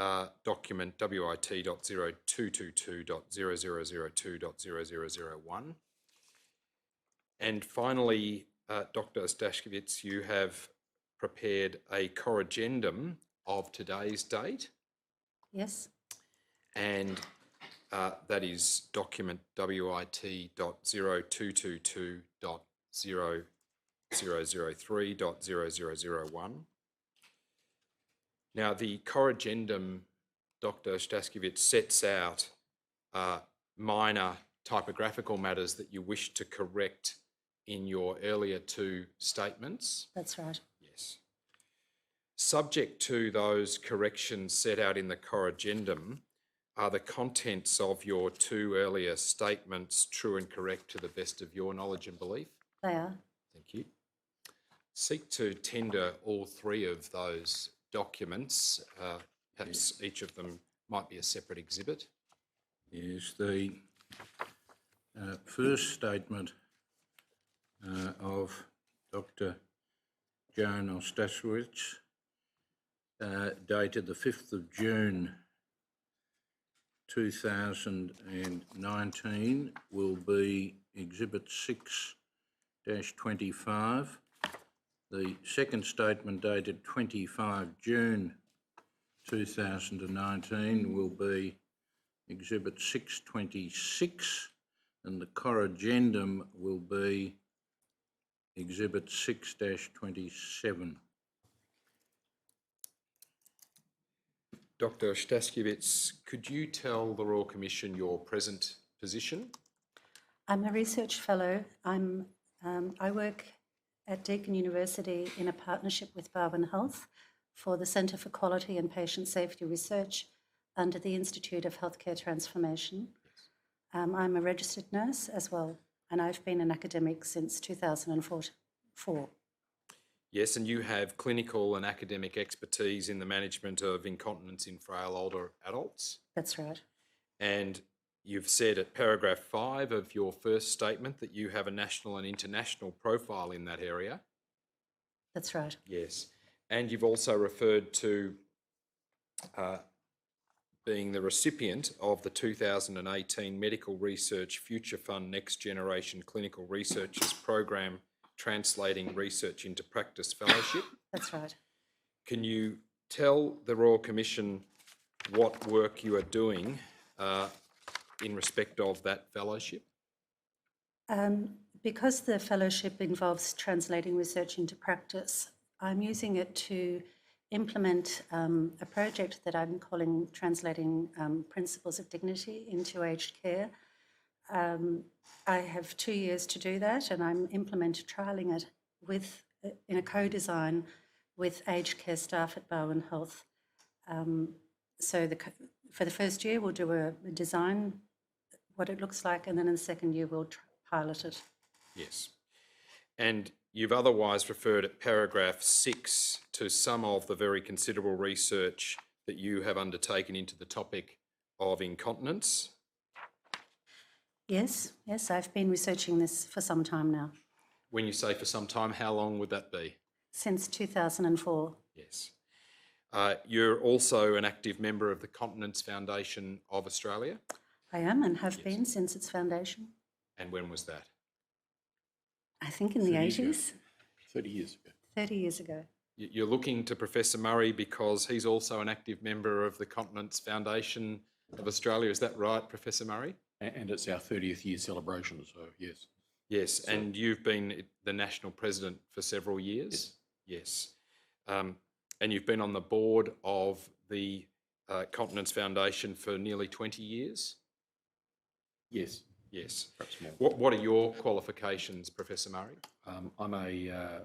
document WIT.0222.0002.0001. And finally, Dr. Ostashkiewicz, you have prepared a corrigendum of today's date. Yes. And that is document WIT.0222.0003.0001. Now, the corrigendum, Dr. Ostashkiewicz, sets out minor typographical matters that you wish to correct in your earlier 2 statements. That's right. Yes. Subject to those corrections set out in the corrigendum, are the contents of your 2 earlier statements true and correct to the best of your knowledge and belief? They are. Thank you. Seek to tender all 3 of those documents. Perhaps each of them might be a separate exhibit. Yes, the first statement of Dr. Joan Ostashkiewicz, dated the 5th of June 2019, will be Exhibit 6-25. The second statement dated 25 June 2019 will be Exhibit 626, and the corrigendum will be Exhibit 6-27. Dr. Ostashkiewicz, could you tell the Royal Commission your present position? I'm a research fellow. I work at Deakin University in a partnership with Darwin Health for the Centre for Quality and Patient Safety Research under the Institute of Healthcare Transformation. I'm a registered nurse as well, and I've been an academic since 2004. Yes, and you have clinical and academic expertise in the management of incontinence in frail older adults. That's right. And you've said at paragraph 5 of your first statement that you have a national and international profile in that area. That's right. Yes. And you've also referred to being the recipient of the 2018 Medical Research Future Fund Next Generation Clinical Researchers Program Translating Research into Practice Fellowship. That's right. Can you tell the Royal Commission what work you are doing in respect of that fellowship? Because the fellowship involves translating research into practice, I'm using it to implement a project that I'm calling Translating Principles of Dignity into Aged Care. I have 2 years to do that, and I'm trialling it in a co-design with aged care staff at Darwin Health. For the first year, we'll do a design, what it looks like, and then in the second year, we'll pilot it. Yes. And you've otherwise referred at paragraph 6 to some of the very considerable research that you have undertaken into the topic of incontinence. Yes, I've been researching this for some time now. When you say for some time, how long would that be? Since 2004. Yes. You're also an active member of the Continence Foundation of Australia. I am and have been since its foundation. And when was that? I think in the 80s. 30 years ago. 30 years ago. You're looking to Professor Murray because he's also an active member of the Continence Foundation of Australia. Is that right, Professor Murray? And it's our 30th year celebration, so yes. Yes, and you've been the national president for several years? Yes. And you've been on the board of the Continence Foundation for nearly 20 years? Yes. Yes. Perhaps more. What are your qualifications, Professor Murray? I'm a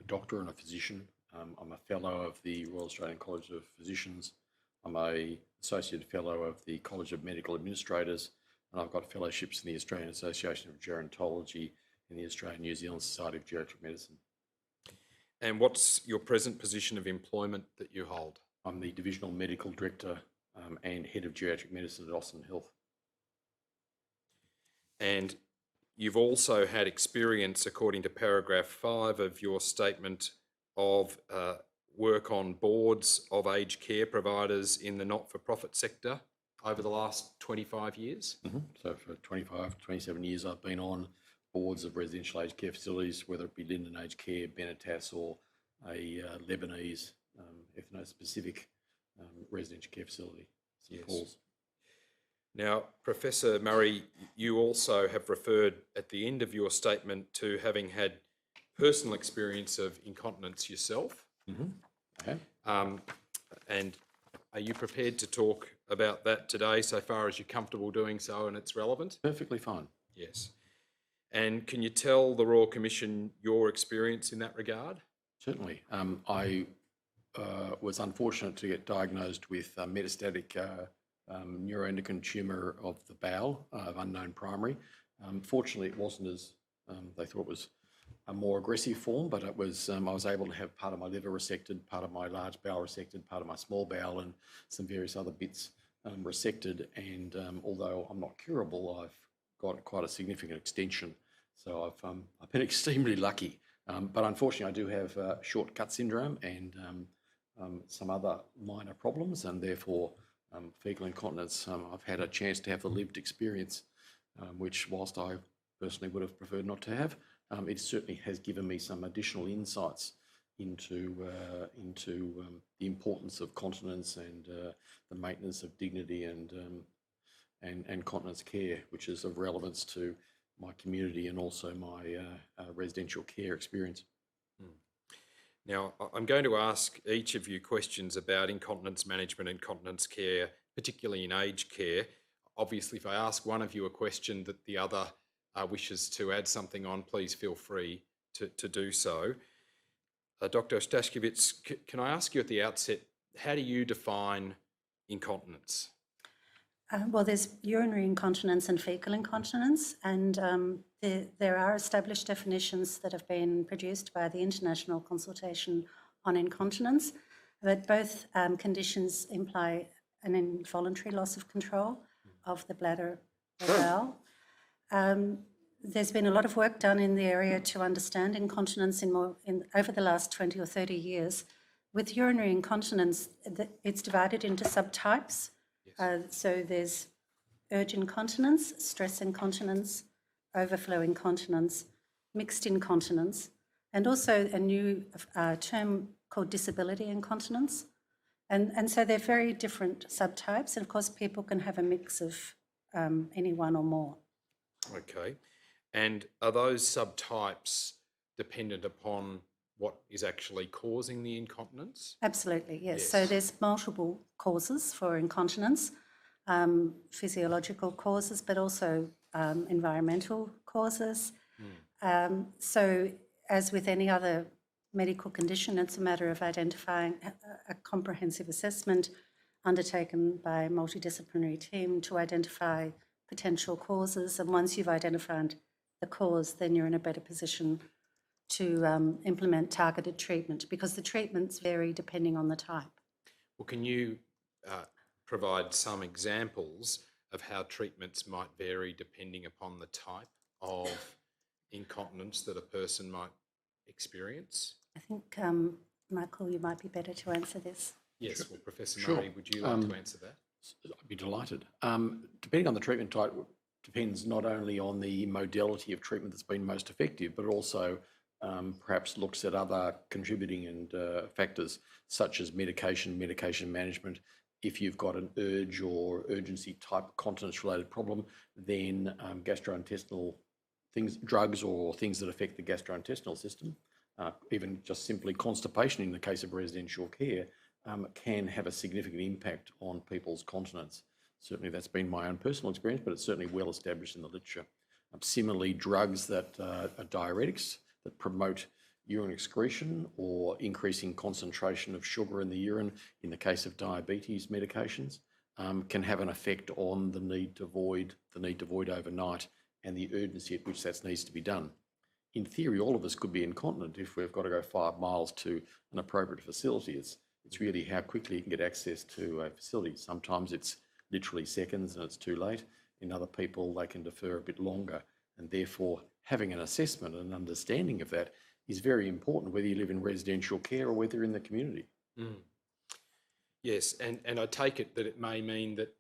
doctor and a physician. I'm a fellow of the Royal Australian College of Physicians. I'm a associate fellow of the College of Medical Administrators, and I've got fellowships in the Australian Association of Gerontology and the Australian New Zealand Society of Geriatric Medicine. And what's your present position of employment that you hold? I'm the Divisional Medical Director and Head of Geriatric Medicine at Austin Health. And you've also had experience, according to paragraph 5 of your statement, of work on boards of aged care providers in the not-for-profit sector over the last 25 years? Mm-hmm. So for 25, 27 years, I've been on boards of residential aged care facilities, whether it be Linden Aged Care, Benetas, or a Lebanese ethno-specific residential care facility, St Paul's. Now, Professor Murray, you also have referred at the end of your statement to having had personal experience of incontinence yourself. Mm-hmm. Okay. And are you prepared to talk about that today, so far as you're comfortable doing so and it's relevant? Perfectly fine. Yes. And can you tell the Royal Commission your experience in that regard? Certainly. I was unfortunate to get diagnosed with metastatic neuroendocrine tumour of the bowel of unknown primary. Fortunately, it wasn't as they thought it was a more aggressive form, but it was. I was able to have part of my liver resected, part of my large bowel resected, part of my small bowel, and some various other bits resected. And although I'm not curable, I've got quite a significant extension. So I've been extremely lucky. But unfortunately, I do have short cut syndrome and some other minor problems, and therefore fecal incontinence. I've had a chance to have the lived experience, which whilst I personally would have preferred not to have, it certainly has given me some additional insights into the importance of continence and the maintenance of dignity and continence care, which is of relevance to my community and also my residential care experience. Now, I'm going to ask each of you questions about incontinence management and continence care, particularly in aged care. obviously, if I ask one of you a question that the other wishes to add something on, please feel free to do so. Dr. Ostashkiewicz, can I ask you at the outset, how do you define incontinence? Well, there's urinary incontinence and fecal incontinence, and there are established definitions that have been produced by the International Consultation on Incontinence, but both conditions imply an involuntary loss of control of the bladder or bowel. There's been a lot of work done in the area to understand incontinence over the last 20 or 30 years. With urinary incontinence, it's divided into subtypes. So there's urge incontinence, stress incontinence, overflow incontinence, mixed incontinence, and also a new term called disability incontinence. And so they're very different subtypes. And of course, people can have a mix of any one or more. Okay. And are those subtypes dependent upon what is actually causing the incontinence? Absolutely, yes. So there's multiple causes for incontinence, physiological causes, but also environmental causes. So as with any other medical condition, it's a matter of identifying a comprehensive assessment undertaken by a multidisciplinary team to identify potential causes. And once you've identified the cause, then you're in a better position to implement targeted treatment, because the treatments vary depending on the type. Well, can you provide some examples of how treatments might vary depending upon the type of incontinence that a person might experience? I think, Michael, you might be better to answer this. Yes, well, Professor Sure. Murray, would you like to answer that? I'd be delighted. Depending on the treatment type, depends not only on the modality of treatment that's been most effective, but also perhaps looks at other contributing and factors such as medication management. If you've got an urge or urgency type continence-related problem, then gastrointestinal things, drugs or things that affect the gastrointestinal system, even just simply constipation in the case of residential care, can have a significant impact on people's continence. Certainly that's been my own personal experience, but it's certainly well established in the literature. Similarly, drugs that are diuretics that promote urine excretion or increasing concentration of sugar in the urine in the case of diabetes medications can have an effect on the need to void overnight and the urgency at which that needs to be done. In theory, all of us could be incontinent if we've got to go 5 miles to an appropriate facility. It's really how quickly you can get access to a facility. Sometimes it's literally seconds and it's too late. In other people, they can defer a bit longer, and therefore having an assessment and understanding of that is very important, whether you live in residential care or whether you're in the community. Yes, and I take it that it may mean that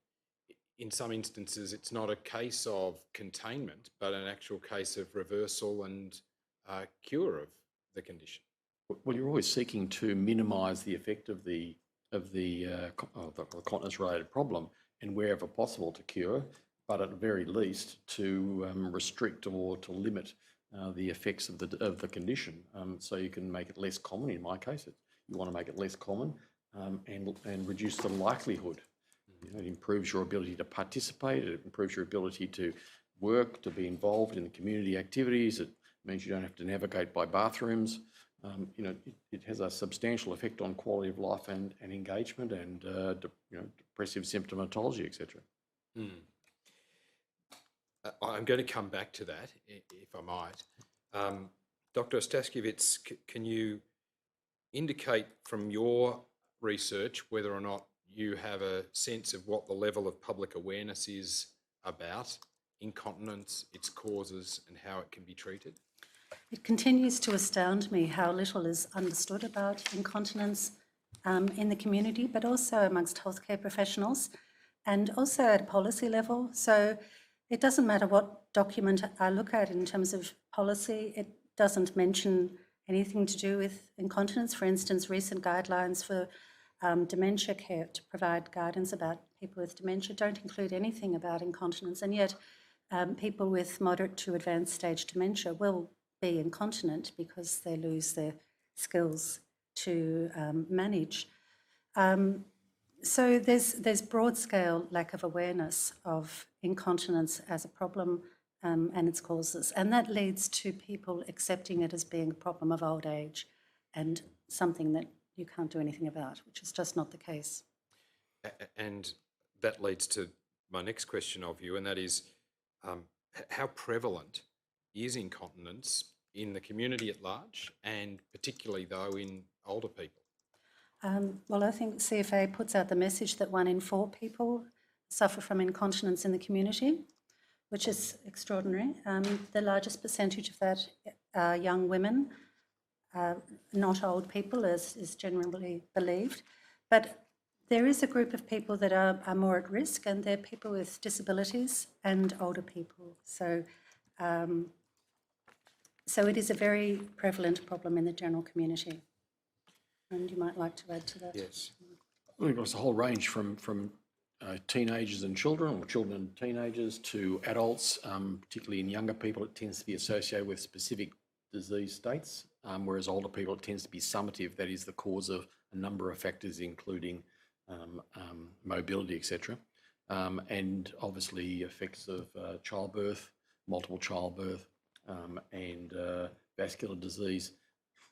in some instances it's not a case of containment, but an actual case of reversal and cure of the condition. Well, you're always seeking to minimise the effect of the continence-related problem, and wherever possible to cure, but at the very least to restrict or to limit the effects of the condition, so you can make it less common. In my case, you want to make it less common and reduce the likelihood. It improves your ability to participate. It improves your ability to work, to be involved in the community activities. It means you don't have to navigate by bathrooms. It has a substantial effect on quality of life and engagement and depressive symptomatology, etc. I'm going to come back to that, if I might. Dr. Ostashkiewicz, can you indicate from your research whether or not you have a sense of what the level of public awareness is about incontinence, its causes, and how it can be treated? It continues to astound me how little is understood about incontinence in the community, but also amongst healthcare professionals and also at a policy level. So it doesn't matter what document I look at in terms of policy, it doesn't mention anything to do with incontinence. For instance, recent guidelines for dementia care to provide guidance about people with dementia don't include anything about incontinence, and yet people with moderate to advanced stage dementia will be incontinent because they lose their skills to manage. So there's broad scale lack of awareness of incontinence as a problem and its causes, and that leads to people accepting it as being a problem of old age and something that you can't do anything about, which is just not the case. And that leads to my next question of you, and that is, how prevalent is incontinence in the community at large, and particularly though in older people? Well, I think CFA puts out the message that 1 in 4 people suffer from incontinence in the community, which is extraordinary. The largest percentage of that are young women, not old people, as is generally believed. But there is a group of people that are more at risk, and they're people with disabilities and older people. So it is a very prevalent problem in the general community. And you might like to add to that. Yes. I think it's a whole range from teenagers and children, or children and teenagers, to adults, particularly in younger people. It tends to be associated with specific disease states, whereas older people, it tends to be summative. That is the cause of a number of factors, including mobility, etc. And obviously effects of childbirth, multiple childbirth, and vascular disease,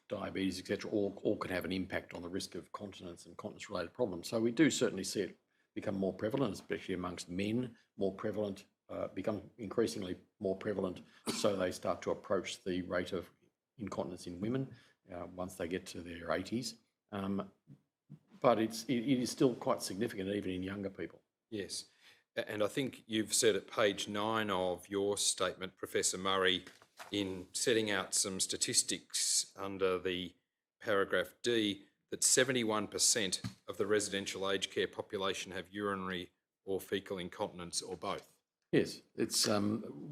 diabetes, etc., all can have an impact on the risk of continence and continence-related problems. So we do certainly see it become more prevalent, especially amongst men, more prevalent, become increasingly more prevalent, so they start to approach the rate of incontinence in women once they get to their 80s. But it is still quite significant even in younger people. Yes. And I think you've said at page 9 of your statement, Professor Murray, in setting out some statistics under the paragraph D, that 71% of the residential aged care population have urinary or fecal incontinence, or both. Yes, it's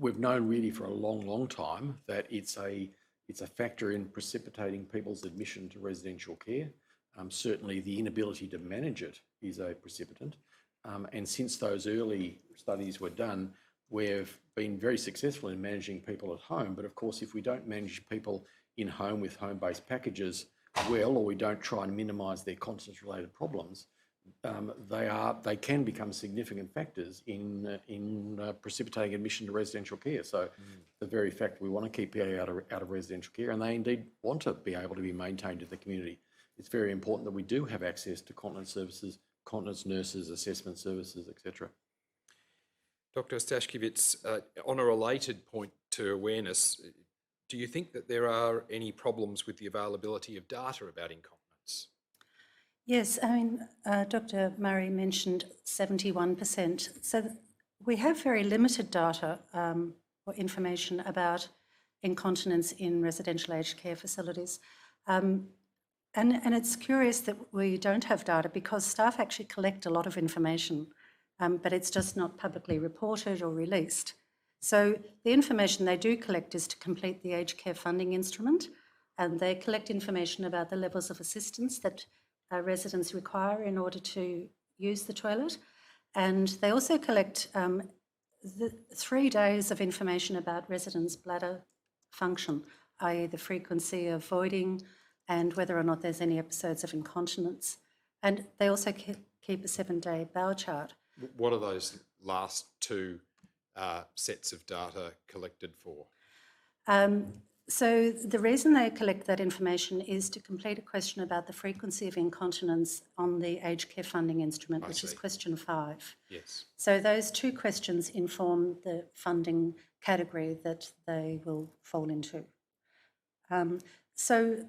we've known really for a long time that it's a factor in precipitating people's admission to residential care. Certainly the inability to manage it is a precipitant. And since those early studies were done, we've been very successful in managing people at home. But of course, if we don't manage people in home with home-based packages well, or we don't try and minimise their continence-related problems, they can become significant factors in precipitating admission to residential care. So the very fact we want to keep people out of residential care, and they indeed want to be able to be maintained in the community, it's very important that we do have access to continence services, continence nurses, assessment services, etc. Dr. Ostashkiewicz, on a related point to awareness, do you think that there are any problems with the availability of data about incontinence? Yes, I mean, Dr. Murray mentioned 71%. So we have very limited data or information about incontinence in residential aged care facilities. And it's curious that we don't have data, because staff actually collect a lot of information, but it's just not publicly reported or released. So the information they do collect is to complete the aged care funding instrument, and they collect information about the levels of assistance that residents require in order to use the toilet. And they also collect 3 days of information about residents' bladder function, i.e. the frequency of voiding and whether or not there's any episodes of incontinence. And they also keep a 7-day bowel chart. What are those last 2 sets of data collected for? So the reason they collect that information is to complete a question about the frequency of incontinence on the aged care funding instrument, which is question 5. Yes. So those 2 questions inform the funding category that they will fall into. So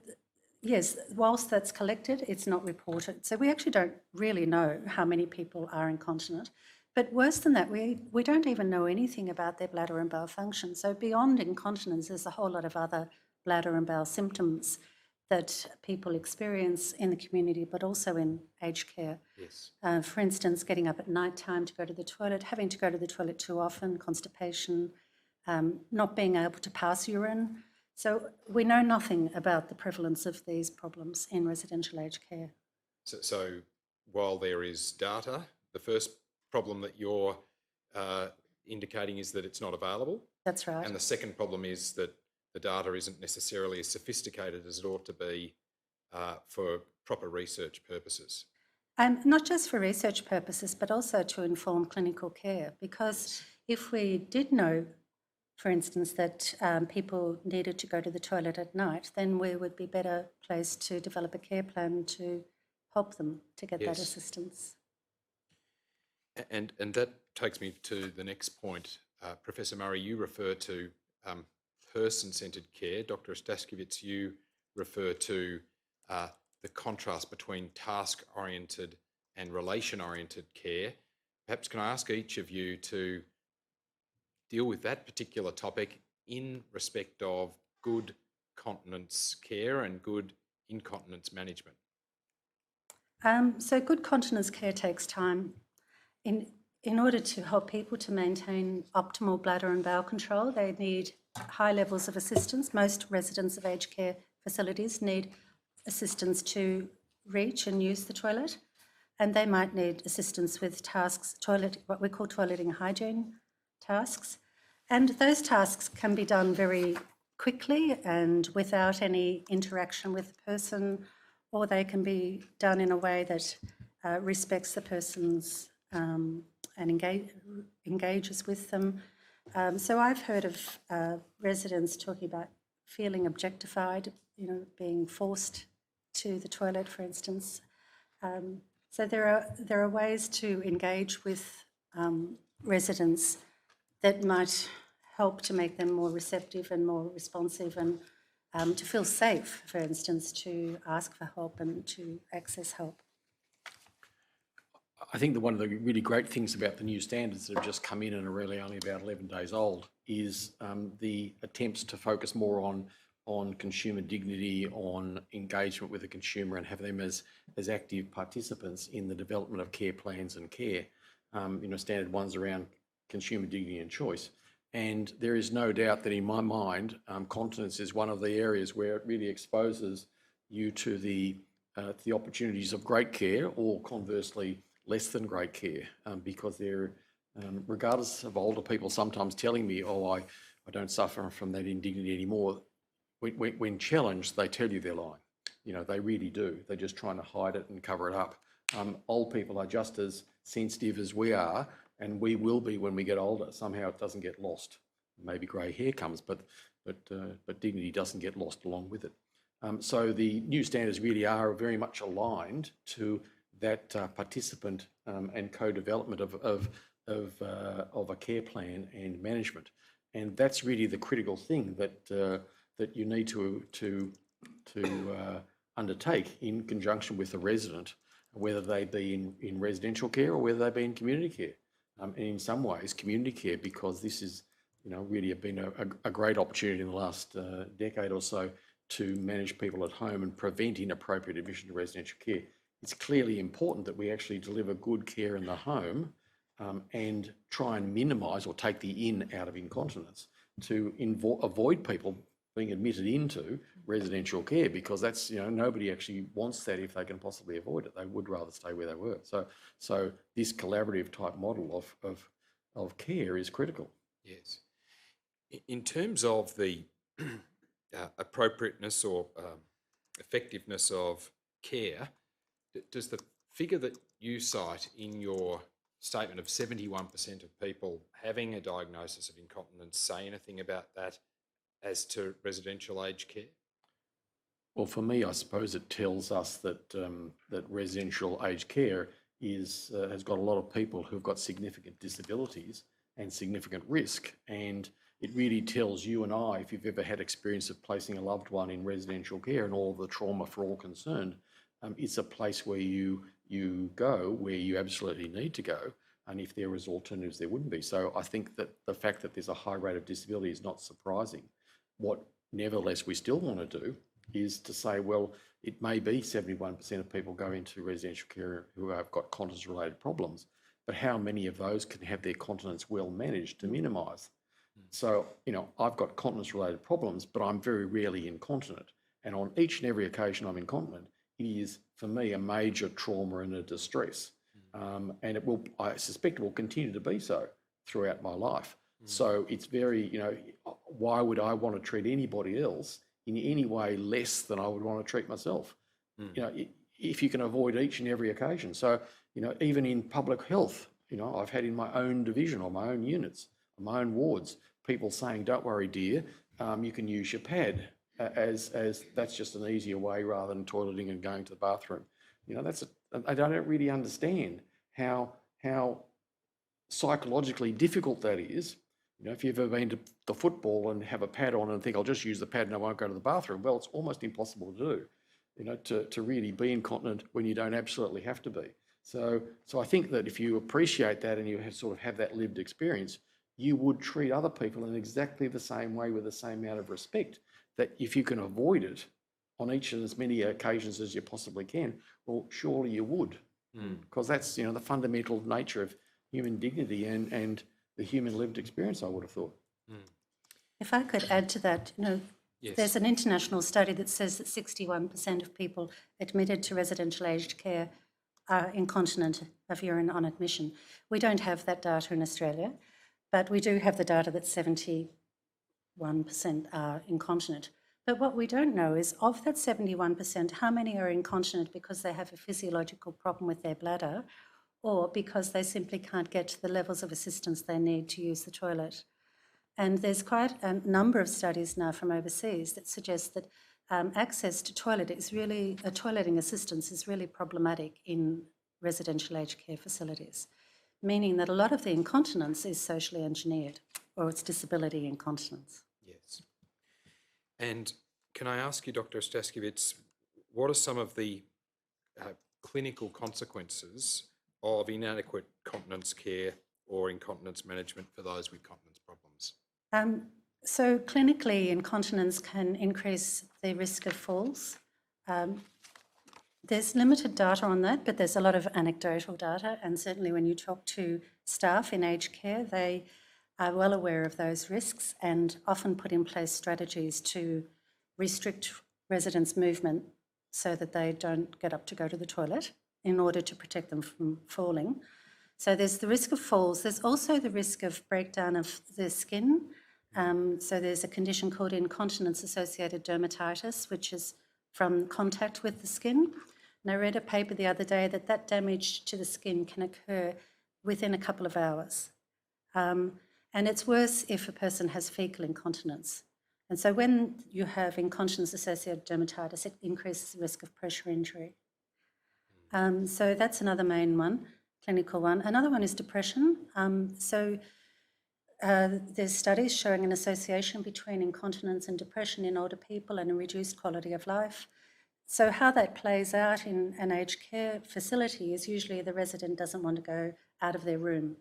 yes, whilst that's collected, it's not reported. So we actually don't really know how many people are incontinent. But worse than that, we don't even know anything about their bladder and bowel function. So beyond incontinence, there's a whole lot of other bladder and bowel symptoms that people experience in the community, but also in aged care. Yes. For instance, getting up at night time to go to the toilet, having to go to the toilet too often, constipation, not being able to pass urine. So we know nothing about the prevalence of these problems in residential aged care. So while there is data, the first problem that you're indicating is that it's not available. That's right. And the second problem is that the data isn't necessarily as sophisticated as it ought to be for proper research purposes. Not just for research purposes, but also to inform clinical care, because if we did know, for instance, that people needed to go to the toilet at night, then we would be better placed to develop a care plan to help them to get that assistance. And that takes me to the next point. Professor Murray, you refer to person-centred care. Dr. Ostaskiewicz, you refer to the contrast between task-oriented and relation-oriented care. Perhaps can I ask each of you to deal with that particular topic in respect of good continence care and good incontinence management? So good continence care takes time. In order to help people to maintain optimal bladder and bowel control, they need high levels of assistance. Most residents of aged care facilities need assistance to reach and use the toilet, and they might need assistance with tasks, what we call toileting hygiene tasks. And those tasks can be done very quickly and without any interaction with the person, or they can be done in a way that respects the person's and engages with them. So I've heard of residents talking about feeling objectified, being forced to the toilet, for instance. So there are ways to engage with residents that might help to make them more receptive and more responsive, and to feel safe, for instance, to ask for help and to access help. I think that one of the really great things about the new standards that have just come in and are really only about 11 days old is the attempts to focus more on consumer dignity, on engagement with the consumer, and have them as active participants in the development of care plans and care. Standard ones around consumer dignity and choice. And there is no doubt that in my mind, continence is one of the areas where it really exposes you to the opportunities of great care, or conversely, less than great care, because they're, regardless of older people sometimes telling me, oh, I don't suffer from that indignity anymore. When challenged, they tell you they're lying. They really do. They're just trying to hide it and cover it up. Old people are just as sensitive as we are, and we will be when we get older. Somehow it doesn't get lost. Maybe grey hair comes, but dignity doesn't get lost along with it. So the new standards really are very much aligned to that participant and co-development of a care plan and management, and that's really the critical thing that you need to undertake in conjunction with the resident, whether they be in residential care or whether they be in community care. And in some ways, community care, because this is really been a great opportunity in the last decade or so to manage people at home and prevent inappropriate admission to residential care. It's clearly important that we actually deliver good care in the home and try and minimise or take the in out of incontinence to avoid people being admitted into residential care, because that's, nobody actually wants that if they can possibly avoid it. They would rather stay where they were. So this collaborative type model of care is critical. Yes. In terms of the appropriateness or effectiveness of care, does the figure that you cite in your statement of 71% of people having a diagnosis of incontinence say anything about that as to residential aged care? Well, for me, I suppose it tells us that that residential aged care has got a lot of people who've got significant disabilities and significant risk, and it really tells you and I, if you've ever had experience of placing a loved one in residential care and all the trauma for all concerned, it's a place where you go where you absolutely need to go, and if there was alternatives, there wouldn't be. So I think that the fact that there's a high rate of disability is not surprising. What nevertheless we still want to do is to say, well, it may be 71% of people go into residential care who have got continence-related problems, but how many of those can have their continence well managed to minimise? So, I've got continence-related problems, but I'm very rarely incontinent. And on each and every occasion I'm incontinent, it is, for me, a major trauma and a distress. And I suspect it will continue to be so throughout my life. So it's very, why would I want to treat anybody else in any way less than I would want to treat myself? if you can avoid each and every occasion. So, even in public health, I've had in my own division or my own units, my own wards, people saying, don't worry, dear, you can use your pad as that's just an easier way rather than toileting and going to the bathroom. I don't really understand how psychologically difficult that is. If you've ever been to the football and have a pad on and think, I'll just use the pad and I won't go to the bathroom, well, it's almost impossible to do, to really be incontinent when you don't absolutely have to be. So I think that if you appreciate that and you have that lived experience, you would treat other people in exactly the same way with the same amount of respect, that if you can avoid it on each and as many occasions as you possibly can, well, surely you would. Because that's, the fundamental nature of human dignity and the human lived experience, I would have thought. If I could add to that, Yes. there's an international study that says that 61% of people admitted to residential aged care are incontinent of urine on admission. We don't have that data in Australia, but we do have the data that 71% are incontinent. But what we don't know is, of that 71%, how many are incontinent because they have a physiological problem with their bladder, or because they simply can't get to the levels of assistance they need to use the toilet. And there's quite a number of studies now from overseas that suggest that access to toileting assistance is really problematic in residential aged care facilities, meaning that a lot of the incontinence is socially engineered, or it's disability incontinence. Yes. And can I ask you, Dr. Ostaskiewicz, what are some of the clinical consequences of inadequate continence care or incontinence management for those with continence problems? So clinically, incontinence can increase the risk of falls. There's limited data on that, but there's a lot of anecdotal data, and certainly when you talk to staff in aged care, they are well aware of those risks and often put in place strategies to restrict residents' movement so that they don't get up to go to the toilet in order to protect them from falling. So there's the risk of falls. There's also the risk of breakdown of the skin. So there's a condition called incontinence-associated dermatitis, which is from contact with the skin. And I read a paper the other day that damage to the skin can occur within a couple of hours. And it's worse if a person has fecal incontinence. And so when you have incontinence-associated dermatitis, it increases the risk of pressure injury. So that's another main one, clinical one. Another one is depression. There's studies showing an association between incontinence and depression in older people and a reduced quality of life. So how that plays out in an aged care facility is usually the resident doesn't want to go out of their room.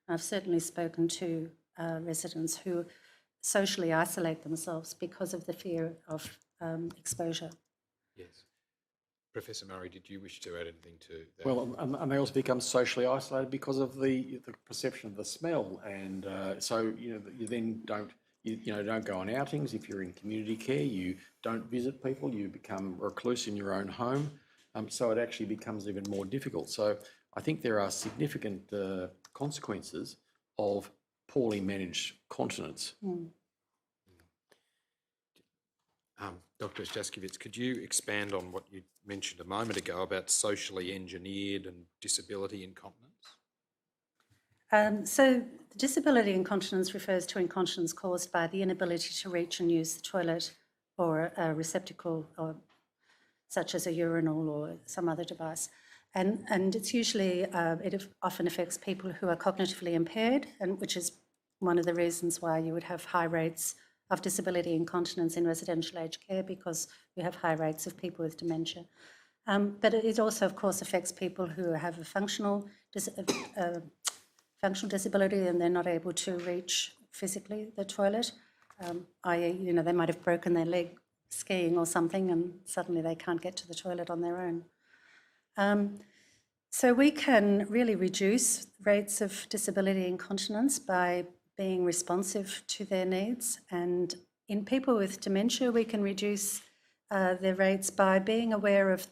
I've certainly spoken to residents who socially isolate themselves because of the fear of exposure. Yes. Professor Murray, did you wish to add anything to that? Well, and they also become socially isolated because of the perception of the smell, and so you then don't go on outings. If you're in community care, you don't visit people. You become recluse in your own home, so it actually becomes even more difficult. So I think there are significant consequences of poorly managed continence. Dr. Ostaskiewicz, could you expand on what you mentioned a moment ago about socially engineered and disability incontinence? So disability incontinence refers to incontinence caused by the inability to reach and use the toilet or a receptacle, such as a urinal or some other device. And it's usually, it often affects people who are cognitively impaired, and which is one of the reasons why you would have high rates of disability incontinence in residential aged care, because we have high rates of people with dementia. But it also, of course, affects people who have a functional disability and they're not able to reach physically the toilet, i.e., they might have broken their leg skiing or something and suddenly they can't get to the toilet on their own. So we can really reduce rates of disability incontinence by being responsive to their needs. And in people with dementia, we can reduce their rates by being aware of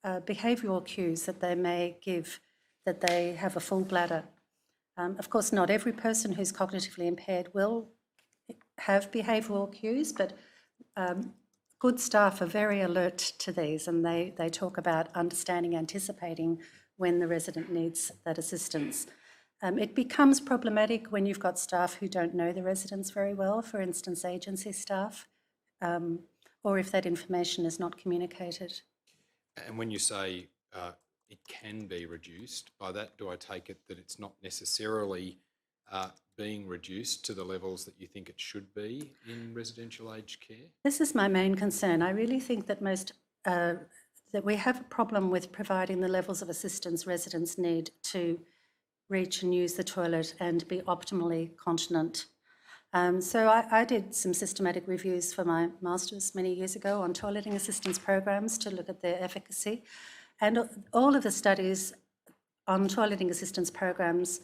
behavioural cues that they may give that they have a full bladder. Of course, not every person who's cognitively impaired will have behavioural cues, but good staff are very alert to these, and they talk about understanding, anticipating when the resident needs that assistance. It becomes problematic when you've got staff who don't know the residents very well, for instance, agency staff, or if that information is not communicated. And when you say it can be reduced, by that do I take it that it's not necessarily being reduced to the levels that you think it should be in residential aged care? This is my main concern. I really think that that we have a problem with providing the levels of assistance residents need to reach and use the toilet and be optimally continent. So I did some systematic reviews for my master's many years ago on toileting assistance programs to look at their efficacy. And all of the studies on toileting assistance programs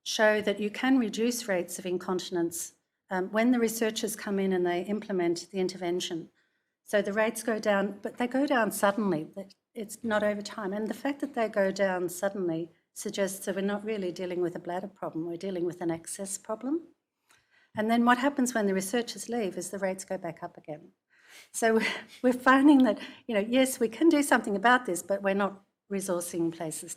show that you can reduce rates of incontinence when the researchers come in and they implement the intervention. So the rates go down, but they go down suddenly. It's not over time. And the fact that they go down suddenly suggests that we're not really dealing with a bladder problem, we're dealing with an access problem. And then what happens when the researchers leave is the rates go back up again. So we're finding that, yes, we can do something about this, but we're not resourcing places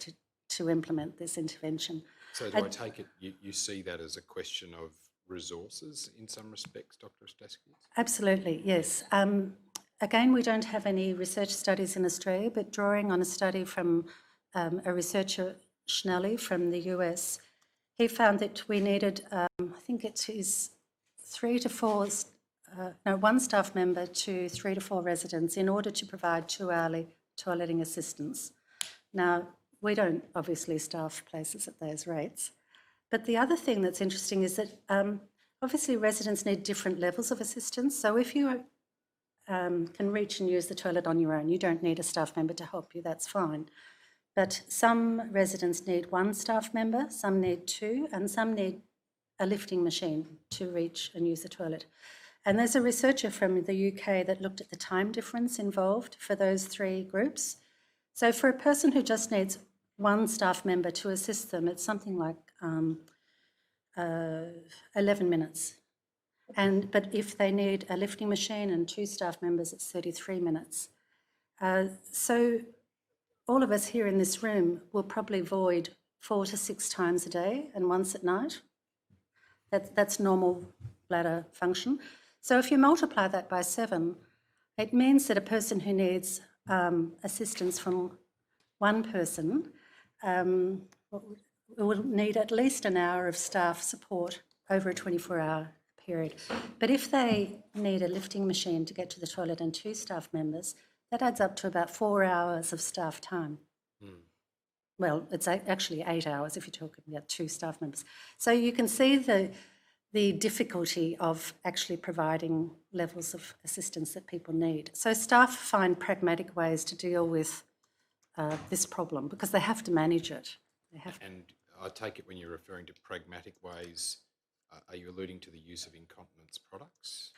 to implement this intervention. So do I take it you see that as a question of resources in some respects, Dr. Ostaskiewicz? Absolutely, yes. Again, we don't have any research studies in Australia, but drawing on a study from a researcher, Schnelly, from the US, he found that we needed, I think it is 1 staff member to 3 to 4 residents in order to provide 2-hourly toileting assistance. Now, we don't obviously staff places at those rates. But the other thing that's interesting is that obviously residents need different levels of assistance. So if you can reach and use the toilet on your own, you don't need a staff member to help you, that's fine. But some residents need 1 staff member, some need 2, and some need a lifting machine to reach and use the toilet. And there's a researcher from the UK that looked at the time difference involved for those 3 groups. So for a person who just needs 1 staff member to assist them, it's something like 11 minutes. But if they need a lifting machine and 2 staff members, it's 33 minutes. So all of us here in this room will probably void 4 to 6 times a day and once at night. That's normal bladder function. So if you multiply that by 7, it means that a person who needs assistance from 1 person will need at least an hour of staff support over a 24-hour period. But if they need a lifting machine to get to the toilet and 2 staff members, that adds up to about 4 hours of staff time. Well, it's actually 8 hours if you're talking about 2 staff members. So you can see the difficulty of actually providing levels of assistance that people need. So staff find pragmatic ways to deal with this problem because they have to manage it. And I take it when you're referring to pragmatic ways, are you alluding to the use of incontinence products?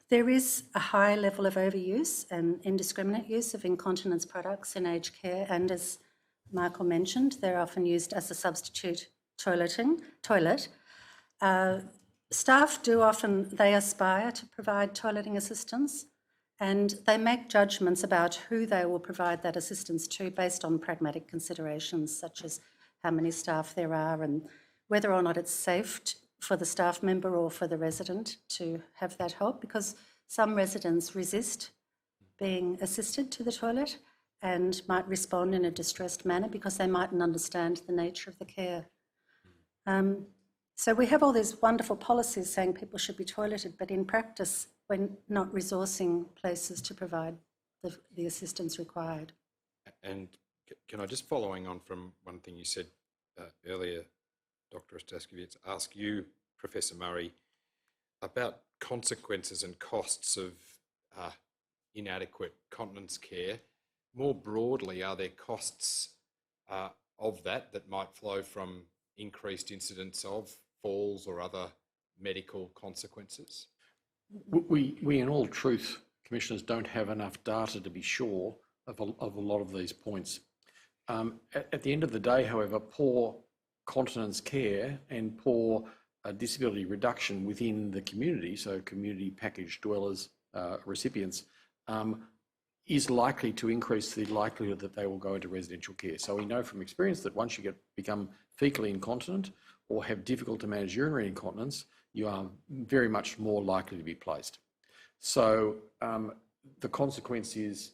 There is a high level of overuse and indiscriminate use of incontinence products in aged care, and as Michael mentioned, they're often used as a substitute toilet. Staff do often, they aspire to provide toileting assistance, and they make judgments about who they will provide that assistance to based on pragmatic considerations such as how many staff there are and whether or not it's safe for the staff member or for the resident to have that help, because some residents resist being assisted to the toilet and might respond in a distressed manner because they mightn't understand the nature of the care. So we have all these wonderful policies saying people should be toileted, but in practice, we're not resourcing places to provide the assistance required. And can I just, following on from one thing you said earlier, Dr. Ostaskiewicz, ask you, Professor Murray, about consequences and costs of inadequate continence care. More broadly, are there costs of that might flow from increased incidence of falls or other medical consequences? We in all truth, Commissioners, don't have enough data to be sure of a lot of these points. At the end of the day, however, poor continence care and poor disability reduction within the community, so community package dwellers recipients, is likely to increase the likelihood that they will go into residential care. So we know from experience that once you become fecally incontinent or have difficult to manage urinary incontinence, you are very much more likely to be placed. So the consequence is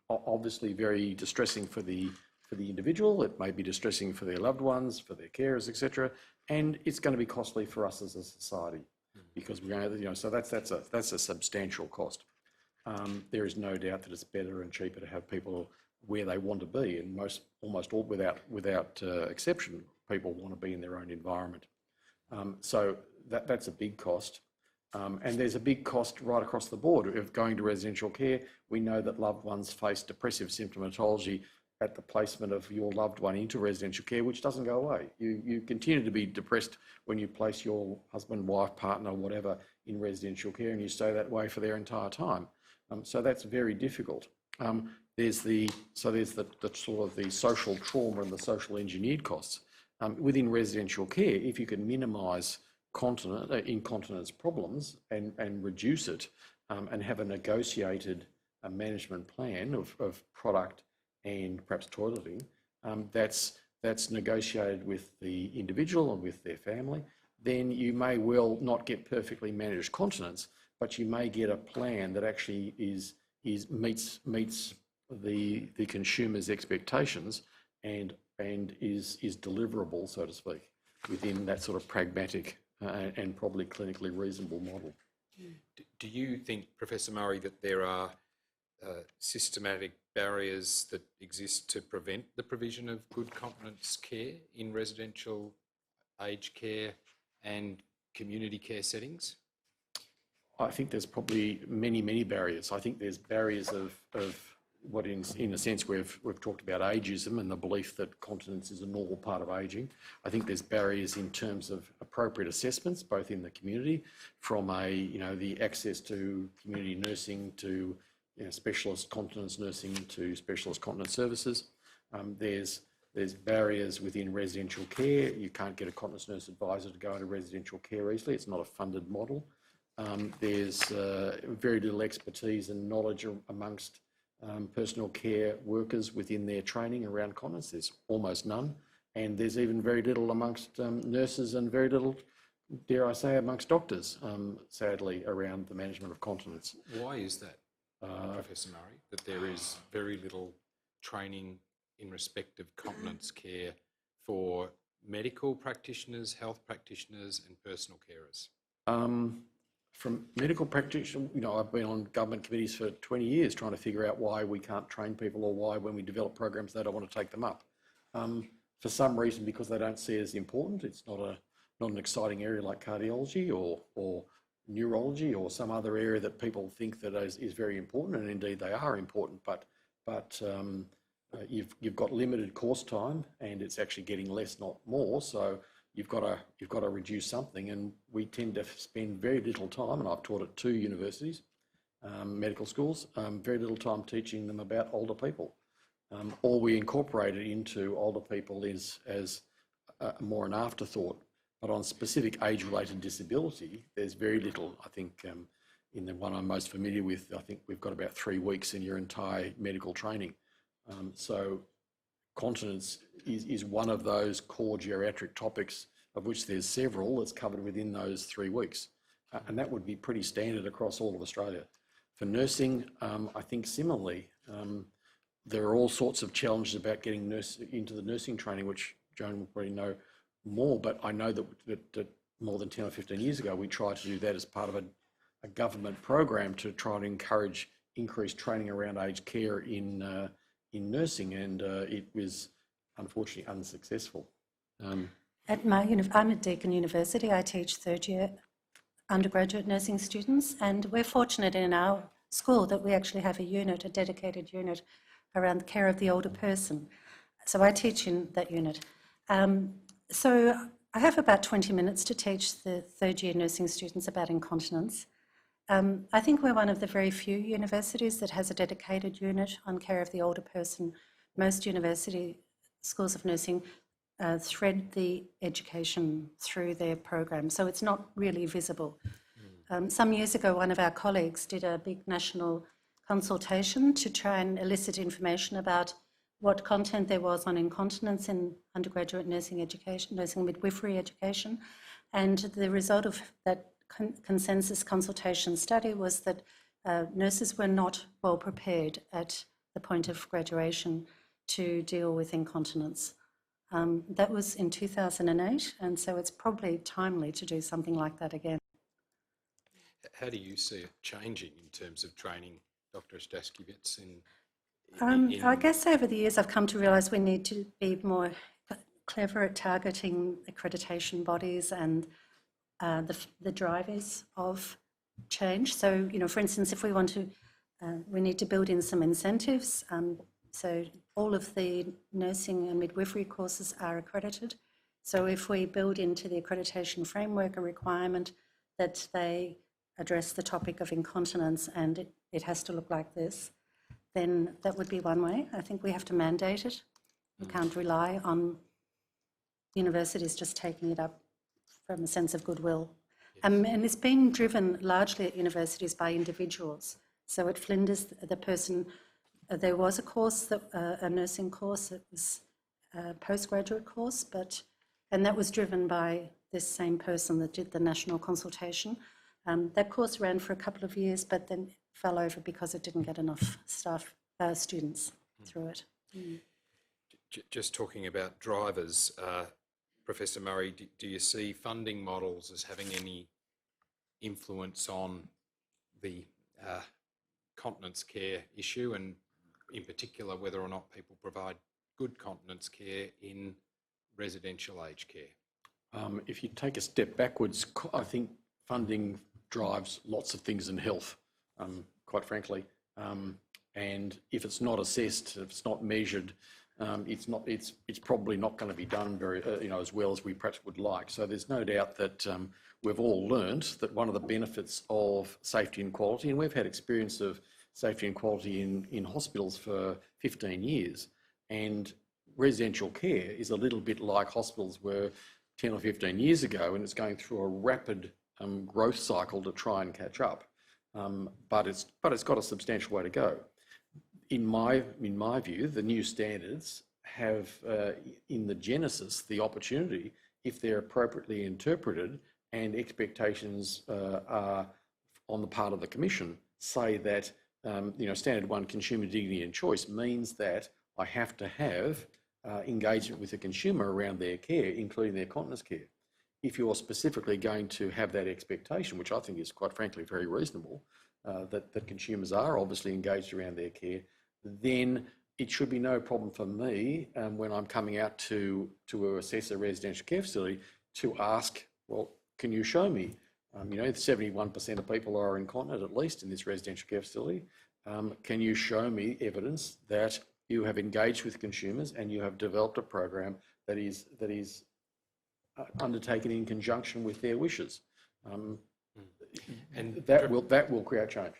obviously very distressing for the individual. It may be distressing for their loved ones, for their carers, etc. And it's going to be costly for us as a society because we're going to, so that's a substantial cost. There is no doubt that it's better and cheaper to have people where they want to be, and almost all without exception, people want to be in their own environment. So that's a big cost. And there's a big cost right across the board of going to residential care. We know that loved ones face depressive symptomatology at the placement of your loved one into residential care, which doesn't go away. You continue to be depressed when you place your husband, wife, partner, whatever, in residential care, and you stay that way for their entire time. So that's very difficult. There's the sort of the social trauma and the social engineered costs. Within residential care, if you can minimise incontinence problems and reduce it and have a negotiated management plan of product and perhaps toileting, that's negotiated with the individual and with their family, then you may well not get perfectly managed continence, but you may get a plan that actually meets the consumer's expectations and is deliverable, so to speak, within that sort of pragmatic and probably clinically reasonable model. Do you think, Professor Murray, that there are systematic barriers that exist to prevent the provision of good continence care in residential aged care and community care settings? I think there's probably many barriers. I think there's barriers of what in a sense we've talked about ageism and the belief that continence is a normal part of ageing. I think there's barriers in terms of appropriate assessments, both in the community, from the access to community nursing to specialist continence nursing to specialist continence services. There's barriers within residential care. You can't get a continence nurse advisor to go into residential care easily. It's not a funded model. There's very little expertise and knowledge amongst personal care workers within their training around continence. There's almost none. And there's even very little amongst nurses and very little, dare I say, amongst doctors, sadly, around the management of continence. Why is that, Professor Murray, that there is very little training in respect of continence care for medical practitioners, health practitioners and personal carers? From medical practitioners, I've been on government committees for 20 years trying to figure out why we can't train people or why when we develop programs they don't want to take them up. For some reason, because they don't see it as important. It's not an exciting area like cardiology or neurology or some other area that people think that is very important, and indeed they are important, but you've got limited course time and it's actually getting less, not more. So you've got to reduce something, and we tend to spend very little time, and I've taught at 2 universities, medical schools, very little time teaching them about older people. All we incorporate it into older people is as more an afterthought, but on specific age-related disability, there's very little. I think in the one I'm most familiar with, I think we've got about 3 weeks in your entire medical training. So continence is one of those core geriatric topics, of which there's several that's covered within those 3 weeks. And that would be pretty standard across all of Australia. For nursing, I think similarly, there are all sorts of challenges about getting into the nursing training, which Joan will probably know more, but I know that more than 10 or 15 years ago, we tried to do that as part of a government program to try and encourage increased training around aged care in nursing, and it was unfortunately unsuccessful. I'm at Deakin University. I teach third-year undergraduate nursing students, and we're fortunate in our school that we actually have a dedicated unit around the care of the older person. So I teach in that unit. So I have about 20 minutes to teach the third-year nursing students about incontinence. I think we're one of the very few universities that has a dedicated unit on care of the older person. Most university schools of nursing thread the education through their program, so it's not really visible. some years ago, one of our colleagues did a big national consultation to try and elicit information about what content there was on incontinence in undergraduate nursing education, nursing midwifery education. And the result of that consensus consultation study was that nurses were not well prepared at the point of graduation to deal with incontinence. That was in 2008, and so it's probably timely to do something like that again. How do you see it changing in terms of training, Dr. Staskiewicz? I guess over the years I've come to realise we need to be more clever at targeting accreditation bodies and the drivers of change. So, you know, for instance, if we want to, we need to build in some incentives. So all of the nursing and midwifery courses are accredited. So if we build into the accreditation framework a requirement that they address the topic of incontinence and it has to look like this, then that would be one way. I think we have to mandate it. We can't rely on universities just taking it up from a sense of goodwill. And it's been driven largely at universities by individuals. So at Flinders, the person, there was a course, that, a nursing course that was a postgraduate course, and that was driven by this same person that did the national consultation. That course ran for a couple of years, but then fell over because it didn't get enough students through it. Just talking about drivers, Professor Murray, do you see funding models as having any influence on the continence care issue, and in particular whether or not people provide good continence care in residential aged care? If you take a step backwards, I think funding drives lots of things in health, quite frankly. And if it's not assessed, if it's not measured, it's probably not going to be done very, as well as we perhaps would like. So there's no doubt that we've all learned that one of the benefits of safety and quality, and we've had experience of safety and quality in hospitals for 15 years, and residential care is a little bit like hospitals were 10 or 15 years ago, and it's going through a rapid growth cycle to try and catch up. But it's got a substantial way to go. In my view, the new standards have in the genesis the opportunity, if they're appropriately interpreted and expectations are on the part of the Commission, say that Standard 1 consumer dignity and choice means that I have to have engagement with the consumer around their care, including their continence care. If you're specifically going to have that expectation, which I think is quite frankly very reasonable, that consumers are obviously engaged around their care, then it should be no problem for me when I'm coming out to assess a residential care facility to ask, well, can you show me? 71% of people are incontinent at least in this residential care facility. Can you show me evidence that you have engaged with consumers and you have developed a program that is undertaken in conjunction with their wishes? And that will create change.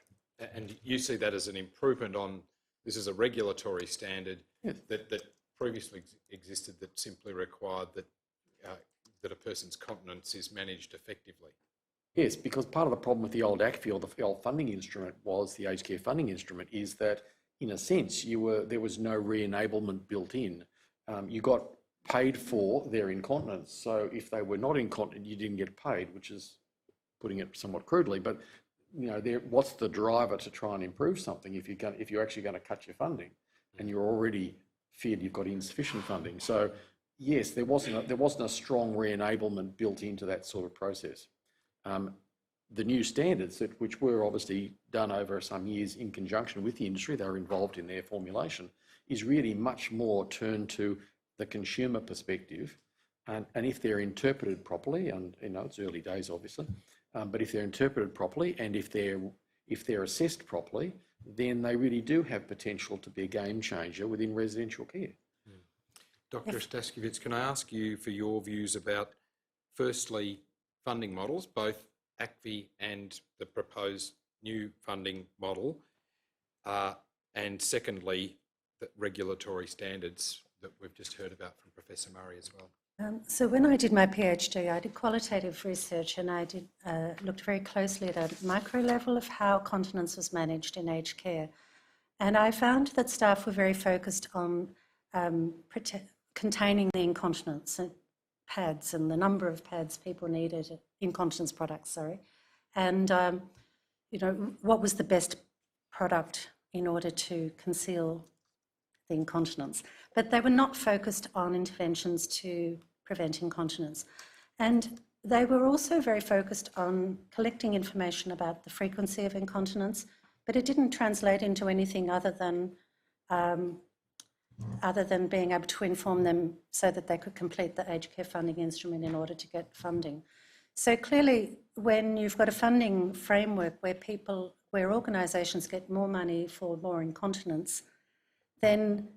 And you see that as an improvement on, this is a regulatory standard that previously existed that simply required that a person's continence is managed effectively. Yes, because part of the problem with the old ACFI, or the old funding instrument, was the aged care funding instrument, is that in a sense there was no re-enablement built in. You got paid for their incontinence, so if they were not incontinent, you didn't get paid, which is putting it somewhat crudely. But what's the driver to try and improve something if you're actually going to cut your funding and you're already feared you've got insufficient funding? So yes, there wasn't a strong re-enablement built into that sort of process. The new standards, which were obviously done over some years in conjunction with the industry, they were involved in their formulation, is really much more turned to the consumer perspective. And if they're interpreted properly, and it's early days obviously, but if they're interpreted properly and if they're assessed properly, then they really do have potential to be a game changer within residential care. Dr. Staskiewicz, can I ask you for your views about, firstly, funding models, both ACFI and the proposed new funding model, and secondly, the regulatory standards that we've just heard about from Professor Murray as well? So when I did my PhD, I did qualitative research, and I looked very closely at a micro level of how continence was managed in aged care. And I found that staff were very focused on containing the incontinence pads and the number of pads people needed, incontinence products, sorry. And, what was the best product in order to conceal the incontinence. But they were not focused on interventions to prevent incontinence. And they were also very focused on collecting information about the frequency of incontinence, but it didn't translate into anything other than being able to inform them so that they could complete the aged care funding instrument in order to get funding. So clearly, when you've got a funding framework where organisations get more money for more incontinence, then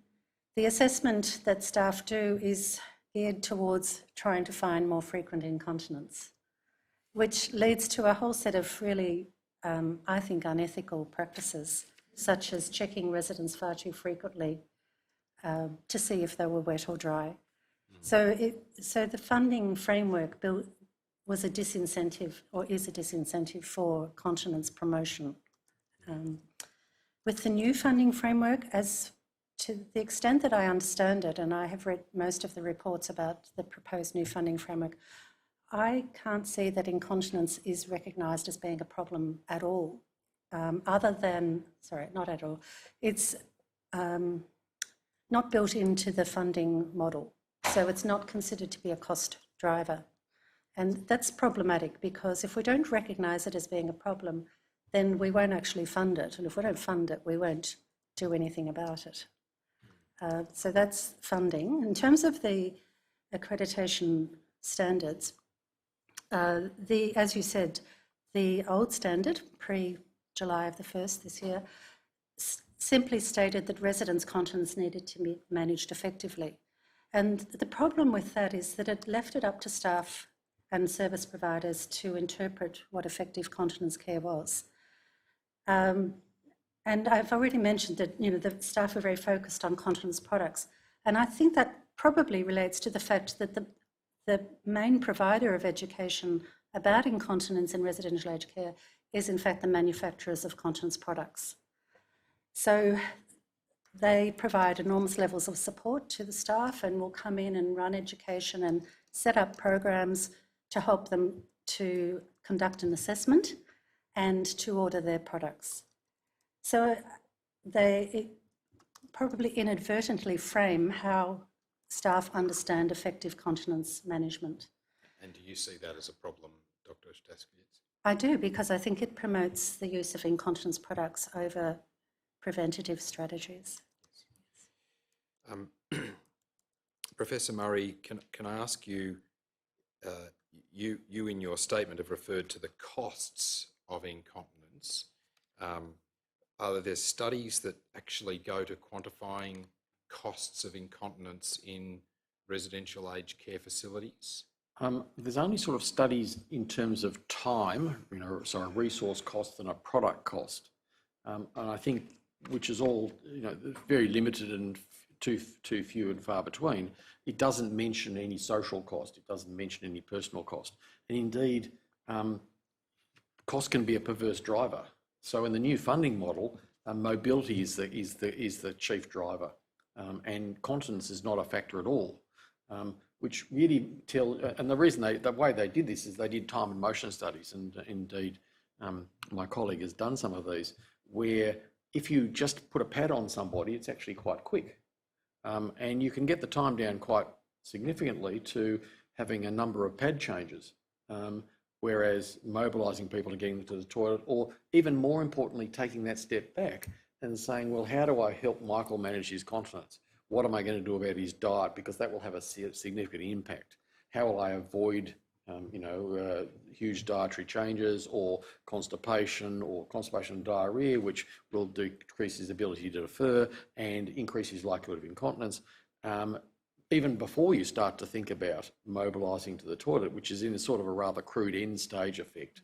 the assessment that staff do is geared towards trying to find more frequent incontinence, which leads to a whole set of really, I think, unethical practices, such as checking residents far too frequently to see if they were wet or dry. So the funding framework was a disincentive, or is a disincentive, for continence promotion. With the new funding framework, as to the extent that I understand it, and I have read most of the reports about the proposed new funding framework, I can't see that incontinence is recognised as being a problem at all, not at all. It's not built into the funding model, so it's not considered to be a cost driver. And that's problematic, because if we don't recognise it as being a problem, then we won't actually fund it. And if we don't fund it, we won't do anything about it. So that's funding. In terms of the accreditation standards, as you said, the old standard, pre-July of the 1st this year, simply stated that residents' continence needed to be managed effectively. And the problem with that is that it left it up to staff and service providers to interpret what effective continence care was. And I've already mentioned that, the staff are very focused on continence products. And I think that probably relates to the fact that the main provider of education about incontinence in residential aged care is in fact the manufacturers of continence products. So they provide enormous levels of support to the staff and will come in and run education and set up programs to help them to conduct an assessment and to order their products. So they probably inadvertently frame how staff understand effective continence management. And do you see that as a problem, Dr. Ostaskiewicz? I do, because I think it promotes the use of incontinence products over preventative strategies. Professor Murray, can I ask you, you in your statement have referred to the costs of incontinence. Are there studies that actually go to quantifying costs of incontinence in residential aged care facilities? There's only sort of studies in terms of time, so a resource cost and a product cost. And I think, which is all, very limited and too few and far between. It doesn't mention any social cost. It doesn't mention any personal cost. And indeed, cost can be a perverse driver. So in the new funding model, mobility is the chief driver, and continence is not a factor at all, which really and the way they did this is they did time and motion studies, and indeed my colleague has done some of these, where if you just put a pad on somebody, it's actually quite quick, and you can get the time down quite significantly to having a number of pad changes. Whereas mobilising people to getting them to the toilet, or even more importantly, taking that step back and saying, well, how do I help Michael manage his continence? What am I going to do about his diet? Because that will have a significant impact. How will I avoid, huge dietary changes, or constipation and diarrhoea, which will decrease his ability to defer and increase his likelihood of incontinence. Even before you start to think about mobilising to the toilet, which is in a sort of a rather crude end stage effect,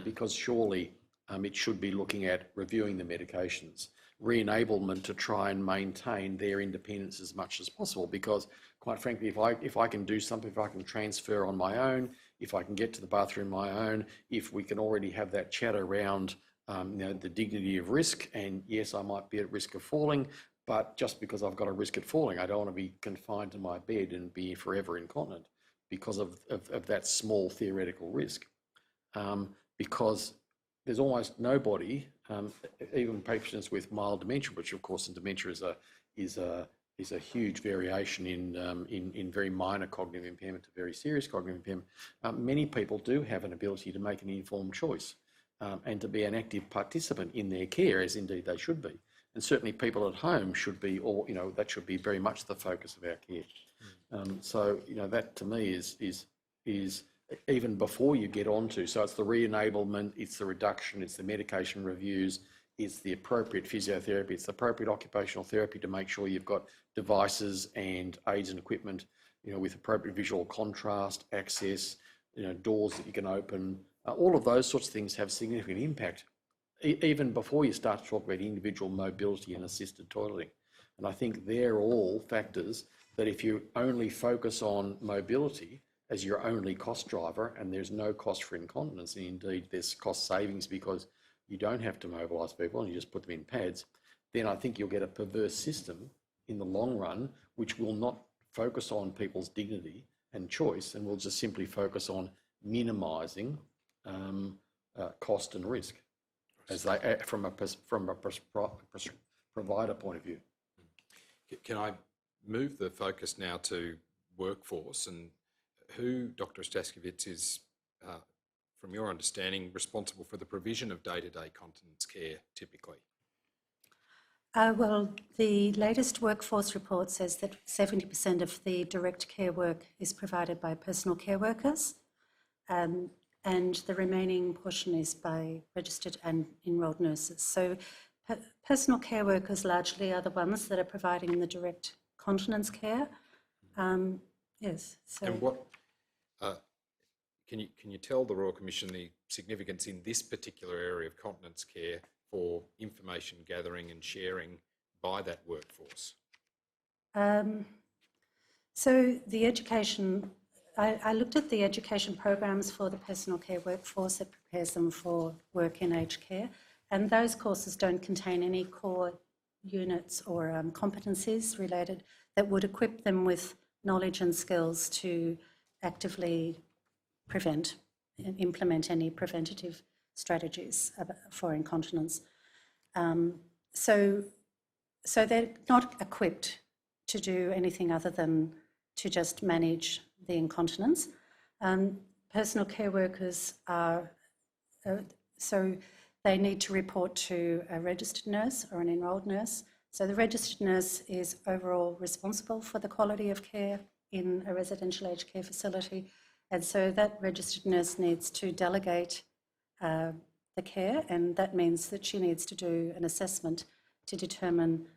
because surely it should be looking at reviewing the medications, re-enablement to try and maintain their independence as much as possible. Because quite frankly, if I can do something, if I can transfer on my own, if I can get to the bathroom on my own, if we can already have that chat around the dignity of risk, and yes, I might be at risk of falling, but just because I've got a risk of falling, I don't want to be confined to my bed and be forever incontinent because of that small theoretical risk. Because there's almost nobody, even patients with mild dementia, which of course in dementia is a huge variation in very minor cognitive impairment to very serious cognitive impairment. Many people do have an ability to make an informed choice and to be an active participant in their care, as indeed they should be. And certainly people at home should be, that should be very much the focus of our care. So, that to me is even before you get onto, so it's the re-enablement, it's the reduction, it's the medication reviews, it's the appropriate physiotherapy, it's the appropriate occupational therapy to make sure you've got devices and aids and equipment, with appropriate visual contrast, access, doors that you can open. All of those sorts of things have significant impact, even before you start to talk about individual mobility and assisted toileting. And I think they're all factors that if you only focus on mobility as your only cost driver, and there's no cost for incontinence, and indeed there's cost savings because you don't have to mobilise people and you just put them in pads, then I think you'll get a perverse system in the long run, which will not focus on people's dignity and choice, and will just simply focus on minimising cost and risk as they, from a provider point of view. Can I move the focus now to workforce and who, Dr. Ostaskiewicz, is, from your understanding, responsible for the provision of day-to-day continence care typically? Well, the latest workforce report says that 70% of the direct care work is provided by personal care workers, and the remaining portion is by registered and enrolled nurses. So personal care workers largely are the ones that are providing the direct continence care. Yes. So. And what can you tell the Royal Commission the significance in this particular area of continence care for information gathering and sharing by that workforce? So the education, I looked at the education programs for the personal care workforce that prepares them for work in aged care, and those courses don't contain any core units or competencies related that would equip them with knowledge and skills to actively prevent and implement any preventative strategies for incontinence. So they're not equipped to do anything other than to just manage the incontinence. Personal care workers are, so they need to report to a registered nurse or an enrolled nurse. So the registered nurse is overall responsible for the quality of care in a residential aged care facility. And so that registered nurse needs to delegate the care, and that means that she needs to do an assessment to determine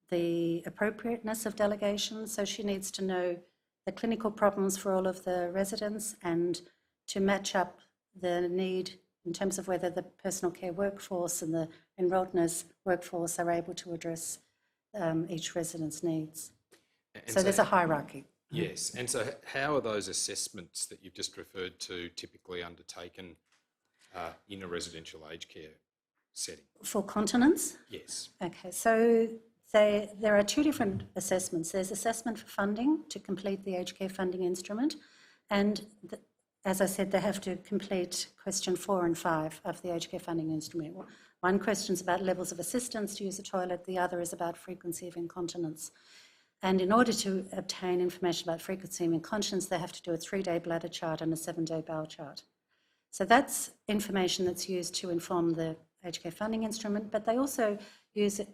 the appropriateness of delegation. So she needs to know the clinical problems for all of the residents and to match up the need in terms of whether the personal care workforce and the enrolled nurse workforce are able to address each resident's needs. So there's a hierarchy. Yes, and so how are those assessments that you've just referred to typically undertaken in a residential aged care setting? For continence? Yes. Okay, so there are two different assessments. There's assessment for funding to complete the aged care funding instrument, and as I said, they have to complete question 4 and 5 of the aged care funding instrument. One question's about levels of assistance to use a toilet, the other is about frequency of incontinence. And in order to obtain information about frequency of incontinence, they have to do a 3-day bladder chart and a 7-day bowel chart. So that's information that's used to inform the aged care funding instrument, but they also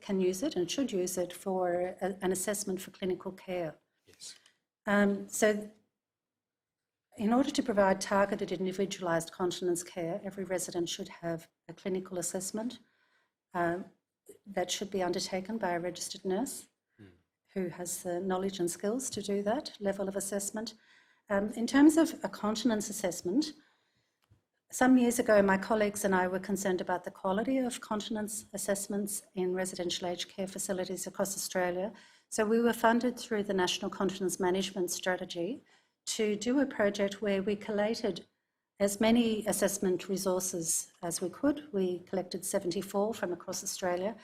can use it and should use it for an assessment for clinical care. Yes. So in order to provide targeted individualised continence care, every resident should have a clinical assessment that should be undertaken by a registered nurse who has the knowledge and skills to do that level of assessment. In terms of a continence assessment, some years ago, my colleagues and I were concerned about the quality of continence assessments in residential aged care facilities across Australia. So we were funded through the National Continence Management Strategy to do a project where we collated as many assessment resources as we could. We collected 74 from across Australia,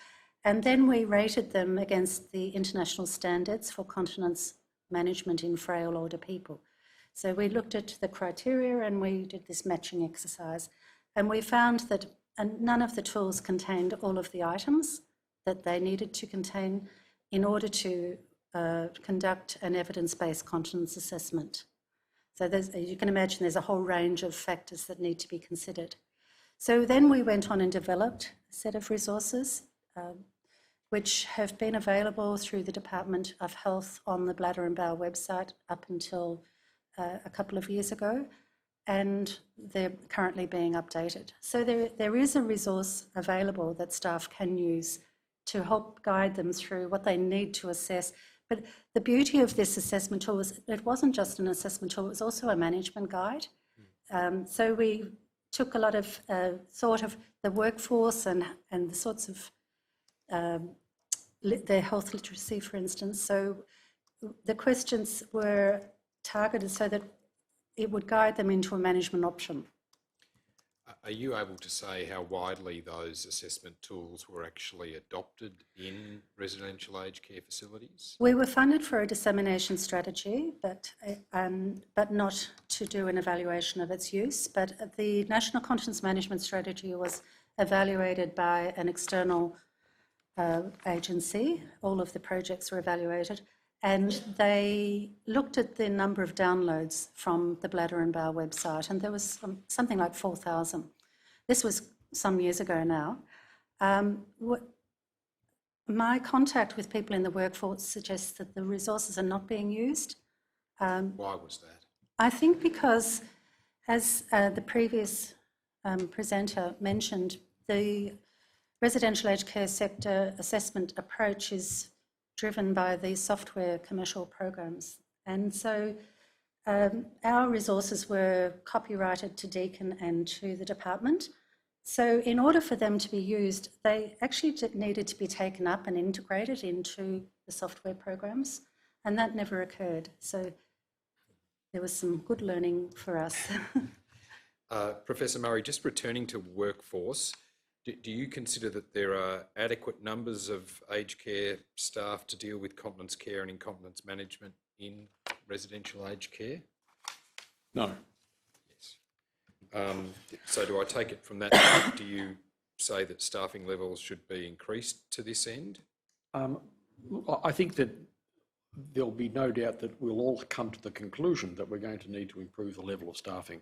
and then we rated them against the international standards for continence management in frail older people. So we looked at the criteria and we did this matching exercise, and we found that none of the tools contained all of the items that they needed to contain in order to conduct an evidence-based continence assessment. So you can imagine there's a whole range of factors that need to be considered. So then we went on and developed a set of resources which have been available through the Department of Health on the Bladder and Bowel website up until a couple of years ago, and they're currently being updated. So there is a resource available that staff can use to help guide them through what they need to assess. But the beauty of this assessment tool was it wasn't just an assessment tool, it was also a management guide. So we took a lot of thought of the workforce and the sorts of their health literacy, for instance. So the questions were targeted so that it would guide them into a management option. Are you able to say how widely those assessment tools were actually adopted in residential aged care facilities? We were funded for a dissemination strategy, but not to do an evaluation of its use. But the National Continence Management Strategy was evaluated by an external agency. All of the projects were evaluated, and they looked at the number of downloads from the Bladder and Bowel website, and there was something like 4,000. This was some years ago now. My contact with people in the workforce suggests that the resources are not being used. Why was that? I think because, as the previous presenter mentioned, the residential aged care sector assessment approach is driven by these software commercial programs. And so our resources were copyrighted to Deakin and to the department. So in order for them to be used, they actually needed to be taken up and integrated into the software programs, and that never occurred. So there was some good learning for us. Professor Murray, just returning to workforce, do you consider that there are adequate numbers of aged care staff to deal with continence care and incontinence management in residential aged care? No. Yes. So do I take it from that, do you say that staffing levels should be increased to this end? I think that there'll be no doubt that we'll all come to the conclusion that we're going to need to improve the level of staffing.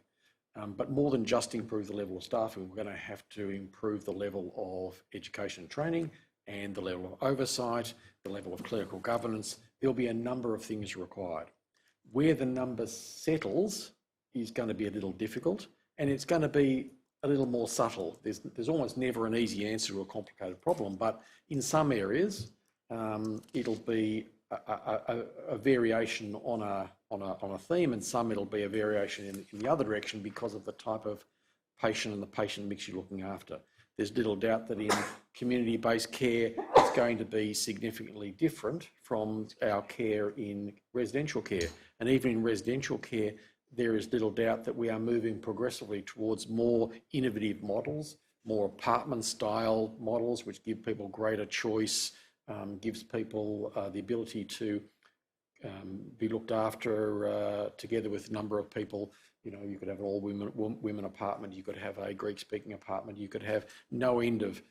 But more than just improve the level of staffing, we're going to have to improve the level of education and training and the level of oversight, the level of clinical governance. There'll be a number of things required. Where the number settles is going to be a little difficult, and it's going to be a little more subtle. There's almost never an easy answer to a complicated problem, but in some areas, it'll be a variation on a theme, and some it'll be a variation in the other direction because of the type of patient and the patient mix you're looking after. There's little doubt that in community-based care, it's going to be significantly different from our care in residential care. And even in residential care, there is little doubt that we are moving progressively towards more innovative models, more apartment-style models, which give people greater choice, gives people the ability to be looked after together with a number of people. You know, you could have an all-women apartment, you could have a Greek-speaking apartment, you could have no end of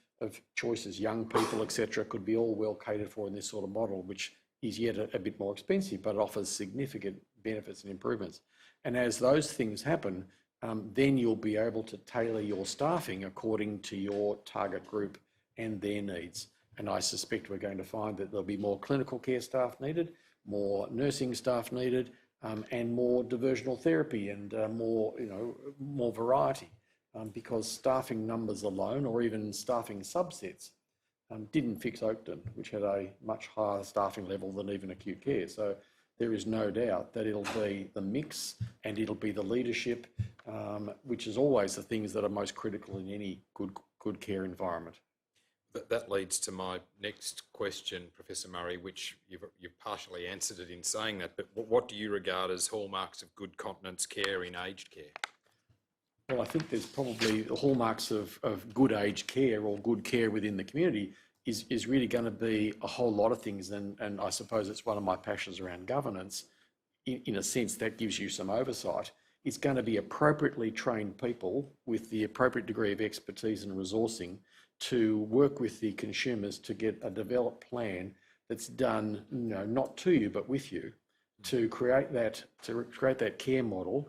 choices, young people, etc., could be all well catered for in this sort of model, which is yet a bit more expensive, but offers significant benefits and improvements. And as those things happen, then you'll be able to tailor your staffing according to your target group and their needs. And I suspect we're going to find that there'll be more clinical care staff needed, more nursing staff needed, and more diversional therapy and more variety, because staffing numbers alone, or even staffing subsets, didn't fix Oakden, which had a much higher staffing level than even acute care. So there is no doubt that it'll be the mix and it'll be the leadership, which is always the things that are most critical in any good care environment. That leads to my next question, Professor Murray, which you've partially answered it in saying that, but what do you regard as hallmarks of good continence care in aged care? Well, I think there's probably the hallmarks of good aged care or good care within the community is really going to be a whole lot of things, and I suppose it's one of my passions around governance. In a sense, that gives you some oversight. It's going to be appropriately trained people with the appropriate degree of expertise and resourcing to work with the consumers to get a developed plan that's done, not to you but with you, to create that care model,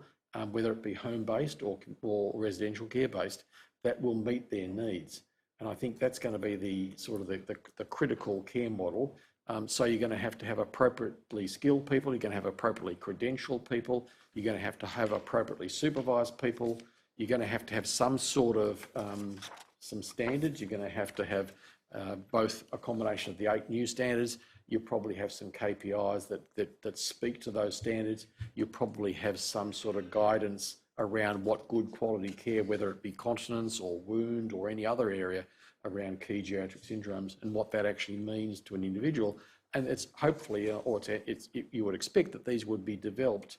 whether it be home-based or residential care-based, that will meet their needs. And I think that's going to be the critical care model. So you're going to have appropriately skilled people, you're going to have appropriately credentialed people, you're going to have appropriately supervised people, you're going to have some sort of some standards, you're going to have both a combination of the 8 new standards, you'll probably have some KPIs that speak to those standards, you'll probably have some sort of guidance around what good quality care, whether it be continence or wound or any other area around key geriatric syndromes and what that actually means to an individual. And it's hopefully, you would expect that these would be developed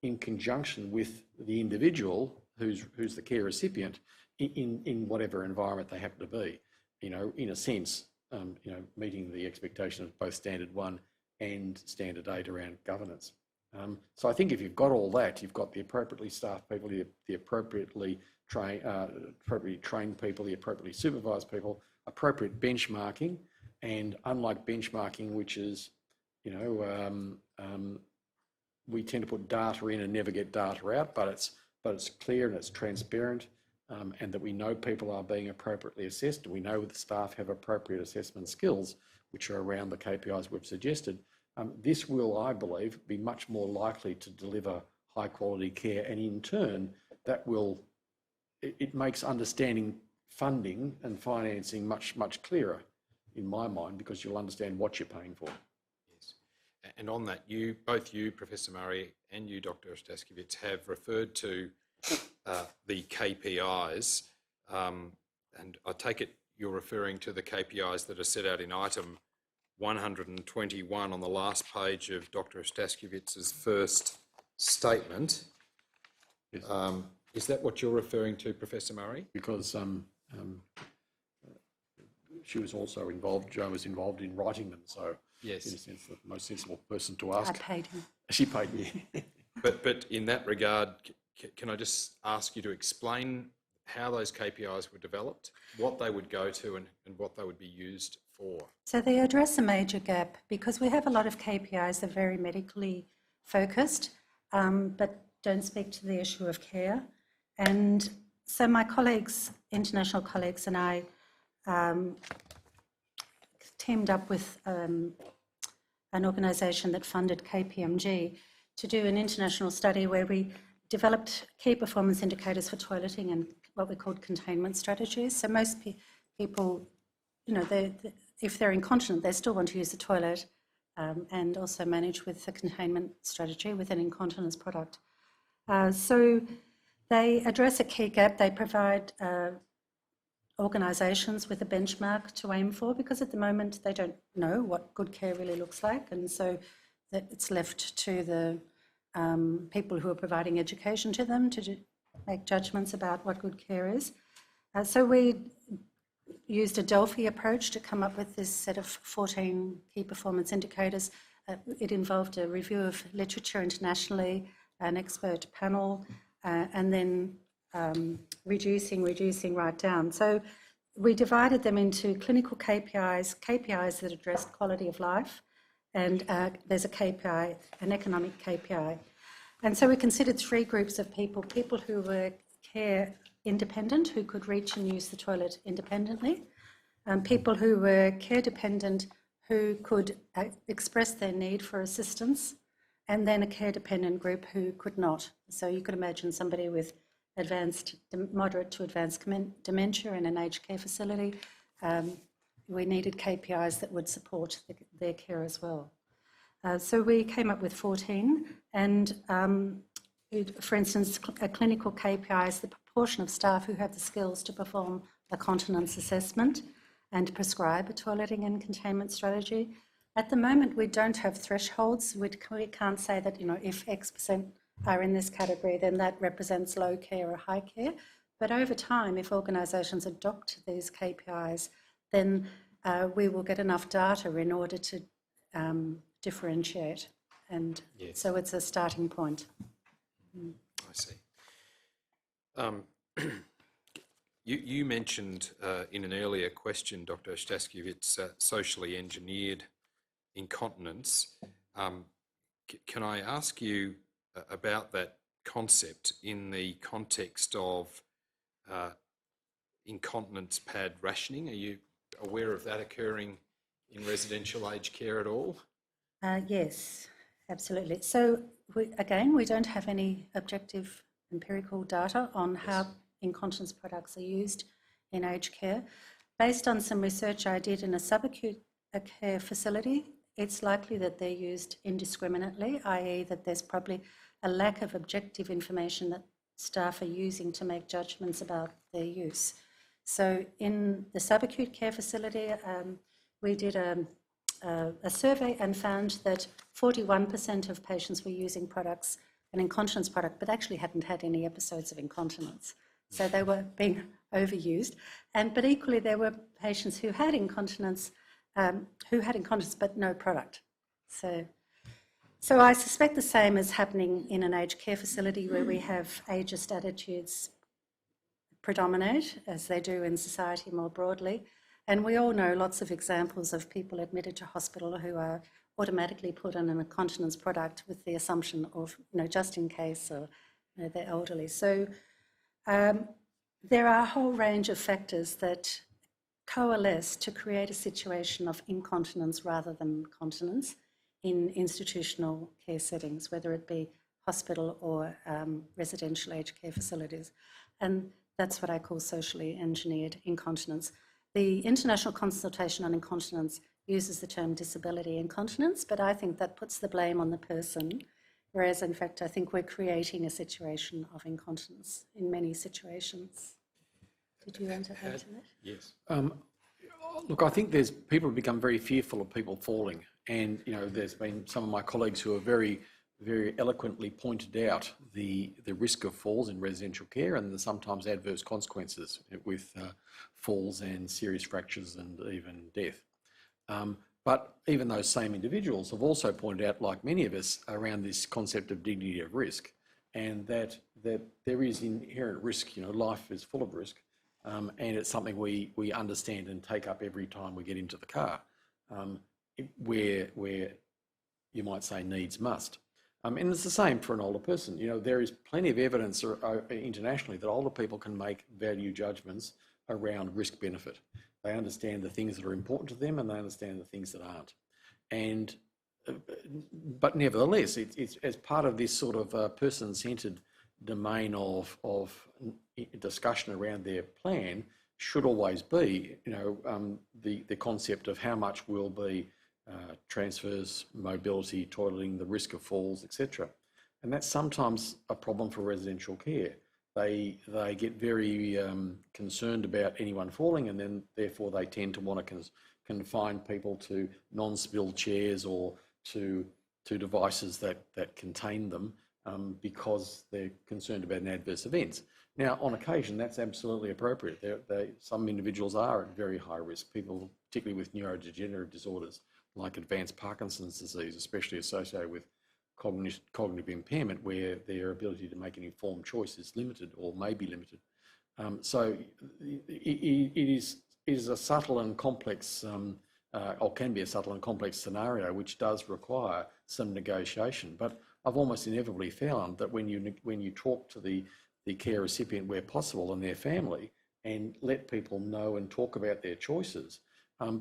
in conjunction with the individual who's the care recipient in whatever environment they happen to be, in a sense, meeting the expectation of both Standard 1 and Standard 8 around governance. So I think if you've got all that, you've got the appropriately staffed people, the appropriately trained people, the appropriately supervised people, appropriate benchmarking, and unlike benchmarking, which is, we tend to put data in and never get data out, but it's clear and it's transparent, and that we know people are being appropriately assessed, and we know the staff have appropriate assessment skills, which are around the KPIs we've suggested. This will, I believe, be much more likely to deliver high quality care, and in turn, it makes understanding funding and financing much clearer in my mind, because you'll understand what you're paying for. Yes. And on that, both you, Professor Murray, and you, Dr. Ostaskiewicz, have referred to the KPIs, and I take it you're referring to the KPIs that are set out in item 121 on the last page of Dr. Ostaskiewicz's first statement. Yes. Is that what you're referring to, Professor Murray? Because she was also involved, Jo was involved in writing them, so yes, in a sense, the most sensible person to ask. I paid him. She paid me. But in that regard, can I just ask you to explain how those KPIs were developed, what they would go to, and what they would be used for? So they address a major gap, because we have a lot of KPIs that are very medically focused, but don't speak to the issue of care. And so my colleagues, international colleagues, and I teamed up with an organisation that funded KPMG to do an international study where we developed key performance indicators for toileting and what we called containment strategies. So most people, if they're incontinent, they still want to use the toilet, and also manage with the containment strategy with an incontinence product. So they address a key gap. They provide organisations with a benchmark to aim for, because at the moment they don't know what good care really looks like, and so that it's left to the people who are providing education to them to make judgments about what good care is. So we used a Delphi approach to come up with this set of 14 key performance indicators. It involved a review of literature internationally, an expert panel, and then reducing right down. So we divided them into clinical KPIs, KPIs that addressed quality of life, and there's a KPI, an economic KPI. And so we considered 3 groups of people who were care independent, who could reach and use the toilet independently, people who were care dependent, who could express their need for assistance, and then a care dependent group who could not. So you could imagine somebody with moderate to advanced dementia in an aged care facility. We needed KPIs that would support their care as well. So we came up with 14, and for instance, a clinical KPI is the proportion of staff who have the skills to perform a continence assessment and prescribe a toileting and containment strategy. At the moment, we don't have thresholds. We can't say that, if X% are in this category, then that represents low care or high care. But over time, if organisations adopt these KPIs, then we will get enough data in order to differentiate. And so it's a starting point. I see. You mentioned in an earlier question, Dr. Ostashkiewicz, socially engineered incontinence. Can I ask you about that concept in the context of incontinence pad rationing? Are you aware of that occurring in residential aged care at all? Yes, absolutely. So again, we don't have any objective empirical data on how incontinence products are used in aged care. Based on some research I did in a subacute care facility, it's likely that they're used indiscriminately, i.e. that there's probably a lack of objective information that staff are using to make judgments about their use. So in the subacute care facility, we did a survey and found that 41% of patients were using products, an incontinence product, but actually hadn't had any episodes of incontinence. So they were being overused. But equally, there were patients who had incontinence but no product. So I suspect the same is happening in an aged care facility where we have ageist attitudes predominate, as they do in society more broadly. And we all know lots of examples of people admitted to hospital who are automatically put on an incontinence product with the assumption of, just in case, or they're elderly. So there are a whole range of factors that coalesce to create a situation of incontinence rather than continence in institutional care settings, whether it be hospital or residential aged care facilities. And that's what I call socially engineered incontinence. The International Consultation on Incontinence uses the term disability incontinence, but I think that puts the blame on the person, whereas in fact I think we're creating a situation of incontinence in many situations. Did you want to add to that? Yes. Look, I think people have become very fearful of people falling, and there's been some of my colleagues who have very, very eloquently pointed out the risk of falls in residential care and the sometimes adverse consequences with falls and serious fractures and even death. But even those same individuals have also pointed out, like many of us, around this concept of dignity of risk, and that there is inherent risk. Life is full of risk, and it's something we understand and take up every time we get into the car, where you might say needs must. And it's the same for an older person. There is plenty of evidence internationally that older people can make value judgments around risk-benefit. They understand the things that are important to them and they understand the things that aren't. But nevertheless, it's as part of this sort of person-centred domain of discussion around their plan should always be, the concept of how much will be transfers, mobility, toileting, the risk of falls, etc. And that's sometimes a problem for residential care. They get very concerned about anyone falling, and then therefore they tend to want to confine people to non-spill chairs or to devices that contain them because they're concerned about an adverse event. Now, on occasion, that's absolutely appropriate. Some individuals are at very high risk, people particularly with neurodegenerative disorders like advanced Parkinson's disease, especially associated with cognitive impairment, where their ability to make an informed choice is limited or may be limited. So it is a subtle and complex, or can be a subtle and complex scenario, which does require some negotiation. But I've almost inevitably found that when you talk to the care recipient where possible and their family and let people know and talk about their choices,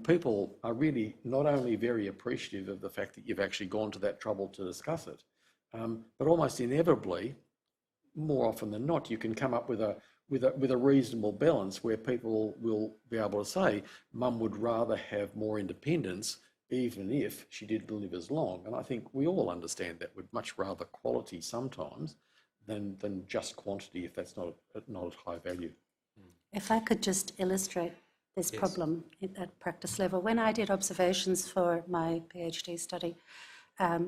people are really not only very appreciative of the fact that you've actually gone to that trouble to discuss it, but almost inevitably, more often than not, you can come up with a reasonable balance where people will be able to say, Mum would rather have more independence even if she didn't live as long. And I think we all understand that we'd much rather quality sometimes than just quantity if that's not at high value. If I could just illustrate this problem at practice level. When I did observations for my PhD study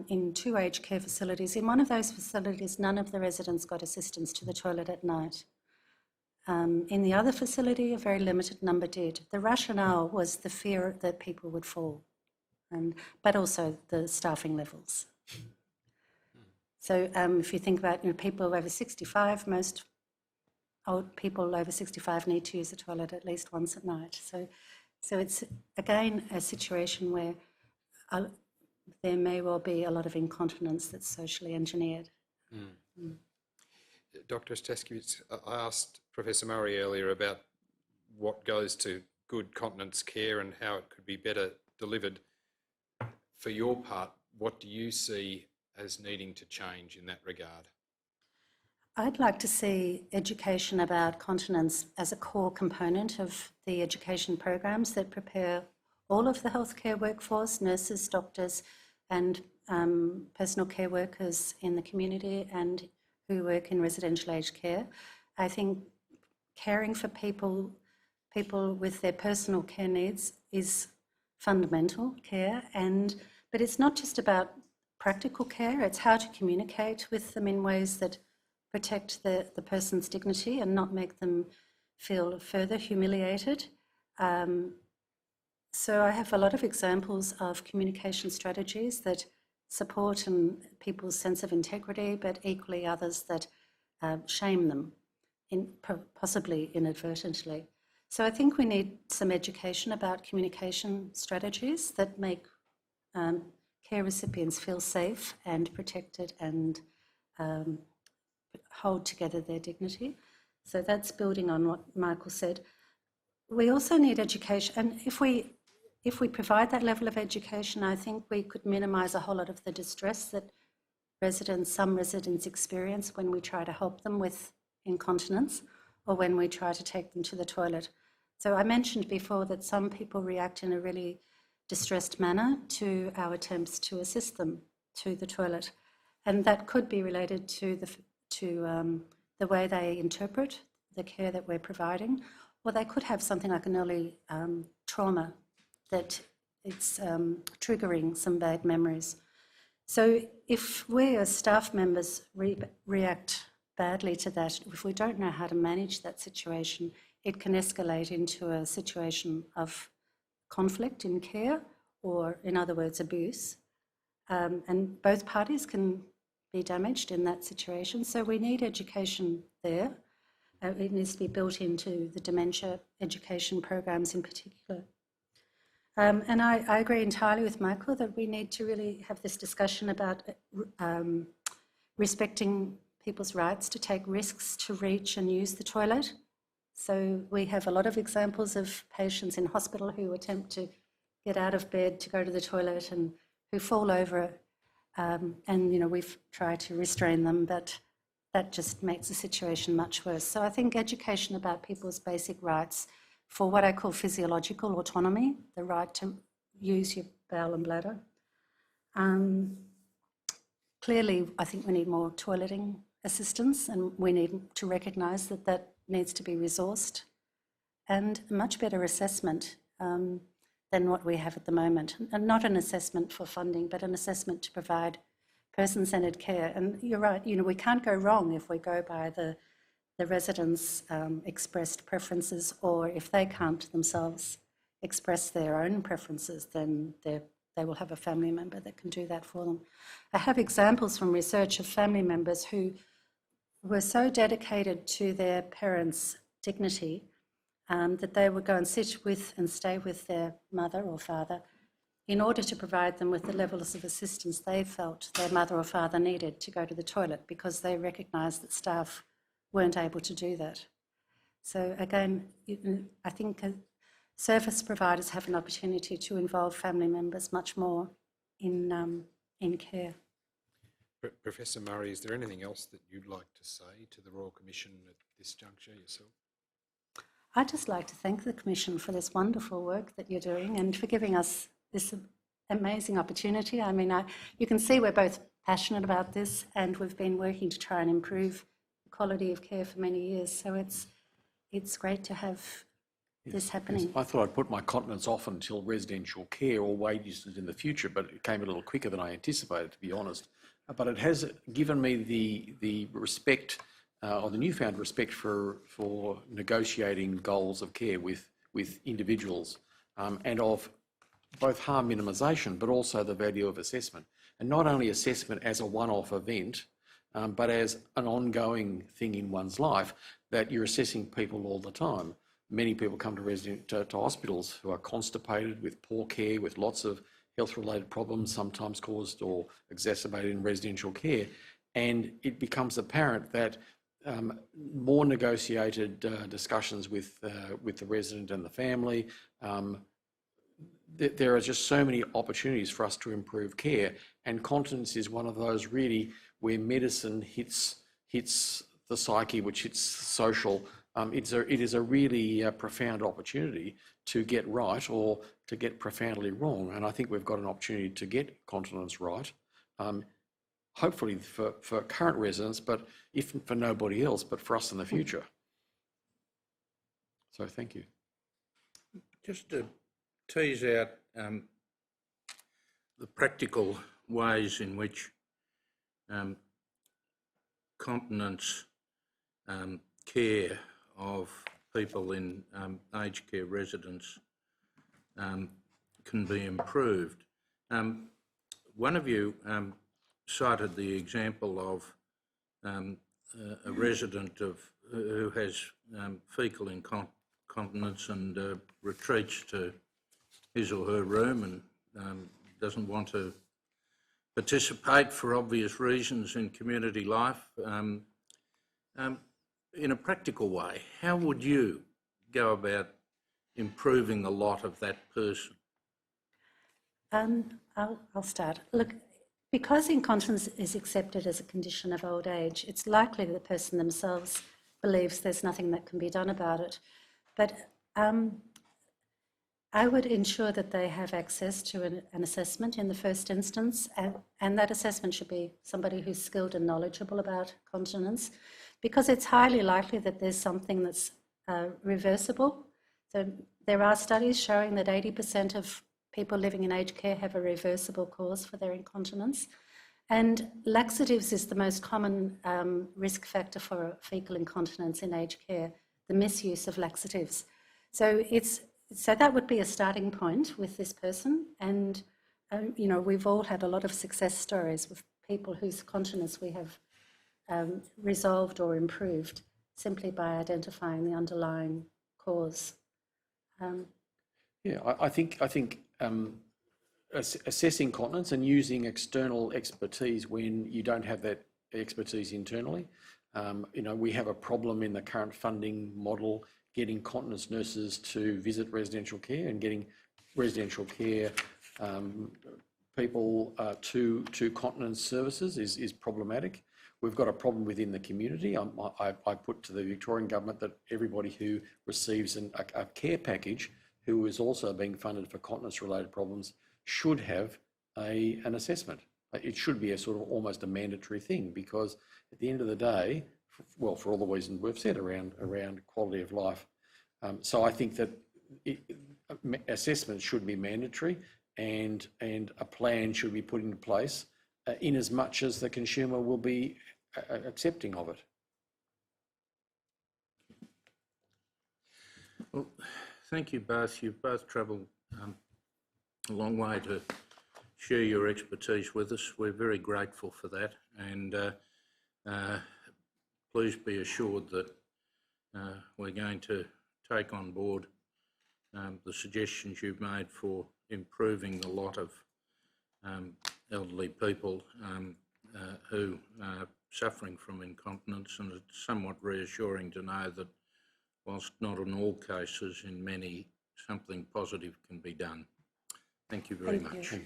in 2 aged care facilities, in one of those facilities, none of the residents got assistance to the toilet at night. In the other facility, a very limited number did. The rationale was the fear that people would fall, but also the staffing levels. So if you think about people over 65, most old people over 65 need to use the toilet at least once at night. So it's, again, a situation where there may well be a lot of incontinence that's socially engineered. Dr. Ostaskiewicz, I asked Professor Murray earlier about what goes to good continence care and how it could be better delivered. For your part, what do you see as needing to change in that regard? I'd like to see education about continence as a core component of the education programs that prepare all of the healthcare workforce, nurses, doctors, and personal care workers in the community and who work in residential aged care. I think caring for people with their personal care needs is fundamental care, but it's not just about practical care, it's how to communicate with them in ways that protect the person's dignity and not make them feel further humiliated. So I have a lot of examples of communication strategies that support people's sense of integrity, but equally others that shame them, possibly inadvertently. So I think we need some education about communication strategies that make care recipients feel safe and protected and hold together their dignity. So that's building on what Michael said. We also need education, and if we provide that level of education, I think we could minimise a whole lot of the distress that some residents experience when we try to help them with incontinence or when we try to take them to the toilet. So I mentioned before that some people react in a really distressed manner to our attempts to assist them to the toilet, and that could be related to the way they interpret the care that we're providing, or they could have something like an early trauma that it's triggering some bad memories. So if we as staff members react badly to that, if we don't know how to manage that situation, it can escalate into a situation of conflict in care, or in other words, abuse. And both parties can be damaged in that situation. So we need education there. It needs to be built into the dementia education programs in particular. And I agree entirely with Michael that we need to really have this discussion about respecting people's rights to take risks to reach and use the toilet. So we have a lot of examples of patients in hospital who attempt to get out of bed to go to the toilet and who fall over, and we've tried to restrain them, but that just makes the situation much worse. So I think education about people's basic rights for what I call physiological autonomy, the right to use your bowel and bladder. Clearly, I think we need more toileting assistance, and we need to recognise that that needs to be resourced, and a much better assessment than what we have at the moment. And not an assessment for funding, but an assessment to provide person-centred care. And you're right, we can't go wrong if we go by the residents' expressed preferences, or if they can't themselves express their own preferences, then they will have a family member that can do that for them. I have examples from research of family members who were so dedicated to their parents' dignity that they would go and sit with and stay with their mother or father in order to provide them with the levels of assistance they felt their mother or father needed to go to the toilet, because they recognised that staff weren't able to do that. So again, I think service providers have an opportunity to involve family members much more in care. Professor Murray, is there anything else that you'd like to say to the Royal Commission at this juncture yourself? I'd just like to thank the Commission for this wonderful work that you're doing and for giving us this amazing opportunity. I mean, you can see we're both passionate about this, and we've been working to try and improve the quality of care for many years. So it's great to have this happening. I thought I'd put my continence off until residential care or wages in the future, but it came a little quicker than I anticipated, to be honest. But it has given me the respect, or the newfound respect for negotiating goals of care with individuals, and of both harm minimisation, but also the value of assessment. And not only assessment as a one-off event, but as an ongoing thing in one's life, that you're assessing people all the time. Many people come to hospitals who are constipated, with poor care, with lots of health-related problems, sometimes caused or exacerbated in residential care. And it becomes apparent that more negotiated discussions with the resident and the family, there are just so many opportunities for us to improve care, and continence is one of those really where medicine hits the psyche, which hits social. It is a really profound opportunity to get right or to get profoundly wrong, and I think we've got an opportunity to get continence right, hopefully for current residents, but if for nobody else, but for us in the future. So thank you. Just to tease out the practical ways in which continence care of people in aged care residence can be improved. One of you cited the example of a resident who has fecal incontinence and retreats to his or her room and doesn't want to participate for obvious reasons in community life. In a practical way, how would you go about improving the lot of that person? I'll start. Look, because incontinence is accepted as a condition of old age, it's likely the person themselves believes there's nothing that can be done about it. But I would ensure that they have access to an assessment in the first instance, and that assessment should be somebody who's skilled and knowledgeable about continence, because it's highly likely that there's something that's reversible. So there are studies showing that 80% of people living in aged care have a reversible cause for their incontinence. And laxatives is the most common risk factor for fecal incontinence in aged care, the misuse of laxatives. So that would be a starting point with this person. And, you know, we've all had a lot of success stories with people whose continence we have resolved or improved simply by identifying the underlying cause. Yeah, I think assessing continence and using external expertise when you don't have that expertise internally. You know, we have a problem in the current funding model getting continence nurses to visit residential care and getting residential care people to continence services is problematic. We've got a problem within the community. I put to the Victorian government that everybody who receives a care package who is also being funded for continence-related problems should have an assessment. It should be a sort of almost a mandatory thing, because at the end of the day, well, for all the reasons we've said around quality of life. So I think that assessment should be mandatory, and a plan should be put into place in as much as the consumer will be accepting of it. Well, thank you both. You've both travelled a long way to share your expertise with us. We're very grateful for that, and please be assured that we're going to take on board the suggestions you've made for improving the lot of elderly people who are suffering from incontinence, and it's somewhat reassuring to know that whilst not in all cases, in many, something positive can be done. Thank you very much. You.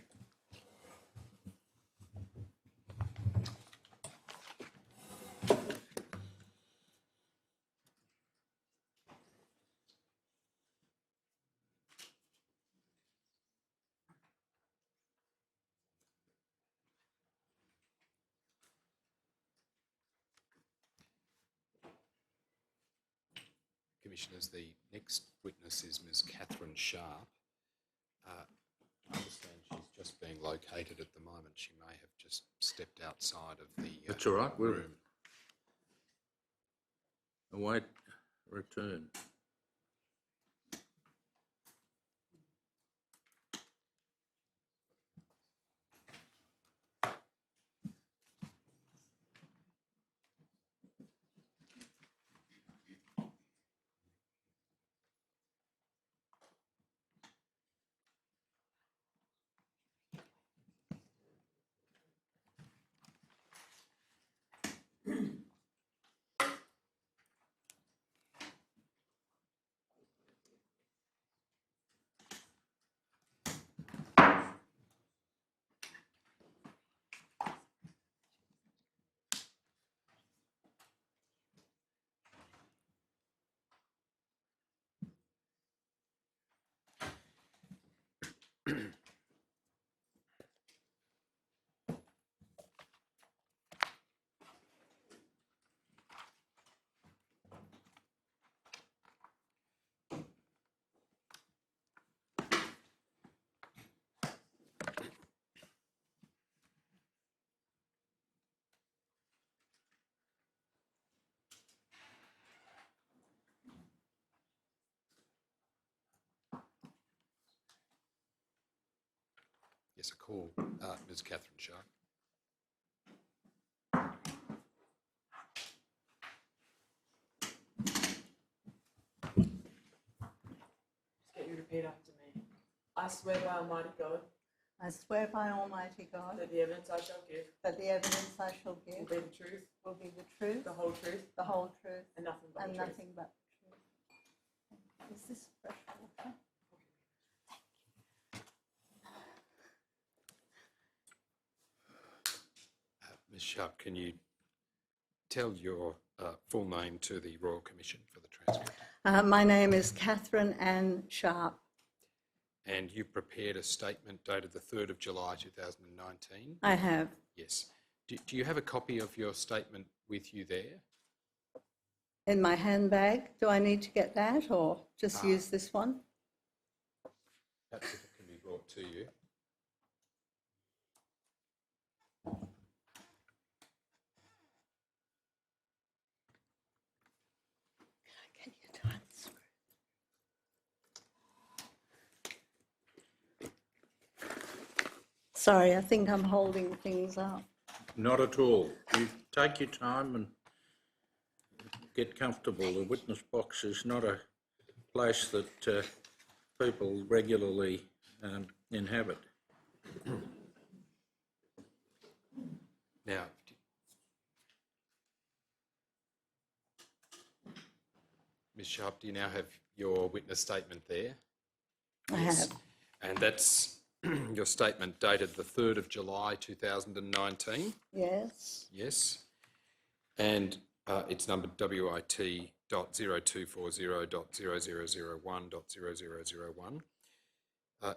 Commissioners. The next witness is Ms Catherine Sharp. I understand she's just being located at the moment. She may have just stepped outside of the That's all right. We'll room. await return. Yes, I call Ms Catherine Sharp. Just get you to repeat after me. I swear by Almighty God I swear by Almighty God that the evidence I shall give that the evidence I shall will give be the truth, will be the truth, the whole truth, the whole truth, and nothing but and the truth. nothing but the truth. Is this fresh water? Ms Sharp, can you tell your full name to the Royal Commission for the transcript? My name is Catherine Ann Sharp. And you prepared a statement dated the 3rd of July 2019? I have. Yes. Do you have a copy of your statement with you there? In my handbag. Do I need to get that or just use this one? Perhaps if it can be brought to you. Can you transfer? Sorry, I think I'm holding things up. Not at all. You take your time and get comfortable. The witness box is not a place that people regularly inhabit. Now, Ms Sharp, do you now have your witness statement there? I have. And that's your statement dated the 3rd of July 2019? Yes. Yes. And it's numbered WIT.0240.0001.0001.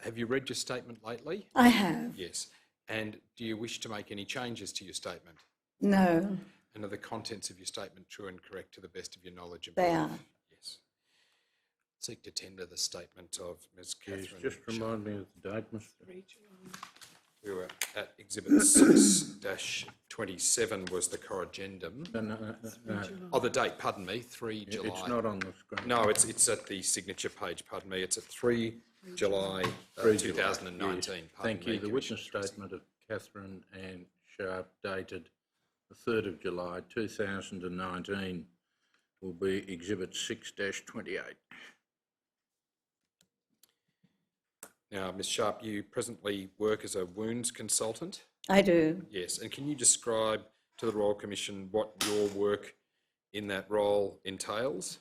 Have you read your statement lately? I have. Yes. And do you wish to make any changes to your statement? No, And are the contents of your statement true and correct to the best of your knowledge and they belief? are. Yes. Seek to tender the statement of Ms Please Catherine. just remind me of the date, Mr. We were at Exhibit 6-27 was the corrigendum. No. Oh, the date, pardon me, 3 July. It's not on the screen. No, it's at the signature page, pardon me. It's at 3 July 2019. Yes. Pardon Thank you. me, The witness Commissioner. statement of Catherine Ann Sharp dated the 3rd of July 2019 will be Exhibit 6-28. Now, Ms Sharp, you presently work as a wounds consultant. I do. Yes, and can you describe to the Royal Commission what your work in that role entails?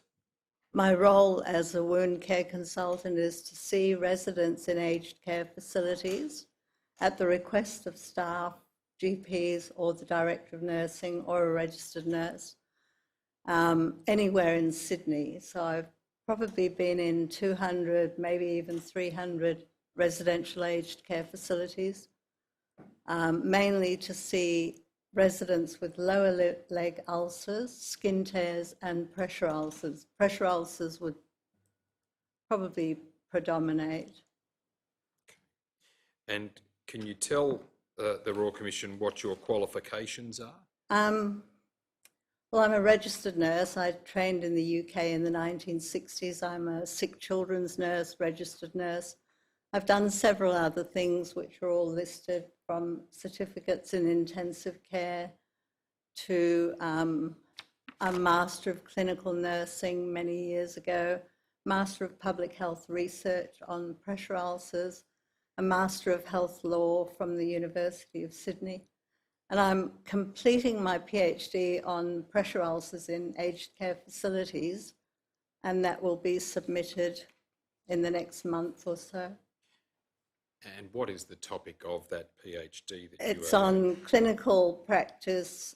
My role as a wound care consultant is to see residents in aged care facilities at the request of staff, GPs or the Director of Nursing or a registered nurse, anywhere in Sydney. So I've probably been in 200, maybe even 300 residential aged care facilities, mainly to see residents with lower leg ulcers, skin tears, and pressure ulcers. Pressure ulcers would probably predominate. And can you tell the Royal Commission what your qualifications are? Well, I'm a registered nurse. I trained in the UK in the 1960s. I'm a sick children's nurse, registered nurse. I've done several other things which are all listed, from certificates in intensive care to a Master of Clinical Nursing many years ago, Master of Public Health Research on pressure ulcers, a Master of Health Law from the University of Sydney. And I'm completing my PhD on pressure ulcers in aged care facilities, and that will be submitted in the next month or so. And what is the topic of that PhD that It's you are on clinical practice,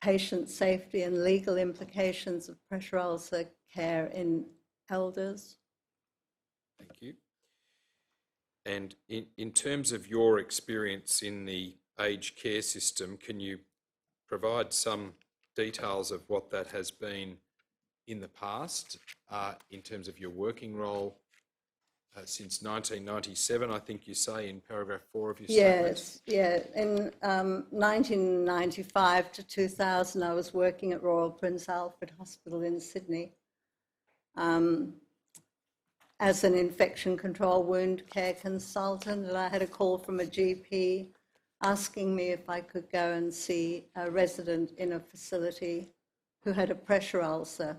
patient safety and legal implications of pressure ulcer care in elders. Thank you. And in terms of your experience in the aged care system, can you provide some details of what that has been in the past in terms of your working role since 1997, I think you say in paragraph 4 of your statement? Yes, yeah. In 1995 to 2000, I was working at Royal Prince Alfred Hospital in Sydney as an infection control wound care consultant, and I had a call from a GP asking me if I could go and see a resident in a facility who had a pressure ulcer.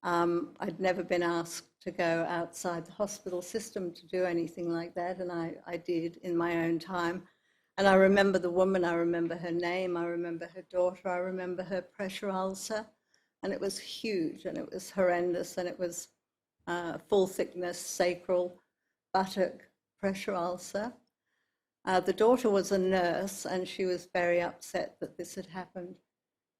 I'd never been asked to go outside the hospital system to do anything like that, and I did in my own time. And I remember the woman, I remember her name, I remember her daughter, I remember her pressure ulcer, and it was huge and it was horrendous, and it was full thickness sacral buttock pressure ulcer. The daughter was a nurse and she was very upset that this had happened.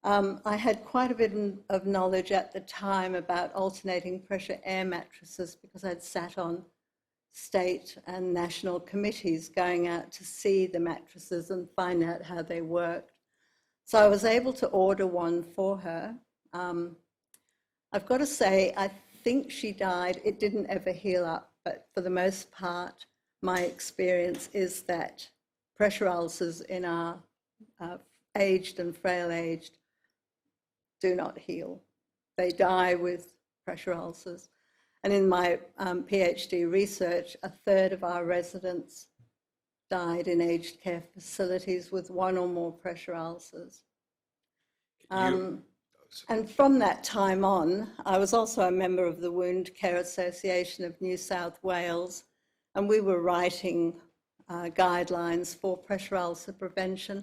I had quite a bit of knowledge at the time about alternating pressure air mattresses because I'd sat on state and national committees going out to see the mattresses and find out how they worked. So I was able to order one for her. I've got to say, I think she died. It didn't ever heal up, but for the most part, my experience is that pressure ulcers in our aged and frail aged do not heal. They die with pressure ulcers. And in my PhD research, a third of our residents died in aged care facilities with one or more pressure ulcers. And from that time on, I was also a member of the Wound Care Association of New South Wales, and we were writing guidelines for pressure ulcer prevention.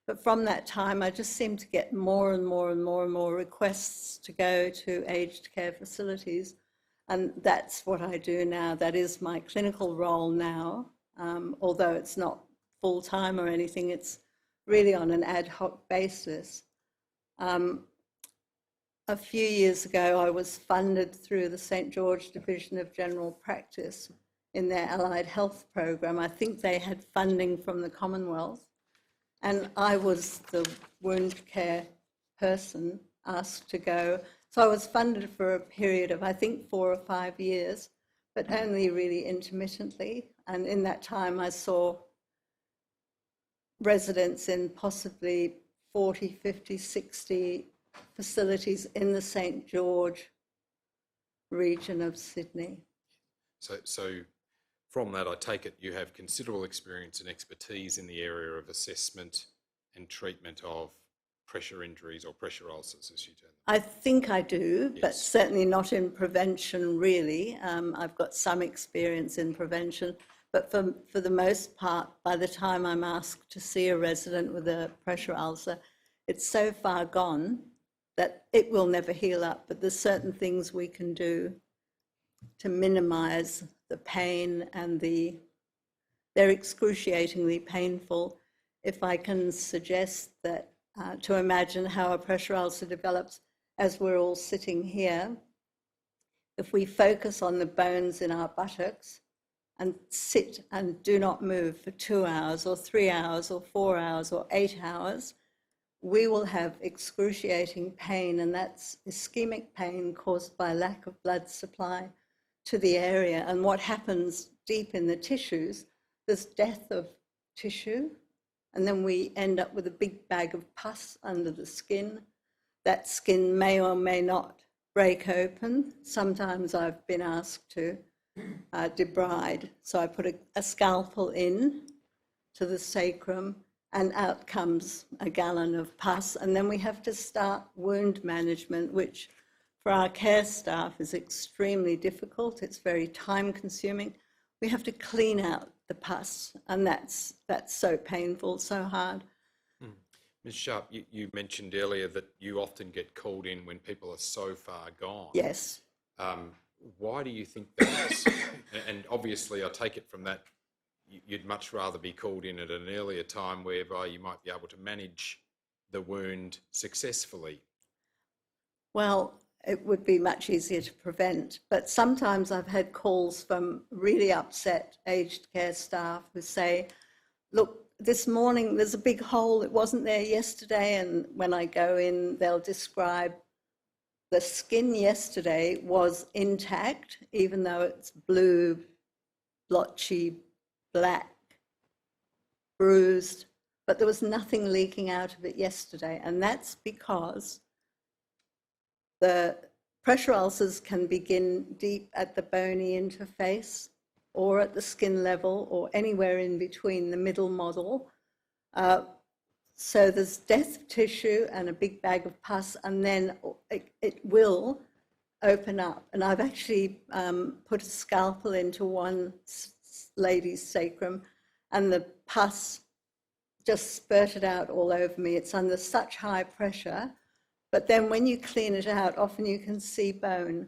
But from that time, I just seemed to get more and more and more and more requests to go to aged care facilities. And that's what I do now. That is my clinical role now, although it's not full-time or anything. It's really on an ad hoc basis. A few years ago, I was funded through the St George Division of General Practice in their allied health program. I think they had funding from the Commonwealth. And I was the wound care person asked to go. So I was funded for a period of, I think, 4 or 5 years, but only really intermittently. And in that time, I saw residents in possibly 40, 50, 60 facilities in the St George region of Sydney. So from that, I take it you have considerable experience and expertise in the area of assessment and treatment of pressure injuries or pressure ulcers, as you term them. I think I do, but Yes. certainly not in prevention, really. I've got some experience in prevention, but for the most part, by the time I'm asked to see a resident with a pressure ulcer, it's so far gone that it will never heal up, but there's certain things we can do to minimise the pain, and they're excruciatingly painful. If I can suggest that, to imagine how a pressure ulcer develops as we're all sitting here, if we focus on the bones in our buttocks and sit and do not move for 2 hours or 3 hours or 4 hours or 8 hours, we will have excruciating pain, and that's ischemic pain caused by lack of blood supply to the area. And what happens deep in the tissues, there's death of tissue, and then we end up with a big bag of pus under the skin. That skin may or may not break open. Sometimes I've been asked to debride. So I put a scalpel in to the sacrum, and out comes a gallon of pus. And then we have to start wound management, which for our care staff is extremely difficult. It's very time consuming. We have to clean out the pus, and that's so painful, so hard. Ms. Sharp, you mentioned earlier that you often get called in when people are so far gone. Yes. Why do you think that is? And obviously, I take it from that, you'd much rather be called in at an earlier time whereby you might be able to manage the wound successfully. Well, it would be much easier to prevent, but sometimes I've had calls from really upset aged care staff who say, look, this morning there's a big hole, it wasn't there yesterday, and when I go in, they'll describe the skin yesterday was intact, even though it's blue, blotchy, black, bruised, but there was nothing leaking out of it yesterday, and that's because the pressure ulcers can begin deep at the bony interface or at the skin level or anywhere in between the middle model. So there's death of tissue and a big bag of pus, and then it will open up. And I've actually put a scalpel into one lady's sacrum, and the pus just spurted out all over me. It's under such high pressure. But then when you clean it out, often you can see bone.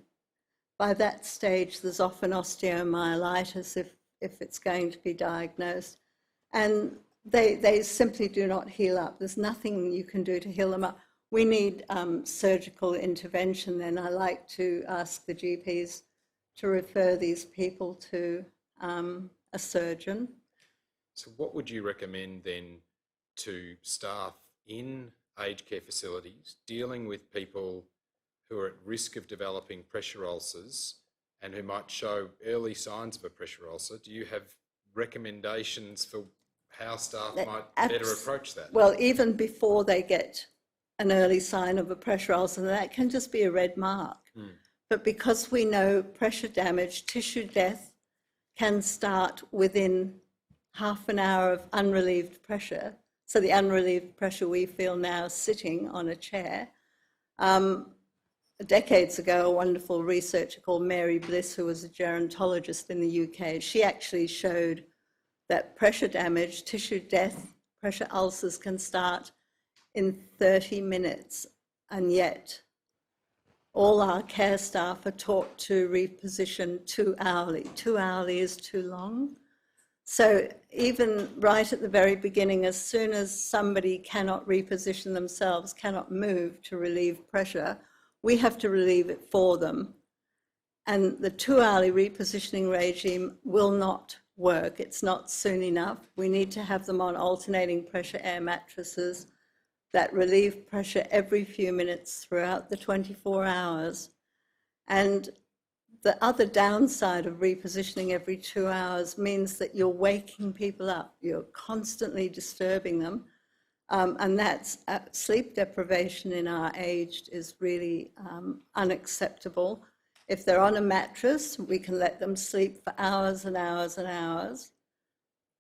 By that stage, there's often osteomyelitis if it's going to be diagnosed. And they simply do not heal up. There's nothing you can do to heal them up. We need surgical intervention, and I like to ask the GPs to refer these people to a surgeon. So what would you recommend then to staff in aged care facilities dealing with people who are at risk of developing pressure ulcers and who might show early signs of a pressure ulcer? Do you have recommendations for how staff might better approach that? Well, even before they get an early sign of a pressure ulcer, that can just be a red mark. But because we know pressure damage, tissue death can start within half an hour of unrelieved pressure. So the unrelieved pressure we feel now sitting on a chair. Decades ago, a wonderful researcher called Mary Bliss, who was a gerontologist in the UK, she actually showed that pressure damage, tissue death, pressure ulcers can start in 30 minutes, and yet all our care staff are taught to reposition 2 hourly. 2 hourly is too long. So even right at the very beginning, as soon as somebody cannot reposition themselves, cannot move to relieve pressure, we have to relieve it for them. And the 2 hourly repositioning regime will not work. It's not soon enough. We need to have them on alternating pressure air mattresses that relieve pressure every few minutes throughout the 24 hours. And the other downside of repositioning every 2 hours means that you're waking people up. You're constantly disturbing them. And that's sleep deprivation in our aged is really unacceptable. If they're on a mattress, we can let them sleep for hours and hours and hours,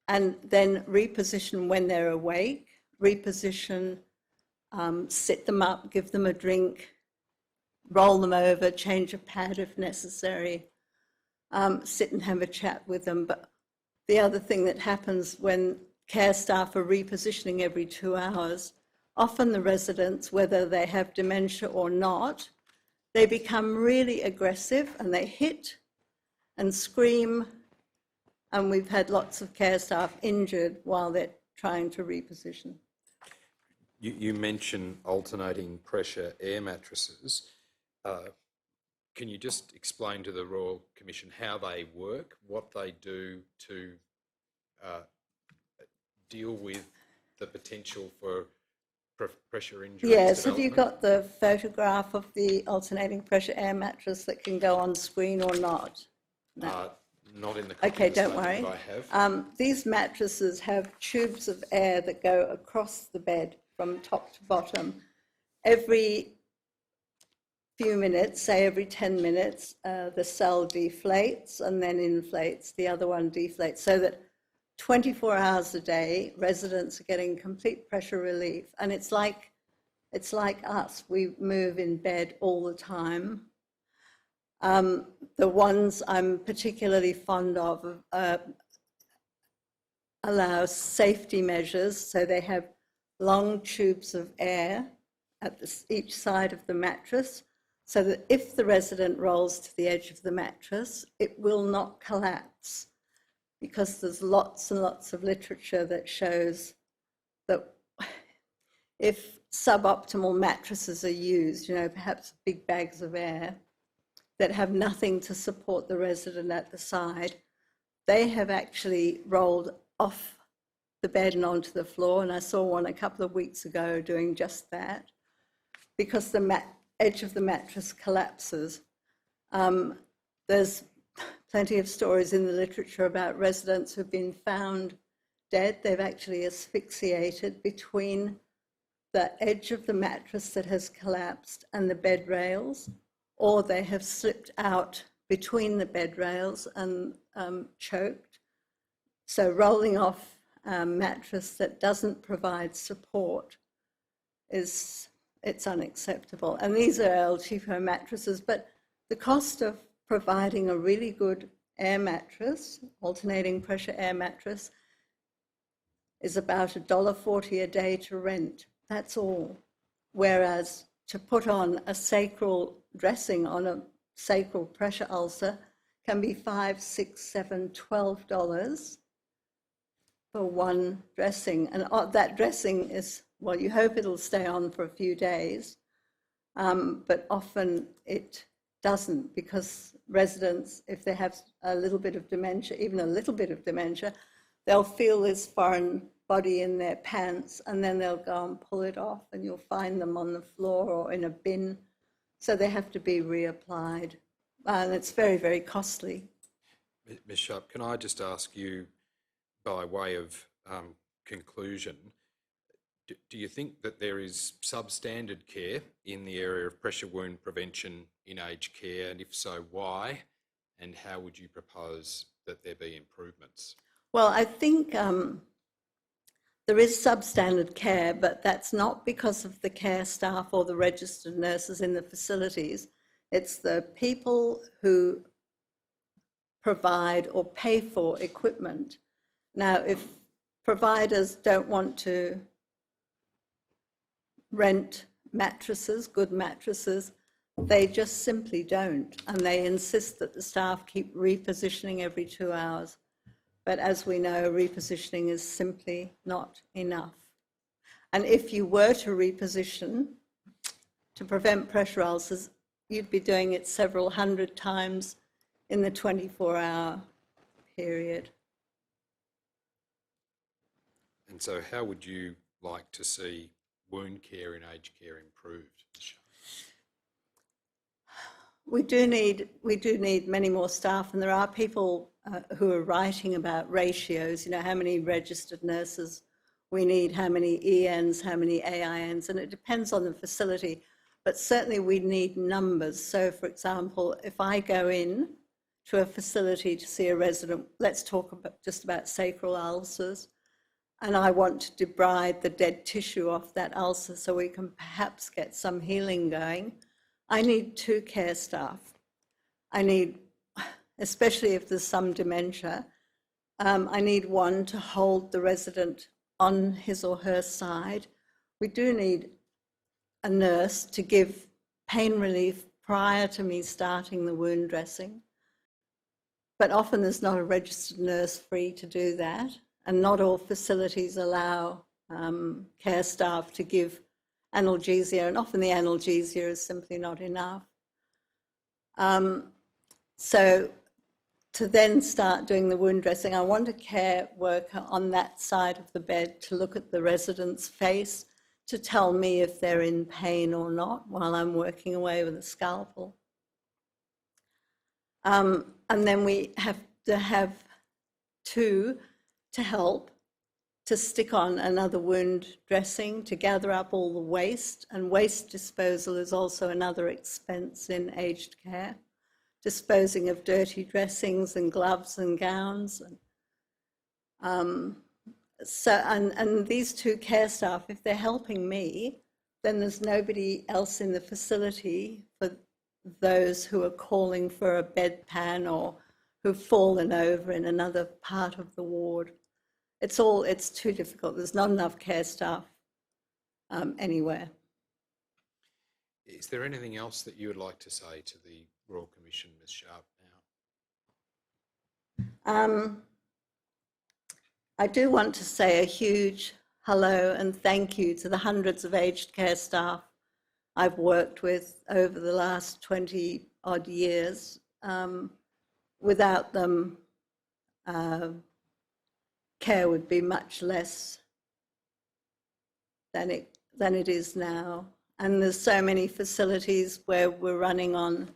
and then reposition when they're awake, reposition, sit them up, give them a drink, roll them over, change a pad if necessary, sit and have a chat with them. But the other thing that happens when care staff are repositioning every 2 hours, often the residents, whether they have dementia or not, they become really aggressive and they hit and scream. And we've had lots of care staff injured while they're trying to reposition. You mentioned alternating pressure air mattresses. Can you just explain to the Royal Commission how they work, what they do to deal with the potential for pressure injuries? Yes, have you development? got the photograph of the alternating pressure air mattress that can go on screen or not? No. Not in the copy Okay, of the don't statement worry. that I have. These mattresses have tubes of air that go across the bed from top to bottom. Every few minutes, say every 10 minutes, the cell deflates and then inflates, the other one deflates, so that 24 hours a day, residents are getting complete pressure relief. And it's like us, we move in bed all the time. The ones I'm particularly fond of allow safety measures, so they have long tubes of air at each side of the mattress, so that if the resident rolls to the edge of the mattress, it will not collapse, because there's lots and lots of literature that shows that if suboptimal mattresses are used, perhaps big bags of air that have nothing to support the resident at the side, they have actually rolled off the bed and onto the floor. And I saw one a couple of weeks ago doing just that, because the edge of the mattress collapses. There's plenty of stories in the literature about residents who've been found dead. They've actually asphyxiated between the edge of the mattress that has collapsed and the bed rails, or they have slipped out between the bed rails and choked. So rolling off a mattress that doesn't provide support it's unacceptable. And these are El Chico mattresses, but the cost of providing a really good air mattress, alternating pressure air mattress, is about $1.40 a day to rent. That's all. Whereas to put on a sacral dressing on a sacral pressure ulcer can be $5, $6, $7, $12 for one dressing. And that dressing is, well, you hope it'll stay on for a few days, but often it doesn't, because residents, if they have a little bit of dementia, even a little bit of dementia, they'll feel this foreign body in their pants, and then they'll go and pull it off, and you'll find them on the floor or in a bin. So they have to be reapplied, and it's very, very costly. Ms. Sharp, can I just ask you, by way of conclusion, do you think that there is substandard care in the area of pressure wound prevention in aged care, and if so, why? And how would you propose that there be improvements? Well, I think there is substandard care, but that's not because of the care staff or the registered nurses in the facilities. It's the people who provide or pay for equipment. Now, if providers don't want to rent mattresses, good mattresses, they just simply don't, and they insist that the staff keep repositioning every 2 hours. But as we know, repositioning is simply not enough. And if you were to reposition to prevent pressure ulcers, you'd be doing it several hundred times in the 24-hour period. And so how would you like to see wound care in aged care improved? We do need many more staff, and there are people who are writing about ratios, how many registered nurses we need, how many ENs, how many AINs, and it depends on the facility, but certainly we need numbers. So, for example, if I go in to a facility to see a resident, let's talk just about sacral ulcers, and I want to debride the dead tissue off that ulcer so we can perhaps get some healing going, I need 2 care staff. I need, especially if there's some dementia, I need one to hold the resident on his or her side. We do need a nurse to give pain relief prior to me starting the wound dressing. But often there's not a registered nurse free to do that, and not all facilities allow care staff to give analgesia, and often the analgesia is simply not enough. So to then start doing the wound dressing, I want a care worker on that side of the bed to look at the resident's face to tell me if they're in pain or not while I'm working away with a scalpel. And then we have to have two to help to stick on another wound dressing to gather up all the waste, and waste disposal is also another expense in aged care, disposing of dirty dressings and gloves and gowns. And these two care staff, if they're helping me, then there's nobody else in the facility for those who are calling for a bedpan or who've fallen over in another part of the ward. It's too difficult. There's not enough care staff anywhere. Is there anything else that you would like to say to the Royal Commission, Ms Sharp, now? I do want to say a huge hello and thank you to the hundreds of aged care staff I've worked with over the last 20 odd years. Without them, care would be much less than it is now. And there's so many facilities where we're running on,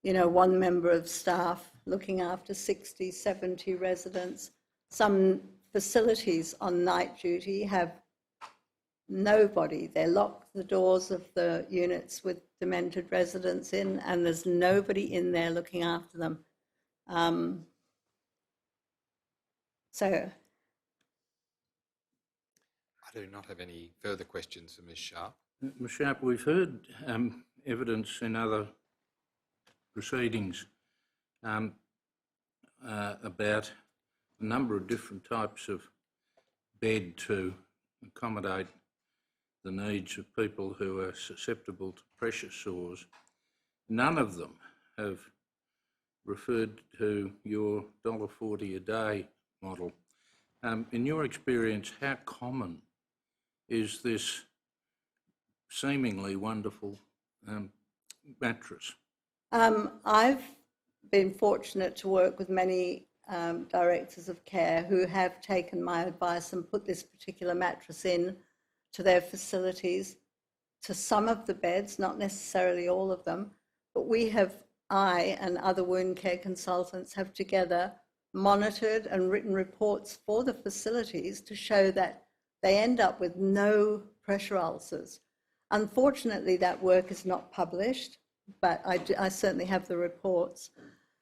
one member of staff looking after 60, 70 residents. Some facilities on night duty have nobody. They lock the doors of the units with demented residents in, and there's nobody in there looking after them. So I do not have any further questions for Ms Sharp. Ms Sharp, we've heard evidence in other proceedings about a number of different types of bed to accommodate the needs of people who are susceptible to pressure sores. None of them have referred to your $1.40 a day model. In your experience, how common is this seemingly wonderful mattress? I've been fortunate to work with many directors of care who have taken my advice and put this particular mattress in to their facilities, to some of the beds, not necessarily all of them, but I and other wound care consultants have together monitored and written reports for the facilities to show that they end up with no pressure ulcers. Unfortunately, that work is not published, but I certainly have the reports.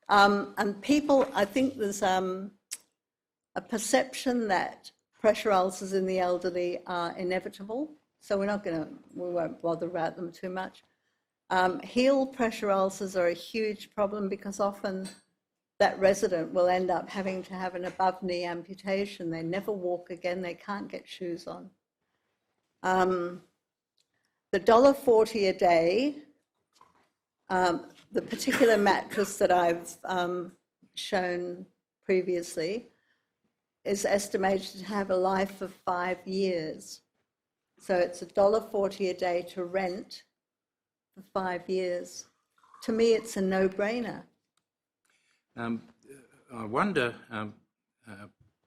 And people, I think there's a perception that pressure ulcers in the elderly are inevitable, so we won't bother about them too much. Heel pressure ulcers are a huge problem because often that resident will end up having to have an above-knee amputation. They never walk again, they can't get shoes on. The $1.40 a day, the particular mattress that I've shown previously is estimated to have a life of 5 years. So it's $1.40 a day to rent for 5 years. To me, it's a no-brainer. I wonder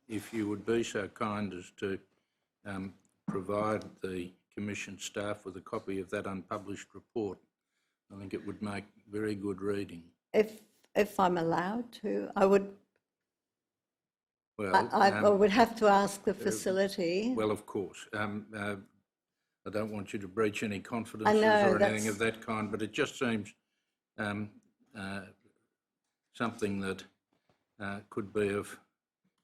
if you would be so kind as to provide the Commission staff with a copy of that unpublished report. I think it would make very good reading. If I'm allowed to, I would. Well, I would have to ask the facility. Well, of course. I don't want you to breach any confidences or anything of that kind, but it just seems something that could be of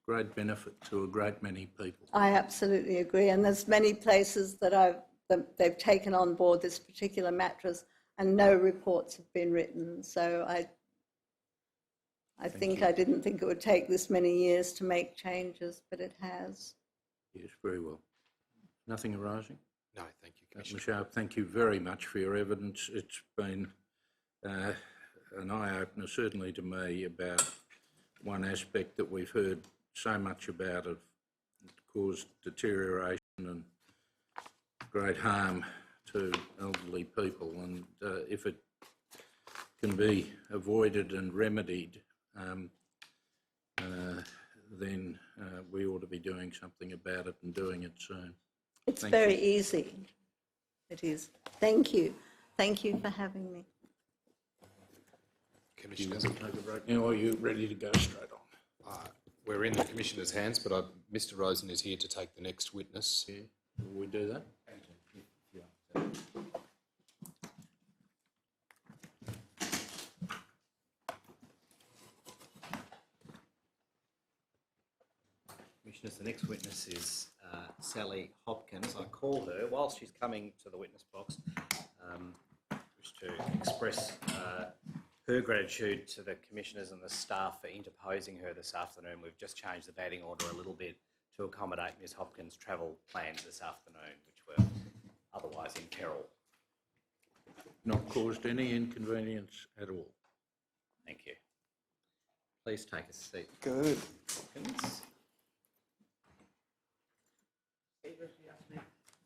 great benefit to a great many people. I absolutely agree, and there's many places that they've taken on board this particular mattress and no reports have been written. So I didn't think it would take this many years to make changes, but it has. Yes, very well. Nothing arising? No, thank you, Commissioner. Ms Sharp, thank you very much for your evidence. It's been an eye-opener, certainly to me, about one aspect that we've heard so much about of caused deterioration and great harm to elderly people. And if it can be avoided and remedied, then we ought to be doing something about it and doing it soon. It's Thank very easy. It is. Thank you. Thank you for having me. Commissioners, Take a break now, or are you ready to go straight on? we're in the Commissioner's hands, but Mr Rosen is here to take the next witness. Yeah, will we do that? Commissioners, the next witness is Sally Hopkins. I call her whilst she's coming to the witness box. Wish to express her gratitude to the commissioners and the staff for interposing her this afternoon. We've just changed the batting order a little bit to accommodate Ms Hopkins' travel plans this afternoon, which were otherwise in peril. Not caused any inconvenience at all. Thank you. Please take a seat. Good. Hopkins.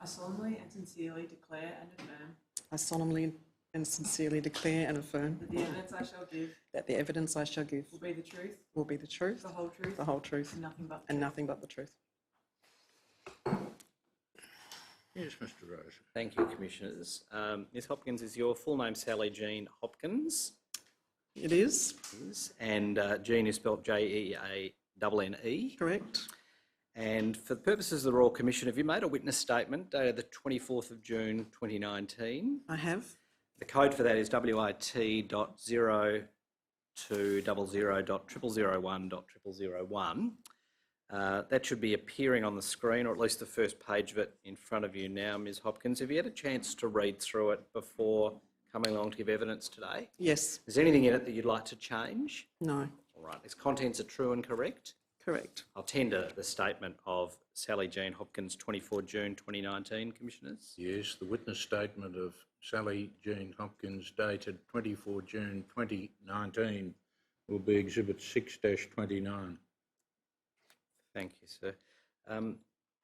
I solemnly and sincerely declare and affirm I solemnly and sincerely declare and affirm that the evidence I shall give that the evidence I shall give will be the truth, will be the truth, the whole truth, the whole truth, and nothing but the and truth. nothing but the truth. Yes, Mr Rosen. Thank you, Commissioners. Ms Hopkins, is your full name Sally Jean Hopkins? It is, And Jean is spelled Jeanne. correct? And for the purposes of the Royal Commission, have you made a witness statement dated the 24th of June 2019? I have. The code for that is WIT.0200.001.001. That should be appearing on the screen, or at least the first page of it in front of you now, Ms Hopkins. Have you had a chance to read through it before coming along to give evidence today? Yes. Is there anything in it that you'd like to change? No. All right. Its contents are true and correct? Correct. I'll tender the statement of Sally Jean Hopkins, 24 June 2019, Commissioners. Yes, the witness statement of Sally Jean Hopkins dated 24 June 2019 will be Exhibit 6-29. Thank you, sir.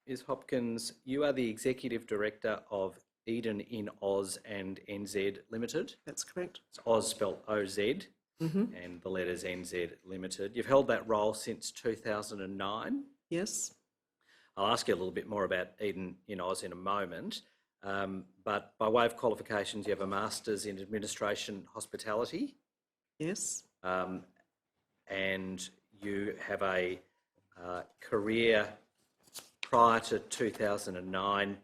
Ms Hopkins, you are the Executive Director of Eden in Oz and NZ Limited. That's correct. It's Oz spelled OZ and the letters NZ Limited. You've held that role since 2009. Yes. I'll ask you a little bit more about Eden in Oz in a moment, but by way of qualifications, you have a Master's in Administration Hospitality. Yes. And you have a career prior to 2009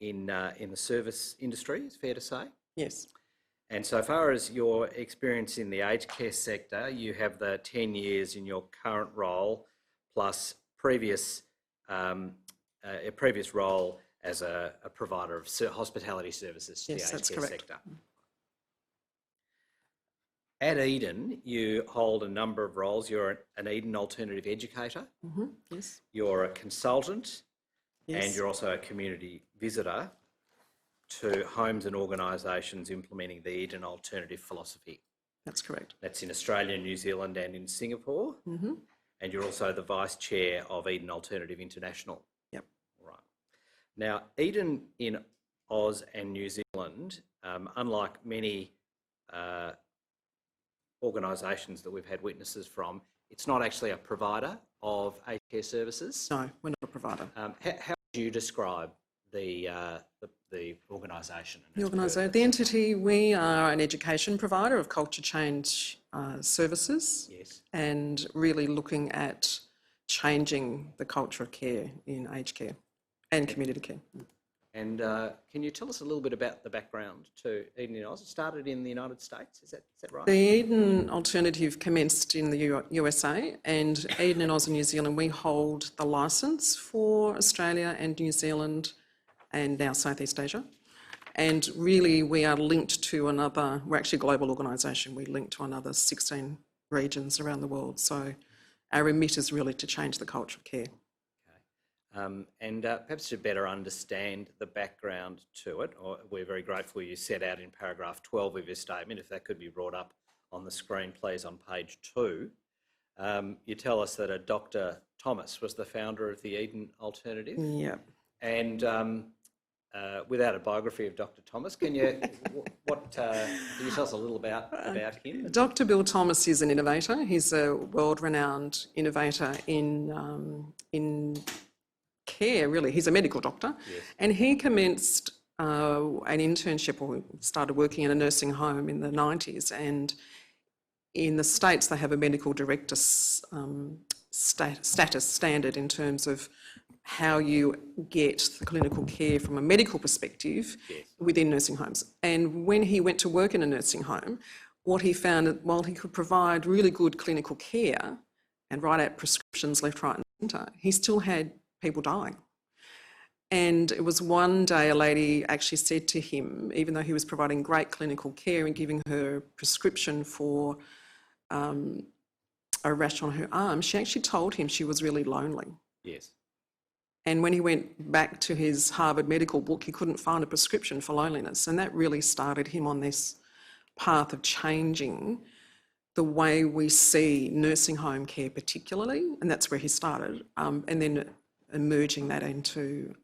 in the service industry, it's fair to say? Yes. And so far as your experience in the aged care sector, you have the 10 years in your current role, plus a previous role as a provider of hospitality services to Yes, the aged that's care correct. sector. At Eden, you hold a number of roles. You're an Eden alternative educator, Yes. you're a consultant, Yes. and you're also a community visitor to homes and organisations implementing the Eden alternative philosophy. That's correct. That's in Australia, New Zealand and in Singapore. And you're also the Vice Chair of Eden Alternative International. Yep. Right. Now, Eden in Oz and New Zealand, unlike many organisations that we've had witnesses from, it's not actually a provider of aged care services. No, we're not a provider. How would you describe the organisation? The organisation, the entity, we are an education provider of culture change services. Yes. And really looking at changing the culture of care in aged care and community care. And can you tell us a little bit about the background to Eden in Oz? It started in the United States, is that right? The Eden Alternative commenced in the USA, and Eden in Oz and New Zealand, we hold the licence for Australia and New Zealand and now Southeast Asia. And really we are linked to we're actually a global organisation, we're linked to another 16 regions around the world. So our remit is really to change the culture of care. And perhaps to better understand the background to it, we're very grateful you set out in paragraph 12 of your statement, if that could be brought up on the screen, please, on page 2. You tell us that a Dr. Thomas was the founder of the Eden Alternative. Yeah. And without a biography of Dr. Thomas, can you can you tell us a little about him? Dr. Bill Thomas is an innovator. He's a world-renowned innovator in care, really. He's a medical doctor. Yes. And he commenced an internship or started working in a nursing home in the 90s. And in the States, they have a medical director status standard in terms of how you get the clinical care from a medical perspective within nursing homes. And when he went to work in a nursing home, what he found that while he could provide really good clinical care and write out prescriptions left, right and centre, he still had people dying. And it was one day a lady actually said to him, even though he was providing great clinical care and giving her prescription for a rash on her arm, she actually told him she was really lonely. Yes. And when he went back to his Harvard medical book, he couldn't find a prescription for loneliness. And that really started him on this path of changing the way we see nursing home care particularly, and that's where he started, and then emerging that into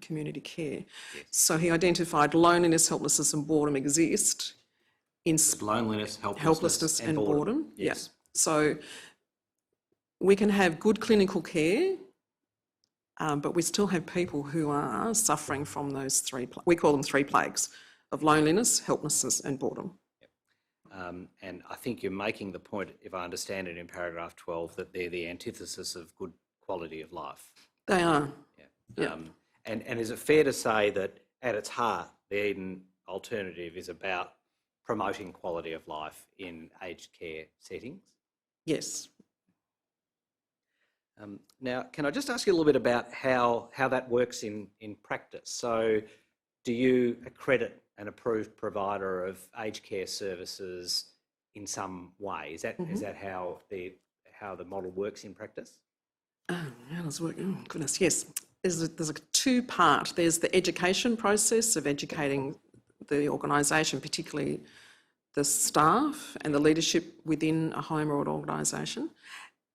community care. Yes. So he identified loneliness, helplessness and boredom exist in Loneliness, helplessness and boredom. Yes. Yeah. So we can have good clinical care, but we still have people who are suffering from those we call them three plagues of loneliness, helplessness and boredom. And I think you're making the point, if I understand it in paragraph 12, that they're the antithesis of good quality of life. They are. Yeah. And is it fair to say that at its heart, the Eden alternative is about promoting quality of life in aged care settings? Yes. Now, can I just ask you a little bit about how that works in practice? So do you accredit an approved provider of aged care services in some way? Is that how the model works in practice? How does it work? Oh, goodness, yes. There's a two-part. There's the education process of educating the organisation, particularly the staff and the leadership within a home or an organisation,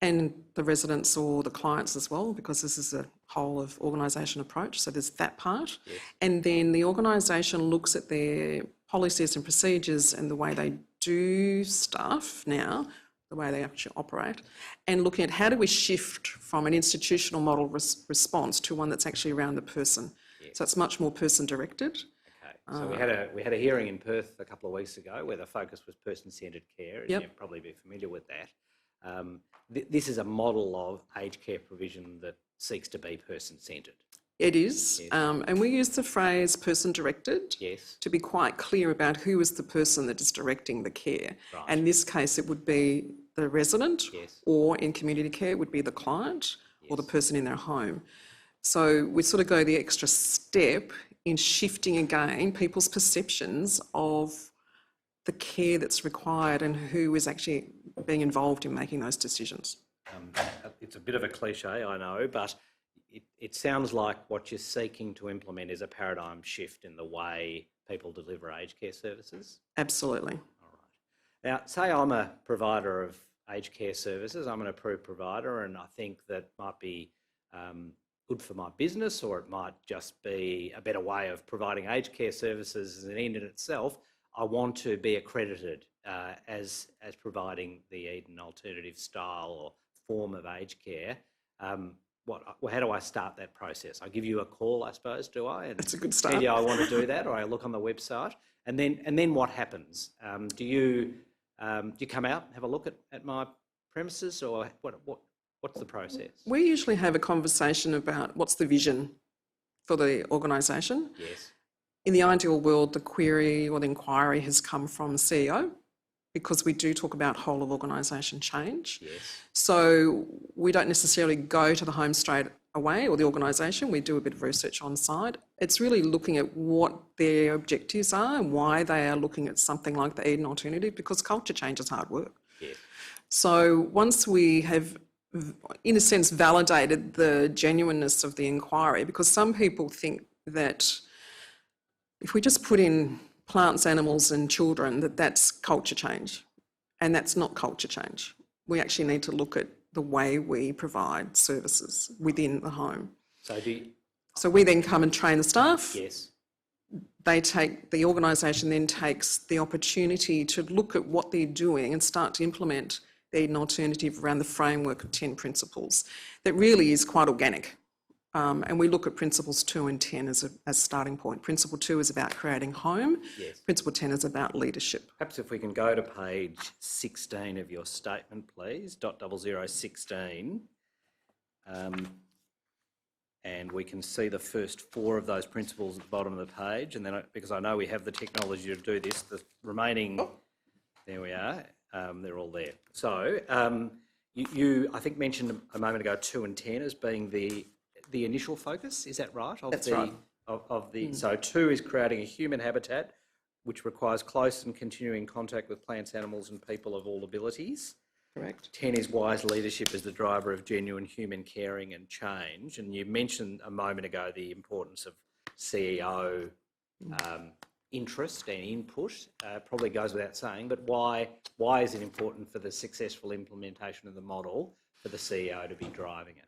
and the residents or the clients as well, because this is a whole of organisation approach. So there's that part. Yes. And then the organisation looks at their policies and procedures and the way they do stuff now, the way they actually operate, and looking at how do we shift from an institutional model response to one that's actually around the person. Yes. So it's much more person-directed. So we had a hearing in Perth a couple of weeks ago where the focus was person-centred care. Yep. You'll probably be familiar with that. This is a model of aged care provision that seeks to be person-centred. It is, Yes. And we use the phrase person-directed Yes. to be quite clear about who is the person that is directing the care. Right. And in this case, it would be the resident, Yes. or in community care, it would be the client or the person in their home. So we sort of go the extra step in shifting again people's perceptions of the care that's required and who is actually being involved in making those decisions. It's a bit of a cliche, I know, but it sounds like what you're seeking to implement is a paradigm shift in the way people deliver aged care services. Absolutely. All right. Now, say I'm a provider of aged care services, I'm an approved provider, and I think that might be good for my business, or it might just be a better way of providing aged care services as an end in itself. I want to be accredited as providing the Eden alternative style or form of aged care. How do I start that process? I give you a call, I suppose, do I? And That's a good start. tell you I want to do that, or I look on the website, and then what happens? Do you come out and have a look at my premises, or what's the process? We usually have a conversation about what's the vision for the organisation. Yes. In the ideal world, the query or the inquiry has come from the CEO, because we do talk about whole of organisation change. Yes. So we don't necessarily go to the home straight away, or the organisation. We do a bit of research on site. It's really looking at what their objectives are and why they are looking at something like the Eden alternative, because culture change is hard work. Yes. So once we have, in a sense, validated the genuineness of the inquiry, because some people think that if we just put in plants, animals and children, that's culture change. And that's not culture change. We actually need to look at the way we provide services within the home. So we then come and train the staff. Yes. The organisation then takes the opportunity to look at what they're doing and start to implement the Eden alternative around the framework of 10 principles that really is quite organic. And we look at principles 2 and 10 as a starting point. Principle 2 is about creating home. Yes. Principle 10 is about leadership. Perhaps if we can go to page 16 of your statement, please, .0016. And we can see the first 4 of those principles at the bottom of the page. And then, because I know we have the technology to do this, the remaining, there we are, they're all there. So you, I think, mentioned a moment ago 2 and 10 as being the initial focus, is that right? That's right. So 2 is creating a human habitat which requires close and continuing contact with plants, animals and people of all abilities. Correct. 10 is wise leadership as the driver of genuine human caring and change. And you mentioned a moment ago the importance of CEO interest and input. Probably goes without saying, but why is it important for the successful implementation of the model for the CEO to be driving it?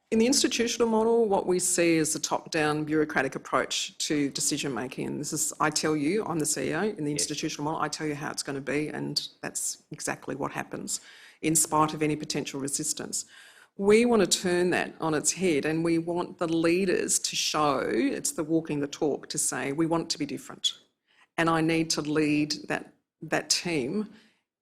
In the institutional model, what we see is a top-down bureaucratic approach to decision-making. And this is, I tell you, I'm the CEO. In the institutional model, I tell you how it's going to be, and that's exactly what happens, in spite of any potential resistance. We want to turn that on its head, and we want the leaders to show, it's the walking the talk, to say, we want it to be different. And I need to lead that team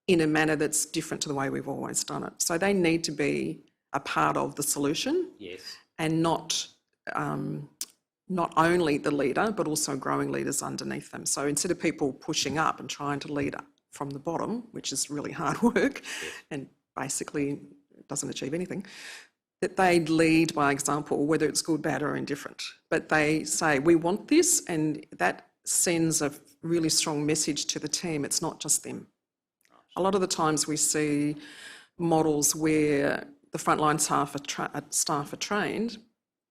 in a manner that's different to the way we've always done it. So they need to be a part of the solution, yes, and not only the leader, but also growing leaders underneath them. So instead of people pushing up and trying to lead up from the bottom, which is really hard work, and basically doesn't achieve anything, that they lead by example, whether it's good, bad or indifferent. But they say, we want this, and that sends a really strong message to the team. It's not just them. A lot of the times we see models where the frontline staff are trained,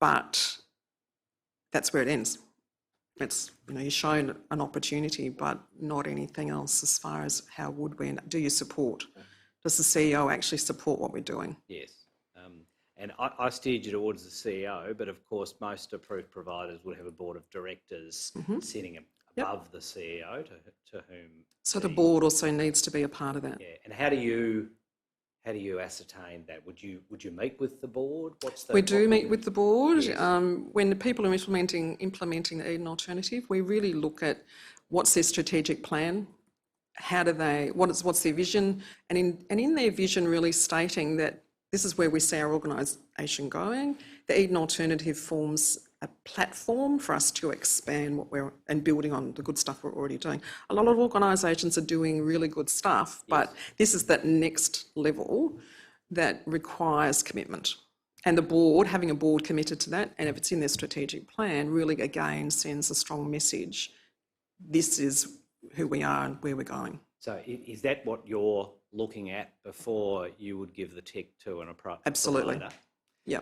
but that's where it ends. It's, you're shown an opportunity, but not anything else as far as how would we, do you support? Does the CEO actually support what we're doing? Yes. And I steered you towards the CEO, but of course most approved providers would have a board of directors sitting above the CEO to whom... So the board also needs to be a part of that. Yeah. And how do you ascertain that? Would you meet with the board? We do meet with the board. Yes. When the people are implementing the Eden alternative, we really look at what's their strategic plan, what's their vision, and in their vision really stating that this is where we see our organisation going. The Eden alternative forms a platform for us to expand and building on the good stuff we're already doing. A lot of organisations are doing really good stuff, but this is that next level that requires commitment. And the board, having a board committed to that, and if it's in their strategic plan, really again sends a strong message. This is who we are and where we're going. So is that what you're looking at before you would give the tick to an provider? Absolutely. Yeah.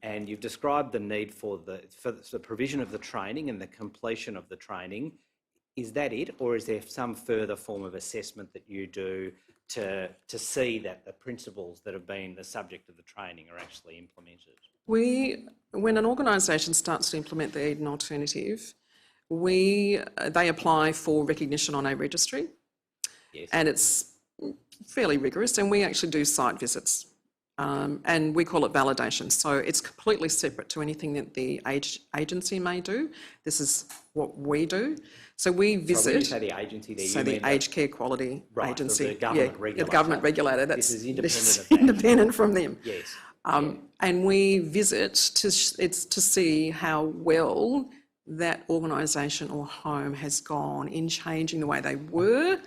And you've described the need for the provision of the training and the completion of the training. Is that it, or is there some further form of assessment that you do to see that the principles that have been the subject of the training are actually implemented? When an organisation starts to implement the Eden alternative, they apply for recognition on a registry, and it's fairly rigorous, and we actually do site visits. And we call it validation. So it's completely separate to anything that the agency may do. This is what we do. So we visit... So when you say the agency there, you mean the Aged Care Quality Agency. The government regulator. The government regulator. This is independent of that. Independent from them. Yes. And we visit to see how well that organisation or home has gone in changing the way they were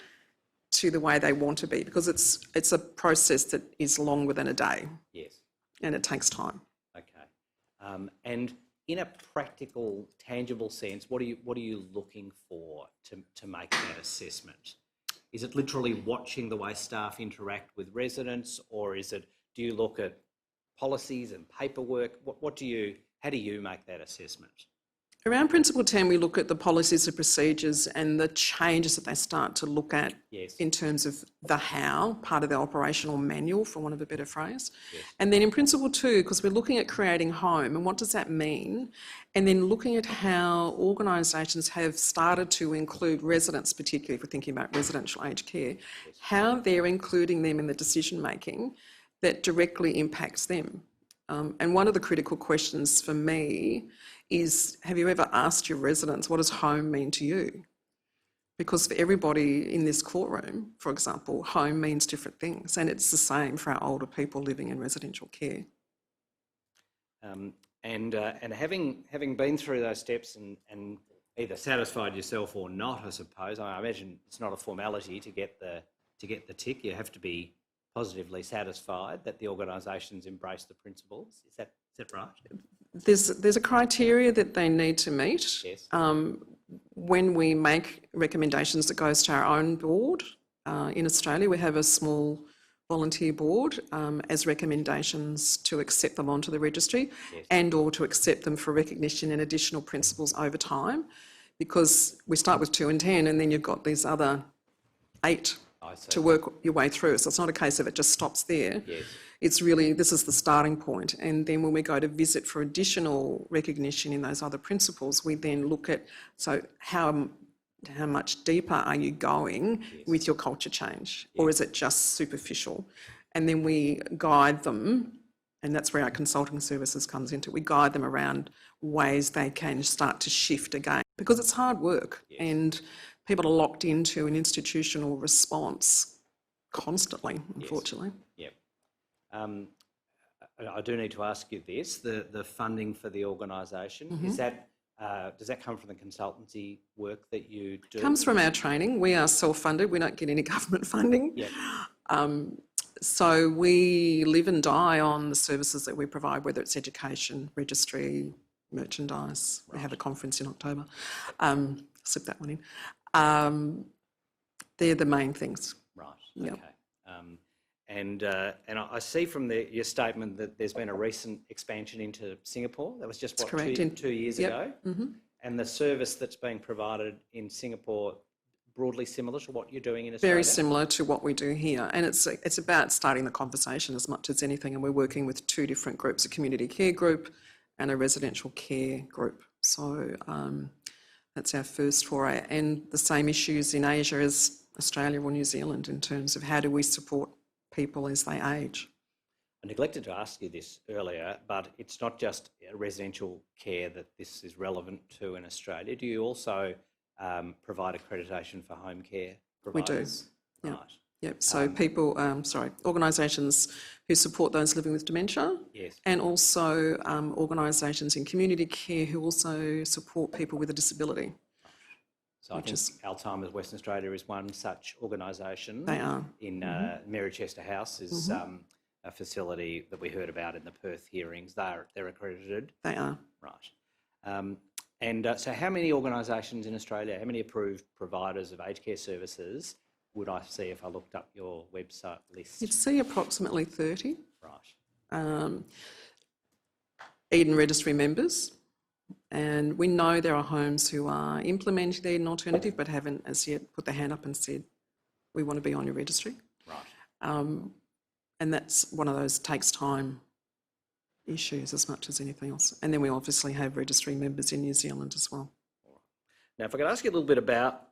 to the way they want to be, because it's a process that is longer than a day. Yes. And it takes time. Okay. And in a practical, tangible sense, what are you looking for to make that assessment? Is it literally watching the way staff interact with residents, or do you look at policies and paperwork? How do you make that assessment? Around Principle 10, we look at the policies and procedures and the changes that they start to look at in terms of the how, part of the operational manual, for want of a better phrase. Yes. And then in Principle 2, because we're looking at creating home and what does that mean, and then looking at how organisations have started to include residents, particularly if we're thinking about residential aged care, how they're including them in the decision-making that directly impacts them. And one of the critical questions for me is, have you ever asked your residents, what does home mean to you? Because for everybody in this courtroom, for example, home means different things, and it's the same for our older people living in residential care. And having been through those steps and either satisfied yourself or not, I suppose. I imagine it's not a formality to get the tick. You have to be positively satisfied that the organisations embrace the principles. Is that right? There's a criteria that they need to meet. Yes. When we make recommendations, it goes to our own board. In Australia, we have a small volunteer board as recommendations to accept them onto the registry. Yes. And or to accept them for recognition and additional principles over time, because we start with 2 and 10 and then you've got these other 8 to work your way through. So it's not a case of it just stops there. Yes. It's really, this is the starting point. And then when we go to visit for additional recognition in those other principles, we then look at, so how much deeper are you going with your culture change? Or is it just superficial? And then we guide them, and that's where our consulting services comes into. We guide them around ways they can start to shift again, because it's hard work and people are locked into an institutional response constantly, unfortunately. Yep. I do need to ask you this, the funding for the organisation, is that, does that come from the consultancy work that you do? It comes from our training. We are self-funded. We don't get any government funding. Yep. So we live and die on the services that we provide, whether it's education, registry, merchandise. Right. We have a conference in October. Slip that one in. They're the main things. Right. Yep. Okay. And I see from your statement that there's been a recent expansion into Singapore. That was just, what, correct. 2 years ago? Mm-hmm. And the service that's being provided in Singapore, broadly similar to what you're doing in Australia? Very similar to what we do here. And it's about starting the conversation as much as anything. And we're working with 2 different groups, a community care group and a residential care group. So that's our first foray. And the same issues in Asia as Australia or New Zealand in terms of how do we support people as they age. I neglected to ask you this earlier, but it's not just residential care that this is relevant to in Australia. Do you also provide accreditation for home care providers? We do. Right. Yep. So organisations who support those living with dementia. Yes. And also organisations in community care who also support people with a disability. So I think Alzheimer's Western Australia is one such organisation. They are. In Mary Chester House is a facility that we heard about in the Perth hearings. They're accredited. They are. Right. So how many organisations in Australia, how many approved providers of aged care services would I see if I looked up your website list? You'd see approximately 30. Right. Eden Registry members. And we know there are homes who are implementing the Eden alternative but haven't as yet put their hand up and said, we want to be on your registry. Right. And that's one of those takes time issues as much as anything else. And then we obviously have registry members in New Zealand as well. Now, if I could ask you a little bit about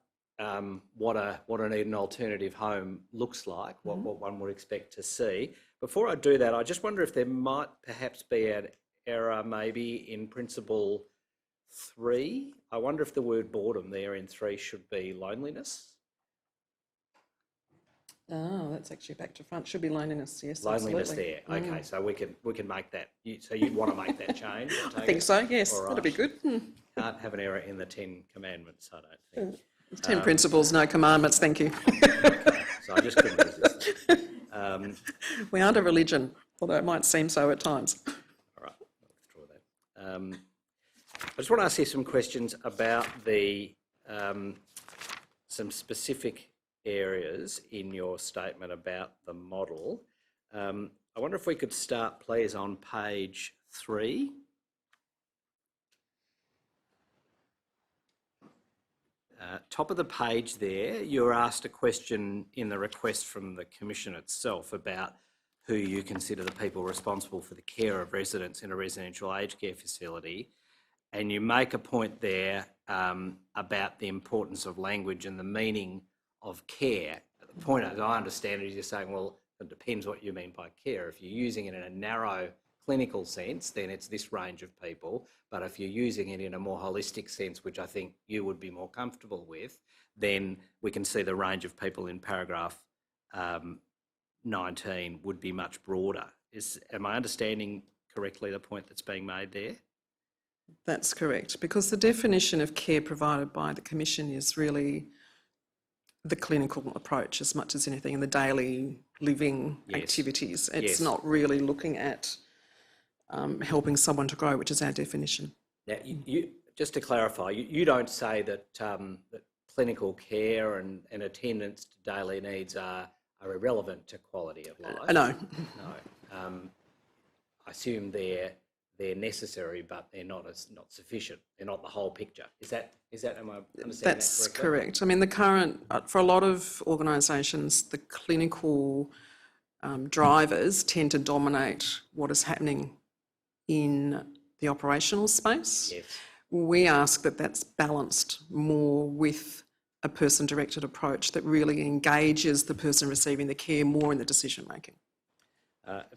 what an Eden alternative home looks like, what one would expect to see. Before I do that, I just wonder if there might perhaps be an error maybe in principle 3. I wonder if the word boredom there in 3 should be loneliness. Oh, that's actually back to front. Should be loneliness, yes. Loneliness absolutely. there. Okay, so we can make that. So you'd want to make that change? I think so, yes. All right. That'd be good. Can't have an error in the 10 commandments, I don't think. 10 principles, no commandments, thank you. Okay, so I just couldn't resist. We aren't a religion, although it might seem so at times. All right, I'll withdraw that. I just want to ask you some questions about the some specific areas in your statement about the model. I wonder if we could start, please, on page 3. Top of the page there, you're asked a question in the request from the Commission itself about who you consider the people responsible for the care of residents in a residential aged care facility. And you make a point there about the importance of language and the meaning of care. The point, as I understand it, is you're saying, well, it depends what you mean by care. If you're using it in a narrow clinical sense, then it's this range of people. But if you're using it in a more holistic sense, which I think you would be more comfortable with, then we can see the range of people in paragraph 19 would be much broader. Am I understanding correctly the point that's being made there? That's correct, because the definition of care provided by the Commission is really the clinical approach as much as anything in the daily living activities. It's not really looking at helping someone to grow, which is our definition. Now, just to clarify, you don't say that, that clinical care and attendance to daily needs are irrelevant to quality of life? No. No. I assume they're necessary, but they're not sufficient. They're not the whole picture. Am I understanding That's that correctly? correct. I mean, the current, for a lot of organisations, the clinical drivers tend to dominate what is happening in the operational space. Yes. We ask that that's balanced more with a person-directed approach that really engages the person receiving the care more in the decision-making.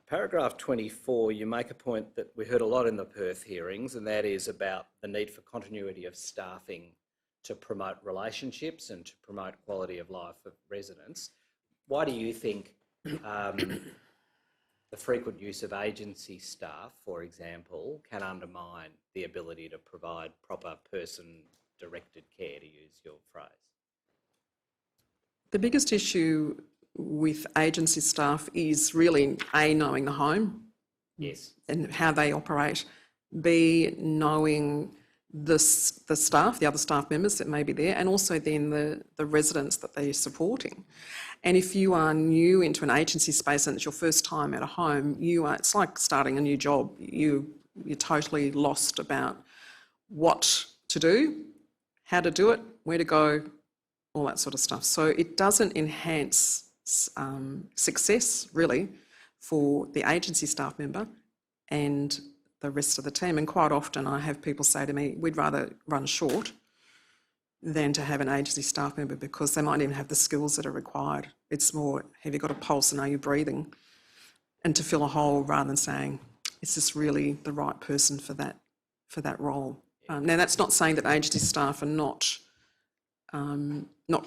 Paragraph 24, you make a point that we heard a lot in the Perth hearings, and that is about the need for continuity of staffing to promote relationships and to promote quality of life of residents. Why do you think the frequent use of agency staff, for example, can undermine the ability to provide proper person-directed care, to use your phrase? The biggest issue with agency staff is really A, knowing the home. Yes. And how they operate. B, knowing the staff, the other staff members that may be there, and also then the residents that they're supporting. And if you are new into an agency space and it's your first time at a home, it's like starting a new job. You're totally lost about what to do, how to do it, where to go, all that sort of stuff. So it doesn't enhance success really for the agency staff member and the rest of the team. And quite often I have people say to me, we'd rather run short than to have an agency staff member because they might even have the skills that are required. It's more, have you got a pulse and are you breathing? And to fill a hole rather than saying, is this really the right person for that role? Now that's not saying that agency staff are not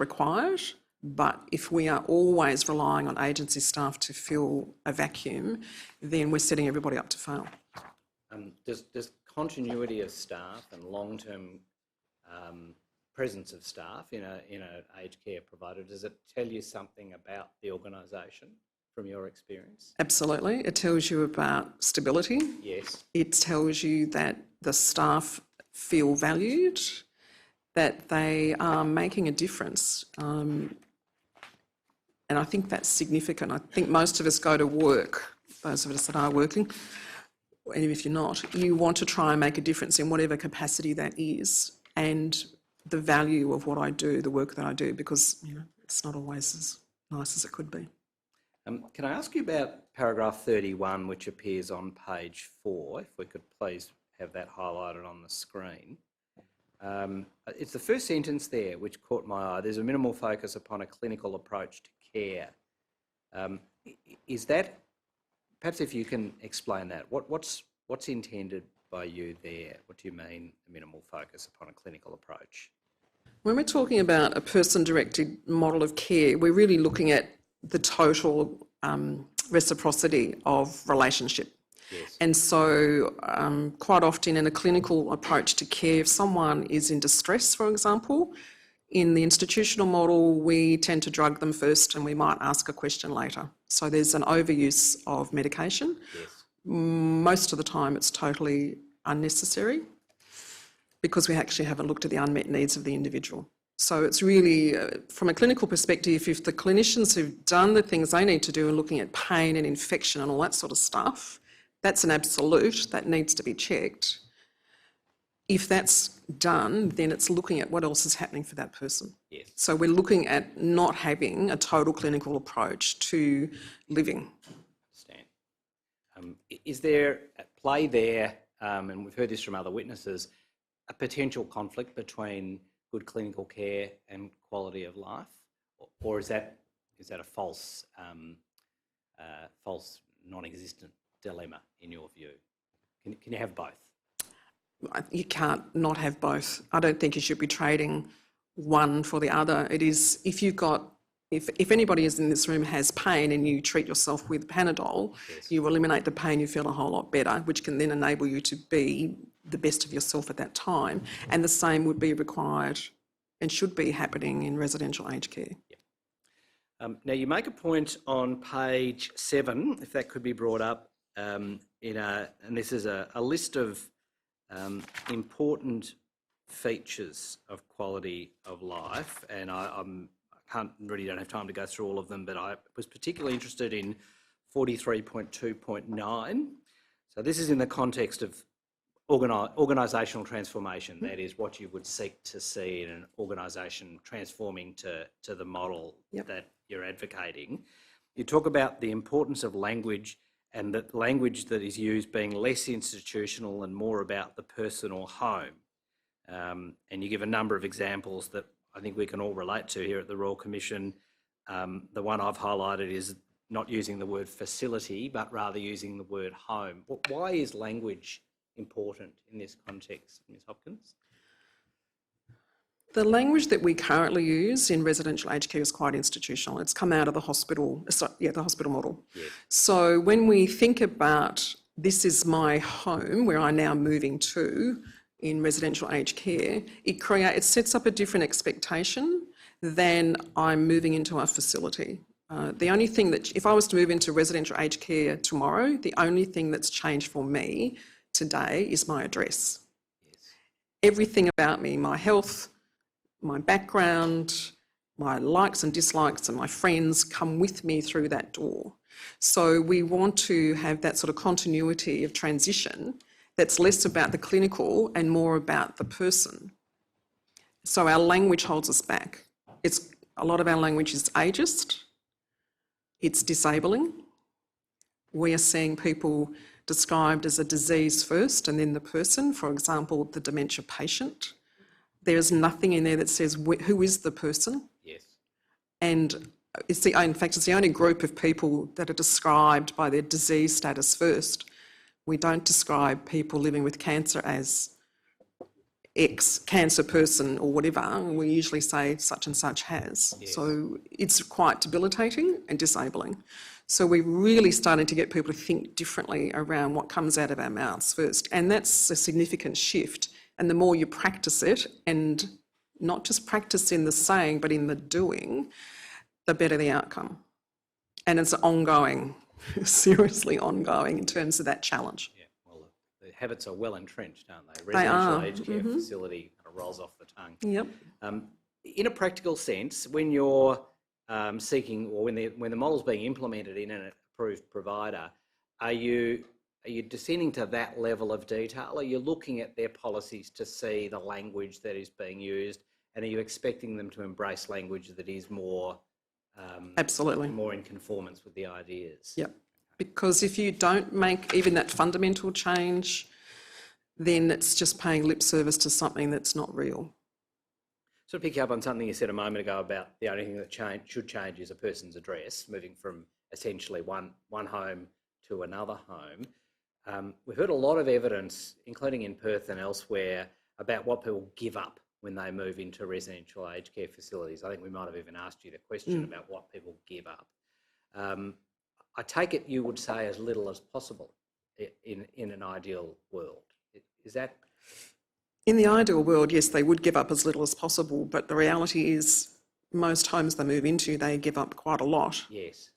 required, but if we are always relying on agency staff to fill a vacuum, then we're setting everybody up to fail. Does continuity of staff and long-term presence of staff in an aged care provider, does it tell you something about the organisation from your experience? Absolutely. It tells you about stability. Yes. It tells you that the staff feel valued, that they are making a difference. And I think that's significant. I think most of us go to work, those of us that are working, and if you're not, you want to try and make a difference in whatever capacity that is, and the value of what I do, the work that I do, because it's not always as nice as it could be. Can I ask you about paragraph 31, which appears on page 4, if we could please have that highlighted on the screen. It's the first sentence there which caught my eye. There's a minimal focus upon a clinical approach to care. Is that, perhaps if you can explain that, what's intended by you there? What do you mean a minimal focus upon a clinical approach? When we're talking about a person-directed model of care, we're really looking at the total reciprocity of relationship. Yes. And so quite often in a clinical approach to care, if someone is in distress, for example, in the institutional model, we tend to drug them first and we might ask a question later. So there's an overuse of medication. Yes. Most of the time it's totally unnecessary because we actually haven't looked at the unmet needs of the individual. So it's really, from a clinical perspective, if the clinicians who've done the things they need to do and looking at pain and infection and all that sort of stuff, that's an absolute, that needs to be checked. If that's done, then it's looking at what else is happening for that person. Yes. So we're looking at not having a total clinical approach to living. Understand. Is there at play there, and we've heard this from other witnesses, a potential conflict between good clinical care and quality of life, or is that a false non-existent dilemma in your view? Can you have both? You can't not have both. I don't think you should be trading one for the other. It is, if anybody is in this room has pain and you treat yourself with Panadol, you eliminate the pain, you feel a whole lot better, which can then enable you to be the best of yourself at that time. And the same would be required and should be happening in residential aged care. Now, you make a point on page 7, if that could be brought up, and this is a list of important features of quality of life, and I don't have time to go through all of them, but I was particularly interested in 43.2.9. So this is in the context of organisational transformation, that is what you would seek to see in an organisation transforming to the model that you're advocating. You talk about the importance of language and that language that is used being less institutional and more about the person or home. And you give a number of examples that I think we can all relate to here at the Royal Commission. The one I've highlighted is not using the word facility, but rather using the word home. Why is language important in this context, Ms Hopkins? The language that we currently use in residential aged care is quite institutional. It's come out of the hospital, the hospital model. Yes. So when we think about this is my home, where I'm now moving to in residential aged care, it sets up a different expectation than I'm moving into a facility. The only thing that, if I was to move into residential aged care tomorrow, the only thing that's changed for me today is my address. Yes. Everything about me, my health, my background, my likes and dislikes and my friends come with me through that door. So we want to have that sort of continuity of transition that's less about the clinical and more about the person. So our language holds us back. A lot of our language is ageist, it's disabling. We are seeing people described as a disease first and then the person, for example, the dementia patient. There's nothing in there that says who is the person. Yes. And in fact, it's the only group of people that are described by their disease status first. We don't describe people living with cancer as ex-cancer person or whatever. We usually say such and such has. Yes. So it's quite debilitating and disabling. So we're really starting to get people to think differently around what comes out of our mouths first. And that's a significant shift. And the more you practice it, and not just practice in the saying, but in the doing, the better the outcome. And it's ongoing, seriously ongoing in terms of that challenge. Yeah, well, the habits are well entrenched, aren't they? They are. Residential aged care facility kind of rolls off the tongue. Yep. In a practical sense, when you're seeking, or when the model's being implemented in an approved provider, are you descending to that level of detail? Are you looking at their policies to see the language that is being used, and are you expecting them to embrace language that is more absolutely more in conformance with the ideas? Yep. Because if you don't make even that fundamental change, then it's just paying lip service to something that's not real. So picking up on something you said a moment ago about the only thing that should change is a person's address, moving from essentially one home to another home. We've heard a lot of evidence, including in Perth and elsewhere, about what people give up when they move into residential aged care facilities. I think we might have even asked you the question about what people give up. I take it you would say as little as possible in an ideal world. Is that? In the ideal world, yes, they would give up as little as possible, but the reality is most homes they move into, they give up quite a lot. Yes.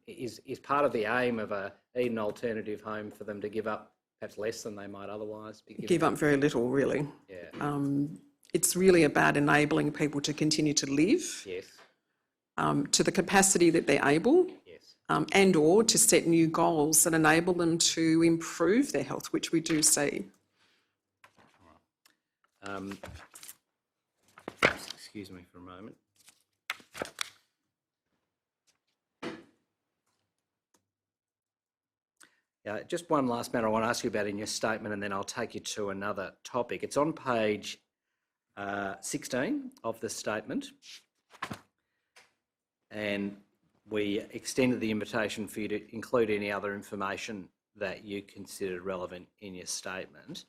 Is part of the aim of a Eden alternative home for them to give up perhaps less than they might otherwise be giving? Give up very little, really. Yeah. It's really about enabling people to continue to live. Yes. To the capacity that they're able. Yes. And or to set new goals that enable them to improve their health, which we do see. Excuse me for a moment. Just one last matter I want to ask you about in your statement, and then I'll take you to another topic. It's on page 16 of the statement, and we extended the invitation for you to include any other information that you considered relevant in your statement.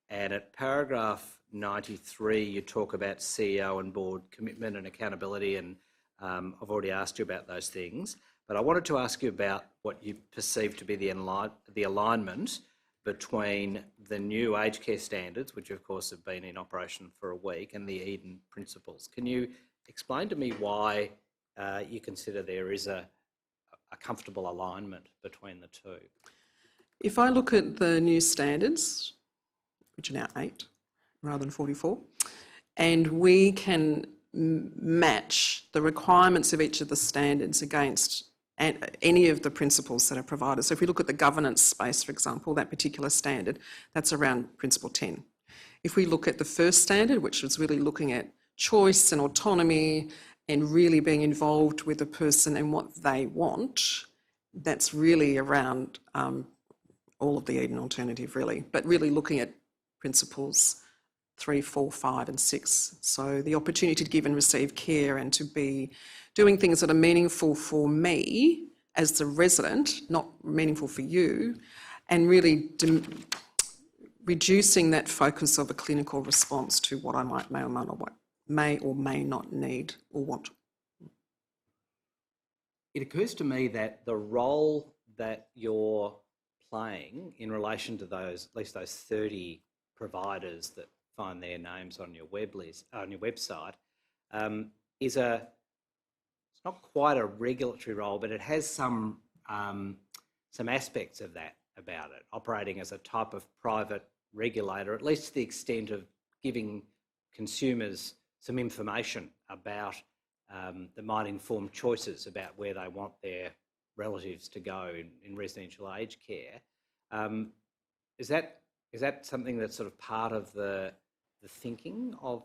And at paragraph 93, you talk about CEO and board commitment and accountability, and I've already asked you about those things. But I wanted to ask you about what you perceive to be the alignment between the new aged care standards, which of course have been in operation for a week, and the Eden principles. Can you explain to me why you consider there is a comfortable alignment between the two? If I look at the new standards, which are now 8 rather than 44, and we can match the requirements of each of the standards against any of the principles that are provided. So if we look at the governance space, for example, that particular standard, that's around principle 10. If we look at the first standard, which was really looking at choice and autonomy and really being involved with the person and what they want, that's really around all of the Eden alternative, really, but really looking at principles 3, 4, 5 and 6. So the opportunity to give and receive care and to be doing things that are meaningful for me as the resident, not meaningful for you, and really reducing that focus of a clinical response to what I may or may not need or want. It occurs to me that the role that you're playing in relation to those, at least those 30 providers that find their names on your website, is it's not quite a regulatory role, but it has some aspects of that about it, operating as a type of private regulator, at least to the extent of giving consumers some information about that might inform choices about where they want their relatives to go in residential aged care. Is that something that's sort of part of the thinking of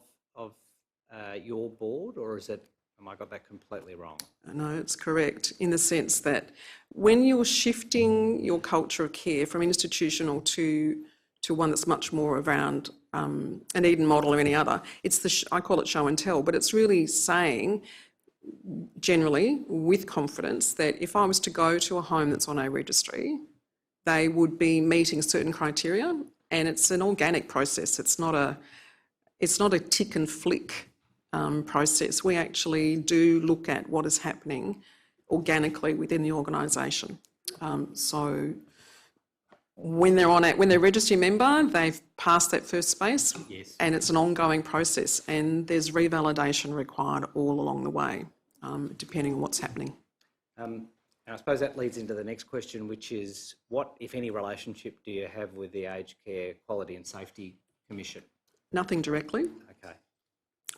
your board, or is it? Am I got that completely wrong? No, it's correct in the sense that when you're shifting your culture of care from institutional to one that's much more around an Eden model or any other, it's I call it show and tell, but it's really saying generally with confidence that if I was to go to a home that's on a registry, they would be meeting certain criteria, and it's an organic process. It's not a tick and flick process. We actually do look at what is happening organically within the organisation. So when they're registry member, they've passed that first space, yes, and it's an ongoing process, and there's revalidation required all along the way, depending on what's happening. And I suppose that leads into the next question, which is what, if any, relationship do you have with the Aged Care Quality and Safety Commission? Nothing directly. Okay.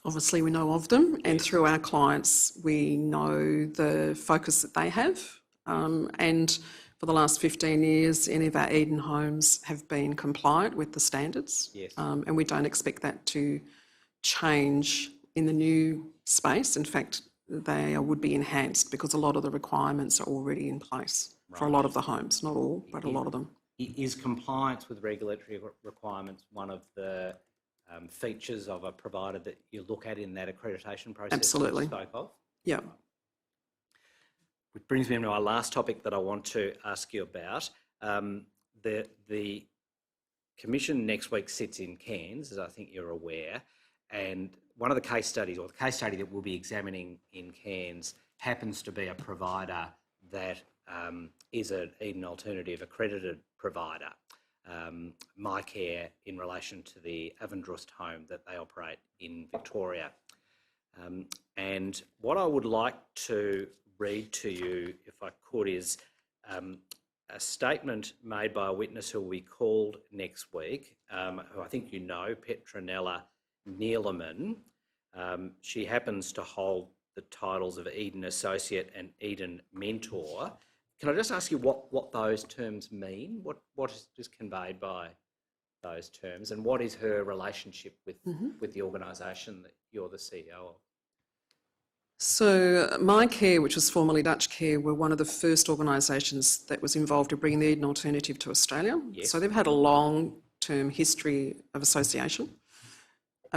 Obviously, we know of them, and through our clients, we know the focus that they have. And for the last 15 years, any of our Eden homes have been compliant with the standards. Yes. And we don't expect that to change in the new space. In fact, they would be enhanced because a lot of the requirements are already in place for a lot of the homes, not all, but a lot of them. Is compliance with regulatory requirements one of the features of a provider that you look at in that accreditation process? Absolutely. You spoke of? Yeah. Which brings me to our last topic that I want to ask you about. The Commission next week sits in Cairns, as I think you're aware, and one of the case studies, or the case study that we'll be examining in Cairns, happens to be a provider that is an Eden Alternative accredited provider, MyCare, in relation to the Avondrust home that they operate in Victoria. And what I would like to read to you, if I could, is a statement made by a witness who will be called next week, who I think you know, Petronella Neeleman. She happens to hold the titles of Eden Associate and Eden Mentor. Can I just ask you what those terms mean? What is conveyed by those terms, and what is her relationship with the organisation that you're the CEO of? So MyCare, which was formerly Dutch Care, were one of the first organisations that was involved in bringing the Eden Alternative to Australia. Yes. So they've had a long-term history of association.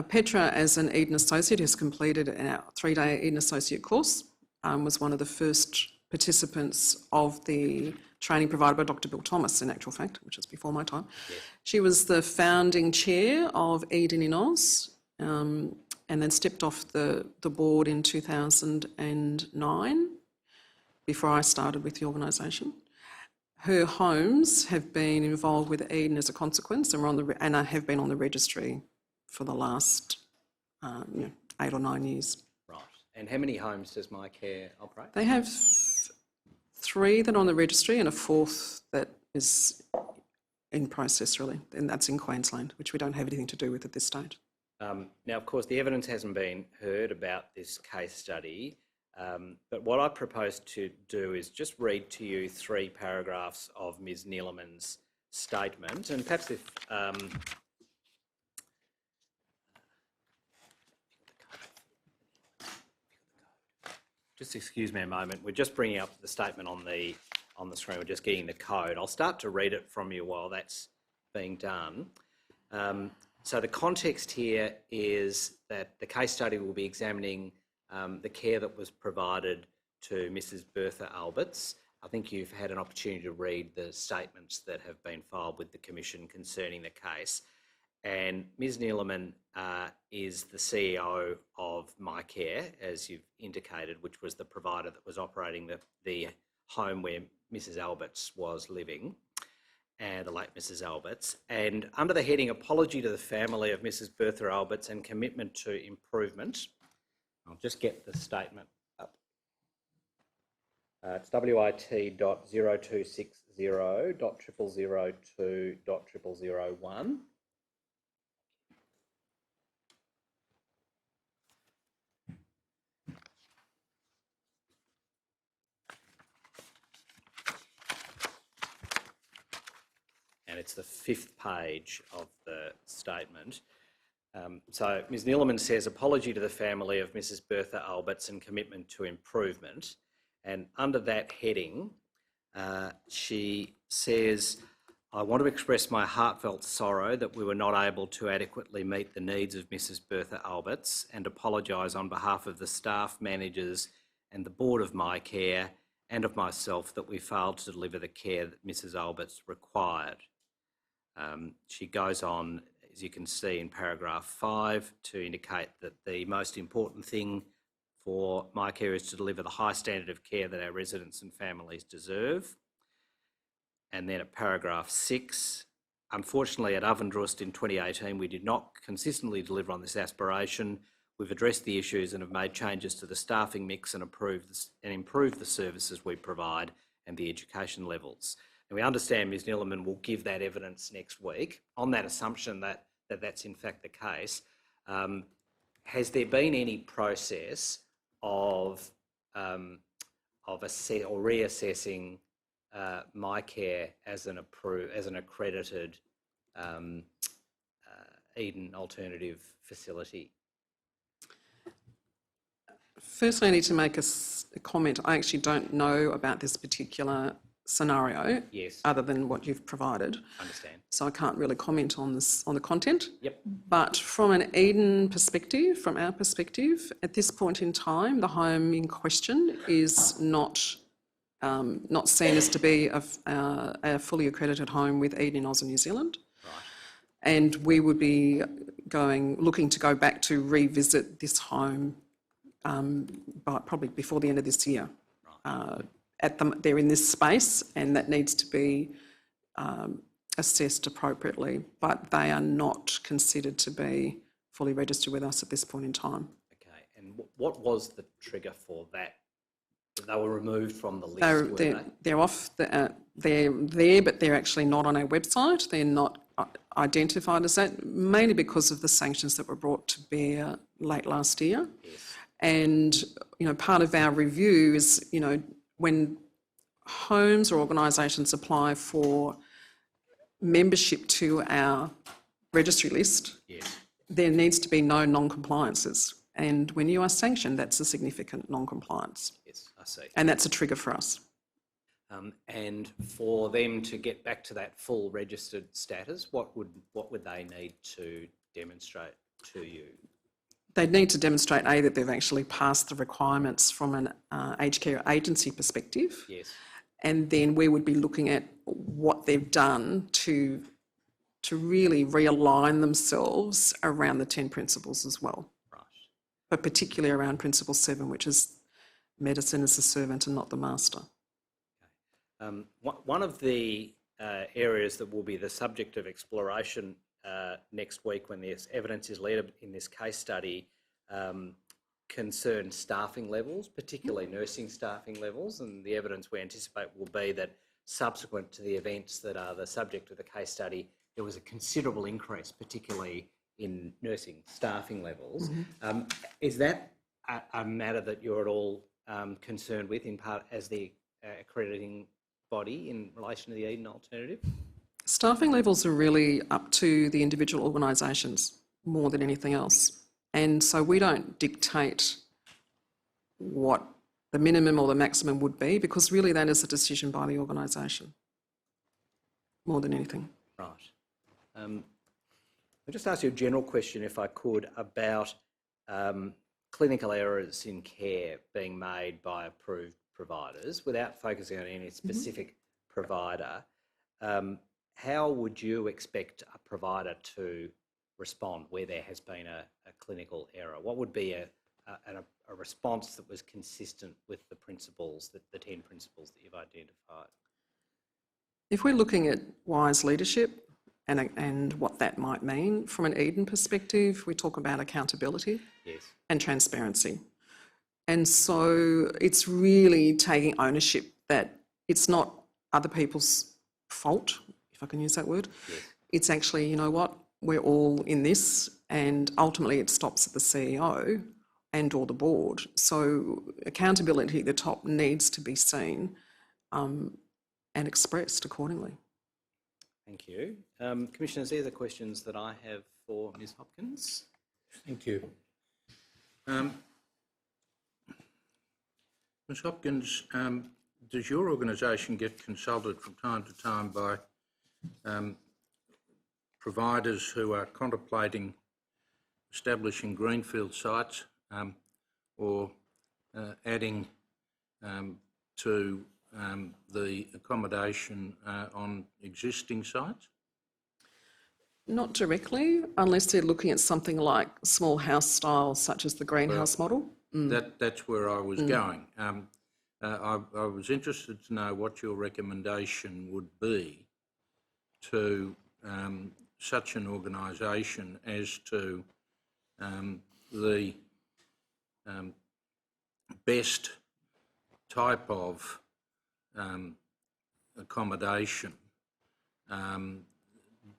Petra, as an Eden Associate, has completed our 3-day Eden Associate course, was one of the first participants of the training provided by Dr. Bill Thomas, in actual fact, which is before my time. Yes. She was the founding chair of Eden in Oz, and then stepped off the board in 2009, before I started with the organisation. Her homes have been involved with Eden as a consequence, and have been on the registry for the last 8 or 9 years. Right. And how many homes does MyCare operate? They have 3 that are on the registry and a 4th that is in process, really, and that's in Queensland, which we don't have anything to do with at this stage. Now, of course, the evidence hasn't been heard about this case study, but what I propose to do is just read to you 3 paragraphs of Ms. Neeleman's statement, and perhaps if just excuse me a moment. We're just bringing up the statement on the screen. We're just getting the code. I'll start to read it from you while that's being done. So the context here is that the case study will be examining the care that was provided to Mrs. Bertha Alberts. I think you've had an opportunity to read the statements that have been filed with the Commission concerning the case. And Ms. Neeleman is the CEO of MyCare, as you've indicated, which was the provider that was operating the home where Mrs. Alberts was living, and the late Mrs. Alberts. And under the heading Apology to the Family of Mrs. Bertha Alberts and Commitment to Improvement, I'll just get the statement up. It's wit.0260.0002.001. And it's the 5th page of the statement. So Ms. Neeleman says, apology to the family of Mrs. Bertha Alberts and commitment to improvement. And under that heading, she says, I want to express my heartfelt sorrow that we were not able to adequately meet the needs of Mrs. Bertha Alberts, and apologise on behalf of the staff, managers and the board of MyCare and of myself that we failed to deliver the care that Mrs. Alberts required. She goes on, as you can see in paragraph 5, to indicate that the most important thing for MyCare is to deliver the high standard of care that our residents and families deserve. And then at paragraph 6, unfortunately at Avondrust in 2018, we did not consistently deliver on this aspiration. We've addressed the issues and have made changes to the staffing mix and improved the services we provide and the education levels. And we understand Ms. Neeleman will give that evidence next week. On that assumption that that's in fact the case, has there been any process of reassessing MyCare as an accredited Eden alternative facility? Firstly, I need to make a comment. I actually don't know about this particular scenario, yes, other than what you've provided. Understand. So I can't really comment on this, on the content. Yep. But from an Eden perspective, from our perspective, at this point in time, the home in question is not seen as to be a fully accredited home with Eden in Oz and New Zealand. Right. And we would be looking to go back to revisit this home probably before the end of this year. Right. They're in this space, and that needs to be assessed appropriately, but they are not considered to be fully registered with us at this point in time. Okay, and what was the trigger for that? They were removed from the list, They're off. They're there, but they're actually not on our website. They're not identified as that, mainly because of the sanctions that were brought to bear late last year. Yes. And part of our review is when homes or organisations apply for membership to our registry list, yes, there needs to be no non-compliances. And when you are sanctioned, that's a significant non-compliance. Yes, I see. And that's a trigger for us. And for them to get back to that full registered status, what would they need to demonstrate to you? they'd need to demonstrate, A, that they've actually passed the requirements from an aged care agency perspective. Yes. And then we would be looking at what they've done to really realign themselves around the 10 principles as well. Right. But particularly around Principle 7, which is medicine is the servant and not the master. One of the areas that will be the subject of exploration next week when this evidence is led in this case study concerns staffing levels, particularly nursing staffing levels, and the evidence we anticipate will be that subsequent to the events that are the subject of the case study, there was a considerable increase, particularly in nursing staffing levels. Is that a matter that you're at all concerned with, in part as the accrediting body in relation to the Eden alternative? Staffing levels are really up to the individual organisations more than anything else. And so we don't dictate what the minimum or the maximum would be, because really that is a decision by the organisation more than anything. Right. I'll just ask you a general question, if I could, about clinical errors in care being made by approved providers without focusing on any specific provider. How would you expect a provider to respond where there has been a clinical error? What would be a response that was consistent with the principles, the 10 principles that you've identified? If we're looking at wise leadership and what that might mean, from an Eden perspective, we talk about accountability and transparency. And so it's really taking ownership that it's not other people's fault, if I can use that word. It's actually, you know what, we're all in this, and ultimately it stops at the CEO and or the board. So accountability at the top needs to be seen and expressed accordingly. Thank you. Commissioners, these are questions that I have for Ms Hopkins. Thank you. Ms Hopkins, does your organisation get consulted from time to time by providers who are contemplating establishing greenfield sites or adding to the accommodation on existing sites? Not directly, unless they're looking at something like small house style, such as the greenhouse model. That's where I was going. I was interested to know what your recommendation would be to such an organisation as to the best type of accommodation,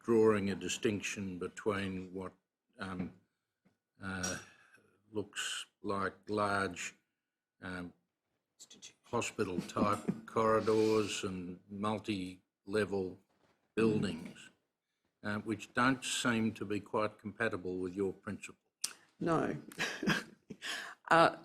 drawing a distinction between what looks like large hospital-type corridors and multi-level buildings, which don't seem to be quite compatible with your principles. No.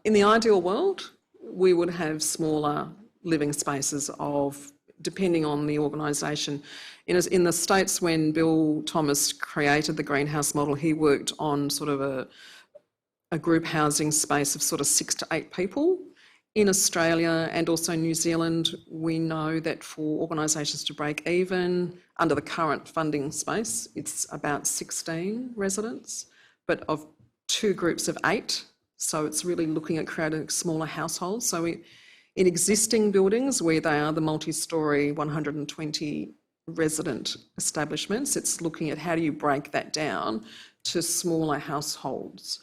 In the ideal world, we would have smaller living spaces of, depending on the organisation. In the States, when Bill Thomas created the greenhouse model, he worked on sort of a group housing space of sort of 6 to 8 people. In Australia and also New Zealand, we know that for organisations to break even under the current funding space, it's about 16 residents, but of 2 groups of 8. So it's really looking at creating smaller households. So in existing buildings where they are the multi-storey 120 resident establishments, it's looking at how do you break that down to smaller households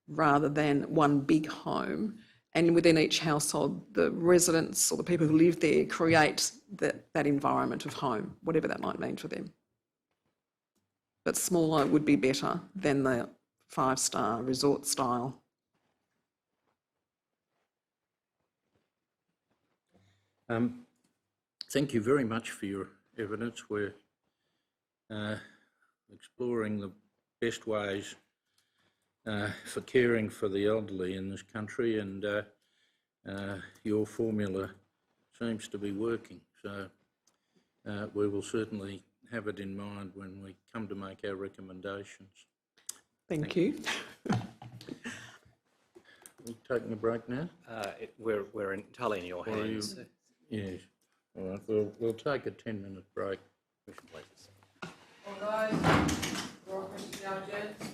rather than one big home. And within each household, the residents or the people who live there create that environment of home, whatever that might mean for them. But smaller would be better than the 5-star resort style. Thank you very much for your evidence. We're exploring the best ways for caring for the elderly in this country, and your formula seems to be working. So we will certainly have it in mind when we come to make our recommendations. Thank you. taking a break now? We're entirely in your Or are you- hands. Yes. All right, we'll take a 10-minute break. Well, guys, we're all finished now, gents.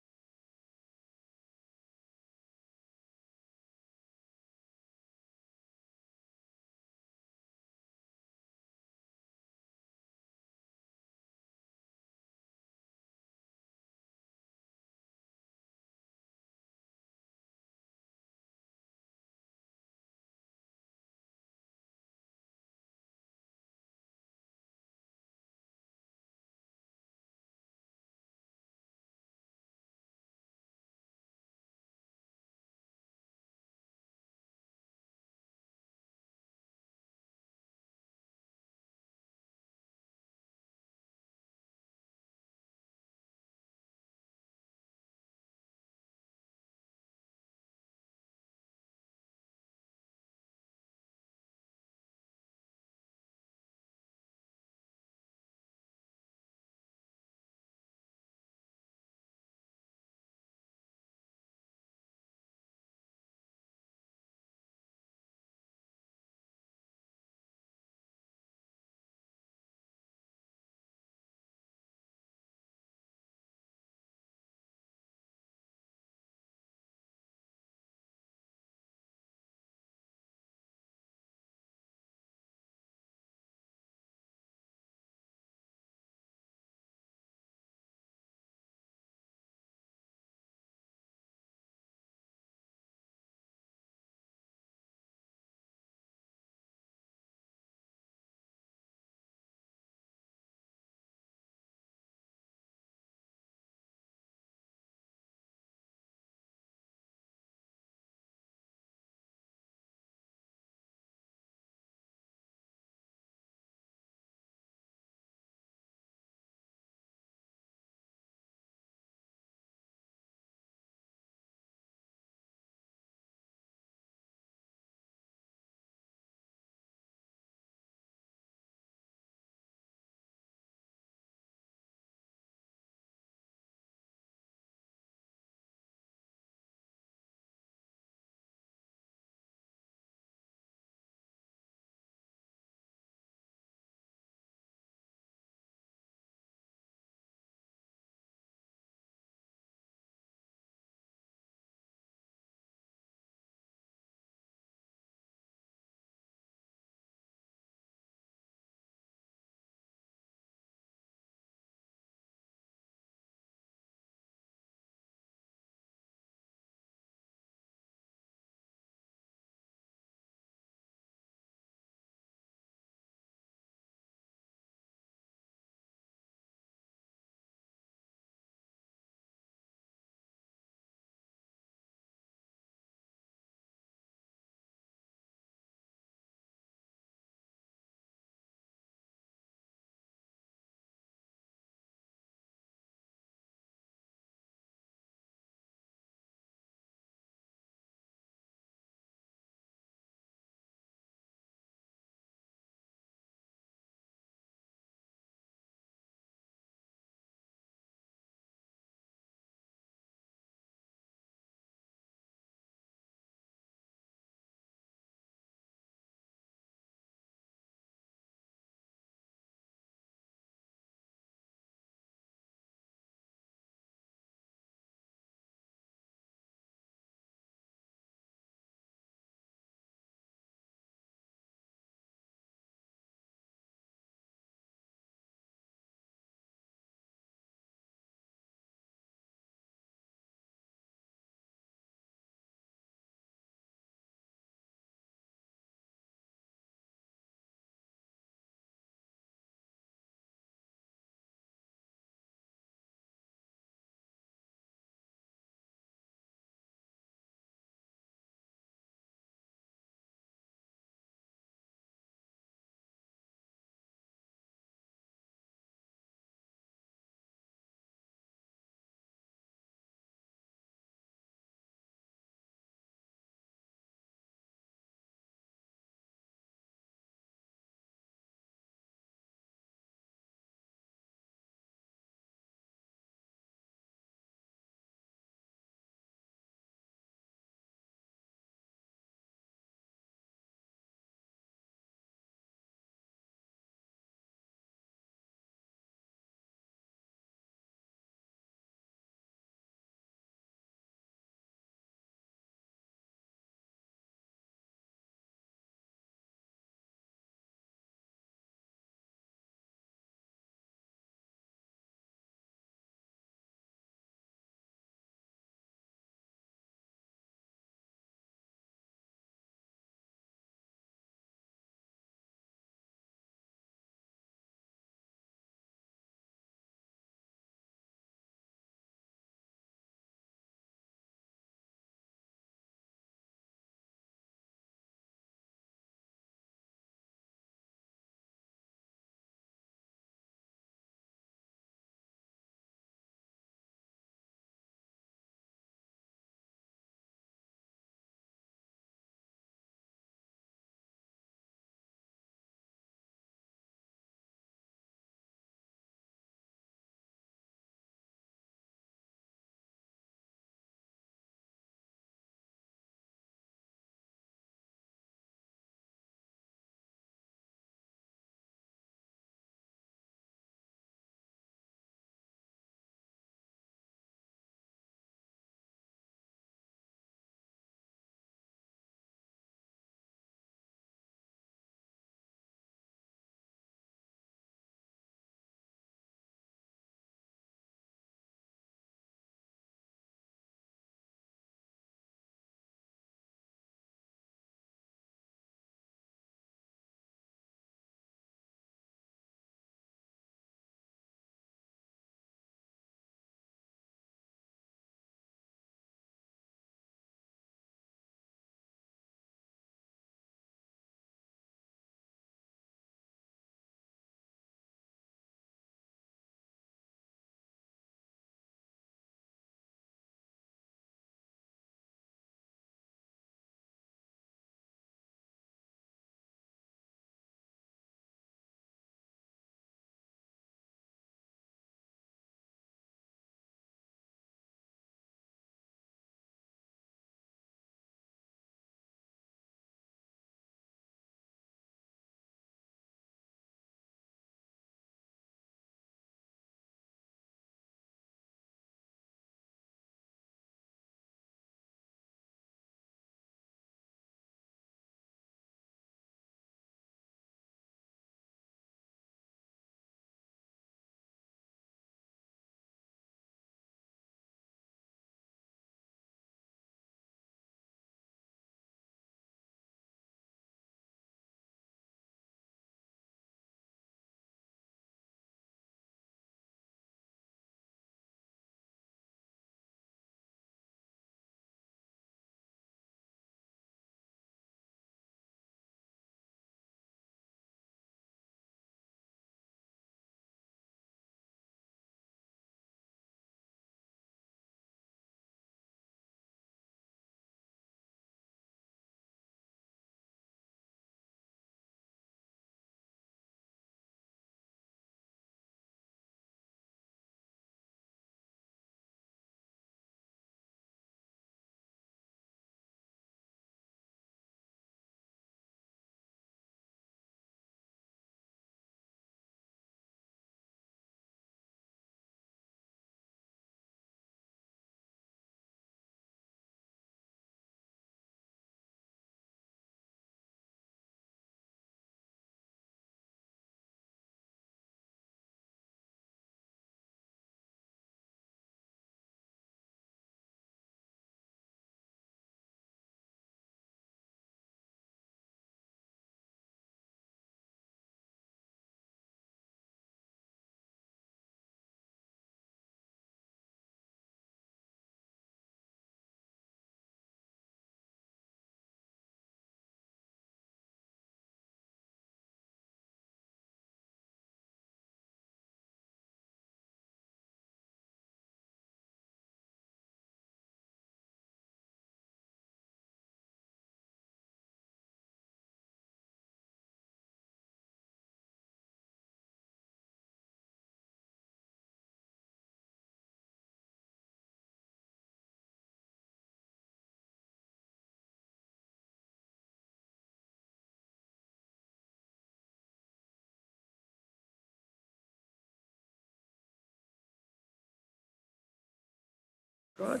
Right.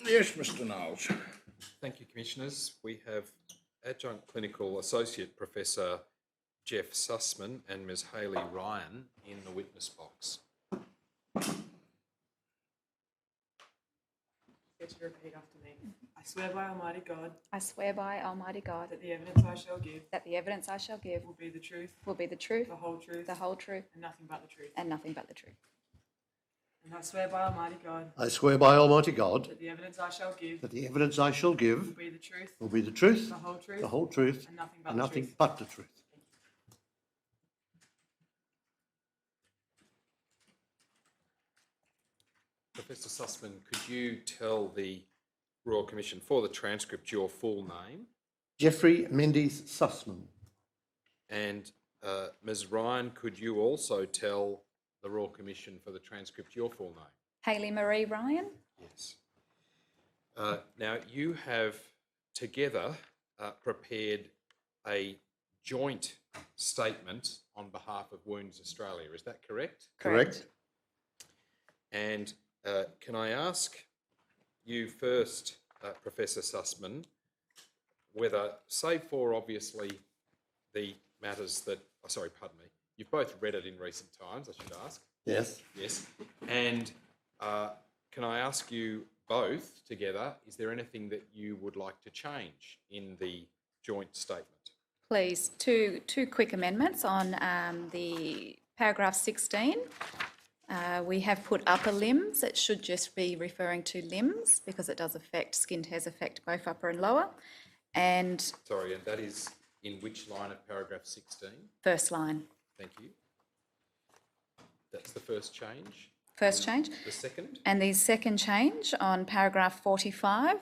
Yes, Mr. Knowles. Thank you, Commissioners. We have Adjunct Clinical Associate Professor Jeff Sussman and Ms Hayley Ryan in the witness box. Get you to repeat after me. I swear by Almighty God I swear by Almighty God that the evidence I shall give that the evidence I shall give will be the truth, will be the truth, the whole truth, the whole truth, and nothing but the truth. and nothing but the truth. And I swear by Almighty God I swear by Almighty God that the evidence I shall give that the evidence I shall will give be the truth, will be the truth, the whole truth, and and nothing but nothing the truth. but the truth. Professor Sussman, could you tell the Royal Commission for the transcript your full name? Jeffrey Mendes Sussman. And Ms Ryan, could you also tell the Royal Commission for the transcript your full name? Hayley Marie Ryan. Yes. Now, you have together prepared a joint statement on behalf of Wounds Australia. Is that correct? Correct. And can I ask you first, Professor Sussman, whether, save for obviously the matters that, pardon me, you've both read it in recent times, I should ask. Yes. Yes. And can I ask you both together, is there anything that you would like to change in the joint statement? Please, two quick amendments on the paragraph 16. We have put upper limbs. It should just be referring to limbs because it does affect, skin tears affect both upper and lower. And Sorry, and that is in which line of paragraph 16? first line. Thank you. That's the first change. First change. The second? And the second change on paragraph 45,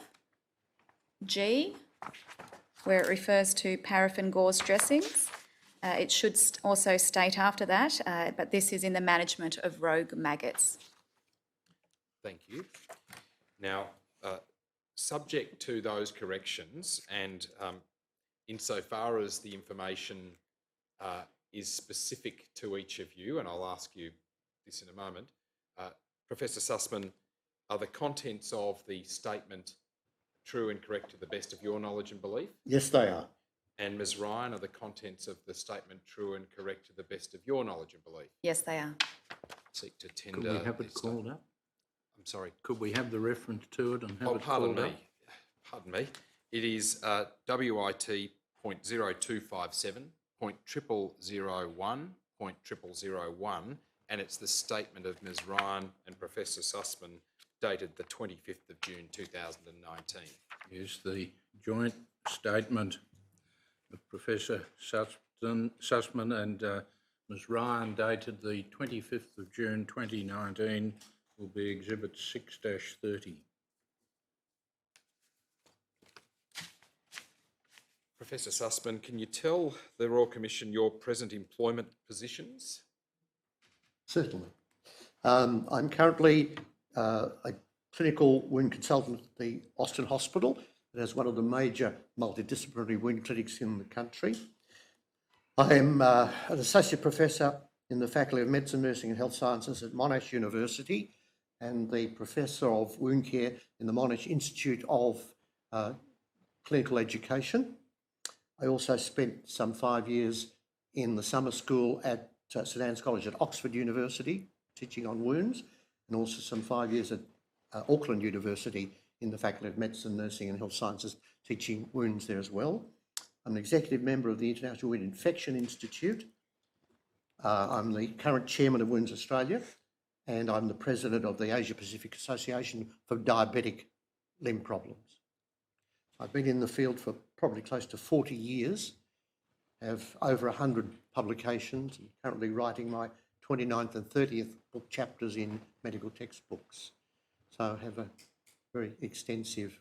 G, where it refers to paraffin gauze dressings. It should also state after that, but this is in the management of rogue maggots. Thank you. Now, subject to those corrections and insofar as the information is specific to each of you, and I'll ask you this in a moment, Professor Sussman, are the contents of the statement true and correct to the best of your knowledge and belief? Yes, they are. And Ms Ryan, are the contents of the statement true and correct to the best of your knowledge and belief? Yes, they are. Seek to tender. Could we have it this called statement. up? I'm sorry. Could we have the reference to it and have it Pardon called me. up? Pardon me. It is WIT.0257.0001.0001, and it's the statement of Ms Ryan and Professor Sussman dated the 25th of June 2019. Is the joint statement of Professor Sussman and Ms Ryan dated the 25th of June 2019 will be Exhibit 6-30. Professor Sussman, can you tell the Royal Commission your present employment positions? Certainly. I'm currently a clinical wound consultant at the Austin Hospital. It has one of the major multidisciplinary wound clinics in the country. I am an associate professor in the Faculty of Medicine, Nursing and Health Sciences at Monash University and the Professor of Wound Care in the Monash Institute of Clinical Education. I also spent some 5 years in the summer school at St Anne's College at Oxford University, teaching on wounds, and also some 5 years at Auckland University in the Faculty of Medicine, Nursing and Health Sciences, teaching wounds there as well. I'm an executive member of the International Wound Infection Institute. I'm the current chairman of Wounds Australia, and I'm the president of the Asia Pacific Association for Diabetic Limb Problems. I've been in the field for probably close to 40 years, have over 100 publications, and currently writing my 29th and 30th book chapters in medical textbooks. So I have a very extensive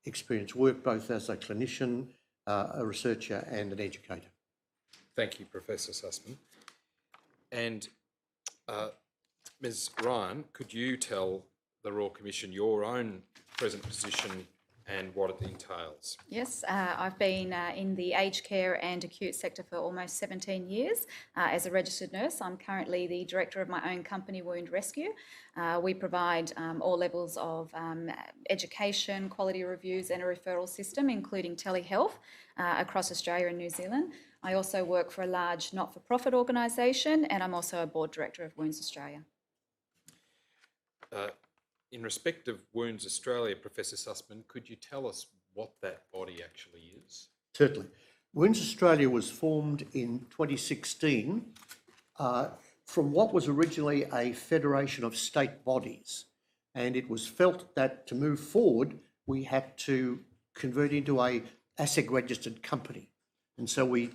experience, work both as a clinician, a researcher and an educator. Thank you, Professor Sussman. And Ms Ryan, could you tell the Royal Commission your own present position and what it entails? Yes, I've been in the aged care and acute sector for almost 17 years as a registered nurse. I'm currently the director of my own company, Wound Rescue. We provide all levels of education, quality reviews and a referral system, including telehealth across Australia and New Zealand. I also work for a large not-for-profit organisation, and I'm also a board director of Wounds Australia. In respect of Wounds Australia, Professor Sussman, could you tell us what that body actually is? Certainly. Wounds Australia was formed in 2016 from what was originally a federation of state bodies. And it was felt that to move forward, we had to convert into a ASIC registered company. And so we,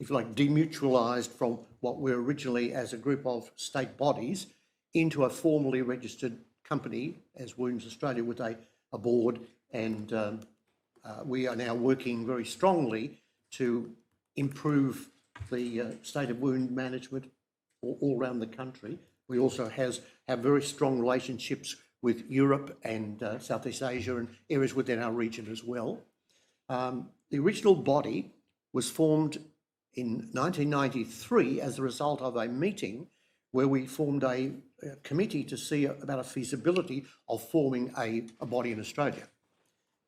if you like, demutualised from what were originally as a group of state bodies into a formally registered company as Wounds Australia with a board, and we are now working very strongly to improve the state of wound management all around the country. We also have very strong relationships with Europe and Southeast Asia and areas within our region as well. The original body was formed in 1993 as a result of a meeting where we formed a committee to see about a feasibility of forming a body in Australia.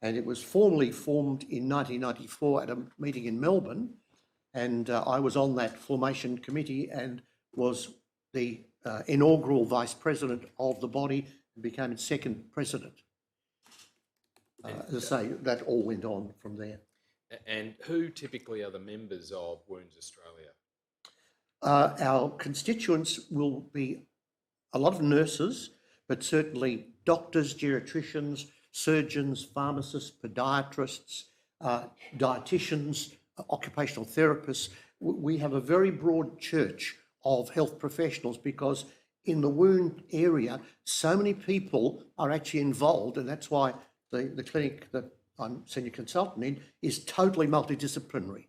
And it was formally formed in 1994 at a meeting in Melbourne, and I was on that formation committee and was the inaugural vice president of the body and became its second president. As I say, that all went on from there. And who typically are the members of Wounds Australia? Our constituents will be a lot of nurses, but certainly doctors, geriatricians, surgeons, pharmacists, podiatrists, dietitians, occupational therapists. We have a very broad church of health professionals because in the wound area, so many people are actually involved, and that's why the clinic that I'm senior consultant in is totally multidisciplinary,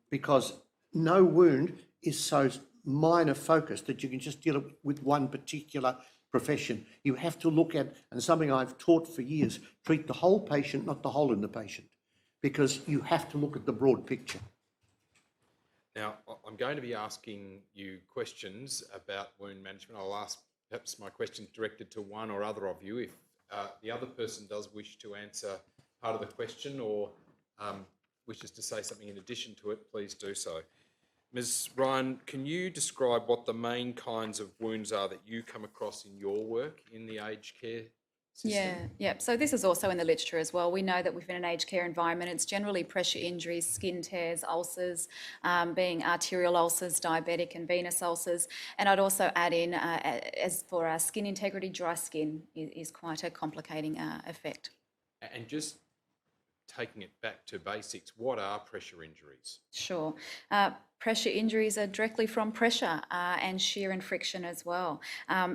because no wound is so minor focused that you can just deal with one particular profession. You have to look at, and something I've taught for years, treat the whole patient, not the hole in the patient, because you have to look at the broad picture. Now, I'm going to be asking you questions about wound management. I'll ask perhaps my questions directed to one or other of you. If the other person does wish to answer part of the question or wishes to say something in addition to it, please do so. Ms. Ryan, can you describe what the main kinds of wounds are that you come across in your work in the aged care system? Yeah. So this is also in the literature as well. We know that within an aged care environment, it's generally pressure injuries, skin tears, ulcers, being arterial ulcers, diabetic and venous ulcers. And I'd also add in, as for our skin integrity, dry skin is quite a complicating effect. And just taking it back to basics, what are pressure injuries? Sure. Pressure injuries are directly from pressure and shear and friction as well.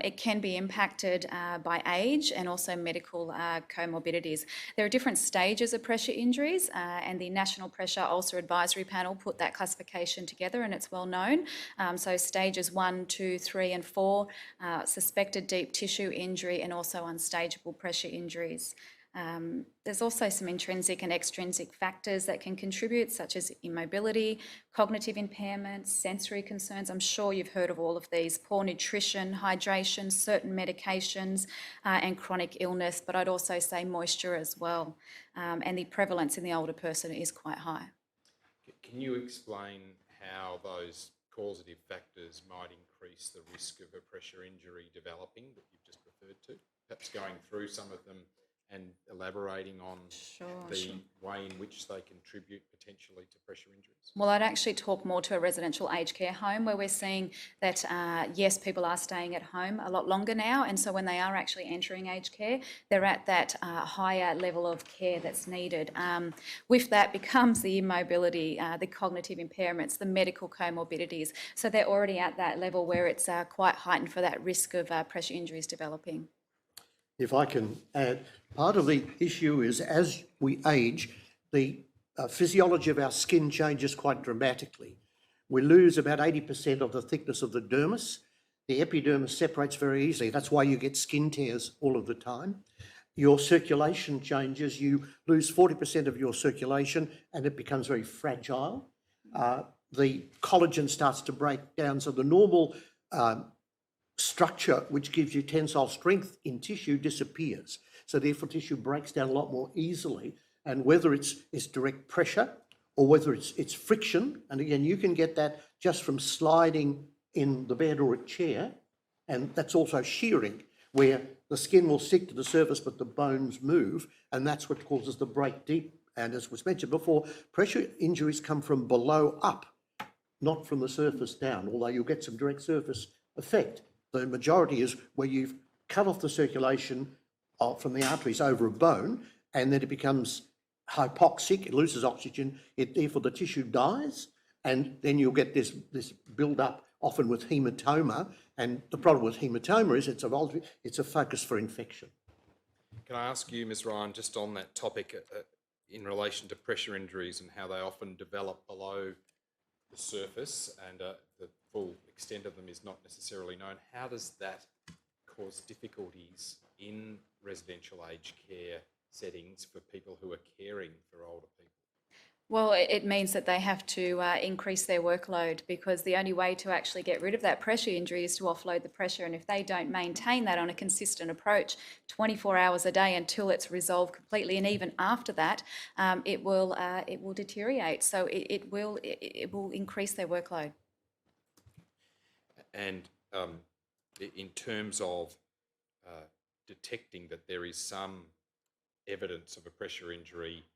It can be impacted by age and also medical comorbidities. There are different stages of pressure injuries and the National Pressure Ulcer Advisory Panel put that classification together and it's well known. So stages 1, 2, 3 and 4, suspected deep tissue injury and also unstageable pressure injuries. There's also some intrinsic and extrinsic factors that can contribute, such as immobility, cognitive impairment, sensory concerns. I'm sure you've heard of all of these: poor nutrition, hydration, certain medications, and chronic illness, but I'd also say moisture as well. And the prevalence in the older person is quite high. Can you explain how those causative factors might increase the risk of a pressure injury developing that you've just referred to? Perhaps going through some of them and elaborating on the way in which they contribute potentially to pressure injuries? Well, I'd actually talk more to a residential aged care home where we're seeing that, yes, people are staying at home a lot longer now, and so when they are actually entering aged care, they're at that higher level of care that's needed. With that becomes the immobility, the cognitive impairments, the medical comorbidities, so they're already at that level where it's quite heightened for that risk of pressure injuries developing. If I can add, part of the issue is as we age, the physiology of our skin changes quite dramatically. We lose about 80% of the thickness of the dermis, The epidermis separates very easily. That's why you get skin tears all of the time. Your circulation changes. You lose 40% of your circulation and it becomes very fragile. The collagen starts to break down. So the normal structure, which gives you tensile strength in tissue, disappears. So therefore tissue breaks down a lot more easily. And whether it's direct pressure or whether it's friction, and again, you can get that just from sliding in the bed or a chair, and that's also shearing, where the skin will stick to the surface but the bones move, and that's what causes the break deep. And as was mentioned before, pressure injuries come from below up, not from the surface down, although you'll get some direct surface effect. The majority is where you've cut off the circulation from the arteries over a bone, and then it becomes hypoxic, it loses oxygen, therefore the tissue dies, and then you'll get this build-up, often with hematoma. And the problem with hematoma is it's a focus for infection. Can I ask you, Ms. Ryan, just on that topic in relation to pressure injuries and how they often develop below the surface and the full extent of them is not necessarily known, how does that cause difficulties in residential aged care settings for people who are caring for older people? Well, it means that they have to increase their workload, because the only way to actually get rid of that pressure injury is to offload the pressure. And if they don't maintain that on a consistent approach 24 hours a day until it's resolved completely, and even after that, it will deteriorate. So it will increase their workload. And in terms of detecting that there is some evidence of a pressure injury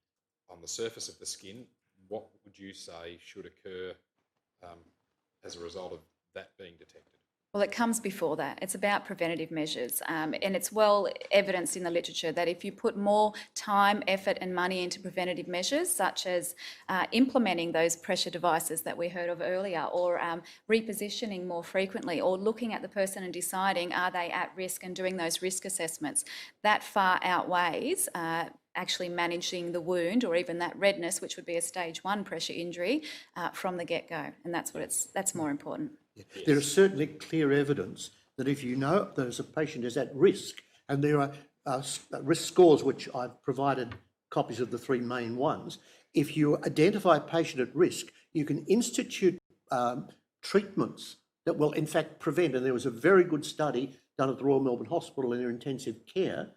on the surface of the skin, what would you say should occur as a result of that being detected? Well, it comes before that. It's about preventative measures, and it's well evidenced in the literature that if you put more time, effort and money into preventative measures, such as implementing those pressure devices that we heard of earlier, or repositioning more frequently, or looking at the person and deciding are they at risk and doing those risk assessments, that far outweighs actually managing the wound or even that redness, which would be a stage 1 pressure injury, from the get-go. And that's more important. Yes. There is certainly clear evidence that if you know that a patient is at risk, and there are risk scores which I've provided copies of the 3 main ones, if you identify a patient at risk, you can institute treatments that will in fact prevent, and there was a very good study done at the Royal Melbourne Hospital in their intensive care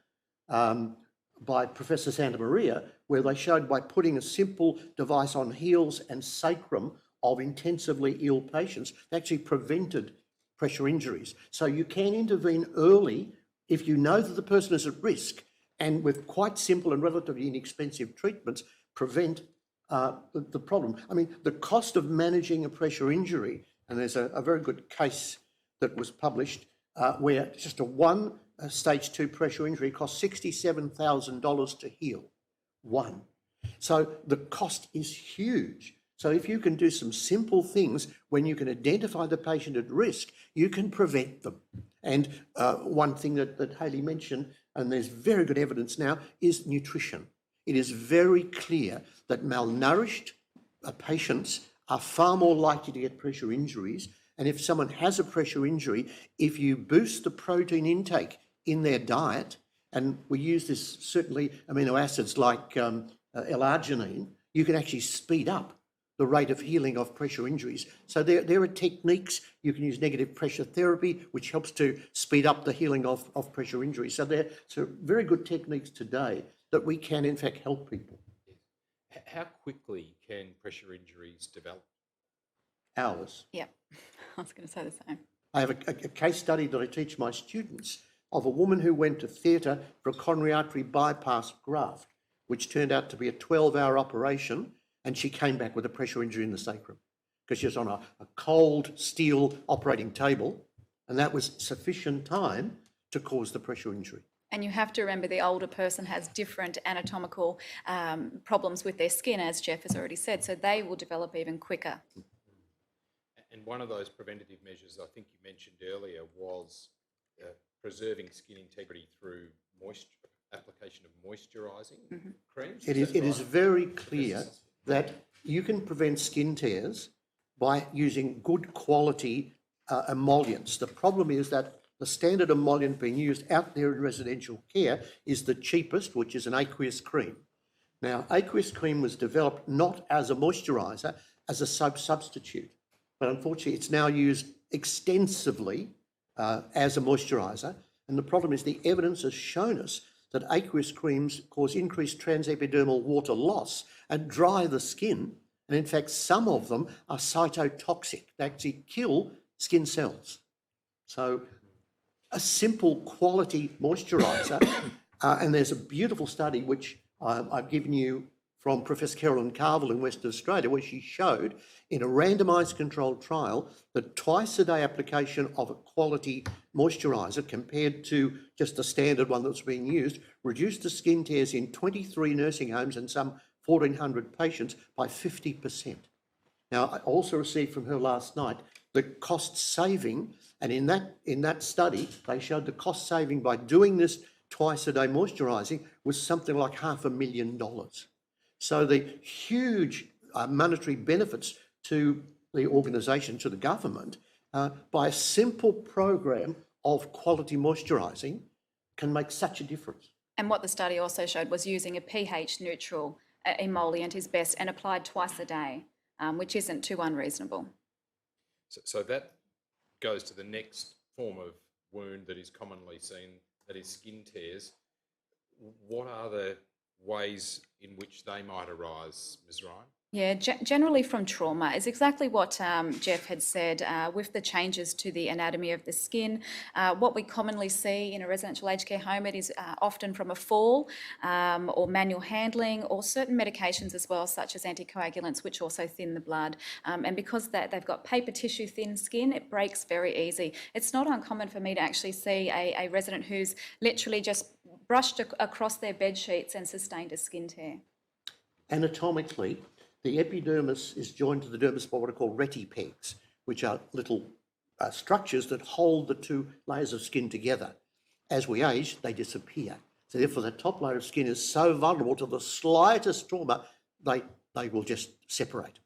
by Professor Santa Maria, where they showed by putting a simple device on heels and sacrum of intensively ill patients, they actually prevented pressure injuries. So you can intervene early if you know that the person is at risk, and with quite simple and relatively inexpensive treatments, prevent the problem. I mean, the cost of managing a pressure injury, and there's a very good case that was published where just a stage 2 pressure injury costs $67,000 to heal. One. So the cost is huge. So if you can do some simple things, when you can identify the patient at risk, you can prevent them. And one thing that Hayley mentioned, and there's very good evidence now, is nutrition. It is very clear that malnourished patients are far more likely to get pressure injuries. And if someone has a pressure injury, if you boost the protein intake in their diet, and we use this certainly amino acids like L-arginine, you can actually speed up the rate of healing of pressure injuries. So there are techniques. You can use negative pressure therapy, which helps to speed up the healing of pressure injuries. So there are very good techniques today that we can in fact help people. How quickly can pressure injuries develop? Hours. Yeah, I was going to say the same. I have a case study that I teach my students of a woman who went to theatre for a coronary artery bypass graft, which turned out to be a 12-hour operation, and she came back with a pressure injury in the sacrum because she was on a cold steel operating table, and that was sufficient time to cause the pressure injury. And you have to remember the older person has different anatomical problems with their skin, as Jeff has already said, so they will develop even quicker. And one of those preventative measures I think you mentioned earlier was preserving skin integrity through application of moisturising creams. It is very clear that you can prevent skin tears by using good quality emollients. The problem is that the standard emollient being used out there in residential care is the cheapest, which is an aqueous cream. Now, aqueous cream was developed not as a moisturiser, as a soap substitute, but unfortunately it's now used extensively as a moisturiser. And the problem is the evidence has shown us that aqueous creams cause increased transepidermal water loss and dry the skin. And in fact, some of them are cytotoxic. They actually kill skin cells. So a simple quality moisturiser, and there's a beautiful study which I've given you from Professor Carolyn Carville in Western Australia, where she showed in a randomised controlled trial that twice-a-day application of a quality moisturiser compared to just the standard one that's being used reduced the skin tears in 23 nursing homes and some 1,400 patients by 50%. Now, I also received from her last night the cost saving, and in that study, they showed the cost saving by doing this twice-a-day moisturising was something like $500,000. So the huge monetary benefits to the organisation, to the government, by a simple program of quality moisturising can make such a difference. And what the study also showed was using a pH neutral emollient is best and applied twice a day, which isn't too unreasonable. So that goes to the next form of wound that is commonly seen, that is skin tears. What are the ways in which they might arise, Ms. Ryan? Yeah, generally from trauma is exactly what Jeff had said with the changes to the anatomy of the skin. What we commonly see in a residential aged care home, it is often from a fall or manual handling or certain medications as well, such as anticoagulants, which also thin the blood. And because they've got paper tissue thin skin, it breaks very easy. It's not uncommon for me to actually see a resident who's literally just brushed across their bed sheets and sustained a skin tear. Anatomically, the epidermis is joined to the dermis by what are called retipegs, which are little structures that hold the two layers of skin together. As we age, they disappear. So therefore, the top layer of skin is so vulnerable to the slightest trauma, they will just separate.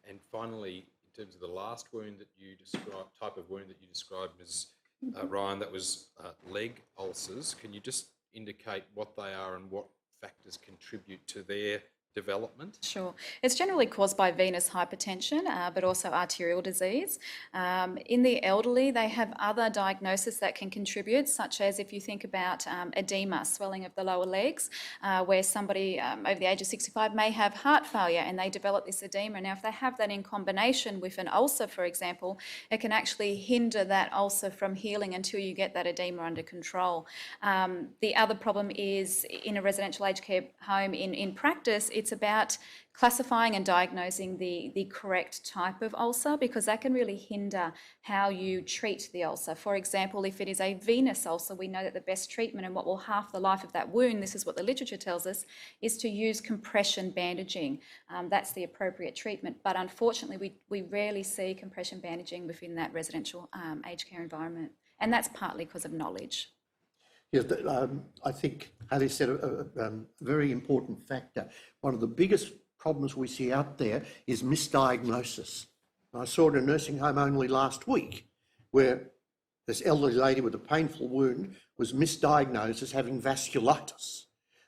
And finally, in terms of the last wound that you described, type of wound that you described, Ms. Ryan, that was leg ulcers. Can you just indicate what they are and what factors contribute to their development? Sure. It's generally caused by venous hypertension, but also arterial disease. In the elderly, they have other diagnoses that can contribute, such as if you think about edema, swelling of the lower legs, where somebody over the age of 65 may have heart failure and they develop this edema. Now, if they have that in combination with an ulcer, for example, it can actually hinder that ulcer from healing until you get that edema under control. The other problem is in a residential aged care home in practice, it's about classifying and diagnosing the correct type of ulcer, because that can really hinder how you treat the ulcer. For example, if it is a venous ulcer, we know that the best treatment and what will halve the life of that wound, this is what the literature tells us, is to use compression bandaging. That's the appropriate treatment. But unfortunately, we rarely see compression bandaging within that residential aged care environment. And that's partly because of knowledge. Yes, I think Haley said a very important factor. One of the biggest problems we see out there is misdiagnosis. I saw it in a nursing home only last week where this elderly lady with a painful wound was misdiagnosed as having vasculitis,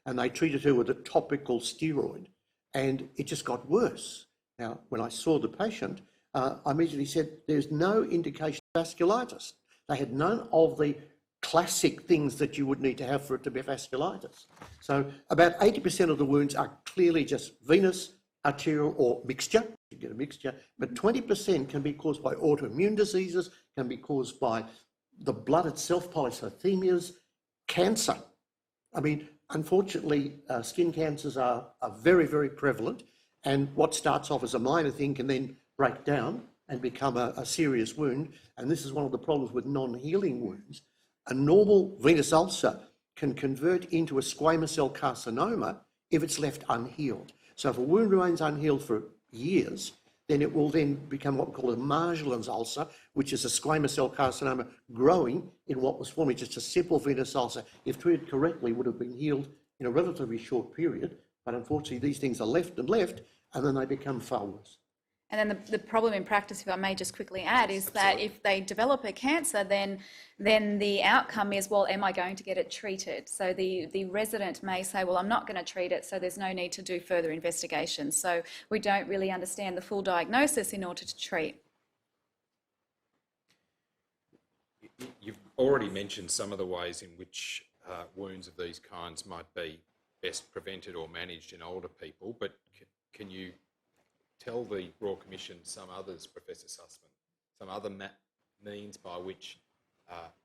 and they treated her with a topical steroid, and it just got worse. Now, when I saw the patient, I immediately said, there's no indication of vasculitis. They had none of the classic things that you would need to have for it to be vasculitis. So about 80% of the wounds are clearly just venous, arterial or mixture. You get a mixture, but 20% can be caused by autoimmune diseases, can be caused by the blood itself, polycythemias, cancer. I mean, unfortunately, skin cancers are very, very prevalent, and what starts off as a minor thing can then break down and become a serious wound, and this is one of the problems with non-healing wounds. A normal venous ulcer can convert into a squamous cell carcinoma if it's left unhealed. So if a wound remains unhealed for years, then it will then become what we call a Marjolins ulcer, which is a squamous cell carcinoma growing in what was formerly just a simple venous ulcer. If treated correctly, would have been healed in a relatively short period, but unfortunately these things are left, and then they become far worse. And then the problem in practice, if I may just quickly add, is that if they develop a cancer, then the outcome is, well, am I going to get it treated? So the resident may say, well, I'm not going to treat it, so there's no need to do further investigation. So we don't really understand the full diagnosis in order to treat. You've already mentioned some of the ways in which wounds of these kinds might be best prevented or managed in older people, but can you tell the Royal Commission some others, Professor Sussman, some other means by which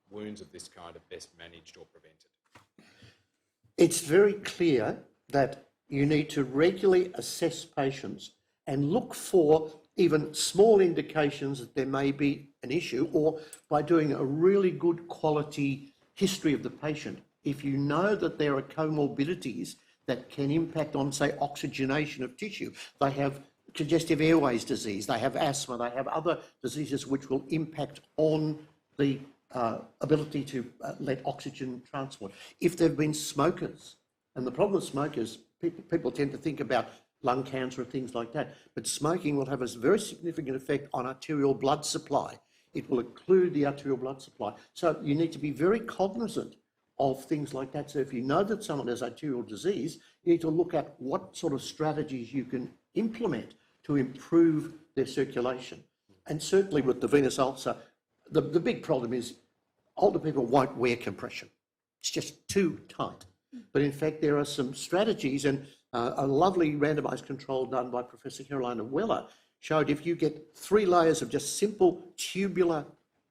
wounds of this kind are best managed or prevented? It's very clear that you need to regularly assess patients and look for even small indications that there may be an issue, or by doing a really good quality history of the patient. If you know that there are comorbidities that can impact on, say, oxygenation of tissue, they have congestive airways disease, they have asthma, they have other diseases which will impact on the ability to let oxygen transport. If they've been smokers, and the problem with smokers, people tend to think about lung cancer and things like that, but smoking will have a very significant effect on arterial blood supply. It will occlude the arterial blood supply. So you need to be very cognizant of things like that. So if you know that someone has arterial disease, you need to look at what sort of strategies you can implement to improve their circulation. And certainly with the venous ulcer, the big problem is older people won't wear compression. It's just too tight. But in fact, there are some strategies, and a lovely randomised control done by Professor Carolina Weller showed if you get 3 layers of just simple tubular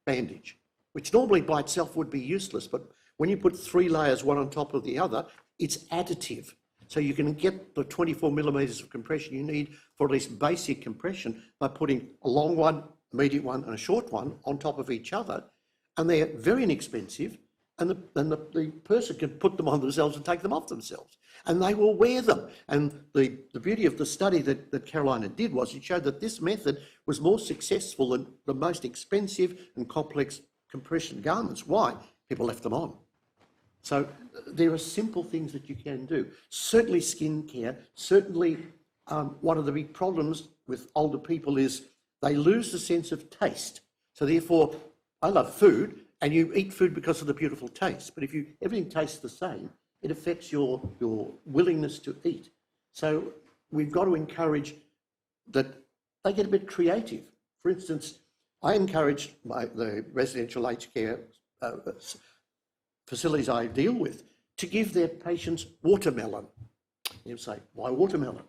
bandage, which normally by itself would be useless, but when you put 3 layers one on top of the other, it's additive. So you can get the 24 millimetres of compression you need for at least basic compression by putting a long one, a medium one and a short one on top of each other. And they're very inexpensive, and the person can put them on themselves and take them off themselves, and they will wear them. And the beauty of the study that Carolina did was it showed that this method was more successful than the most expensive and complex compression garments. Why? People left them on. So there are simple things that you can do. Certainly skin care, certainly one of the big problems with older people is they lose the sense of taste. So therefore, I love food, and you eat food because of the beautiful taste. But if everything tastes the same, it affects your willingness to eat. So we've got to encourage that they get a bit creative. For instance, I encourage the residential aged care facilities I deal with to give their patients watermelon. You say, why watermelon?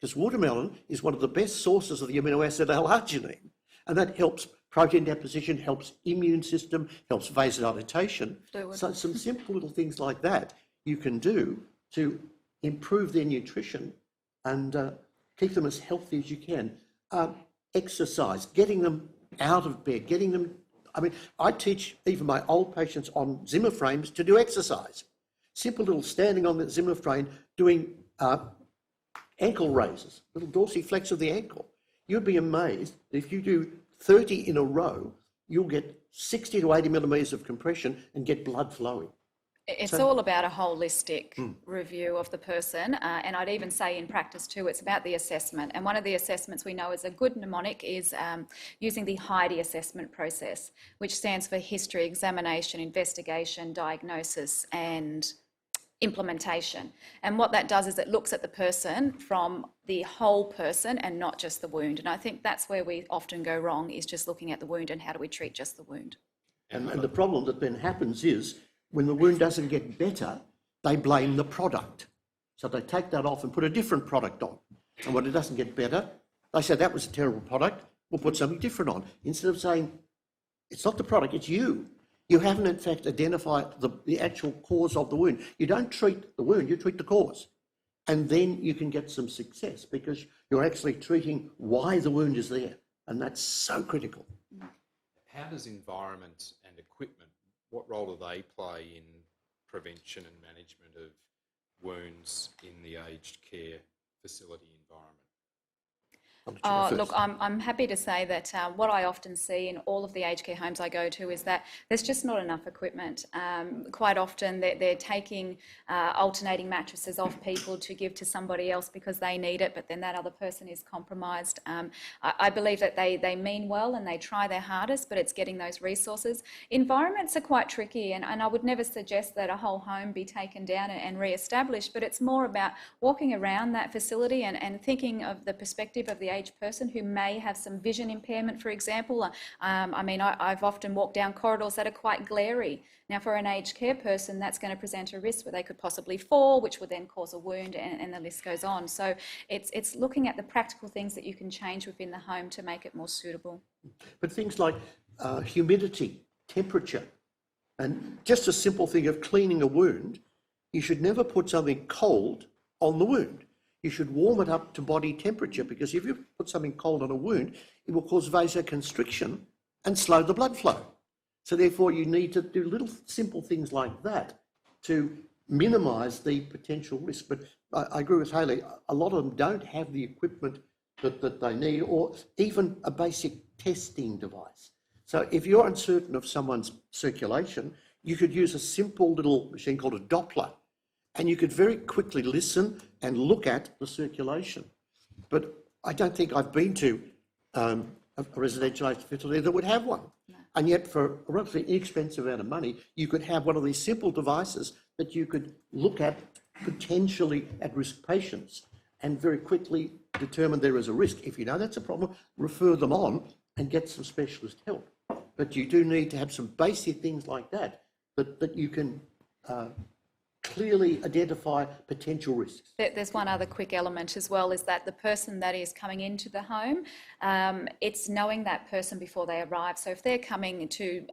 Because watermelon is one of the best sources of the amino acid L-arginine, and that helps protein deposition, helps immune system, helps vasodilatation. So some simple little things like that you can do to improve their nutrition and keep them as healthy as you can. Exercise, getting them out of bed, getting them, I mean, I teach even my old patients on Zimmer frames to do exercise. Simple little standing on the Zimmer frame, doing ankle raises, little dorsiflex of the ankle. You'd be amazed that if you do 30 in a row, you'll get 60 to 80 millimetres of compression and get blood flowing. It's all about a holistic review of the person, and I'd even say in practice too, it's about the assessment. And one of the assessments we know is a good mnemonic is using the HIDE assessment process, which stands for history, examination, investigation, diagnosis, and implementation. And what that does is it looks at the person from the whole person and not just the wound. And I think that's where we often go wrong, is just looking at the wound and how do we treat just the wound. And the problem that then happens is when the wound doesn't get better, they blame the product. So they take that off and put a different product on. And when it doesn't get better, they say that was a terrible product, we'll put something different on. Instead of saying, it's not the product, it's you. You haven't, in fact, identified the actual cause of the wound. You don't treat the wound, you treat the cause. And then you can get some success because you're actually treating why the wound is there. And that's so critical. How does environment and equipment, what role do they play in prevention and management of wounds in the aged care facility environment? Look, I'm happy to say that what I often see in all of the aged care homes I go to is that there's just not enough equipment. Quite often they're taking alternating mattresses off people to give to somebody else because they need it, but then that other person is compromised. I believe that they mean well and they try their hardest, but it's getting those resources. Environments are quite tricky, and I would never suggest that a whole home be taken down and re-established, but it's more about walking around that facility and thinking of the perspective of the aged person who may have some vision impairment, for example. I mean, I've often walked down corridors that are quite glary. Now, for an aged care person, that's going to present a risk where they could possibly fall, which would then cause a wound, and the list goes on. So it's looking at the practical things that you can change within the home to make it more suitable. But things like humidity, temperature, and just a simple thing of cleaning a wound, you should never put something cold on the wound. You should warm it up to body temperature, because if you put something cold on a wound, it will cause vasoconstriction and slow the blood flow. So therefore you need to do little simple things like that to minimise the potential risk. But I agree with Hayley, a lot of them don't have the equipment that they need, or even a basic testing device. So if you're uncertain of someone's circulation, you could use a simple little machine called a Doppler, and you could very quickly listen and look at the circulation. But I don't think I've been to a residential aged facility that would have one. No. And yet for a relatively inexpensive amount of money, you could have one of these simple devices that you could look at potentially at-risk patients and very quickly determine there is a risk. If you know that's a problem, refer them on and get some specialist help. But you do need to have some basic things like that you can clearly identify potential risks. There's one other quick element as well, is that the person that is coming into the home, it's knowing that person before they arrive. So if they're coming to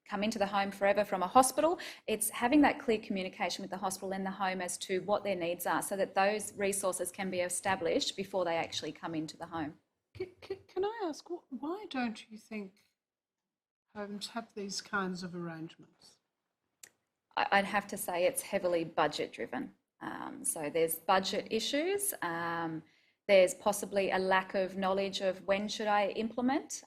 come into the home forever from a hospital, it's having that clear communication with the hospital and the home as to what their needs are, so that those resources can be established before they actually come into the home. Can I ask, why don't you think homes have these kinds of arrangements? I'd have to say it's heavily budget driven. So there's budget issues. There's possibly a lack of knowledge of when should I implement.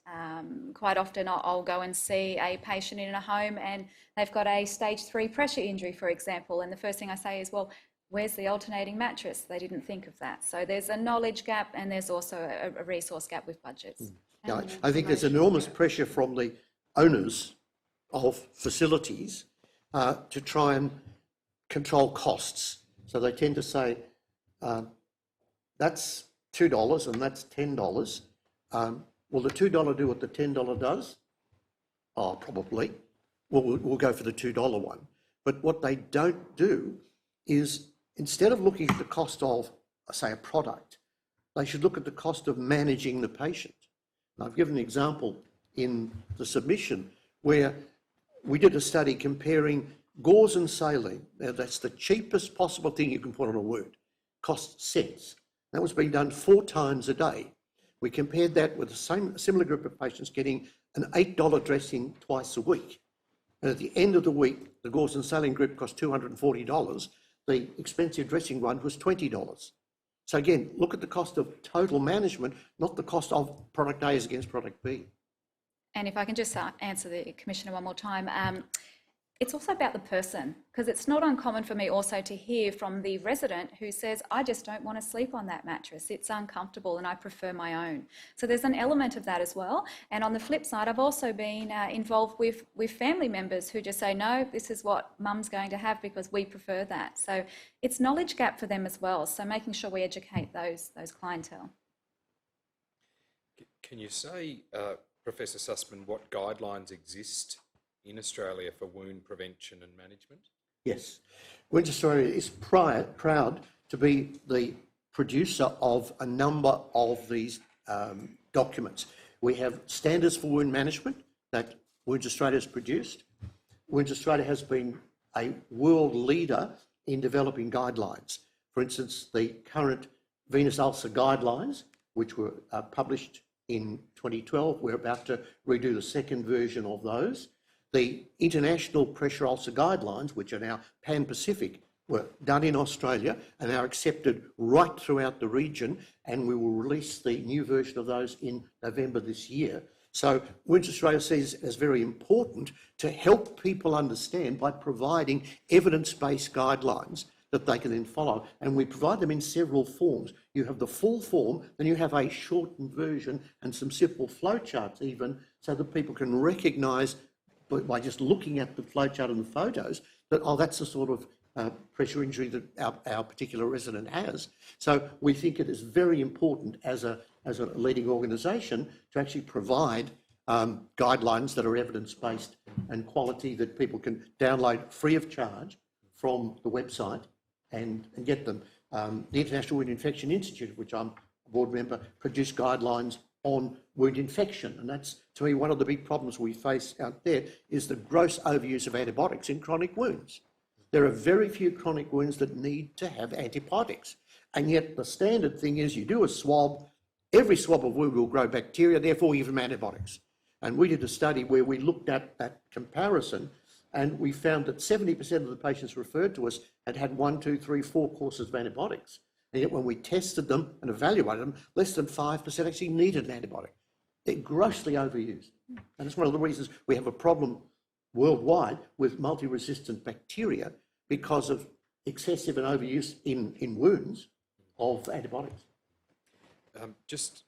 Quite often I'll go and see a patient in a home and they've got a stage 3 pressure injury, for example, and the first thing I say is, well, where's the alternating mattress? They didn't think of that. So there's a knowledge gap, and there's also a resource gap with budgets. Yeah, I think there's enormous pressure from the owners of facilities to try and control costs. So they tend to say, that's $2 and that's $10. Will the $2 do what the $10 does? Oh, probably. We'll go for the $2 one. But what they don't do is, instead of looking at the cost of, say, a product, they should look at the cost of managing the patient. And I've given an example in the submission where we did a study comparing gauze and saline. Now, that's the cheapest possible thing you can put on a wound. Costs cents. That was being done 4 times a day. We compared that with a similar group of patients getting an $8 dressing twice a week. And at the end of the week, the gauze and saline group cost $240. The expensive dressing one was $20. So again, look at the cost of total management, not the cost of product A as against product B. And if I can just answer the Commissioner one more time, it's also about the person, because it's not uncommon for me also to hear from the resident who says, I just don't want to sleep on that mattress. It's uncomfortable and I prefer my own. So there's an element of that as well. And on the flip side, I've also been involved with family members who just say, no, this is what mum's going to have because we prefer that. So it's knowledge gap for them as well. So making sure we educate those clientele. Can you say, Professor Sussman, what guidelines exist in Australia for wound prevention and management? Yes. Wounds Australia is proud to be the producer of a number of these documents. We have standards for wound management that Wounds Australia has produced. Wounds Australia has been a world leader in developing guidelines. For instance, the current venous ulcer guidelines, which were published in 2012, we're about to redo the second version of those. The International Pressure Ulcer Guidelines, which are now pan-Pacific, were done in Australia and are accepted right throughout the region, and we will release the new version of those in November this year. So Wounds Australia sees it as very important to help people understand by providing evidence-based guidelines that they can then follow. And we provide them in several forms. You have the full form, then you have a shortened version and some simple flowcharts even, so that people can recognise by just looking at the flowchart and the photos that, oh, that's the sort of pressure injury that our particular resident has. So we think it is very important as a leading organisation to actually provide guidelines that are evidence-based and quality that people can download free of charge from the website and get them. The International Wound Infection Institute, of which I'm a board member, produced guidelines on wound infection, and that's, to me, one of the big problems we face out there is the gross overuse of antibiotics in chronic wounds. There are very few chronic wounds that need to have antibiotics, and yet the standard thing is you do a swab, every swab of wound will grow bacteria, therefore give them antibiotics. And we did a study where we looked at that comparison, and we found that 70% of the patients referred to us had had 1, 2, 3, 4 courses of antibiotics. And yet when we tested them and evaluated them, less than 5% actually needed an antibiotic. They're grossly overused. And it's one of the reasons we have a problem worldwide with multi-resistant bacteria because of excessive and overuse in wounds of antibiotics. Just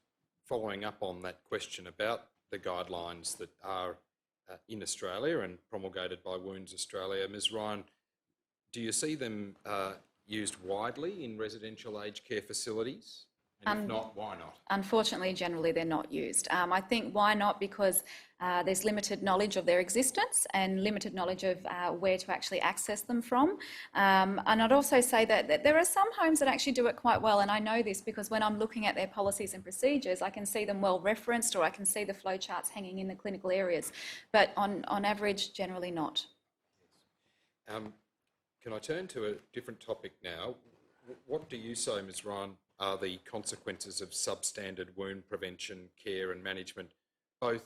following up on that question about the guidelines that are in Australia and promulgated by Wounds Australia, Ms Ryan, do you see them used widely in residential aged care facilities? And if not, why not? Unfortunately, generally they're not used. I think why not? Because there's limited knowledge of their existence and limited knowledge of where to actually access them from. And I'd also say that there are some homes that actually do it quite well, and I know this because when I'm looking at their policies and procedures, I can see them well referenced, or I can see the flowcharts hanging in the clinical areas, but on average, generally not. Can I turn to a different topic now? What do you say, Ms Ryan, are the consequences of substandard wound prevention, care and management, both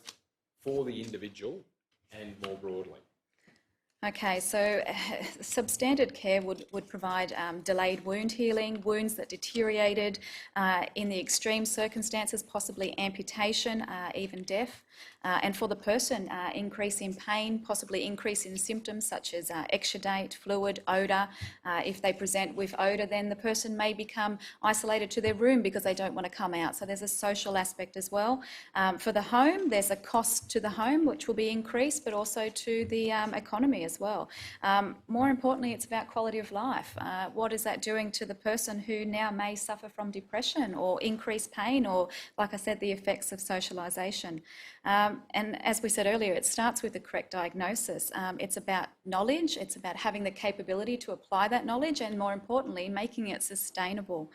for the individual and more broadly? Okay, so substandard care would provide delayed wound healing, wounds that deteriorated, in the extreme circumstances, possibly amputation, even death. And for the person, increase in pain, possibly increase in symptoms such as exudate, fluid, odour. If they present with odour, then the person may become isolated to their room because they don't want to come out. So there's a social aspect as well. For the home, there's a cost to the home which will be increased, but also to the economy as well. More importantly, it's about quality of life. What is that doing to the person who now may suffer from depression or increased pain or, like I said, the effects of socialisation? And as we said earlier, it starts with the correct diagnosis. It's about knowledge, it's about having the capability to apply that knowledge, and more importantly, making it sustainable.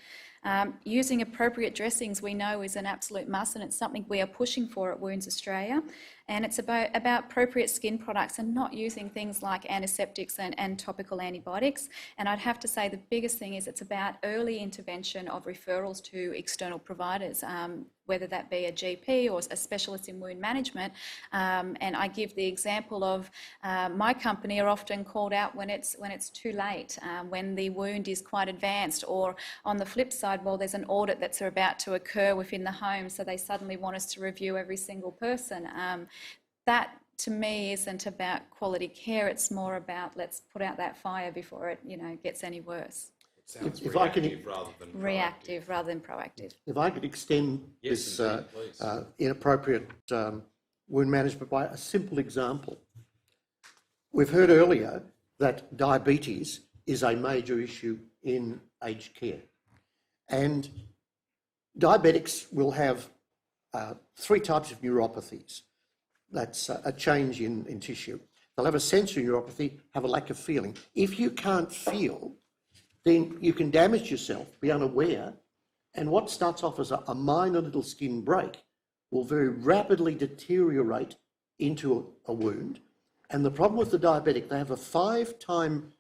Using appropriate dressings, we know, is an absolute must, and it's something we are pushing for at Wounds Australia. And it's about appropriate skin products and not using things like antiseptics and topical antibiotics. And I'd have to say the biggest thing is it's about early intervention of referrals to external providers, whether that be a GP or a specialist in wound management. And I give the example of my company are often called out when it's too late, when the wound is quite advanced, or on the flip side, well, there's an audit that's about to occur within the home, so they suddenly want us to review every single person. That, to me, isn't about quality care. It's more about let's put out that fire before it, gets any worse. It sounds If I can- Reactive rather than proactive. If I could extend Yes, this indeed, please. inappropriate wound management by a simple example. We've heard earlier that diabetes is a major issue in aged care. And diabetics will have 3 types of neuropathies. That's a change in tissue. They'll have a sensory neuropathy, have a lack of feeling. If you can't feel, then you can damage yourself, be unaware, and what starts off as a minor little skin break will very rapidly deteriorate into a wound. And the problem with the diabetic, they have a 5-time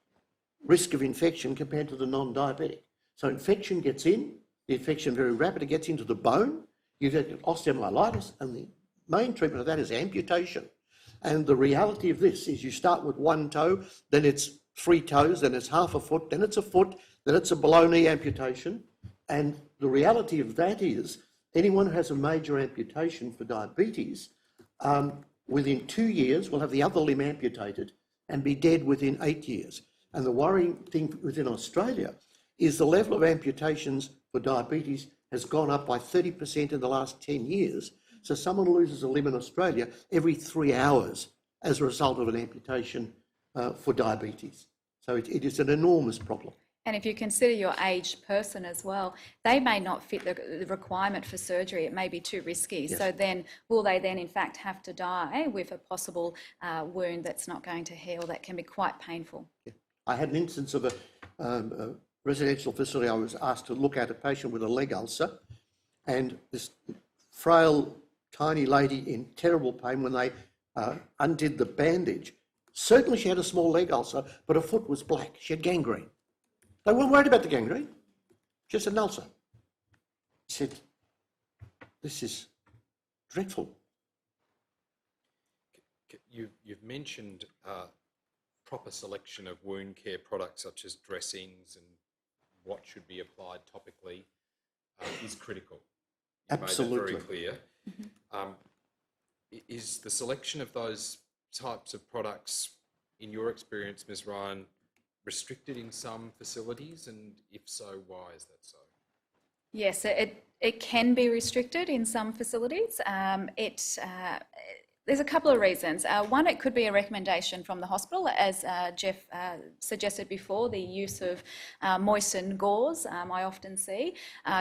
risk of infection compared to the non-diabetic. So infection gets in, the infection very rapidly gets into the bone, you get osteomyelitis, and the main treatment of that is amputation. And the reality of this is you start with 1 toe, then it's 3 toes, then it's half a foot, then it's a foot, then it's a below knee amputation. And the reality of that is anyone who has a major amputation for diabetes, within 2 years will have the other limb amputated and be dead within 8 years. And the worrying thing within Australia is the level of amputations for diabetes has gone up by 30% in the last 10 years. So someone loses a limb in Australia every 3 hours as a result of an amputation for diabetes. So it is an enormous problem. And if you consider your aged person as well, they may not fit the requirement for surgery. It may be too risky. Yes. So then, will they then in fact have to die with a possible wound that's not going to heal? That can be quite painful. Yeah. I had an instance of a residential facility. I was asked to look at a patient with a leg ulcer, and this frail, tiny lady in terrible pain when they undid the bandage. Certainly she had a small leg ulcer, but her foot was black. She had gangrene. They weren't worried about the gangrene, just an ulcer. He said, this is dreadful. You've mentioned proper selection of wound care products such as dressings and what should be applied topically is critical. You Absolutely. made that very clear. Is the selection of those types of products, in your experience, Ms. Ryan, restricted in some facilities, and if so, why is that so? Yes, it can be restricted in some facilities. There's a couple of reasons. One, it could be a recommendation from the hospital, as Jeff suggested before, the use of moistened gauze, I often see,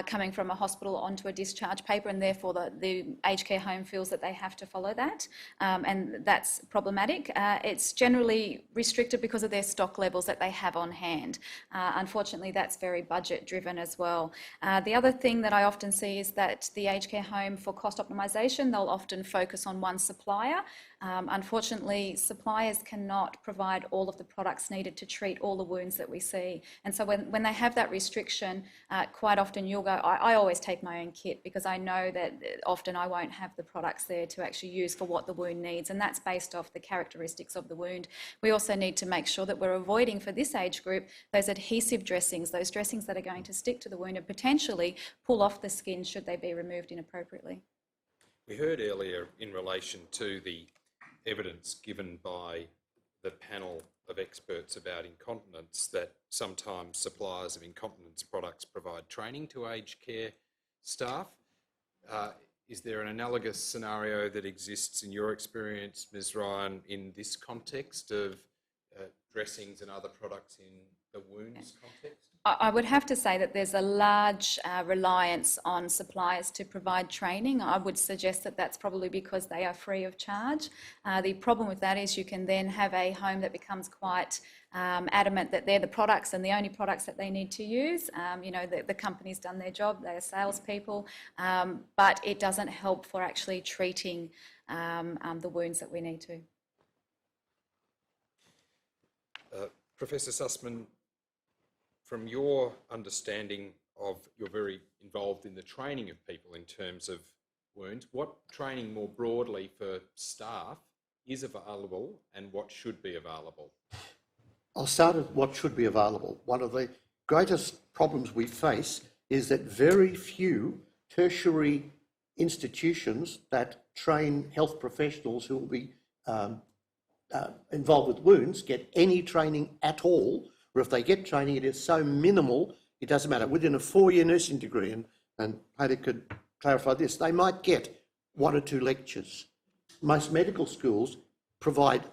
coming from a hospital onto a discharge paper, and therefore the aged care home feels that they have to follow that, and that's problematic. It's generally restricted because of their stock levels that they have on hand. Unfortunately, that's very budget driven as well. The other thing that I often see is that the aged care home, for cost optimisation, they'll often focus on one supplier. Unfortunately, suppliers cannot provide all of the products needed to treat all the wounds that we see. And so when they have that restriction, quite often you'll go, I always take my own kit because I know that often I won't have the products there to actually use for what the wound needs. And that's based off the characteristics of the wound. We also need to make sure that we're avoiding, for this age group, those adhesive dressings, those dressings that are going to stick to the wound and potentially pull off the skin should they be removed inappropriately. We heard earlier in relation to the evidence given by the panel of experts about incontinence that sometimes suppliers of incontinence products provide training to aged care staff. Is there an analogous scenario that exists in your experience, Ms. Ryan, in this context of dressings and other products in the wounds context? I would have to say that there's a large reliance on suppliers to provide training. I would suggest that that's probably because they are free of charge. The problem with that is you can then have a home that becomes quite adamant that they're the products and the only products that they need to use. You know, the company's done their job, they're salespeople, but it doesn't help for actually treating the wounds that we need to. Professor Sussman, from your understanding of, you're very involved in the training of people in terms of wounds, what training more broadly for staff is available and what should be available? I'll start with what should be available. One of the greatest problems we face is that very few tertiary institutions that train health professionals who will be involved with wounds get any training at all, or if they get training, it is so minimal, it doesn't matter. Within a 4-year nursing degree, and Peter could clarify this, they might get 1 or 2 lectures. Most medical schools provide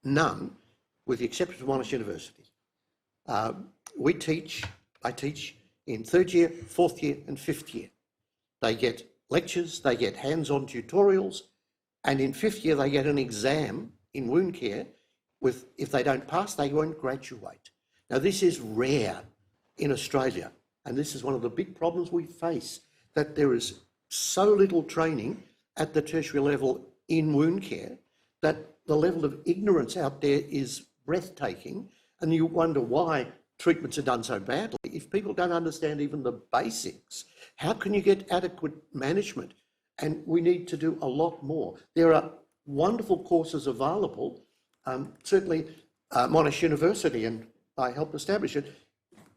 none, with the exception of Monash University. I teach in 3rd year, 4th year and 5th year. They get lectures, they get hands-on tutorials, and in 5th year they get an exam in wound care. If they don't pass, they won't graduate. Now, this is rare in Australia, and this is one of the big problems we face, that there is so little training at the tertiary level in wound care that the level of ignorance out there is breathtaking, and you wonder why treatments are done so badly. If people don't understand even the basics, how can you get adequate management? And we need to do a lot more. There are wonderful courses available. Certainly, Monash University, and I helped establish it,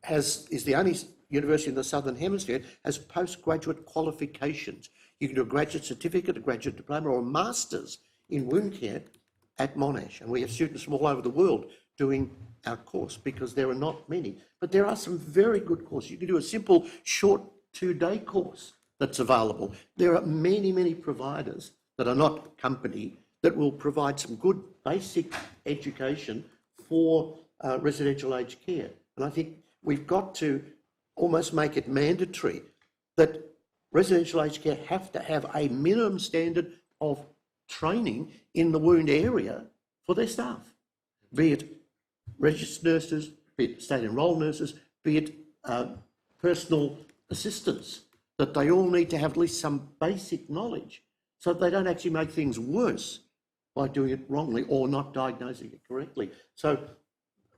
is the only university in the Southern Hemisphere has postgraduate qualifications. You can do a graduate certificate, a graduate diploma, or a master's in wound care at Monash. And we have students from all over the world doing our course because there are not many. But there are some very good courses. You can do a simple, short 2-day course that's available. There are many, many providers that are not company that will provide some good basic education for residential aged care. And I think we've got to almost make it mandatory that residential aged care have to have a minimum standard of training in the wound area for their staff, be it registered nurses, be it state enrolled nurses, be it personal assistants, that they all need to have at least some basic knowledge so that they don't actually make things worse by doing it wrongly or not diagnosing it correctly. So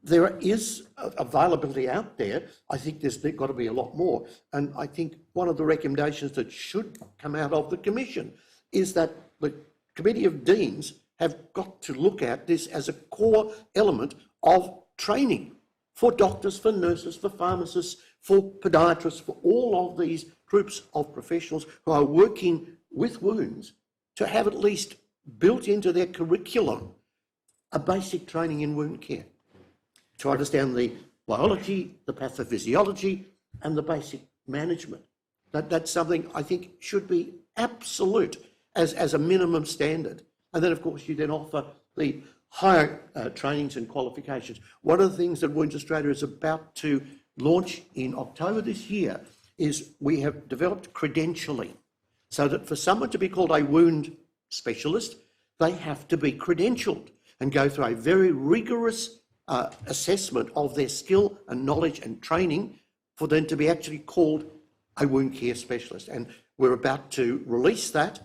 there is availability out there. I think there's got to be a lot more. And I think one of the recommendations that should come out of the Commission is that the Committee of Deans have got to look at this as a core element of training for doctors, for nurses, for pharmacists, for podiatrists, for all of these groups of professionals who are working with wounds, to have at least built into their curriculum a basic training in wound care, to understand the biology, the pathophysiology, and the basic management. That's something I think should be absolute as a minimum standard. And then, of course, you then offer the higher trainings and qualifications. One of the things that Wounds Australia is about to launch in October this year is we have developed credentialing, so that for someone to be called a wound specialist, they have to be credentialed and go through a very rigorous assessment of their skill and knowledge and training for them to be actually called a wound care specialist. And we're about to release that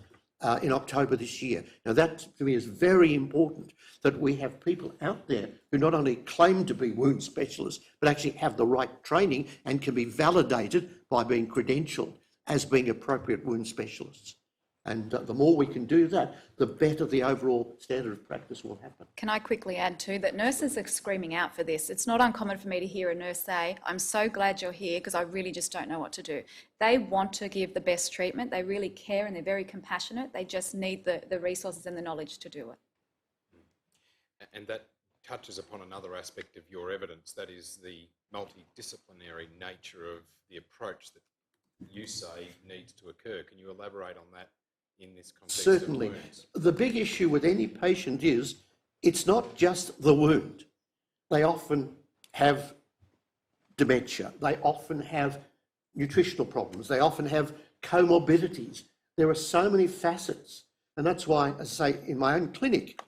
in October this year. Now that to me is very important, that we have people out there who not only claim to be wound specialists, but actually have the right training and can be validated by being credentialed as being appropriate wound specialists. And the more we can do that, the better the overall standard of practice will happen. Can I quickly add too that nurses are screaming out for this. It's not uncommon for me to hear a nurse say, "I'm so glad you're here because I really just don't know what to do." They want to give the best treatment. They really care and they're very compassionate. They just need the resources and the knowledge to do it. And that touches upon another aspect of your evidence, that is the multidisciplinary nature of the approach that you say needs to occur. Can you elaborate on that in this context? Certainly. Of wounds? The big issue with any patient is it's not just the wound. They often have dementia. They often have nutritional problems. They often have comorbidities. There are so many facets. And that's why, as I say, in my own clinic,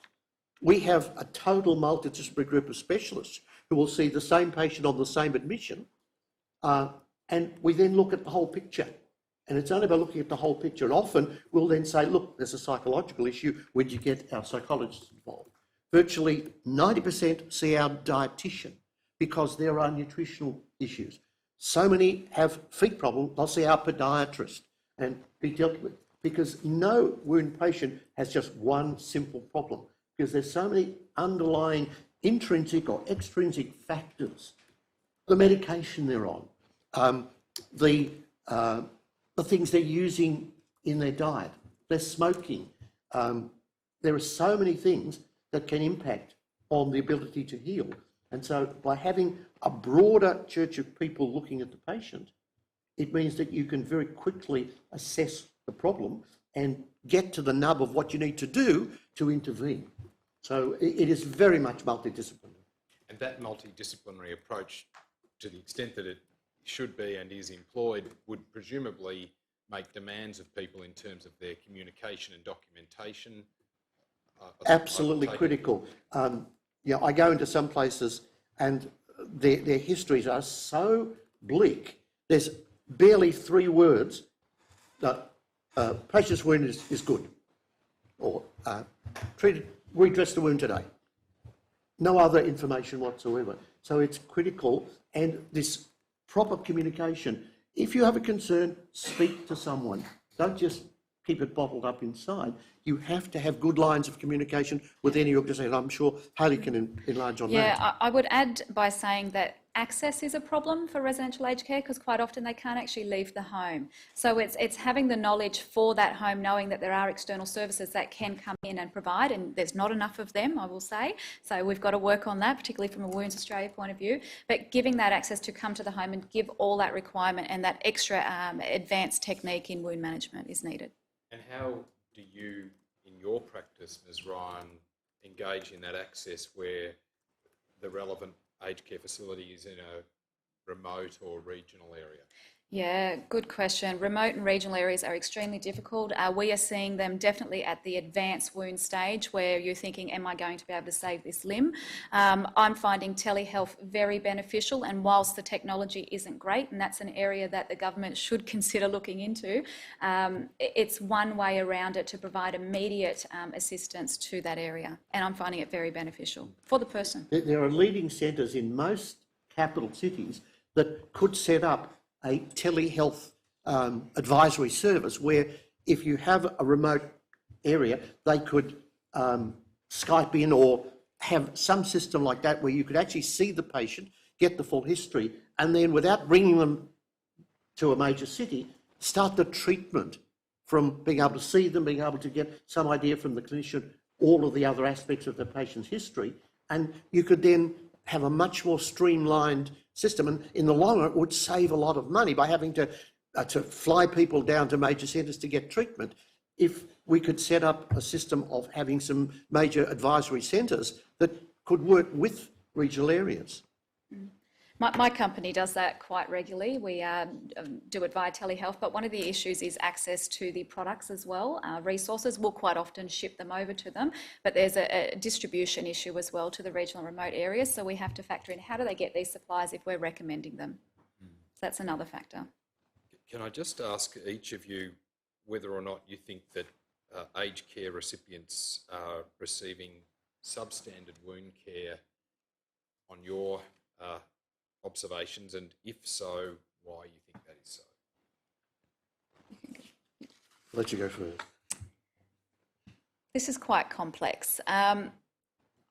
we have a total multidisciplinary group of specialists who will see the same patient on the same admission. And we then look at the whole picture. And it's only by looking at the whole picture. And often we'll then say, look, there's a psychological issue. When you get our psychologists involved? Virtually 90% see our dietitian because there are nutritional issues. So many have feet problems, they'll see our podiatrist and be dealt with, because no wound patient has just one simple problem, because there's so many underlying intrinsic or extrinsic factors. The medication they're on, the things they're using in their diet, their smoking. There are so many things that can impact on the ability to heal. And so by having a broader church of people looking at the patient, it means that you can very quickly assess the problem and get to the nub of what you need to do to intervene. So it is very much multidisciplinary. And that multidisciplinary approach, to the extent that it should be and is employed, would presumably make demands of people in terms of their communication and documentation. Absolutely critical. I go into some places and their histories are so bleak. There's barely 3 words that patient's wound is good, or redress the wound today. No other information whatsoever. So it's critical, and this proper communication. If you have a concern, speak to someone. Don't just keep it bottled up inside. You have to have good lines of communication with any organisation. I'm sure Hayley can enlarge on that. Yeah, I would add by saying that access is a problem for residential aged care because quite often they can't actually leave the home. So it's having the knowledge for that home, knowing that there are external services that can come in and provide, and there's not enough of them, I will say. So we've got to work on that, particularly from a Wounds Australia point of view. But giving that access to come to the home and give all that requirement and that extra advanced technique in wound management is needed. And how do you, in your practice, Ms Ryan, engage in that access where the relevant aged care facility is in a remote or regional area? Yeah, good question. Remote and regional areas are extremely difficult. We are seeing them definitely at the advanced wound stage where you're thinking, am I going to be able to save this limb? I'm finding telehealth very beneficial, and whilst the technology isn't great, and that's an area that the government should consider looking into, it's one way around it to provide immediate assistance to that area, and I'm finding it very beneficial for the person. There are leading centres in most capital cities that could set up a telehealth advisory service where if you have a remote area, they could Skype in or have some system like that where you could actually see the patient, get the full history, and then without bringing them to a major city, start the treatment from being able to see them, being able to get some idea from the clinician, all of the other aspects of the patient's history, and you could then have a much more streamlined system, and in the long run it would save a lot of money by having to fly people down to major centres to get treatment. If we could set up a system of having some major advisory centres that could work with regional areas. My company does that quite regularly. We do it via telehealth, but one of the issues is access to the products as well. Resources will quite often ship them over to them, but there's a distribution issue as well to the regional and remote areas, so we have to factor in how do they get these supplies if we're recommending them. So that's another factor. Can I just ask each of you whether or not you think that aged care recipients are receiving substandard wound care on your observations, and if so, why you think that is so? I'll let you go first. This is quite complex.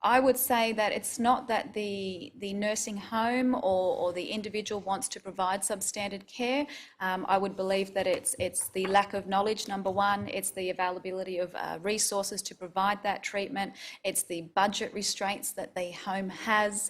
I would say that it's not that the nursing home or the individual wants to provide substandard care. I would believe that it's the lack of knowledge, number one. It's the availability of resources to provide that treatment. It's the budget restraints that the home has.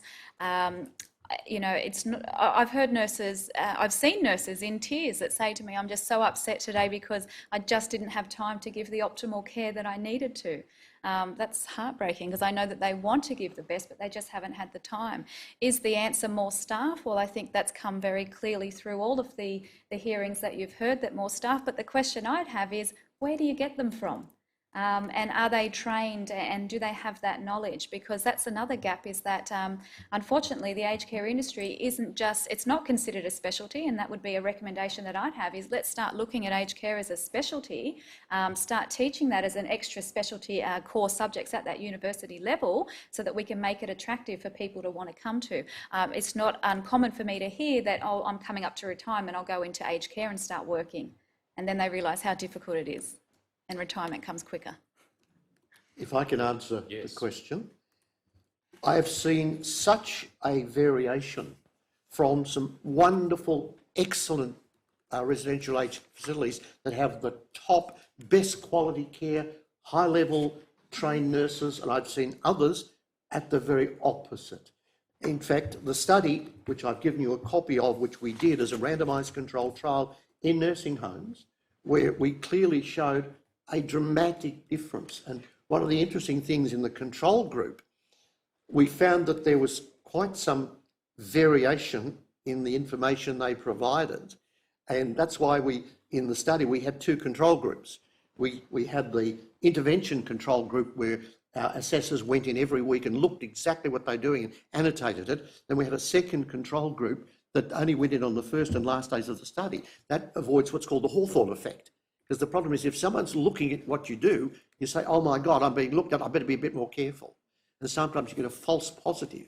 You know, it's not, I've heard nurses, I've seen nurses in tears that say to me, I'm just so upset today because I just didn't have time to give the optimal care that I needed to. That's heartbreaking because I know that they want to give the best, but they just haven't had the time. Is the answer more staff? Well, I think that's come very clearly through all of the hearings that you've heard, that more staff. But the question I'd have is, where do you get them from? And are they trained, and do they have that knowledge? Because that's another gap, is that unfortunately the aged care industry isn't just, it's not considered a specialty, and that would be a recommendation that I'd have, is let's start looking at aged care as a specialty, start teaching that as an extra specialty core subjects at that university level so that we can make it attractive for people to want to come to. It's not uncommon for me to hear that, oh, I'm coming up to retirement, I'll go into aged care and start working. And then they realise how difficult it is. And retirement comes quicker. If I can answer the question, I have seen such a variation from some wonderful, excellent residential aged facilities that have the top, best quality care, high-level trained nurses, and I've seen others at the very opposite. In fact, the study, which I've given you a copy of, which we did as a randomised controlled trial in nursing homes, where we clearly showed a dramatic difference. And one of the interesting things in the control group, we found that there was quite some variation in the information they provided. And that's why in the study, we had two control groups. We had the intervention control group where our assessors went in every week and looked exactly what they're doing and annotated it. Then we had a second control group that only went in on the first and last days of the study. That avoids what's called the Hawthorne effect. Because the problem is, if someone's looking at what you do, you say, oh my God, I'm being looked at, I better be a bit more careful. And sometimes you get a false positive.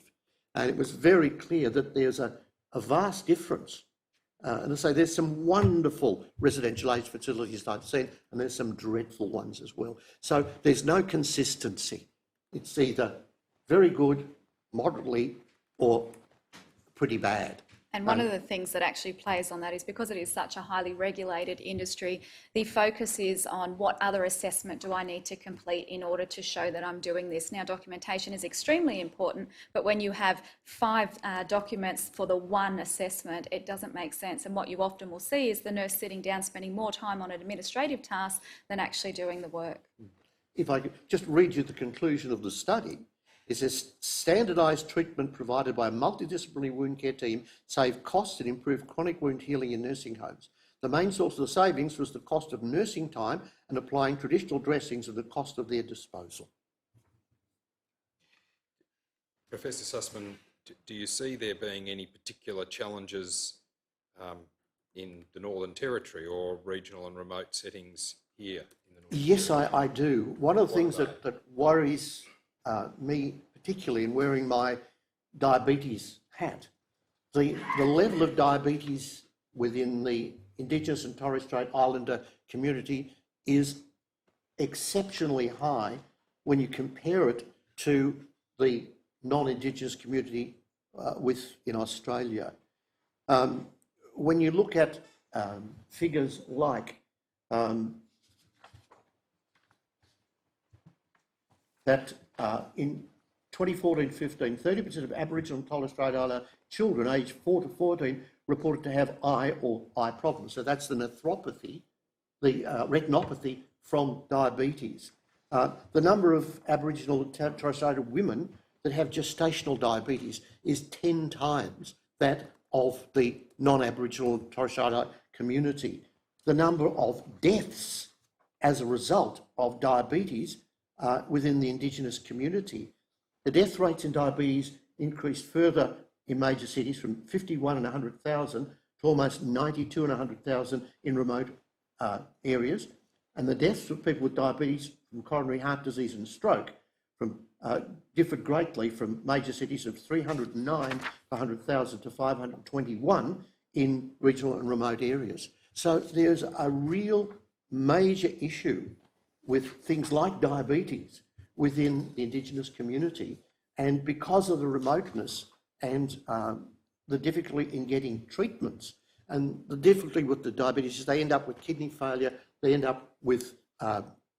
And it was very clear that there's a vast difference And I say there's some wonderful residential aged facilities I've seen, and there's some dreadful ones as well. So there's no consistency. It's either very good, moderately, or pretty bad. And one of the things that actually plays on that is because it is such a highly regulated industry, the focus is on what other assessment do I need to complete in order to show that I'm doing this. Now, documentation is extremely important, but when you have 5 documents for the one assessment, it doesn't make sense. And what you often will see is the nurse sitting down, spending more time on an administrative task than actually doing the work. If I could just read you the conclusion of the study, it says standardised treatment provided by a multidisciplinary wound care team saved costs and improved chronic wound healing in nursing homes. The main source of the savings was the cost of nursing time and applying traditional dressings at the cost of their disposal. Professor Sussman, do you see there being any particular challenges in the Northern Territory or regional and remote settings here in the Northern Yes, Territory? I do. One of the things that worries me particularly in wearing my diabetes hat, the level of diabetes within the Indigenous and Torres Strait Islander community is exceptionally high when you compare it to the non-Indigenous community in Australia. When you look at figures like that in 2014-15, 30% of Aboriginal and Torres Strait Islander children aged 4 to 14 reported to have eye or eye problems. So that's the nephropathy, the retinopathy from diabetes. The number of Aboriginal and Torres Strait Islander women that have gestational diabetes is 10 times that of the non-Aboriginal and Torres Strait Islander community. The number of deaths as a result of diabetes within the Indigenous community. The death rates in diabetes increased further in major cities from 51 in 100,000 to almost 92 in 100,000 in remote areas. And the deaths of people with diabetes from coronary heart disease and stroke differed greatly from major cities of 309 per 100,000 to 521 in regional and remote areas. So there's a real major issue with things like diabetes within the Indigenous community, and because of the remoteness and the difficulty in getting treatments, and the difficulty with the diabetes is they end up with kidney failure, they end up with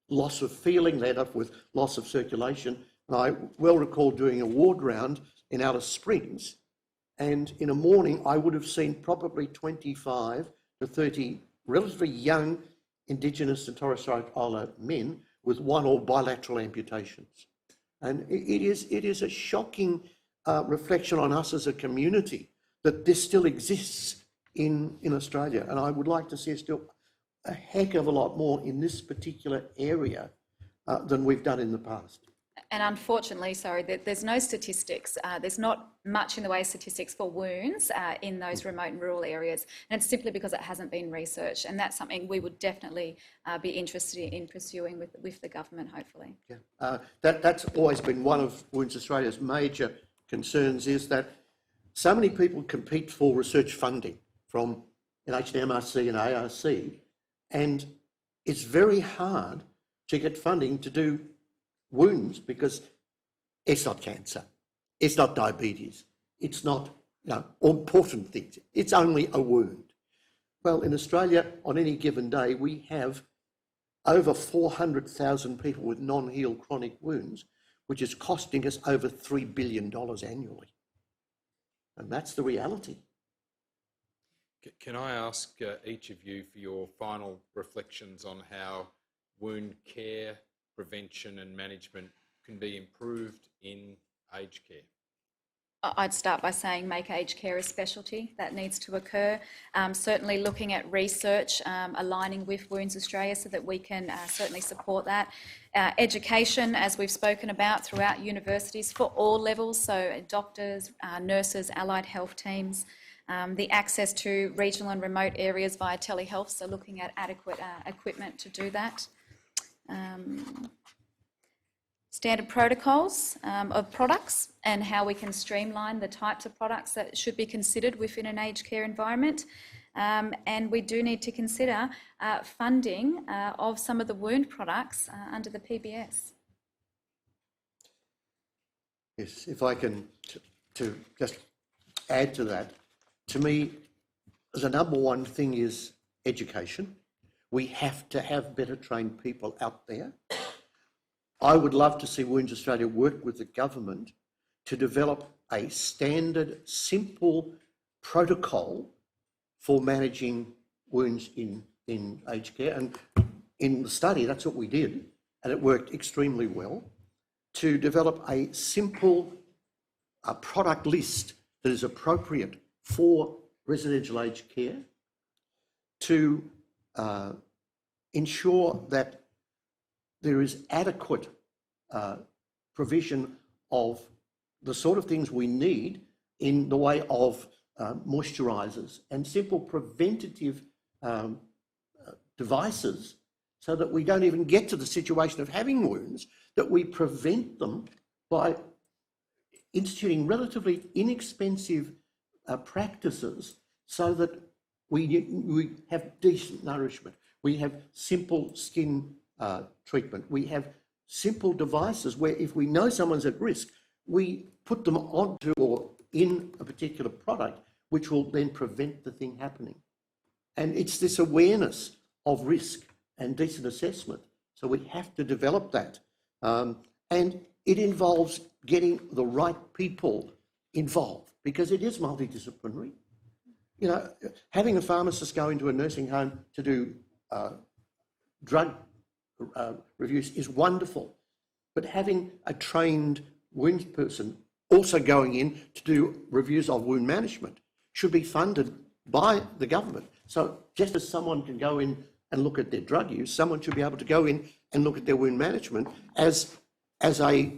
loss of feeling, they end up with loss of circulation. And I well recall doing a ward round in Alice Springs, and in a morning I would have seen probably 25 to 30 relatively young Indigenous and Torres Strait Islander men with one or bilateral amputations. And it is a shocking reflection on us as a community that this still exists in Australia. And I would like to see still a heck of a lot more in this particular area than we've done in the past. And unfortunately, there's no statistics. There's not much in the way of statistics for wounds in those remote and rural areas. And it's simply because it hasn't been researched. And that's something we would definitely be interested in pursuing with the government, hopefully. Yeah. That's always been one of Wounds Australia's major concerns, is that so many people compete for research funding from NHMRC and ARC, and it's very hard to get funding to do wounds because it's not cancer, it's not diabetes, it's not important things, it's only a wound. Well, in Australia, on any given day, we have over 400,000 people with non-healed chronic wounds, which is costing us over $3 billion annually. And that's the reality. Can I ask each of you for your final reflections on how wound care, prevention and management can be improved in aged care? I'd start by saying make aged care a specialty. That needs to occur. Certainly looking at research, aligning with Wounds Australia so that we can certainly support that. Education, as we've spoken about, throughout universities for all levels, so doctors, nurses, allied health teams. The access to regional and remote areas via telehealth, so looking at adequate equipment to do that. Standard protocols of products and how we can streamline the types of products that should be considered within an aged care environment. And we do need to consider funding of some of the wound products under the PBS. Yes, if I can to just add to that, to me, the number one thing is education. We have to have better trained people out there. I would love to see Wounds Australia work with the government to develop a standard, simple protocol for managing wounds in aged care. And in the study, that's what we did, and it worked extremely well, to develop a simple product list that is appropriate for residential aged care, to ensure that there is adequate provision of the sort of things we need in the way of moisturisers and simple preventative devices, so that we don't even get to the situation of having wounds, that we prevent them by instituting relatively inexpensive practices, so that we have decent nourishment, we have simple skin treatment, we have simple devices where if we know someone's at risk, we put them onto or in a particular product which will then prevent the thing happening. And it's this awareness of risk and decent assessment. So we have to develop that. And it involves getting the right people involved, because it is multidisciplinary. You know, having a pharmacist go into a nursing home to do drug reviews is wonderful, but having a trained wound person also going in to do reviews of wound management should be funded by the government. So just as someone can go in and look at their drug use, someone should be able to go in and look at their wound management as a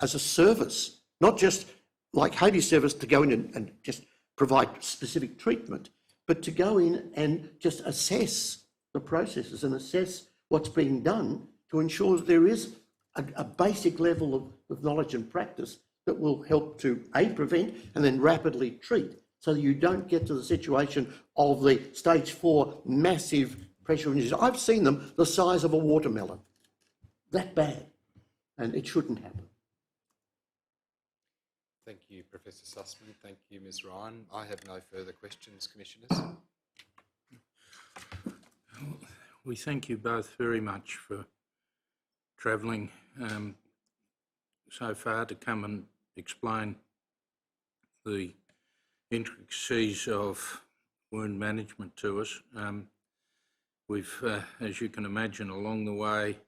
service, not just like Hades service to go in and just provide specific treatment, but to go in and just assess the processes and assess what's being done to ensure that there is a basic level of knowledge and practice that will help to A, prevent and then rapidly treat, so that you don't get to the situation of the stage 4 massive pressure injuries. I've seen them the size of a watermelon, that bad, and it shouldn't happen. Thank you, Professor Sussman. Thank you, Ms Ryan. I have no further questions, Commissioners. We thank you both very much for travelling so far to come and explain the intricacies of wound management to us. We've, as you can imagine, along the way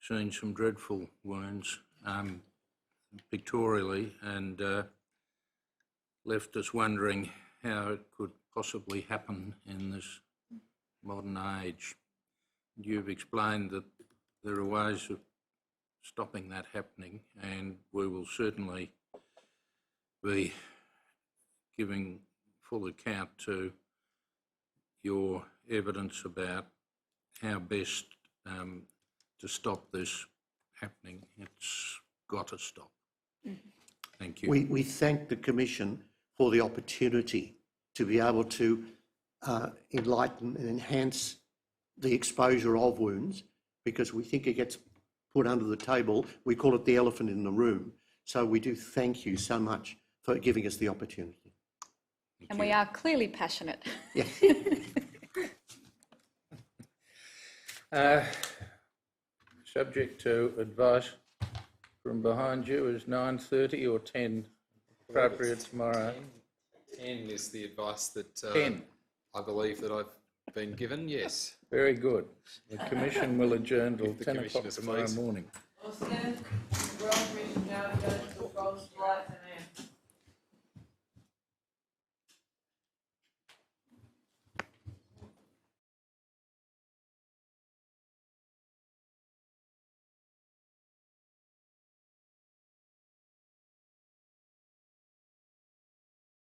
seen some dreadful wounds pictorially, and left us wondering how it could possibly happen in this modern age. You've explained that there are ways of stopping that happening, and we will certainly be giving full account to your evidence about how best to stop this happening. It's got to stop. Thank you. We thank the Commission for the opportunity to be able to enlighten and enhance the exposure of wounds, because we think it gets put under the table. We call it the elephant in the room. So we do thank you so much for giving us the opportunity. And we are clearly passionate. Yeah. Subject to advice from behind you is 9:30 or 10 appropriate tomorrow? 10 is the advice that 10. I believe that I've been given, yes. Very good. The Commission will adjourn till If the 10 o'clock Commissioners tomorrow please. morning. We'll send the Royal Commission down and go to the false light and